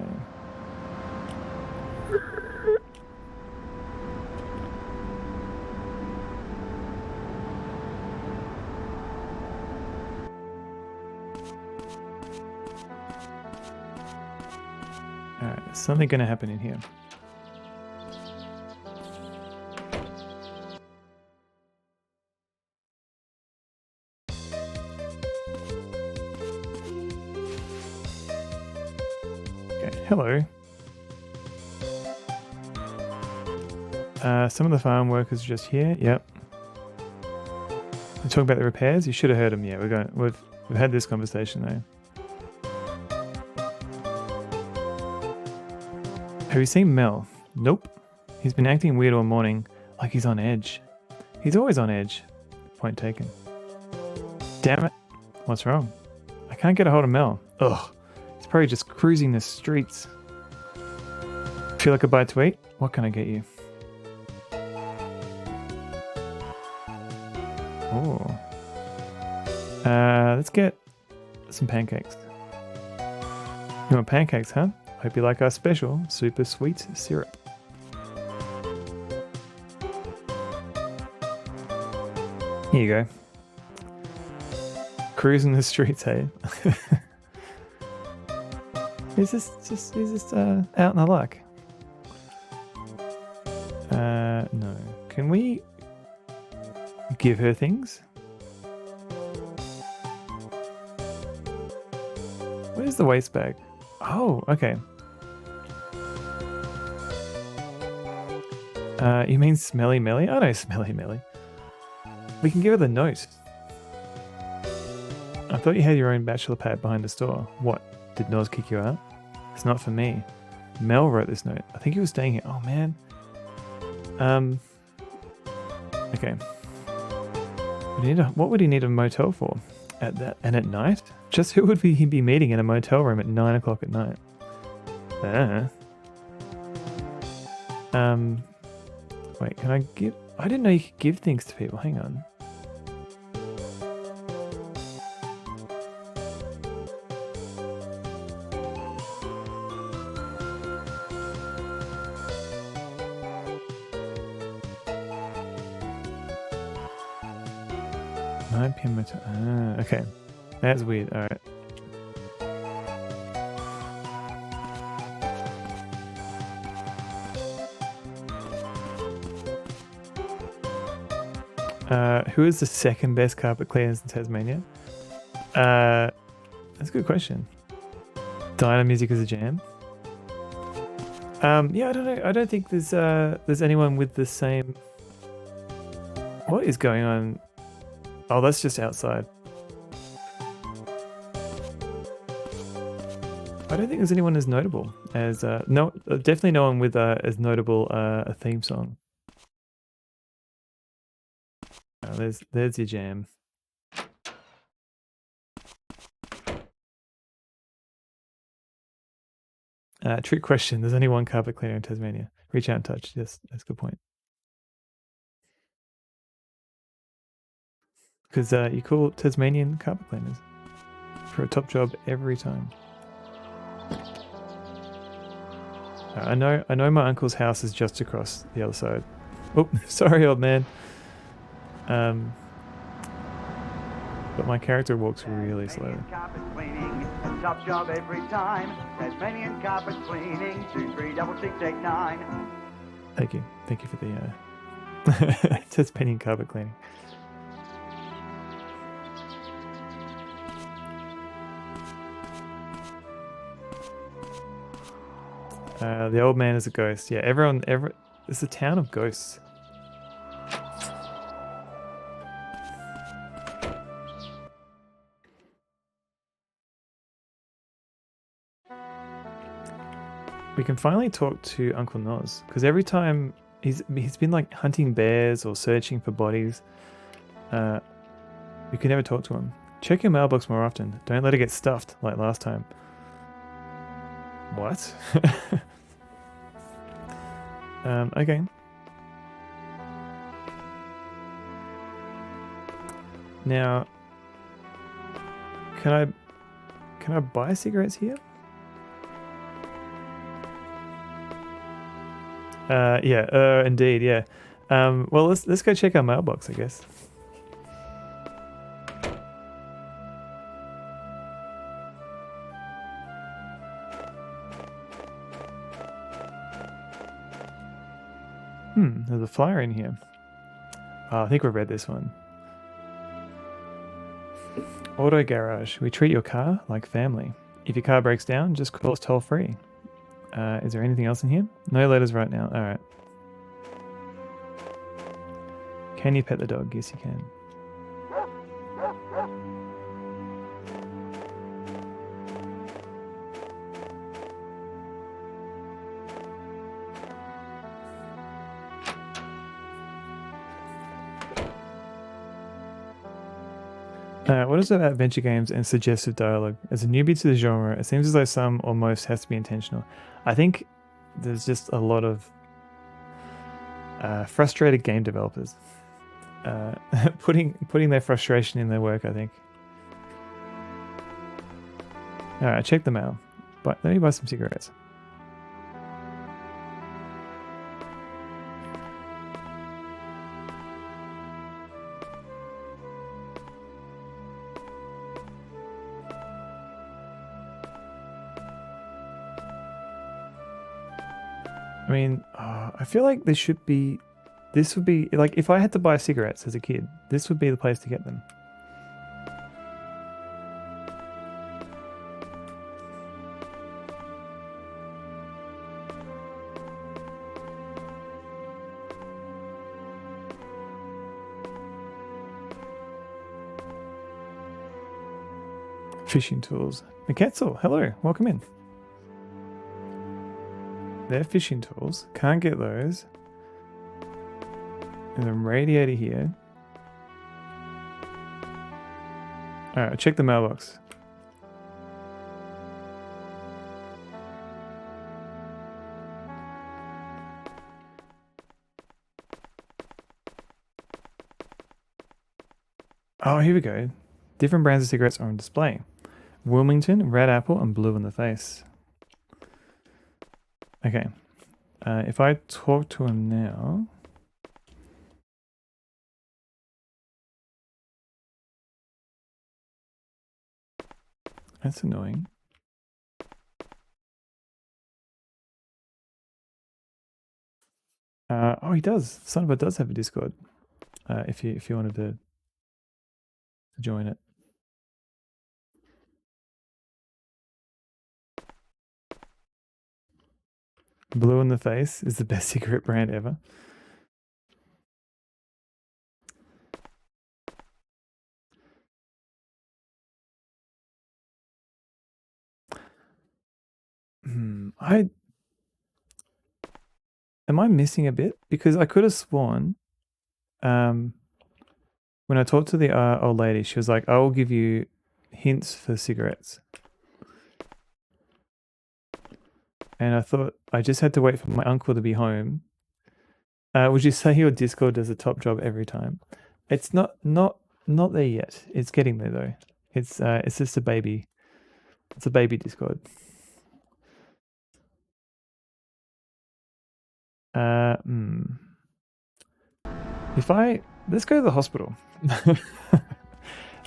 Alright, there's something gonna happen in here. Hello. Some of the farm workers are just here. Yep. We're talking about the repairs. You should have heard them. Yeah, we've had this conversation though. Have you seen Mel? Nope. He's been acting weird all morning, like he's on edge. He's always on edge. Point taken. Damn it. What's wrong? I can't get a hold of Mel. Ugh. He's probably just cruising the streets. Feel like a bite to eat? What can I get you? Oh. Let's get some pancakes. You want pancakes, huh? Hope you like our special super sweet syrup. Here you go. Cruising the streets, hey? He's just out in the luck. No. Can we give her things? Where's the waste bag? Oh, okay. You mean Smelly Melly? I know Smelly Melly. We can give her the note. I thought you had your own bachelor pad behind the store. What? Did Noz kick you out? It's not for me. Mel wrote this note. I think he was staying here. Oh man. Okay. What would he need a motel for? And at night? Just who would he be meeting in a motel room at 9 o'clock at night? Wait, can I give... I didn't know you could give things to people. Hang on. Okay. That's weird. Alright. Who is the second best carpet cleaners in Tasmania? That's a good question. Diner music is a jam. Yeah, I don't know. I don't think there's anyone with the same... What is going on? Oh, that's just outside. I don't think there's anyone as notable as no, definitely no one with as notable a theme song. Oh, there's your jam. Trick question. There's only one carpet cleaner in Tasmania. Reach out and touch. Yes, that's a good point. Because you call Tasmanian carpet cleaners for a top job every time. I know my uncle's house is just across the other side. Oh, sorry, old man. but my character walks really slowly. Tasmanian carpet cleaning, a top job every time. Tasmanian carpet cleaning, 236689. Thank you for the Tasmanian carpet cleaning. The old man is a ghost. Yeah, it's a town of ghosts. We can finally talk to Uncle Noz, because every time he's been like hunting bears or searching for bodies. We can never talk to him. Check your mailbox more often. Don't let it get stuffed like last time. What? Okay. Now, can I buy cigarettes here? Yeah, indeed, yeah. Well, let's go check our mailbox, I guess. There's a flyer in here. I think we've read this one. Auto Garage. We treat your car like family. If your car breaks down, just call us toll free. Is there anything else in here? No letters right now. All right. Can you pet the dog? Yes, you can. What is it about adventure games and suggestive dialogue? As a newbie to the genre, it seems as though some or most has to be intentional. I think there's just a lot of frustrated game developers putting their frustration in their work, I think. Alright, check the mail. But let me buy some cigarettes. I mean, I feel like this would be like, if I had to buy cigarettes as a kid, this would be the place to get them. Fishing tools. Miketzel, hello, welcome in. They're fishing tools. Can't get those. And then radiator here. Alright, check the mailbox. Oh, here we go. Different brands of cigarettes are on display. Wilmington, red apple, and blue in the face. Okay. If I talk to him now... That's annoying. Oh, he does. Son of a does have a Discord. If you wanted to join it. Blue in the face is the best cigarette brand ever. Am I missing a bit? Because I could have sworn, when I talked to the old lady, she was like, "I will give you hints for cigarettes." And I thought I just had to wait for my uncle to be home. Would you say your Discord does a top job every time? It's not there yet. It's getting there though. It's just a baby. It's a baby Discord. Let's go to the hospital.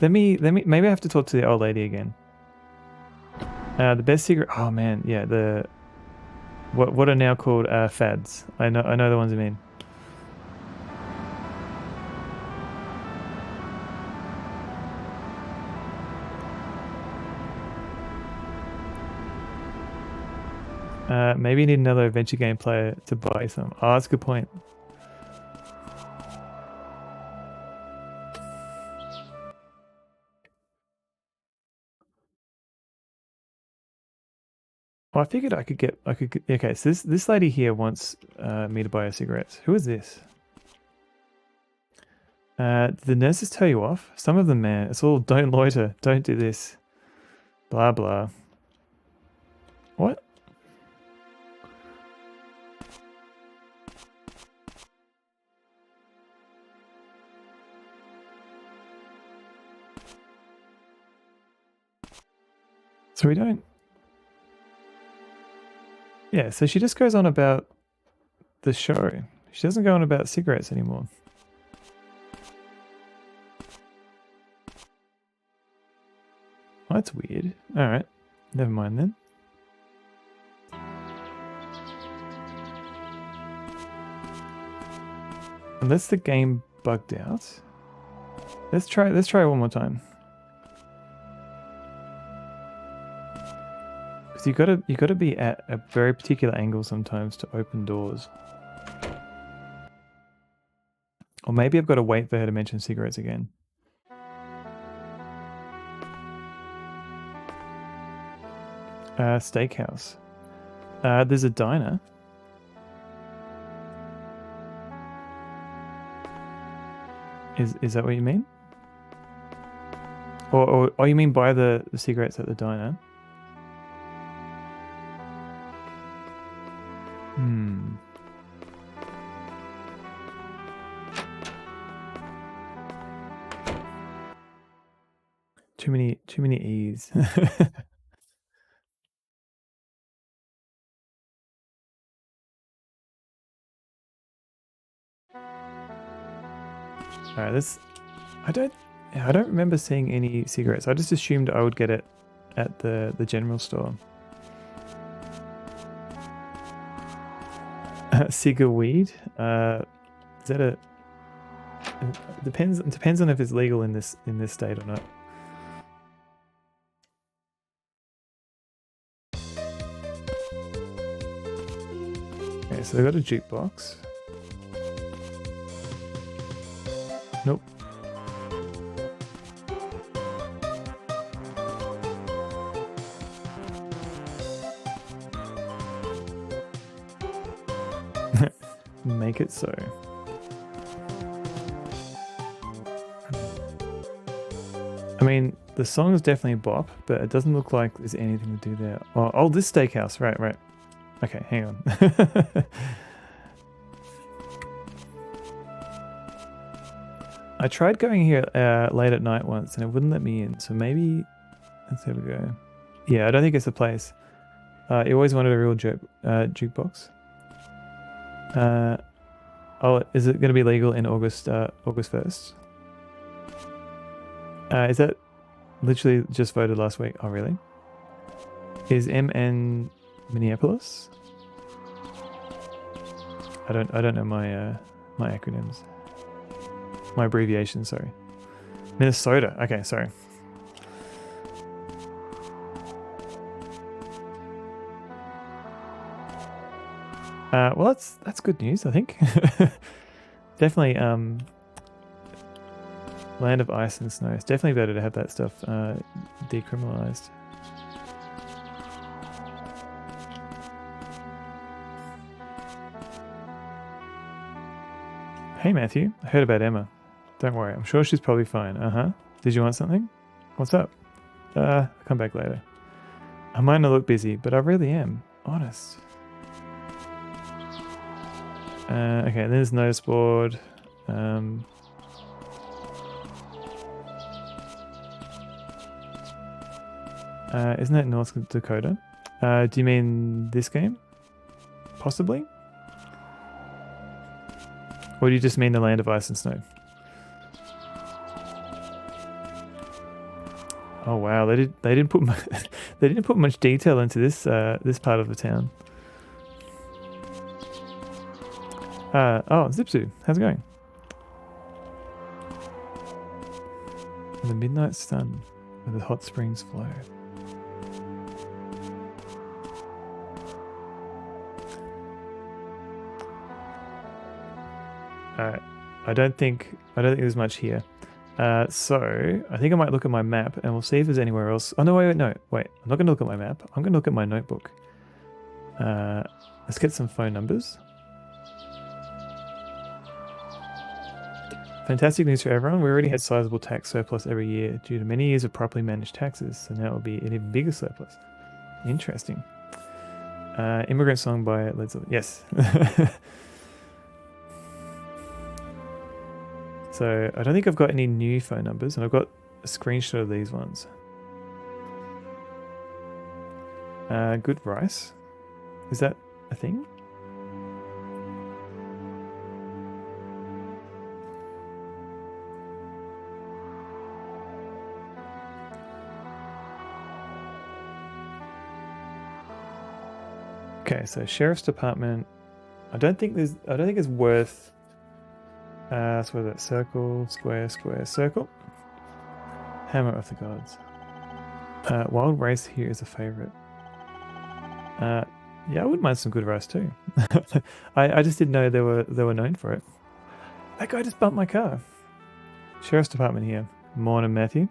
Maybe I have to talk to the old lady again. The best cigarette. Oh man, yeah. What are now called fads. I know the ones I mean. Maybe you need another adventure game player to buy some. Oh, that's a good point. Well, I figured I could get. Okay, so this lady here wants me to buy her cigarettes. Who is this? Did the nurses tell you off? Some of them, man. It's all don't loiter, don't do this, blah blah. What? So we don't. Yeah, so she just goes on about the show. She doesn't go on about cigarettes anymore. Oh, that's weird. Alright. Never mind then. Unless the game bugged out. Let's try one more time. Because you gotta be at a very particular angle sometimes to open doors. Or maybe I've got to wait for her to mention cigarettes again. Steakhouse. There's a diner. Is that what you mean? Or you mean buy the cigarettes at the diner? Too many E's. Alright, I don't remember seeing any cigarettes. I just assumed I would get it at the general store. Cigar weed? Is that a depends on if it's legal in this state or not. Okay, so they've got a jukebox. Nope. Make it so. I mean, the song is definitely a bop, but it doesn't look like there's anything to do there. Oh, this steakhouse. Right. Okay, hang on. I tried going here late at night once and it wouldn't let me in, so maybe let's have a go. Yeah, I don't think it's the place. You always wanted a real jukebox. Oh, is it going to be legal in August 1st? Is that literally just voted last week? Oh, really? Is MN Minneapolis? I don't know my my acronyms. My abbreviations, sorry. Minnesota. Okay, sorry. Well, that's good news, I think. Definitely, land of ice and snow. It's definitely better to have that stuff decriminalized. Hey, Matthew. I heard about Emma. Don't worry. I'm sure she's probably fine. Did you want something? What's up? I'll come back later. I might not look busy, but I really am. Honest. Okay, there's noseboard. Isn't that North Dakota? Do you mean this game? Possibly? Or do you just mean the land of ice and snow? Oh wow, they didn't put they didn't put much detail into this this part of the town. Oh, Zipsu, how's it going? The midnight sun, where the hot springs flow. Alright, I don't think there's much here. So I think I might look at my map and we'll see if there's anywhere else. Oh no, wait, I'm not gonna look at my map. I'm gonna look at my notebook. Let's get some phone numbers. Fantastic news for everyone. We already had sizable tax surplus every year due to many years of properly managed taxes, so now it will be an even bigger surplus. Interesting. Immigrant song by Led Zeppelin. Yes. So I don't think I've got any new phone numbers, and I've got a screenshot of these ones. Good rice. Is that a thing? Okay, so Sheriff's Department. I don't think it's worth. So what is that? Circle, square, square, circle. Hammer of the Gods. Wild Race here is a favorite. Yeah, I wouldn't mind some good rice too. I just didn't know they were known for it. That guy just bumped my car. Sheriff's Department here. Morning, Matthew.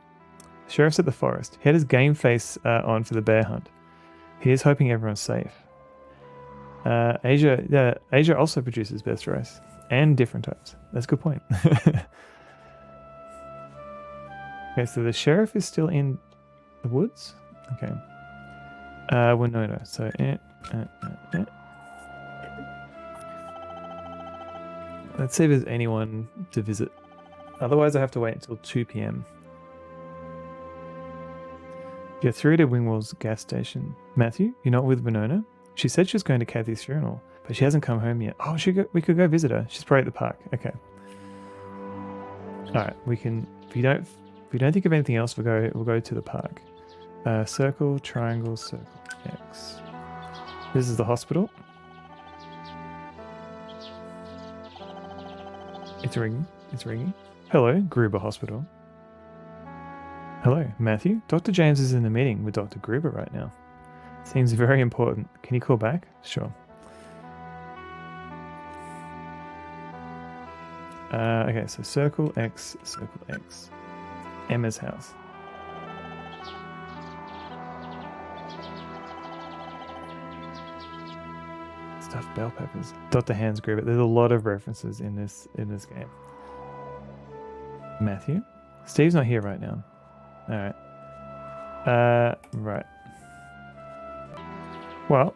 Sheriff's at the forest. He had his game face on for the bear hunt. He is hoping everyone's safe. Asia also produces best rice and different types. That's a good point. Okay, so the sheriff is still in the woods. Okay. Winona. So let's see if there's anyone to visit. Otherwise, I have to wait until 2 p.m. Get through to Wingwall's gas station. Matthew, you're not with Winona? She said she was going to Kathy's funeral, but she hasn't come home yet. Oh, we could go visit her. She's probably at the park. Okay. All right, we can. If we don't think of anything else, we'll go to the park. Circle, triangle, circle, X. This is the hospital. It's ringing. It's ringing. Hello, Gruber Hospital. Hello, Matthew. Dr. James is in the meeting with Dr. Gruber right now. Seems very important. Can you call back? Sure. Okay, so circle X, Emma's house. Stuffed bell peppers. Dr. Hans Gruber. There's a lot of references in this game. Matthew? Steve's not here right now. Alright. Right. Well,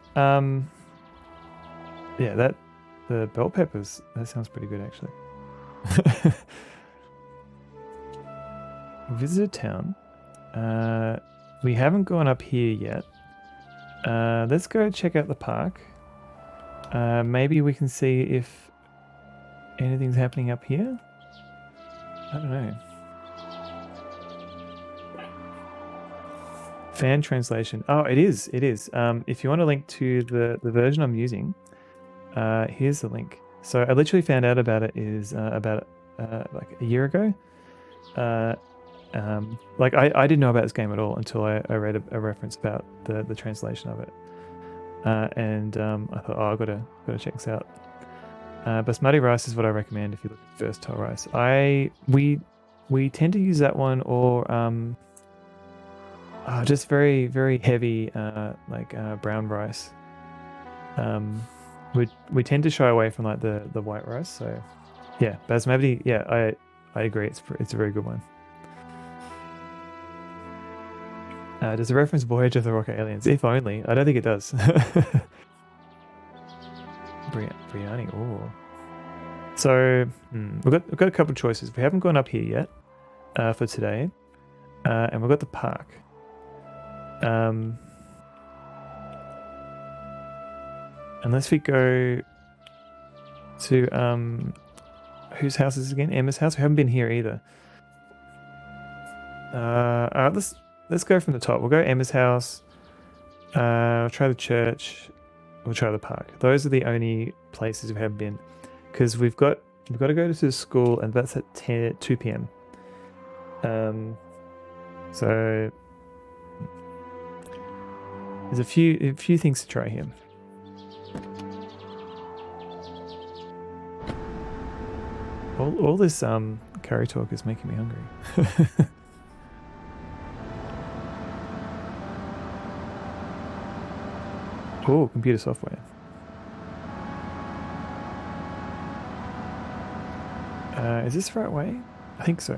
yeah, the bell peppers, that sounds pretty good actually. Visit town. We haven't gone up here yet. Let's go check out the park. Maybe we can see if anything's happening up here. I don't know. Fan translation. Oh, it is. If you want a link to the version I'm using, here's the link. So I literally found out about it about like a year ago. Like I didn't know about this game at all until I read a reference about the translation of it. And I thought, oh, I've got to check this out. Basmati rice is what I recommend if you look at versatile rice. We tend to use that one, or just very, very heavy brown rice. We tend to shy away from like the white rice. So yeah, basmati. Yeah, I agree. It's a very good one. Does it reference Voyage of the Rocket Aliens? If only. I don't think it does. Biryani. Oh. So we've got a couple of choices. We haven't gone up here yet for today, and we've got the park. Unless we go to whose house is this again? Emma's house. We haven't been here either. let's go from the top. We'll go Emma's house. We'll try the church. We'll try the park. Those are the only places we haven't been, because we've got to go to the school, and that's at 2 p.m. So there's a few things to try here. All this curry talk is making me hungry. Oh, computer software. Is this the right way? I think so.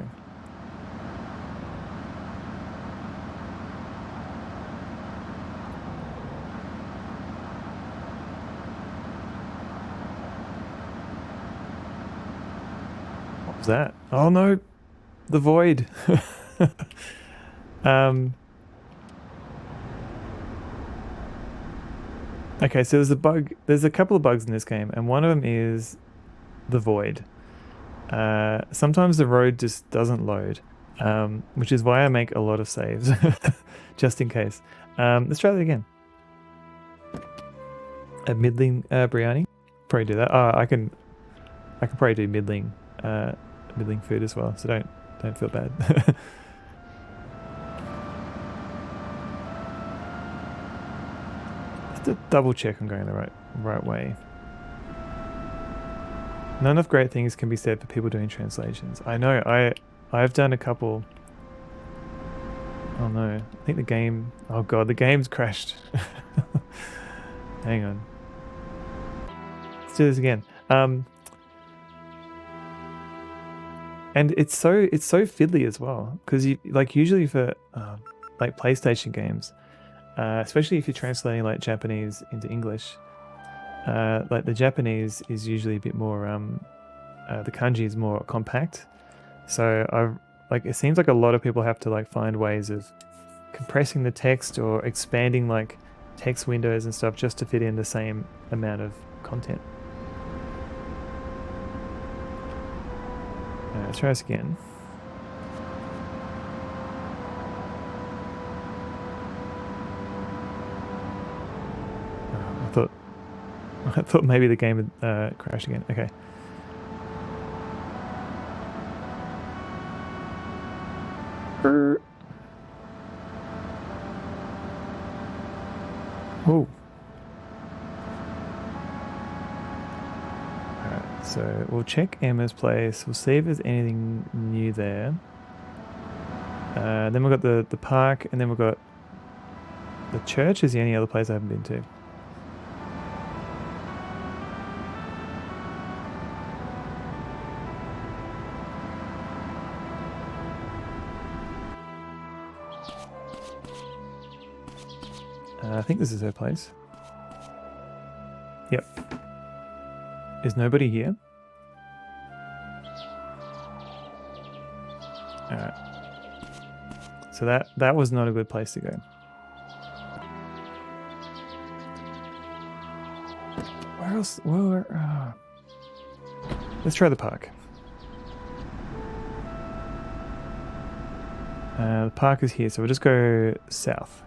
What was that? Oh no, the void. Okay, so there's a bug. There's a couple of bugs in this game, and one of them is the void. Sometimes the road just doesn't load, which is why I make a lot of saves, just in case. Let's try that again. A middling biryani. Probably do that. Oh, I can probably do middling food as well. So don't feel bad. Just to double check I'm going the right way. None of great things can be said for people doing translations. I know. I've done a couple. Oh no! I think the game. Oh god, the game's crashed. Hang on. Let's do this again. And it's so fiddly as well, because you like usually for like PlayStation games, especially if you're translating like Japanese into English, like the Japanese is usually a bit more the kanji is more compact, so it seems like a lot of people have to like find ways of compressing the text or expanding like text windows and stuff just to fit in the same amount of content. Let's try this again. I thought maybe the game had crashed again. Okay. Oh. Alright, so we'll check Emma's place. We'll see if there's anything new there. Then we've got the park, and then we've got the church is the only other place I haven't been to. I think this is her place. Yep. Is nobody here? Alright. So that was not a good place to go. Where else? Let's try the park. The park is here, so we'll just go south.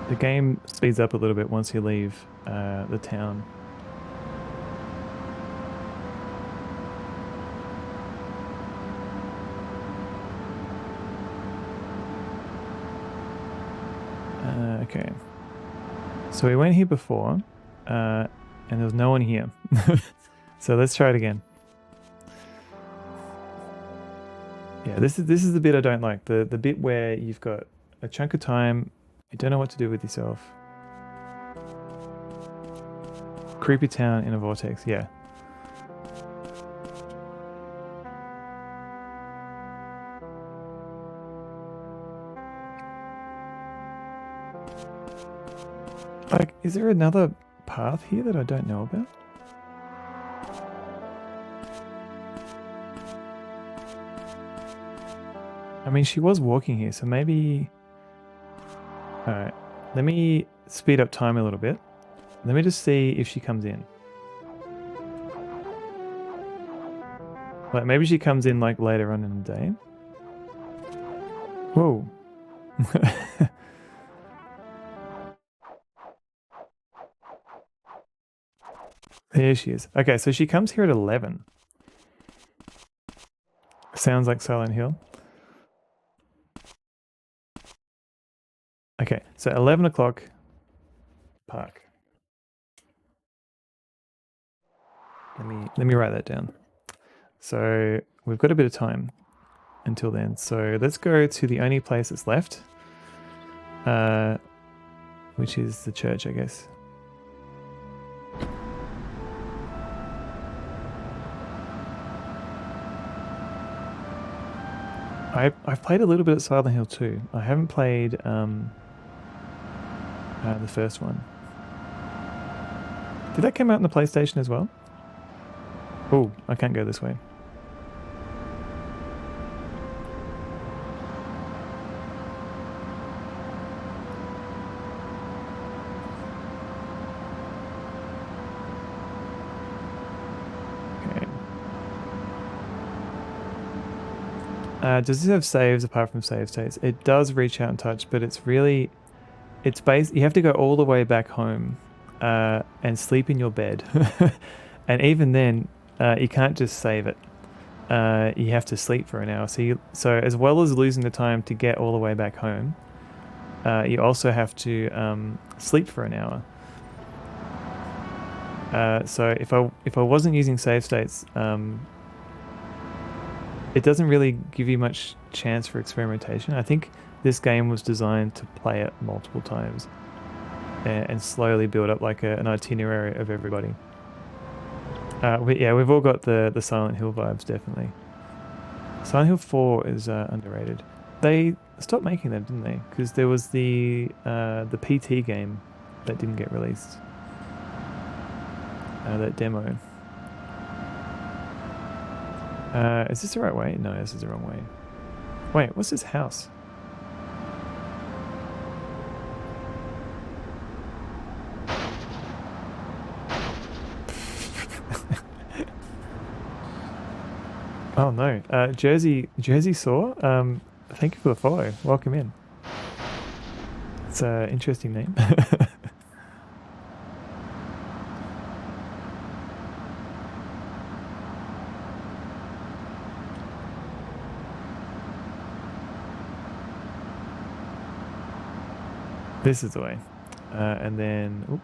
The game speeds up a little bit once you leave the town. Okay. So we went here before, and there was no one here. So let's try it again. Yeah, this is the bit I don't like. The bit where you've got a chunk of time. You don't know what to do with yourself. Creepy town in a vortex, yeah. Like, is there another path here that I don't know about? I mean, she was walking here, so maybe... Alright, let me speed up time a little bit. Let me just see if she comes in. Like, maybe she comes in, like, later on in the day. Whoa. There she is. Okay, so she comes here at 11. Sounds like Silent Hill. Okay, so 11 o'clock, park. Let me write that down. So we've got a bit of time until then. So let's go to the only place that's left, which is the church, I guess. I've played a little bit at Silent Hill 2. I haven't played the first one. Did that come out on the PlayStation as well? Oh, I can't go this way. Okay. Does this have saves apart from save states? It does reach out and touch, but it's really... It's based... You have to go all the way back home and sleep in your bed. And even then... you can't just save it. You have to sleep for an hour. So as well as losing the time to get all the way back home, you also have to sleep for an hour. So if I wasn't using save states, it doesn't really give you much chance for experimentation. I think this game was designed to play it multiple times and slowly build up like an itinerary of everybody. We've all got the Silent Hill vibes, definitely. Silent Hill 4 is underrated. They stopped making them, didn't they? Because there was the PT game that didn't get released. That demo. Is this the right way? No, this is the wrong way. Wait, what's this house? Oh no, Jersey Saw, thank you for the follow, welcome in. It's an interesting name. This is the way, and then oop.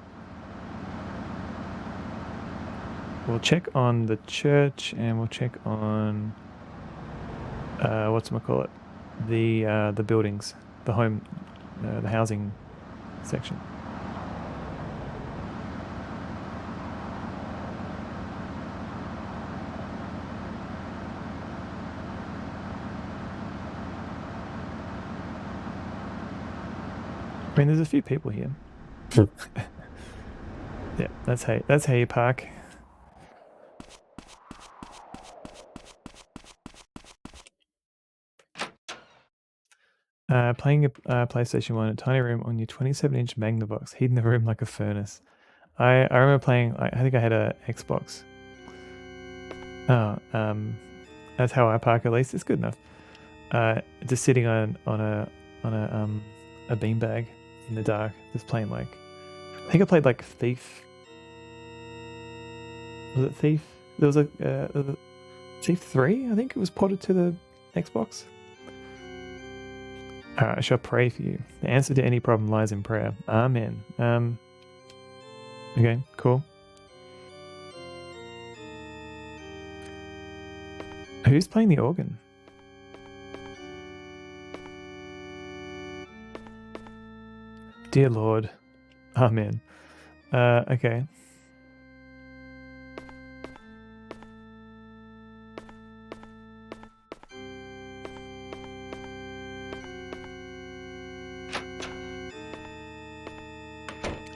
We'll check on the church and we'll check on whatchamacallit, the buildings, the home, the housing section. I mean, there's a few people here. Yeah, that's how you park. Playing a PlayStation 1 in a tiny room on your 27-inch Magnavox, heating the room like a furnace. I remember playing, I think I had a Xbox. That's how I park, at least. It's good enough. Just sitting on a beanbag in the dark, just playing like, I think I played like Thief. Was it Thief? There was a Thief 3, I think it was ported to the Xbox. I shall pray for you. The answer to any problem lies in prayer. Amen. Okay, cool. Who's playing the organ? Dear Lord. Amen. Okay.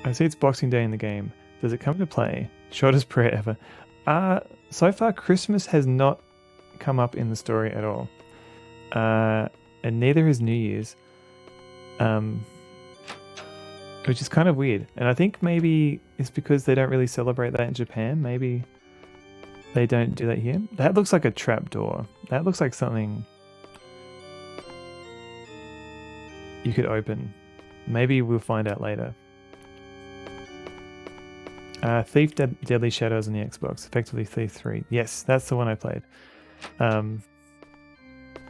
I see it's Boxing Day in the game. Does it come into play? Shortest prayer ever. So far, Christmas has not come up in the story at all. and neither is New Year's. Which is kind of weird. And I think maybe it's because they don't really celebrate that in Japan. Maybe they don't do that here. That looks like a trap door. That looks like something you could open. Maybe we'll find out later. Thief Deadly Shadows on the Xbox. Effectively Thief 3. Yes, that's the one I played. I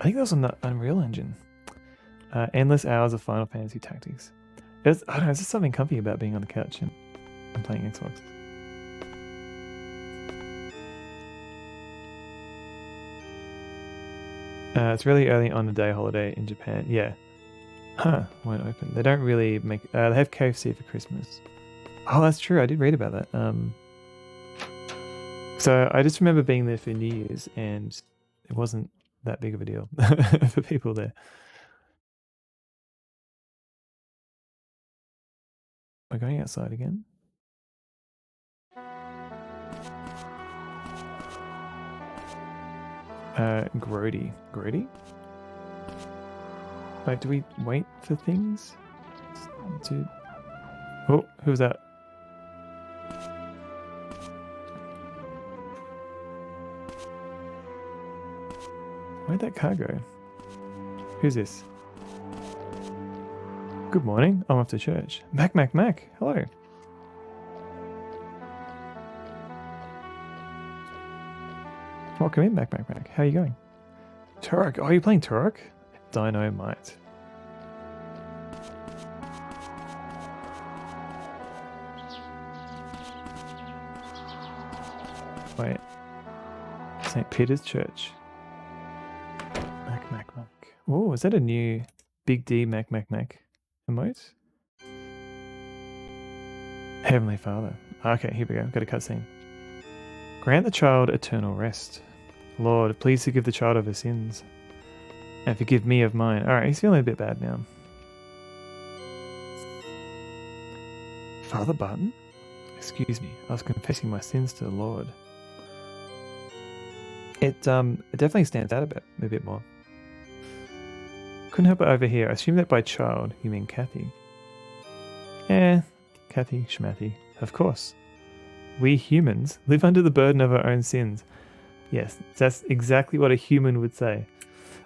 think that was on the Unreal Engine. Endless Hours of Final Fantasy Tactics. I don't know, there's just something comfy about being on the couch and playing Xbox. It's really early on the day holiday in Japan. Yeah. Huh, won't open. They don't really make... they have KFC for Christmas. Oh, that's true. I did read about that. So I just remember being there for New Year's and it wasn't that big of a deal for people there. We're going outside again. Grody. Grody? Like, do we wait for things? Oh, who's that? Where'd that car go? Who's this? Good morning. I'm off to church. Mac. Hello. Welcome in, Mac. How are you going? Turok. Oh, are you playing Turok? Dynamite. Wait. St. Peter's Church. Mac. Oh, is that a new Big D Mac emote? Heavenly Father. Okay, here we go. Got a cutscene. Grant the child eternal rest. Lord, please forgive the child of her sins. And forgive me of mine. Alright, he's feeling a bit bad now. Father Barton? Excuse me, I was confessing my sins to the Lord. It definitely stands out a bit more. Couldn't help but overhear. I assume that by child you mean Kathy. Kathy, Schmathy. Of course. We humans live under the burden of our own sins. Yes, that's exactly what a human would say.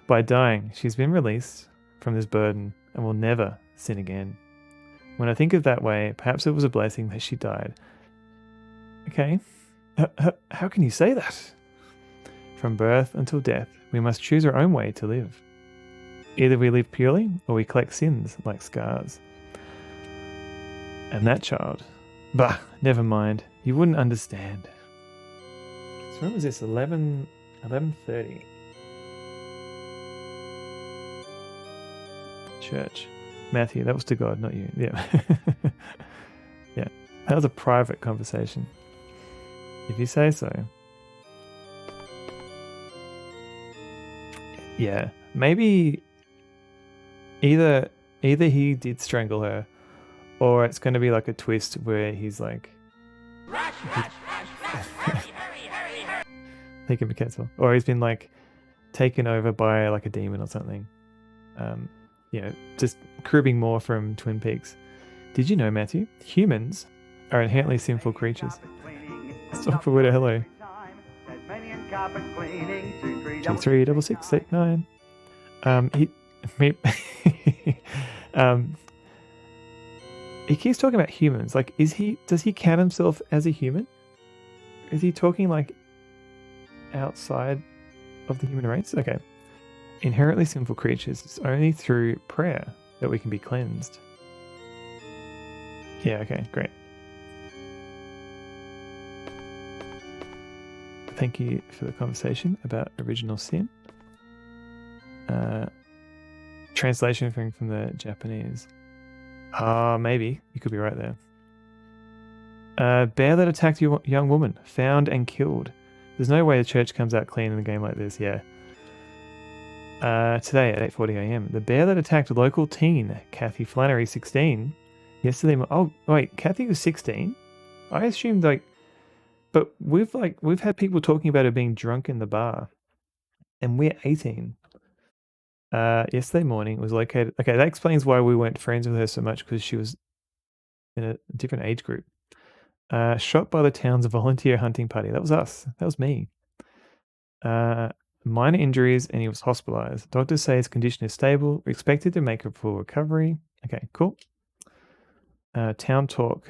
By dying, she's been released from this burden and will never sin again. When I think of that way, perhaps it was a blessing that she died. Okay, how can you say that? From birth until death, we must choose our own way to live. Either we live purely, or we collect sins like scars. And that child, bah, never mind, you wouldn't understand. So when was this? 11:30. Church. Matthew, that was to God, not you. Yeah. Yeah. That was a private conversation. If you say so. Yeah. Maybe either he did strangle her, or it's going to be like a twist where he's like... He can be cancelled. Or he's been like taken over by like a demon or something. You know, just cribbing more from Twin Peaks. Did you know, Matthew? Humans are inherently sinful creatures. Stop for Widow, hello. 23668 he keeps talking about humans. Like, does he count himself as a human? Is he talking like outside of the human race? Okay. Inherently sinful creatures. It's only through prayer that we can be cleansed. Yeah, okay, great. Thank you for the conversation about original sin. Translation from the Japanese. Maybe. You could be right there. Bear that attacked your young woman. Found and killed. There's no way the church comes out clean in a game like this, yeah. Today at 8:40 a.m. The bear that attacked local teen, Kathy Flannery, 16. Yesterday... Oh, wait, Kathy was 16? I assumed, like... But we've had people talking about her being drunk in the bar. And we're 18. yesterday morning was located. Okay, that explains why we weren't friends with her so much, because she was in a different age group. Shot by the town's volunteer hunting party. That was us. That was me. Minor injuries, and he was hospitalized. Doctors say his condition is stable. We're expected to make a full recovery. Okay, cool. Town talk.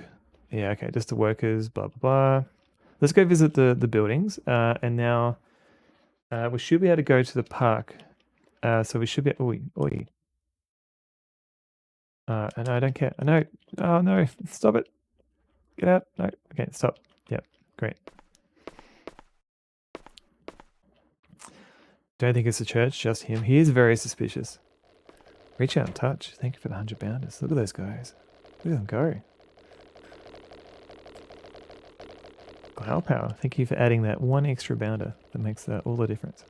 Yeah, okay, just the workers, blah, blah, blah. Let's go visit the buildings. And now we should be able to go to the park. So we should be... Oi. No, I don't care. No. Oh, no. Stop it. Get out. No. Okay, stop. Yep, great. Don't think it's the church, just him. He is very suspicious. Reach out and touch. Thank you for the 100 bounders. Look at those guys. Look at them go. Cloud power. Thank you for adding that one extra bounder. That makes all the difference.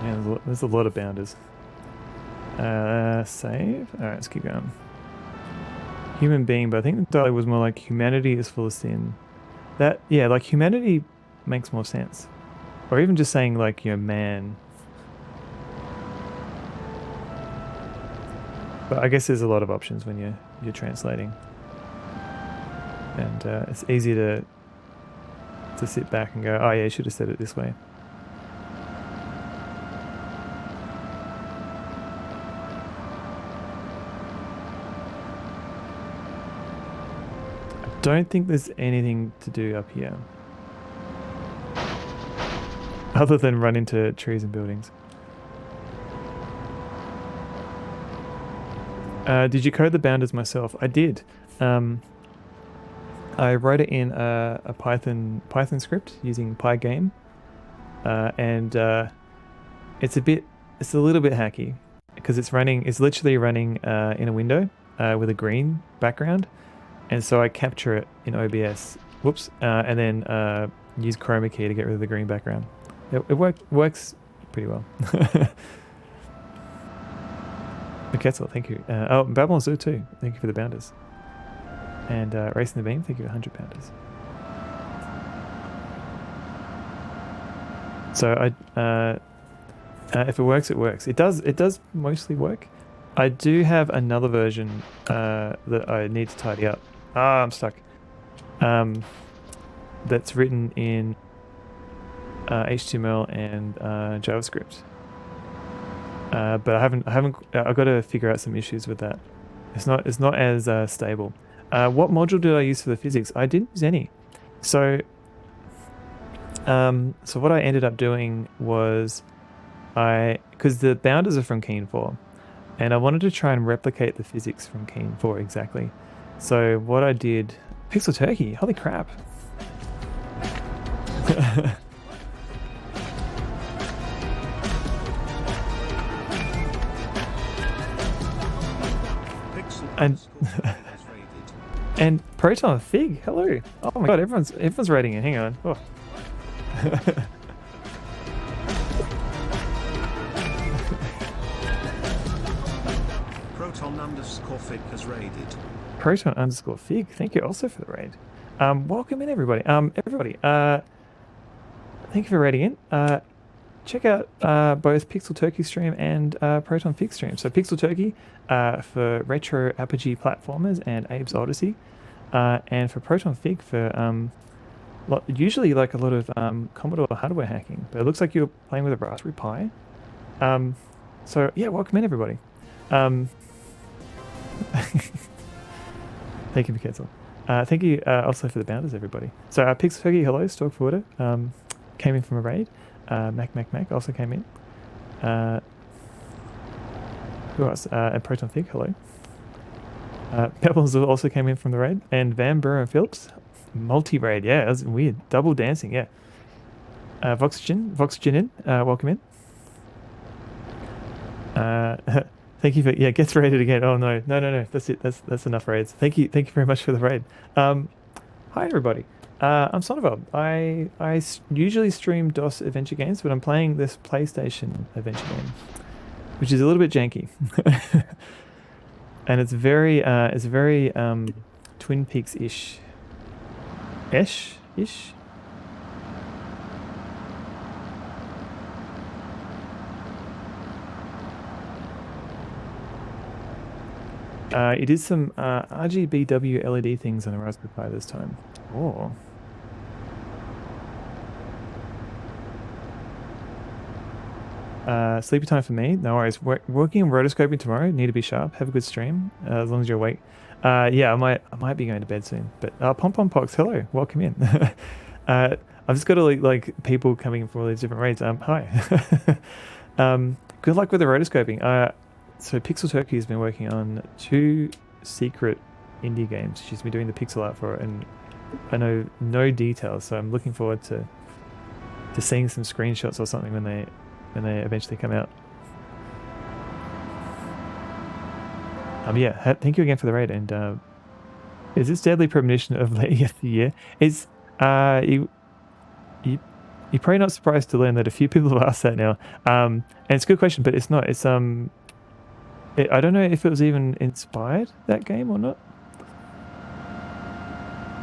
Yeah, there's a lot of bounders. Save. Alright, let's keep going. Human being, but I think the dialogue was more like humanity is full of sin. That, yeah, like humanity makes more sense. Or even just saying like, man. But I guess there's a lot of options when you're translating. And it's easy to sit back and go, oh yeah, you should have said it this way. I don't think there's anything to do up here. Other than run into trees and buildings. Did you code the bounders myself? I did. I wrote it in a Python script using Pygame, and it's a little bit hacky because it's literally running in a window with a green background, and so I capture it in OBS. Whoops, and then use chroma key to get rid of the green background. It works pretty well. Ketzel, thank you. Oh, Babylon Zoo too. Thank you for the bounders. And Racing the Beam, thank you for 100 pounders. So if it works, it works. It does mostly work. I do have another version that I need to tidy up. I'm stuck. That's written in HTML and JavaScript. But I've got to figure out some issues with that. It's not as stable. What module did I use for the physics? I didn't use any. So what I ended up doing was because the bounders are from Keen 4, and I wanted to try and replicate the physics from Keen 4 exactly. So what I did, Pixel Turkey, holy crap. And Proton Fig, hello. Oh my god, everyone's rating it. Hang on. Oh. Proton_Fig has raided. Proton_Fig, thank you also for the raid. Welcome in everybody. Thank you for raiding in. Check out both Pixel Turkey stream and Proton Fig stream. So Pixel Turkey for retro Apogee platformers and Abe's Odyssey, and for Proton Fig for usually like a lot of Commodore hardware hacking. But it looks like you're playing with a Raspberry Pi. So yeah, welcome in everybody. Thank you for Ketzel. Thank you also for the bounders, everybody. So Pixel Turkey, hello, Stalk Forwarder, came in from a raid. Mac also came in. Who else? And Proton Fig, hello. Pebbles also came in from the raid. And Van Buren Phillips, multi-raid, yeah, that was weird. Double dancing, yeah. Voxgen, welcome in. Thank you for, yeah, gets raided again. Oh no, that's it, that's enough raids. Thank you very much for the raid. Hi everybody. I'm Sonnevel. I usually stream DOS adventure games, but I'm playing this PlayStation adventure game, which is a little bit janky, and it's very Twin Peaks ish. Ish. It is some RGBW LED things on the Raspberry Pi this time. Oh. Sleepy time for me. No worries. Working on rotoscoping tomorrow. Need to be sharp. Have a good stream. As long as you're awake. Yeah, I might be going to bed soon. But Pom Pom Pox, hello, welcome in. I've just got like people coming in from all these different raids. Hi. Good luck with the rotoscoping. So Pixel Turkey has been working on 2 secret indie games. She's been doing the pixel art for it, and I know no details. So I'm looking forward to seeing some screenshots or something when they eventually come out. Yeah, thank you again for the raid. And is this deadly premonition of late the year? Is you're probably not surprised to learn that a few people have asked that now. And it's a good question, but it's not. It's I don't know if it was even inspired, that game, or not.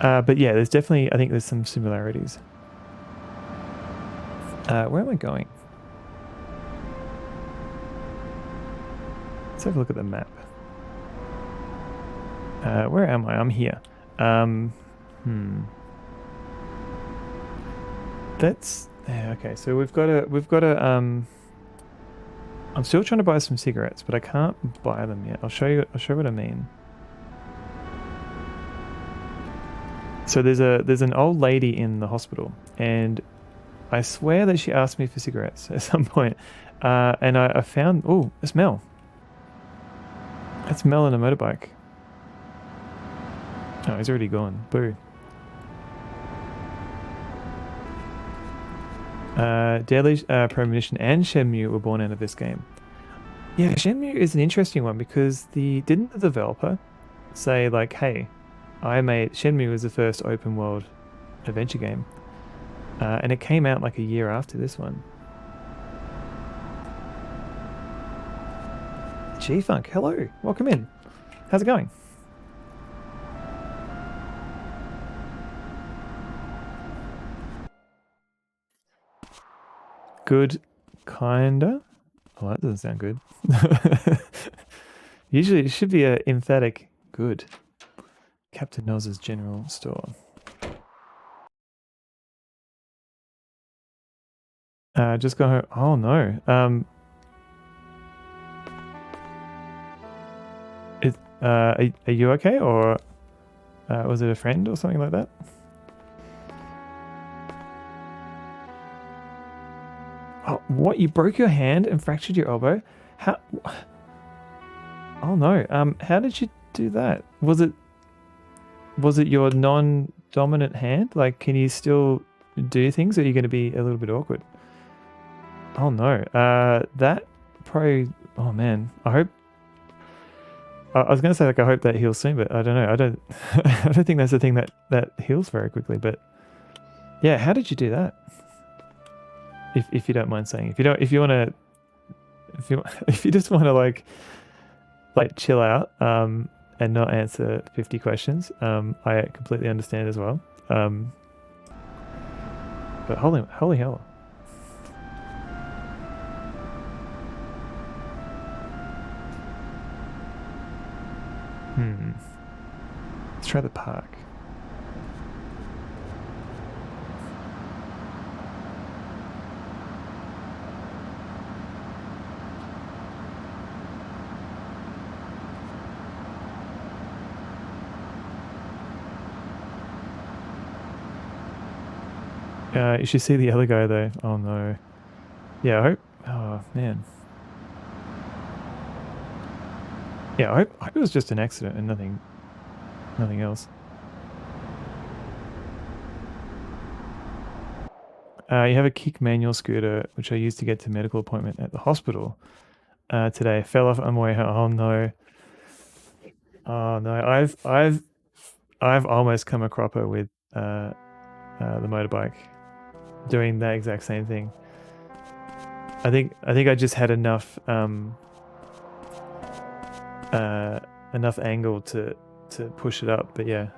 But yeah, there's definitely, I think there's some similarities. Where am I going? Let's have a look at the map. Where am I? I'm here. That's okay. So we've got a I'm still trying to buy some cigarettes, but I can't buy them yet. I'll show you what I mean. So there's an old lady in the hospital, and I swear that she asked me for cigarettes at some point. And I found, oh, it's Mel. That's Mel on a motorbike. Oh, he's already gone. Boo. Deadly Premonition and Shenmue were born out of this game. Yeah, Shenmue is an interesting one because didn't the developer say like, hey, Shenmue was the first open world adventure game, and it came out like a year after this one. G-Funk, hello, welcome in. How's it going? Good, kinda. Oh, that doesn't sound good. Usually it should be a emphatic good. Captain Noz's General Store. Just go home. Oh no. Are you okay, or was it a friend or something like that? Oh, what? You broke your hand and fractured your elbow? How? Oh no. How did you do that? Was it your non-dominant hand? Like, can you still do things, or are you going to be a little bit awkward? Oh no. That probably. Oh man. I hope. I was going to say, like, I hope that heals soon, but I don't know. I don't. I don't think that's a thing that heals very quickly. But yeah, how did you do that? If you don't mind saying, if you just want to like chill out and not answer 50 questions, I completely understand as well. But holy hell. Let's try the park. You should see the other guy though. Oh no. Yeah, I hope. Oh man. Yeah, I hope it was just an accident and nothing else. You have a kick manual scooter, which I used to get to medical appointment at the hospital today. Fell off on my way home. Oh no. Oh no. I've almost come a cropper with the motorbike, doing that exact same thing. I think I just had enough enough angle to push it up, but yeah.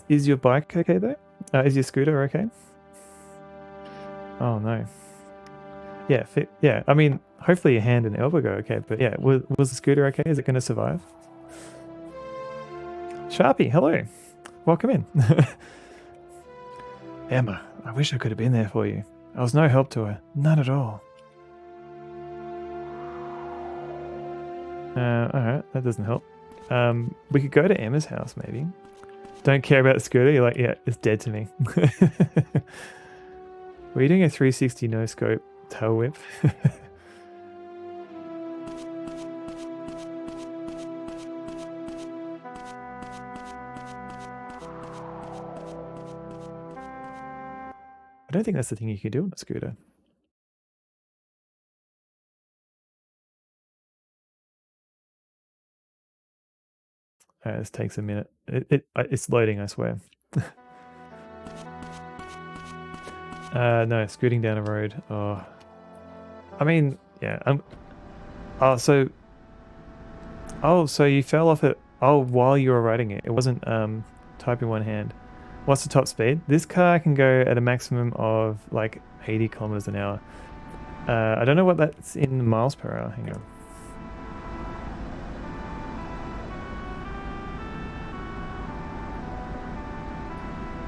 Is your bike okay though? Is your scooter okay? Oh no. Yeah, yeah. I mean, hopefully your hand and elbow go okay, but yeah, was the scooter okay? Is it going to survive? Sharpie, hello. Welcome in. Emma, I wish I could have been there for you. I was no help to her. None at all. Alright, that doesn't help. We could go to Emma's house maybe. Don't care about the scooter? You're like, yeah, it's dead to me. Were you doing a 360 no scope tail whip? I don't think that's the thing you can do on a scooter. This takes a minute. It's loading, I swear. No, scooting down a road. Oh, I mean, yeah. Oh, so you fell off it. Oh, while you were riding it, it wasn't typing one hand. What's the top speed? This car can go at a maximum of like 80 kilometers an hour. I don't know what that's in miles per hour. Hang on.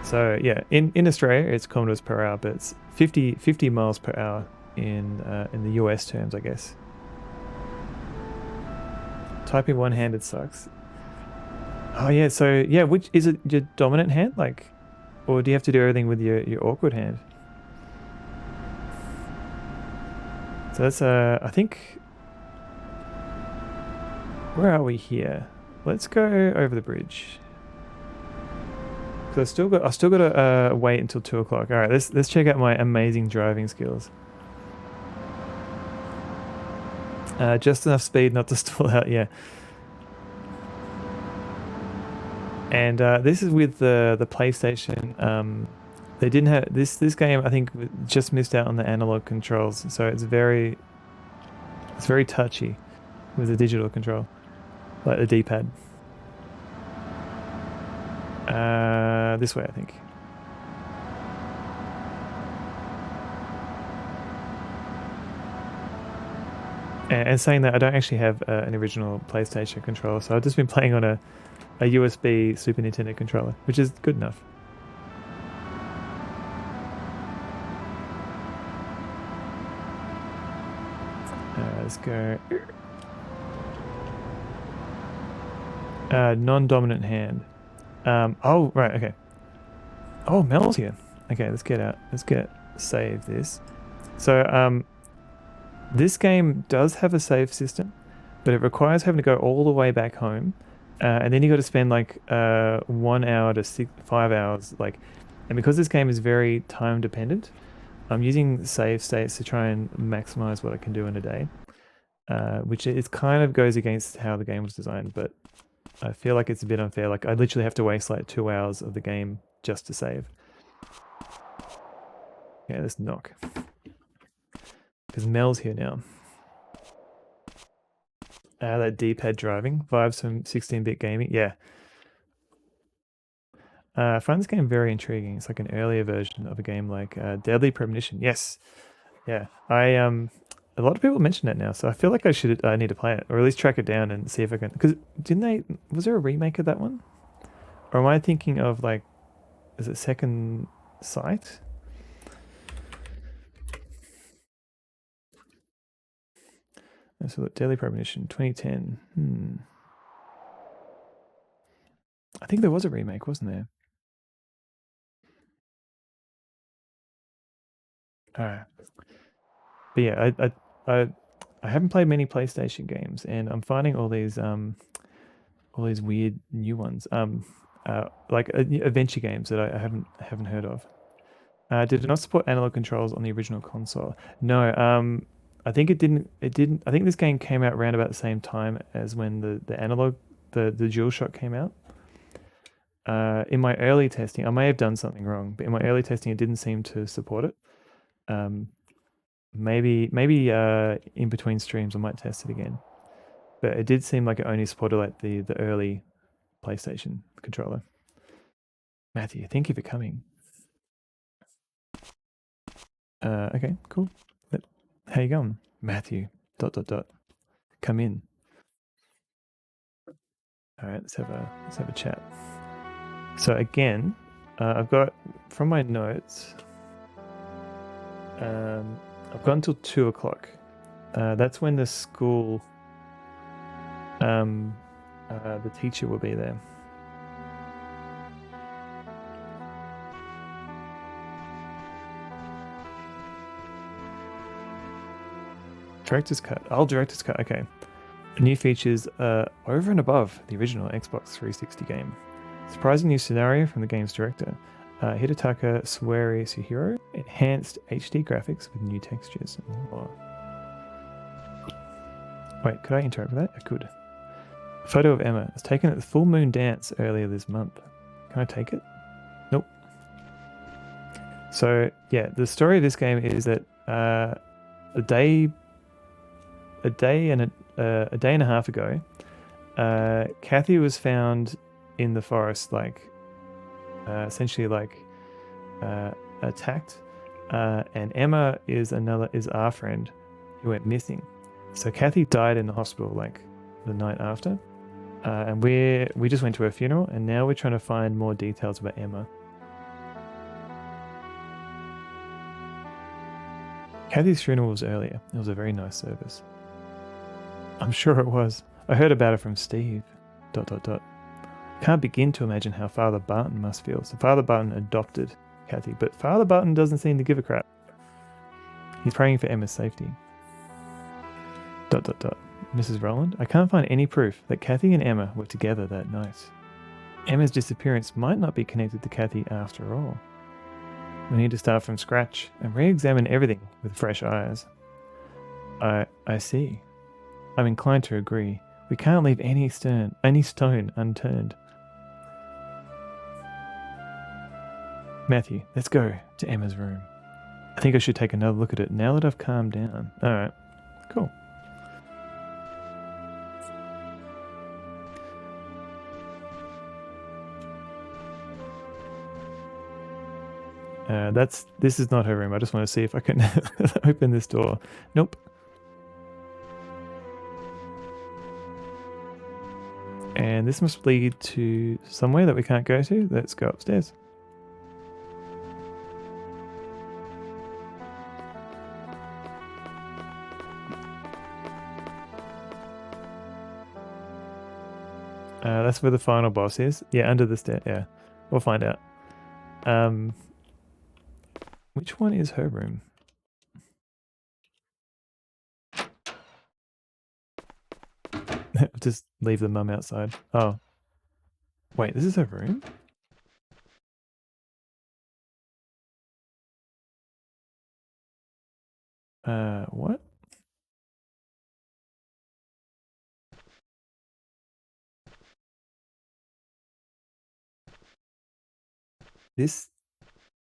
So yeah, in Australia it's kilometers per hour, but it's 50 miles per hour in the US terms, I guess. Typing one-handed sucks. Oh yeah, so yeah, which is it your dominant hand, like, or do you have to do everything with your awkward hand? So that's I think, where are we here? Let's go over the bridge. So I still got to wait until 2 o'clock. All right, let's check out my amazing driving skills. Just enough speed not to stall out. Yeah. And this is with the PlayStation. They didn't have this game. I think just missed out on the analog controls, so it's very touchy with the digital control, like the D-pad. This way, I think. And saying that, I don't actually have an original PlayStation controller, so I've just been playing on a USB Super Nintendo controller, which is good enough. Let's go. Non-dominant hand. Oh, right, okay. Oh, Mel's here. Okay, let's get out. Let's save this. So, this game does have a save system, but it requires having to go all the way back home. And then you got to spend like 1 hour to 5 hours. And because this game is very time dependent, I'm using save states to try and maximize what I can do in a day. Which it kind of goes against how the game was designed, but I feel like it's a bit unfair. Like I literally have to waste like 2 hours of the game just to save. Yeah, let's knock. Because Mel's here now. That D-pad driving vibes from 16-bit gaming. Yeah. I find this game very intriguing. It's like an earlier version of a game like Deadly Premonition. Yes. Yeah. A lot of people mention it now, so I feel like I need to play it, or at least track it down and see if I can. Because was there a remake of that one? Or am I thinking of like, is it Second Sight? So look, Deadly Premonition 2010. I think there was a remake, wasn't there? Alright. But yeah, I haven't played many PlayStation games, and I'm finding all these weird new ones, like adventure games that I haven't heard of. Did it not support analog controls on the original console? No. I think it didn't. It didn't. I think this game came out around about the same time as when the analog, the DualShock came out. In my early testing, I may have done something wrong, but in my early testing, it didn't seem to support it. Maybe in between streams, I might test it again. But it did seem like it only supported like the early PlayStation controller. Matthew, thank you for coming. Okay, cool. How you going, Matthew? ... Come in. All right, let's have a chat. So again, I've got from my notes. I've got until 2 o'clock. That's when the school, the teacher will be there. Director's cut. Director's cut. Okay. New features over and above the original Xbox 360 game. Surprising new scenario from the game's director. Hidetaka Suehiro. Enhanced HD graphics with new textures. Oh. Wait, could I interact with that? I could. A photo of Emma was taken at the full moon dance earlier this month. Can I take it? Nope. So yeah, the story of this game is that a day and a half ago, Kathy was found in the forest, like essentially like attacked, and Emma is our friend who went missing. So Kathy died in the hospital like the night after, and we just went to her funeral, and now we're trying to find more details about Emma. Kathy's funeral was earlier. It was a very nice service. I'm sure it was. I heard about it from Steve. ... Can't begin to imagine how Father Barton must feel. So Father Barton adopted Kathy, but Father Barton doesn't seem to give a crap. He's praying for Emma's safety. ... Mrs. Rowland, I can't find any proof that Kathy and Emma were together that night. Emma's disappearance might not be connected to Kathy after all. We need to start from scratch and re-examine everything with fresh eyes. I see. I'm inclined to agree. We can't leave any stone unturned. Matthew, let's go to Emma's room. I think I should take another look at it now that I've calmed down. Alright, cool. This is not her room. I just want to see if I can open this door. Nope. And this must lead to somewhere that we can't go to. Let's go upstairs. That's where the final boss is. Yeah, under the stair. Yeah, we'll find out. Which one is her room? Just leave the mum outside. Oh. Wait, this is her room? What? This?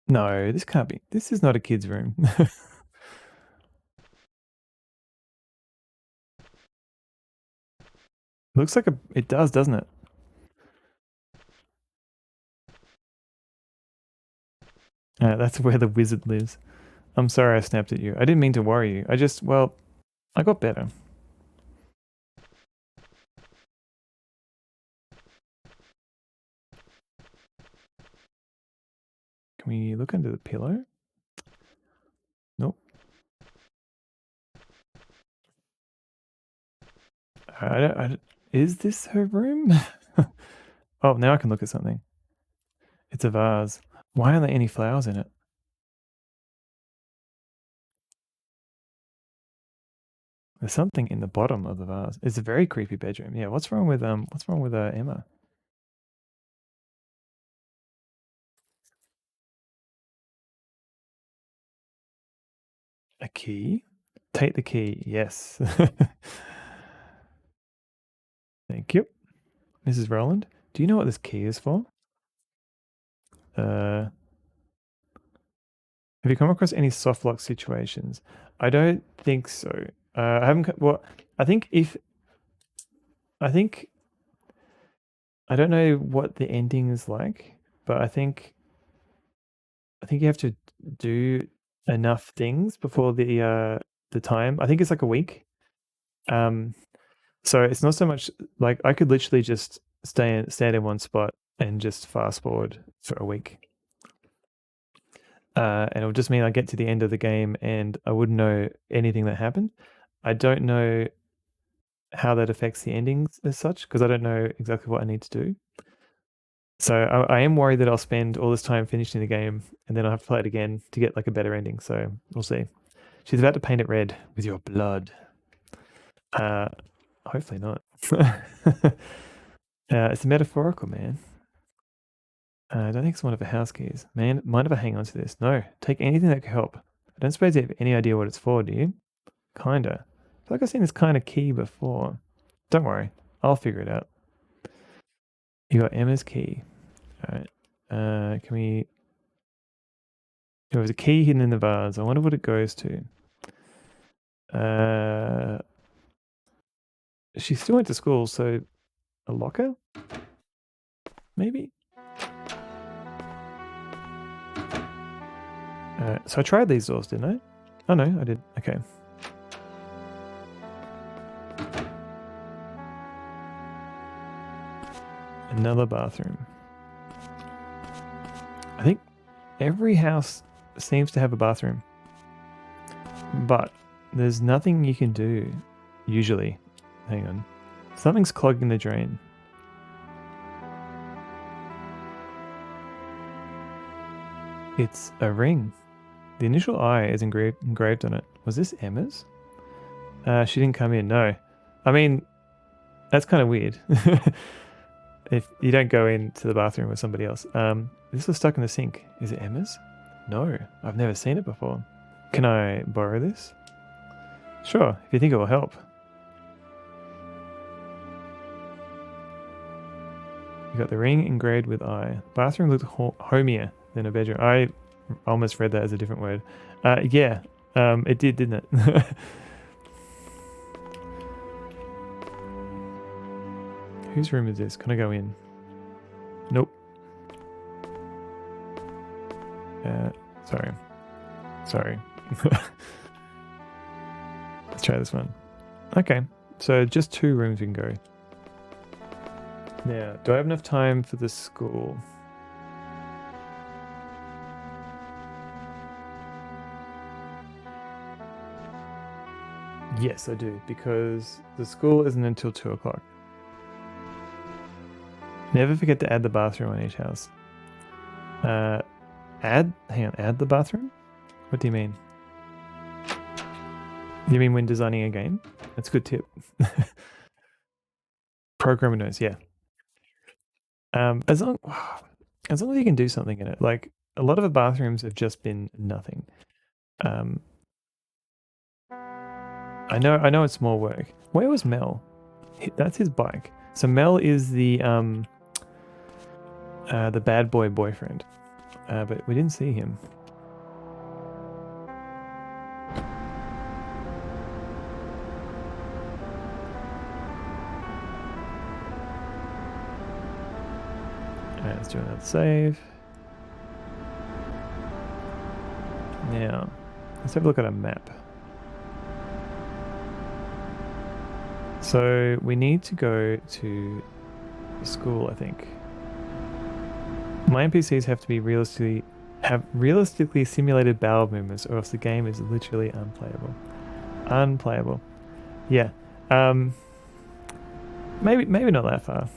No, this can't be. This is not a kid's room. Looks like it does, doesn't it? That's where the wizard lives. I'm sorry I snapped at you. I didn't mean to worry you. Well, I got better. Can we look under the pillow? Nope. Is this her room? Oh, now I can look at something. It's a vase. Why aren't there any flowers in it? There's something in the bottom of the vase. It's a very creepy bedroom. Yeah, what's wrong with Emma? A key? Take the key. Yes. Thank you. Mrs. Rowland, do you know what this key is for? Have you come across any soft lock situations? I don't think so. I haven't. Well, I think I don't know what the ending is like, but I think you have to do enough things before the time. I think it's like a week. So it's not so much like I could literally just stand in one spot and just fast forward for a week. And it would just mean I get to the end of the game and I wouldn't know anything that happened. I don't know how that affects the endings as such because I don't know exactly what I need to do. So I am worried that I'll spend all this time finishing the game and then I'll have to play it again to get like a better ending. So we'll see. She's about to paint it red with your blood. Hopefully not. It's metaphorical, man. I don't think it's one of the house keys. Man, mind if I hang on to this? No, take anything that could help. I don't suppose you have any idea what it's for, do you? Kinda. I feel like I've seen this kind of key before. Don't worry, I'll figure it out. You got Emma's key. Alright. Can we... There was a key hidden in the vase. I wonder what it goes to. She still went to school, so... A locker? Maybe? So I tried these doors, didn't I? Oh no, I did. Okay. Another bathroom. I think every house seems to have a bathroom. But there's nothing you can do, usually. Hang on. Something's clogging the drain. It's a ring. The initial I is engraved on it. Was this Emma's? She didn't come in, no. I mean, that's kind of weird. If you don't go into the bathroom with somebody else. This was stuck in the sink. Is it Emma's? No, I've never seen it before. Can I borrow this? Sure, if you think it will help. You got the ring engraved with I. Bathroom looked homier than a bedroom. I almost read that as a different word. Yeah, it did, didn't it? Whose room is this? Can I go in? Nope. Sorry. Let's try this one. Okay, so just 2 rooms we can go. Now, do I have enough time for the school? Yes, I do, because the school isn't until 2 o'clock. Never forget to add the bathroom on each house. Add the bathroom? What do you mean? You mean when designing a game? That's a good tip. Programmer knows, yeah. As long as you can do something in it. Like, a lot of the bathrooms have just been nothing. I know it's more work. Where was Mel? That's his bike. So Mel is the bad boy boyfriend. But we didn't see him. Alright, let's do another save. Now, let's have a look at a map. So we need to go to school, I think. My NPCs have to be realistically simulated bowel movements, or else the game is literally unplayable. Unplayable. Yeah. Maybe not that far.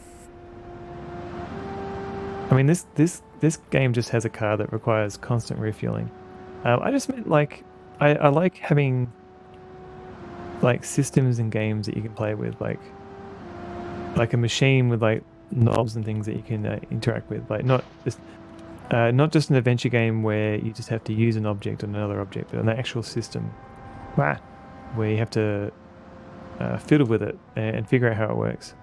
I mean, this game just has a car that requires constant refueling. I just meant like I like having like systems and games that you can play with, like a machine with like knobs and things that you can interact with, like not just an adventure game where you just have to use an object on another object, but an actual system where you have to fiddle with it and figure out how it works.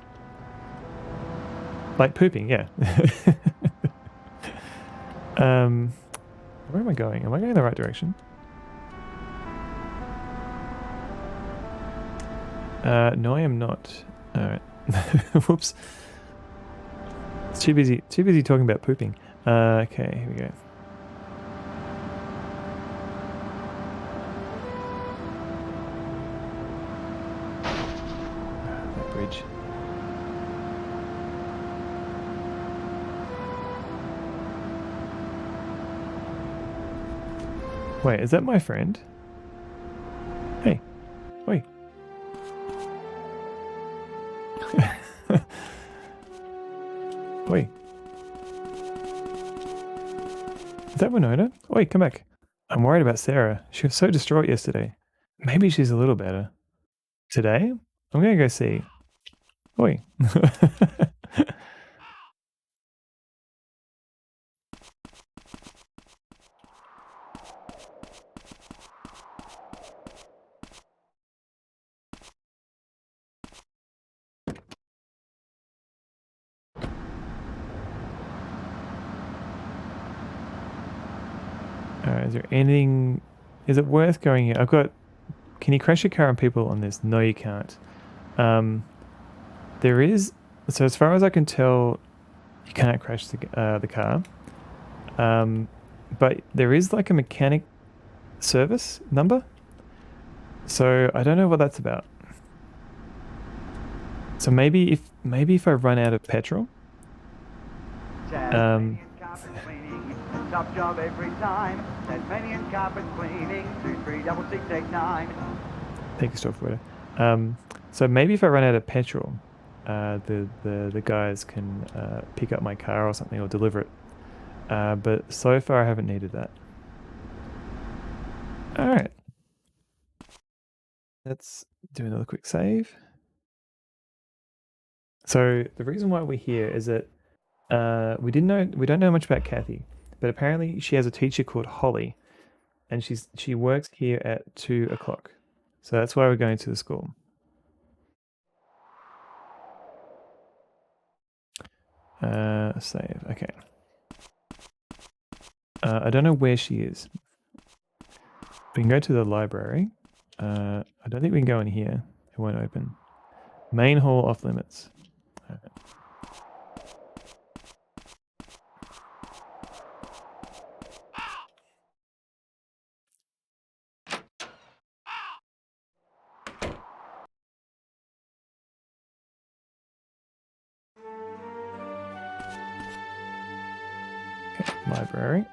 Like pooping, yeah. Where am I going? Am I going in the right direction? No, I am not. All right. Whoops. It's too busy talking about pooping. Okay, here we go. That bridge. Wait, is that my friend? Hey, wait. Wait. Is that Winona? Wait, come back. I'm worried about Sarah. She was so distraught yesterday. Maybe she's a little better. Today? I'm gonna go see. Oi. Alright, is there anything... Is it worth going here? I've got... Can you crash your car and people on this? No, you can't. There is... So as far as I can tell, you can't crash the car. But there is like a mechanic service number. So I don't know what that's about. So maybe if I run out of petrol... Top job every time. Tasmanian carpet cleaning 236689. Take a stock photo. So maybe if I run out of petrol, the guys can pick up my car or something or deliver it. But so far I haven't needed that. All right. Let's do another quick save. So the reason why we're here is that we don't know much about Kathy. But apparently she has a teacher called Holly, and she works here at 2 o'clock. So that's why we're going to the school. Save. Okay. I don't know where she is. We can go to the library. I don't think we can go in here. It won't open. Main hall off limits. Okay. Library.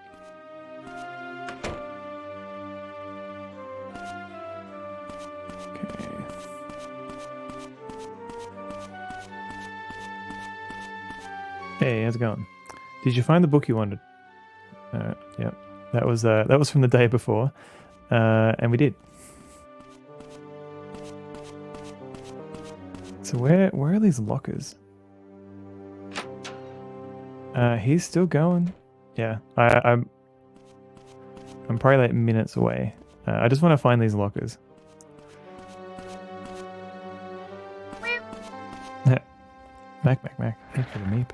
Okay. Hey, how's it going? Did you find the book you wanted? Yep. That was from the day before, and we did. So where are these lockers? He's still going. Yeah, I'm probably like minutes away. I just want to find these lockers. Mac. Thank you for the meep.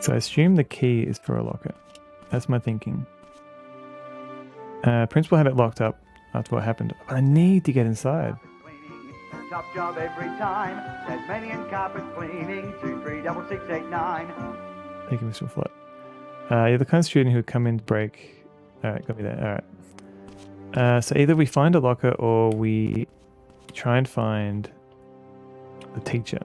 So I assume the key is for a locker. That's my thinking. Principal had it locked up after what happened. I need to get inside. Top job every time. Tasmanian carpet cleaning 236689. Thank you, Mr. Flat. You're the kind of student who would come in to break. Alright, got me there. Alright. So either we find a locker or we try and find the teacher.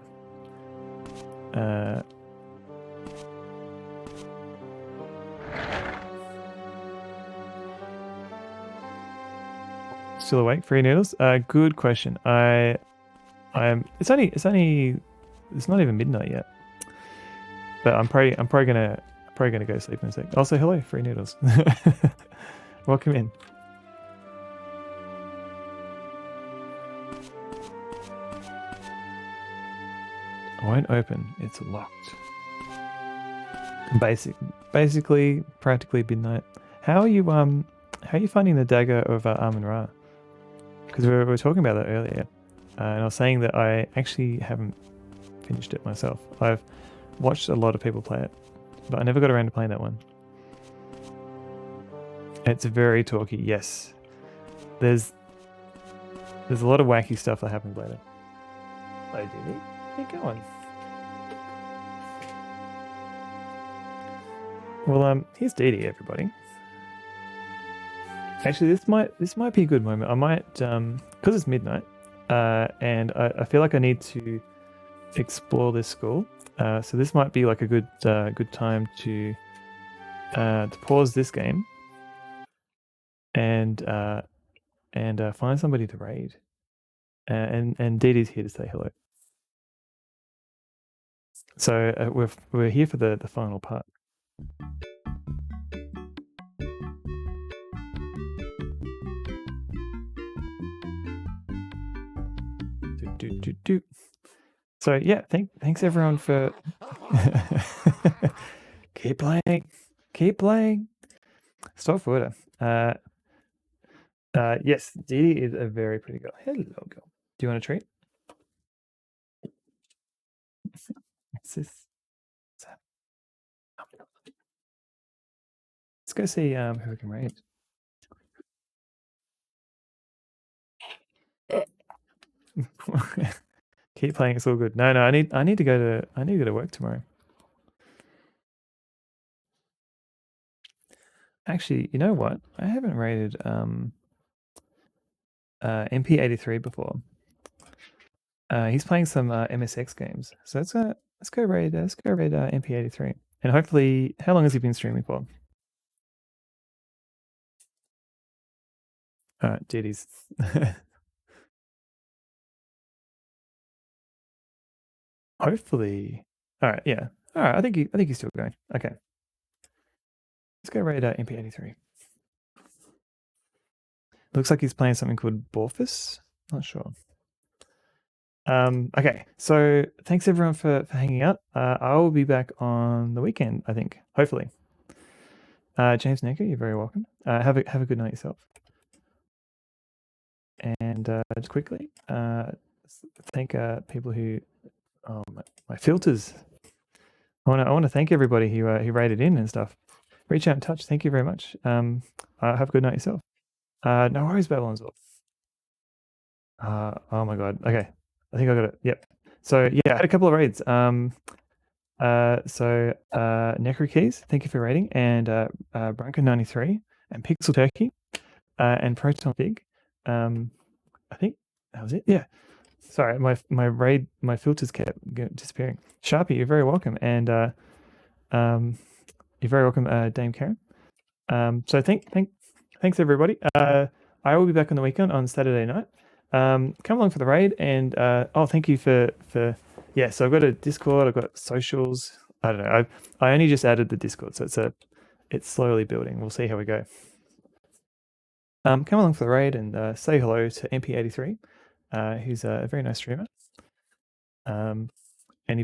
Still awake? Free noodles? Good question. It's not even midnight yet. But I'm probably gonna go sleep in a sec. Also, hello, free noodles. Welcome in. Won't open. It's locked. Basically, practically midnight. How are you finding the dagger of Amun-Ra? Because we were talking about that earlier, and I was saying that I actually haven't finished it myself. I've watched a lot of people play it, but I never got around to playing that one. It's very talky. Yes, there's a lot of wacky stuff that happens later. Oh, did he? Keep going. Well, here's Dee Dee, everybody. Actually, this might be a good moment. I might, because it's midnight, and I feel like I need to explore this school. So this might be like a good time to pause this game and find somebody to raid. And Dee Dee's here to say hello. So we're here for the final part. So yeah, thanks everyone for keep playing. Stop further. Yes, Dee Dee is a very pretty girl. Hello, girl. Do you want a treat? What's this? What's that? Let's go see who we can raid. Keep playing. It's all good. No, I need to go to work tomorrow. Actually, you know what? I haven't raided MP83 before. He's playing some MSX games, so let's go raid MP83, and hopefully, how long has he been streaming for? All right, Diddy's. Hopefully, all right, yeah, all right. I think he's still going. Okay, let's go raid MP83. Looks like he's playing something called Borphus. Not sure. Okay, so thanks everyone for hanging out. I will be back on the weekend, I think, hopefully. James Necker, you're very welcome. Have a good night yourself. And just quickly, thank people who, my filters. I want to thank everybody who rated in and stuff. Reach out and touch. Thank you very much. Have a good night yourself. No worries, Babylon's off. Oh my god. Okay, I think I got it. Yep. So yeah, I had a couple of raids. Necro Keys, thank you for rating, and Branko93 and Pixel Turkey, and Proton Big. I think that was it. Yeah. Sorry, my filters kept disappearing. Sharpie, you're very welcome, and you're very welcome, Dame Karen. So thanks everybody. I will be back on the weekend on Saturday night. Come along for the raid, and thank you for yeah. So I've got a Discord, I've got socials. I don't know. I only just added the Discord, so it's slowly building. We'll see how we go. Come along for the raid and say hello to MP83, who's a very nice streamer. And he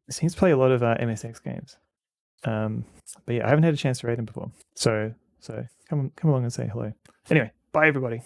seems to play a lot of MSX games. But yeah, I haven't had a chance to raid him before. So come along and say hello. Anyway, bye everybody.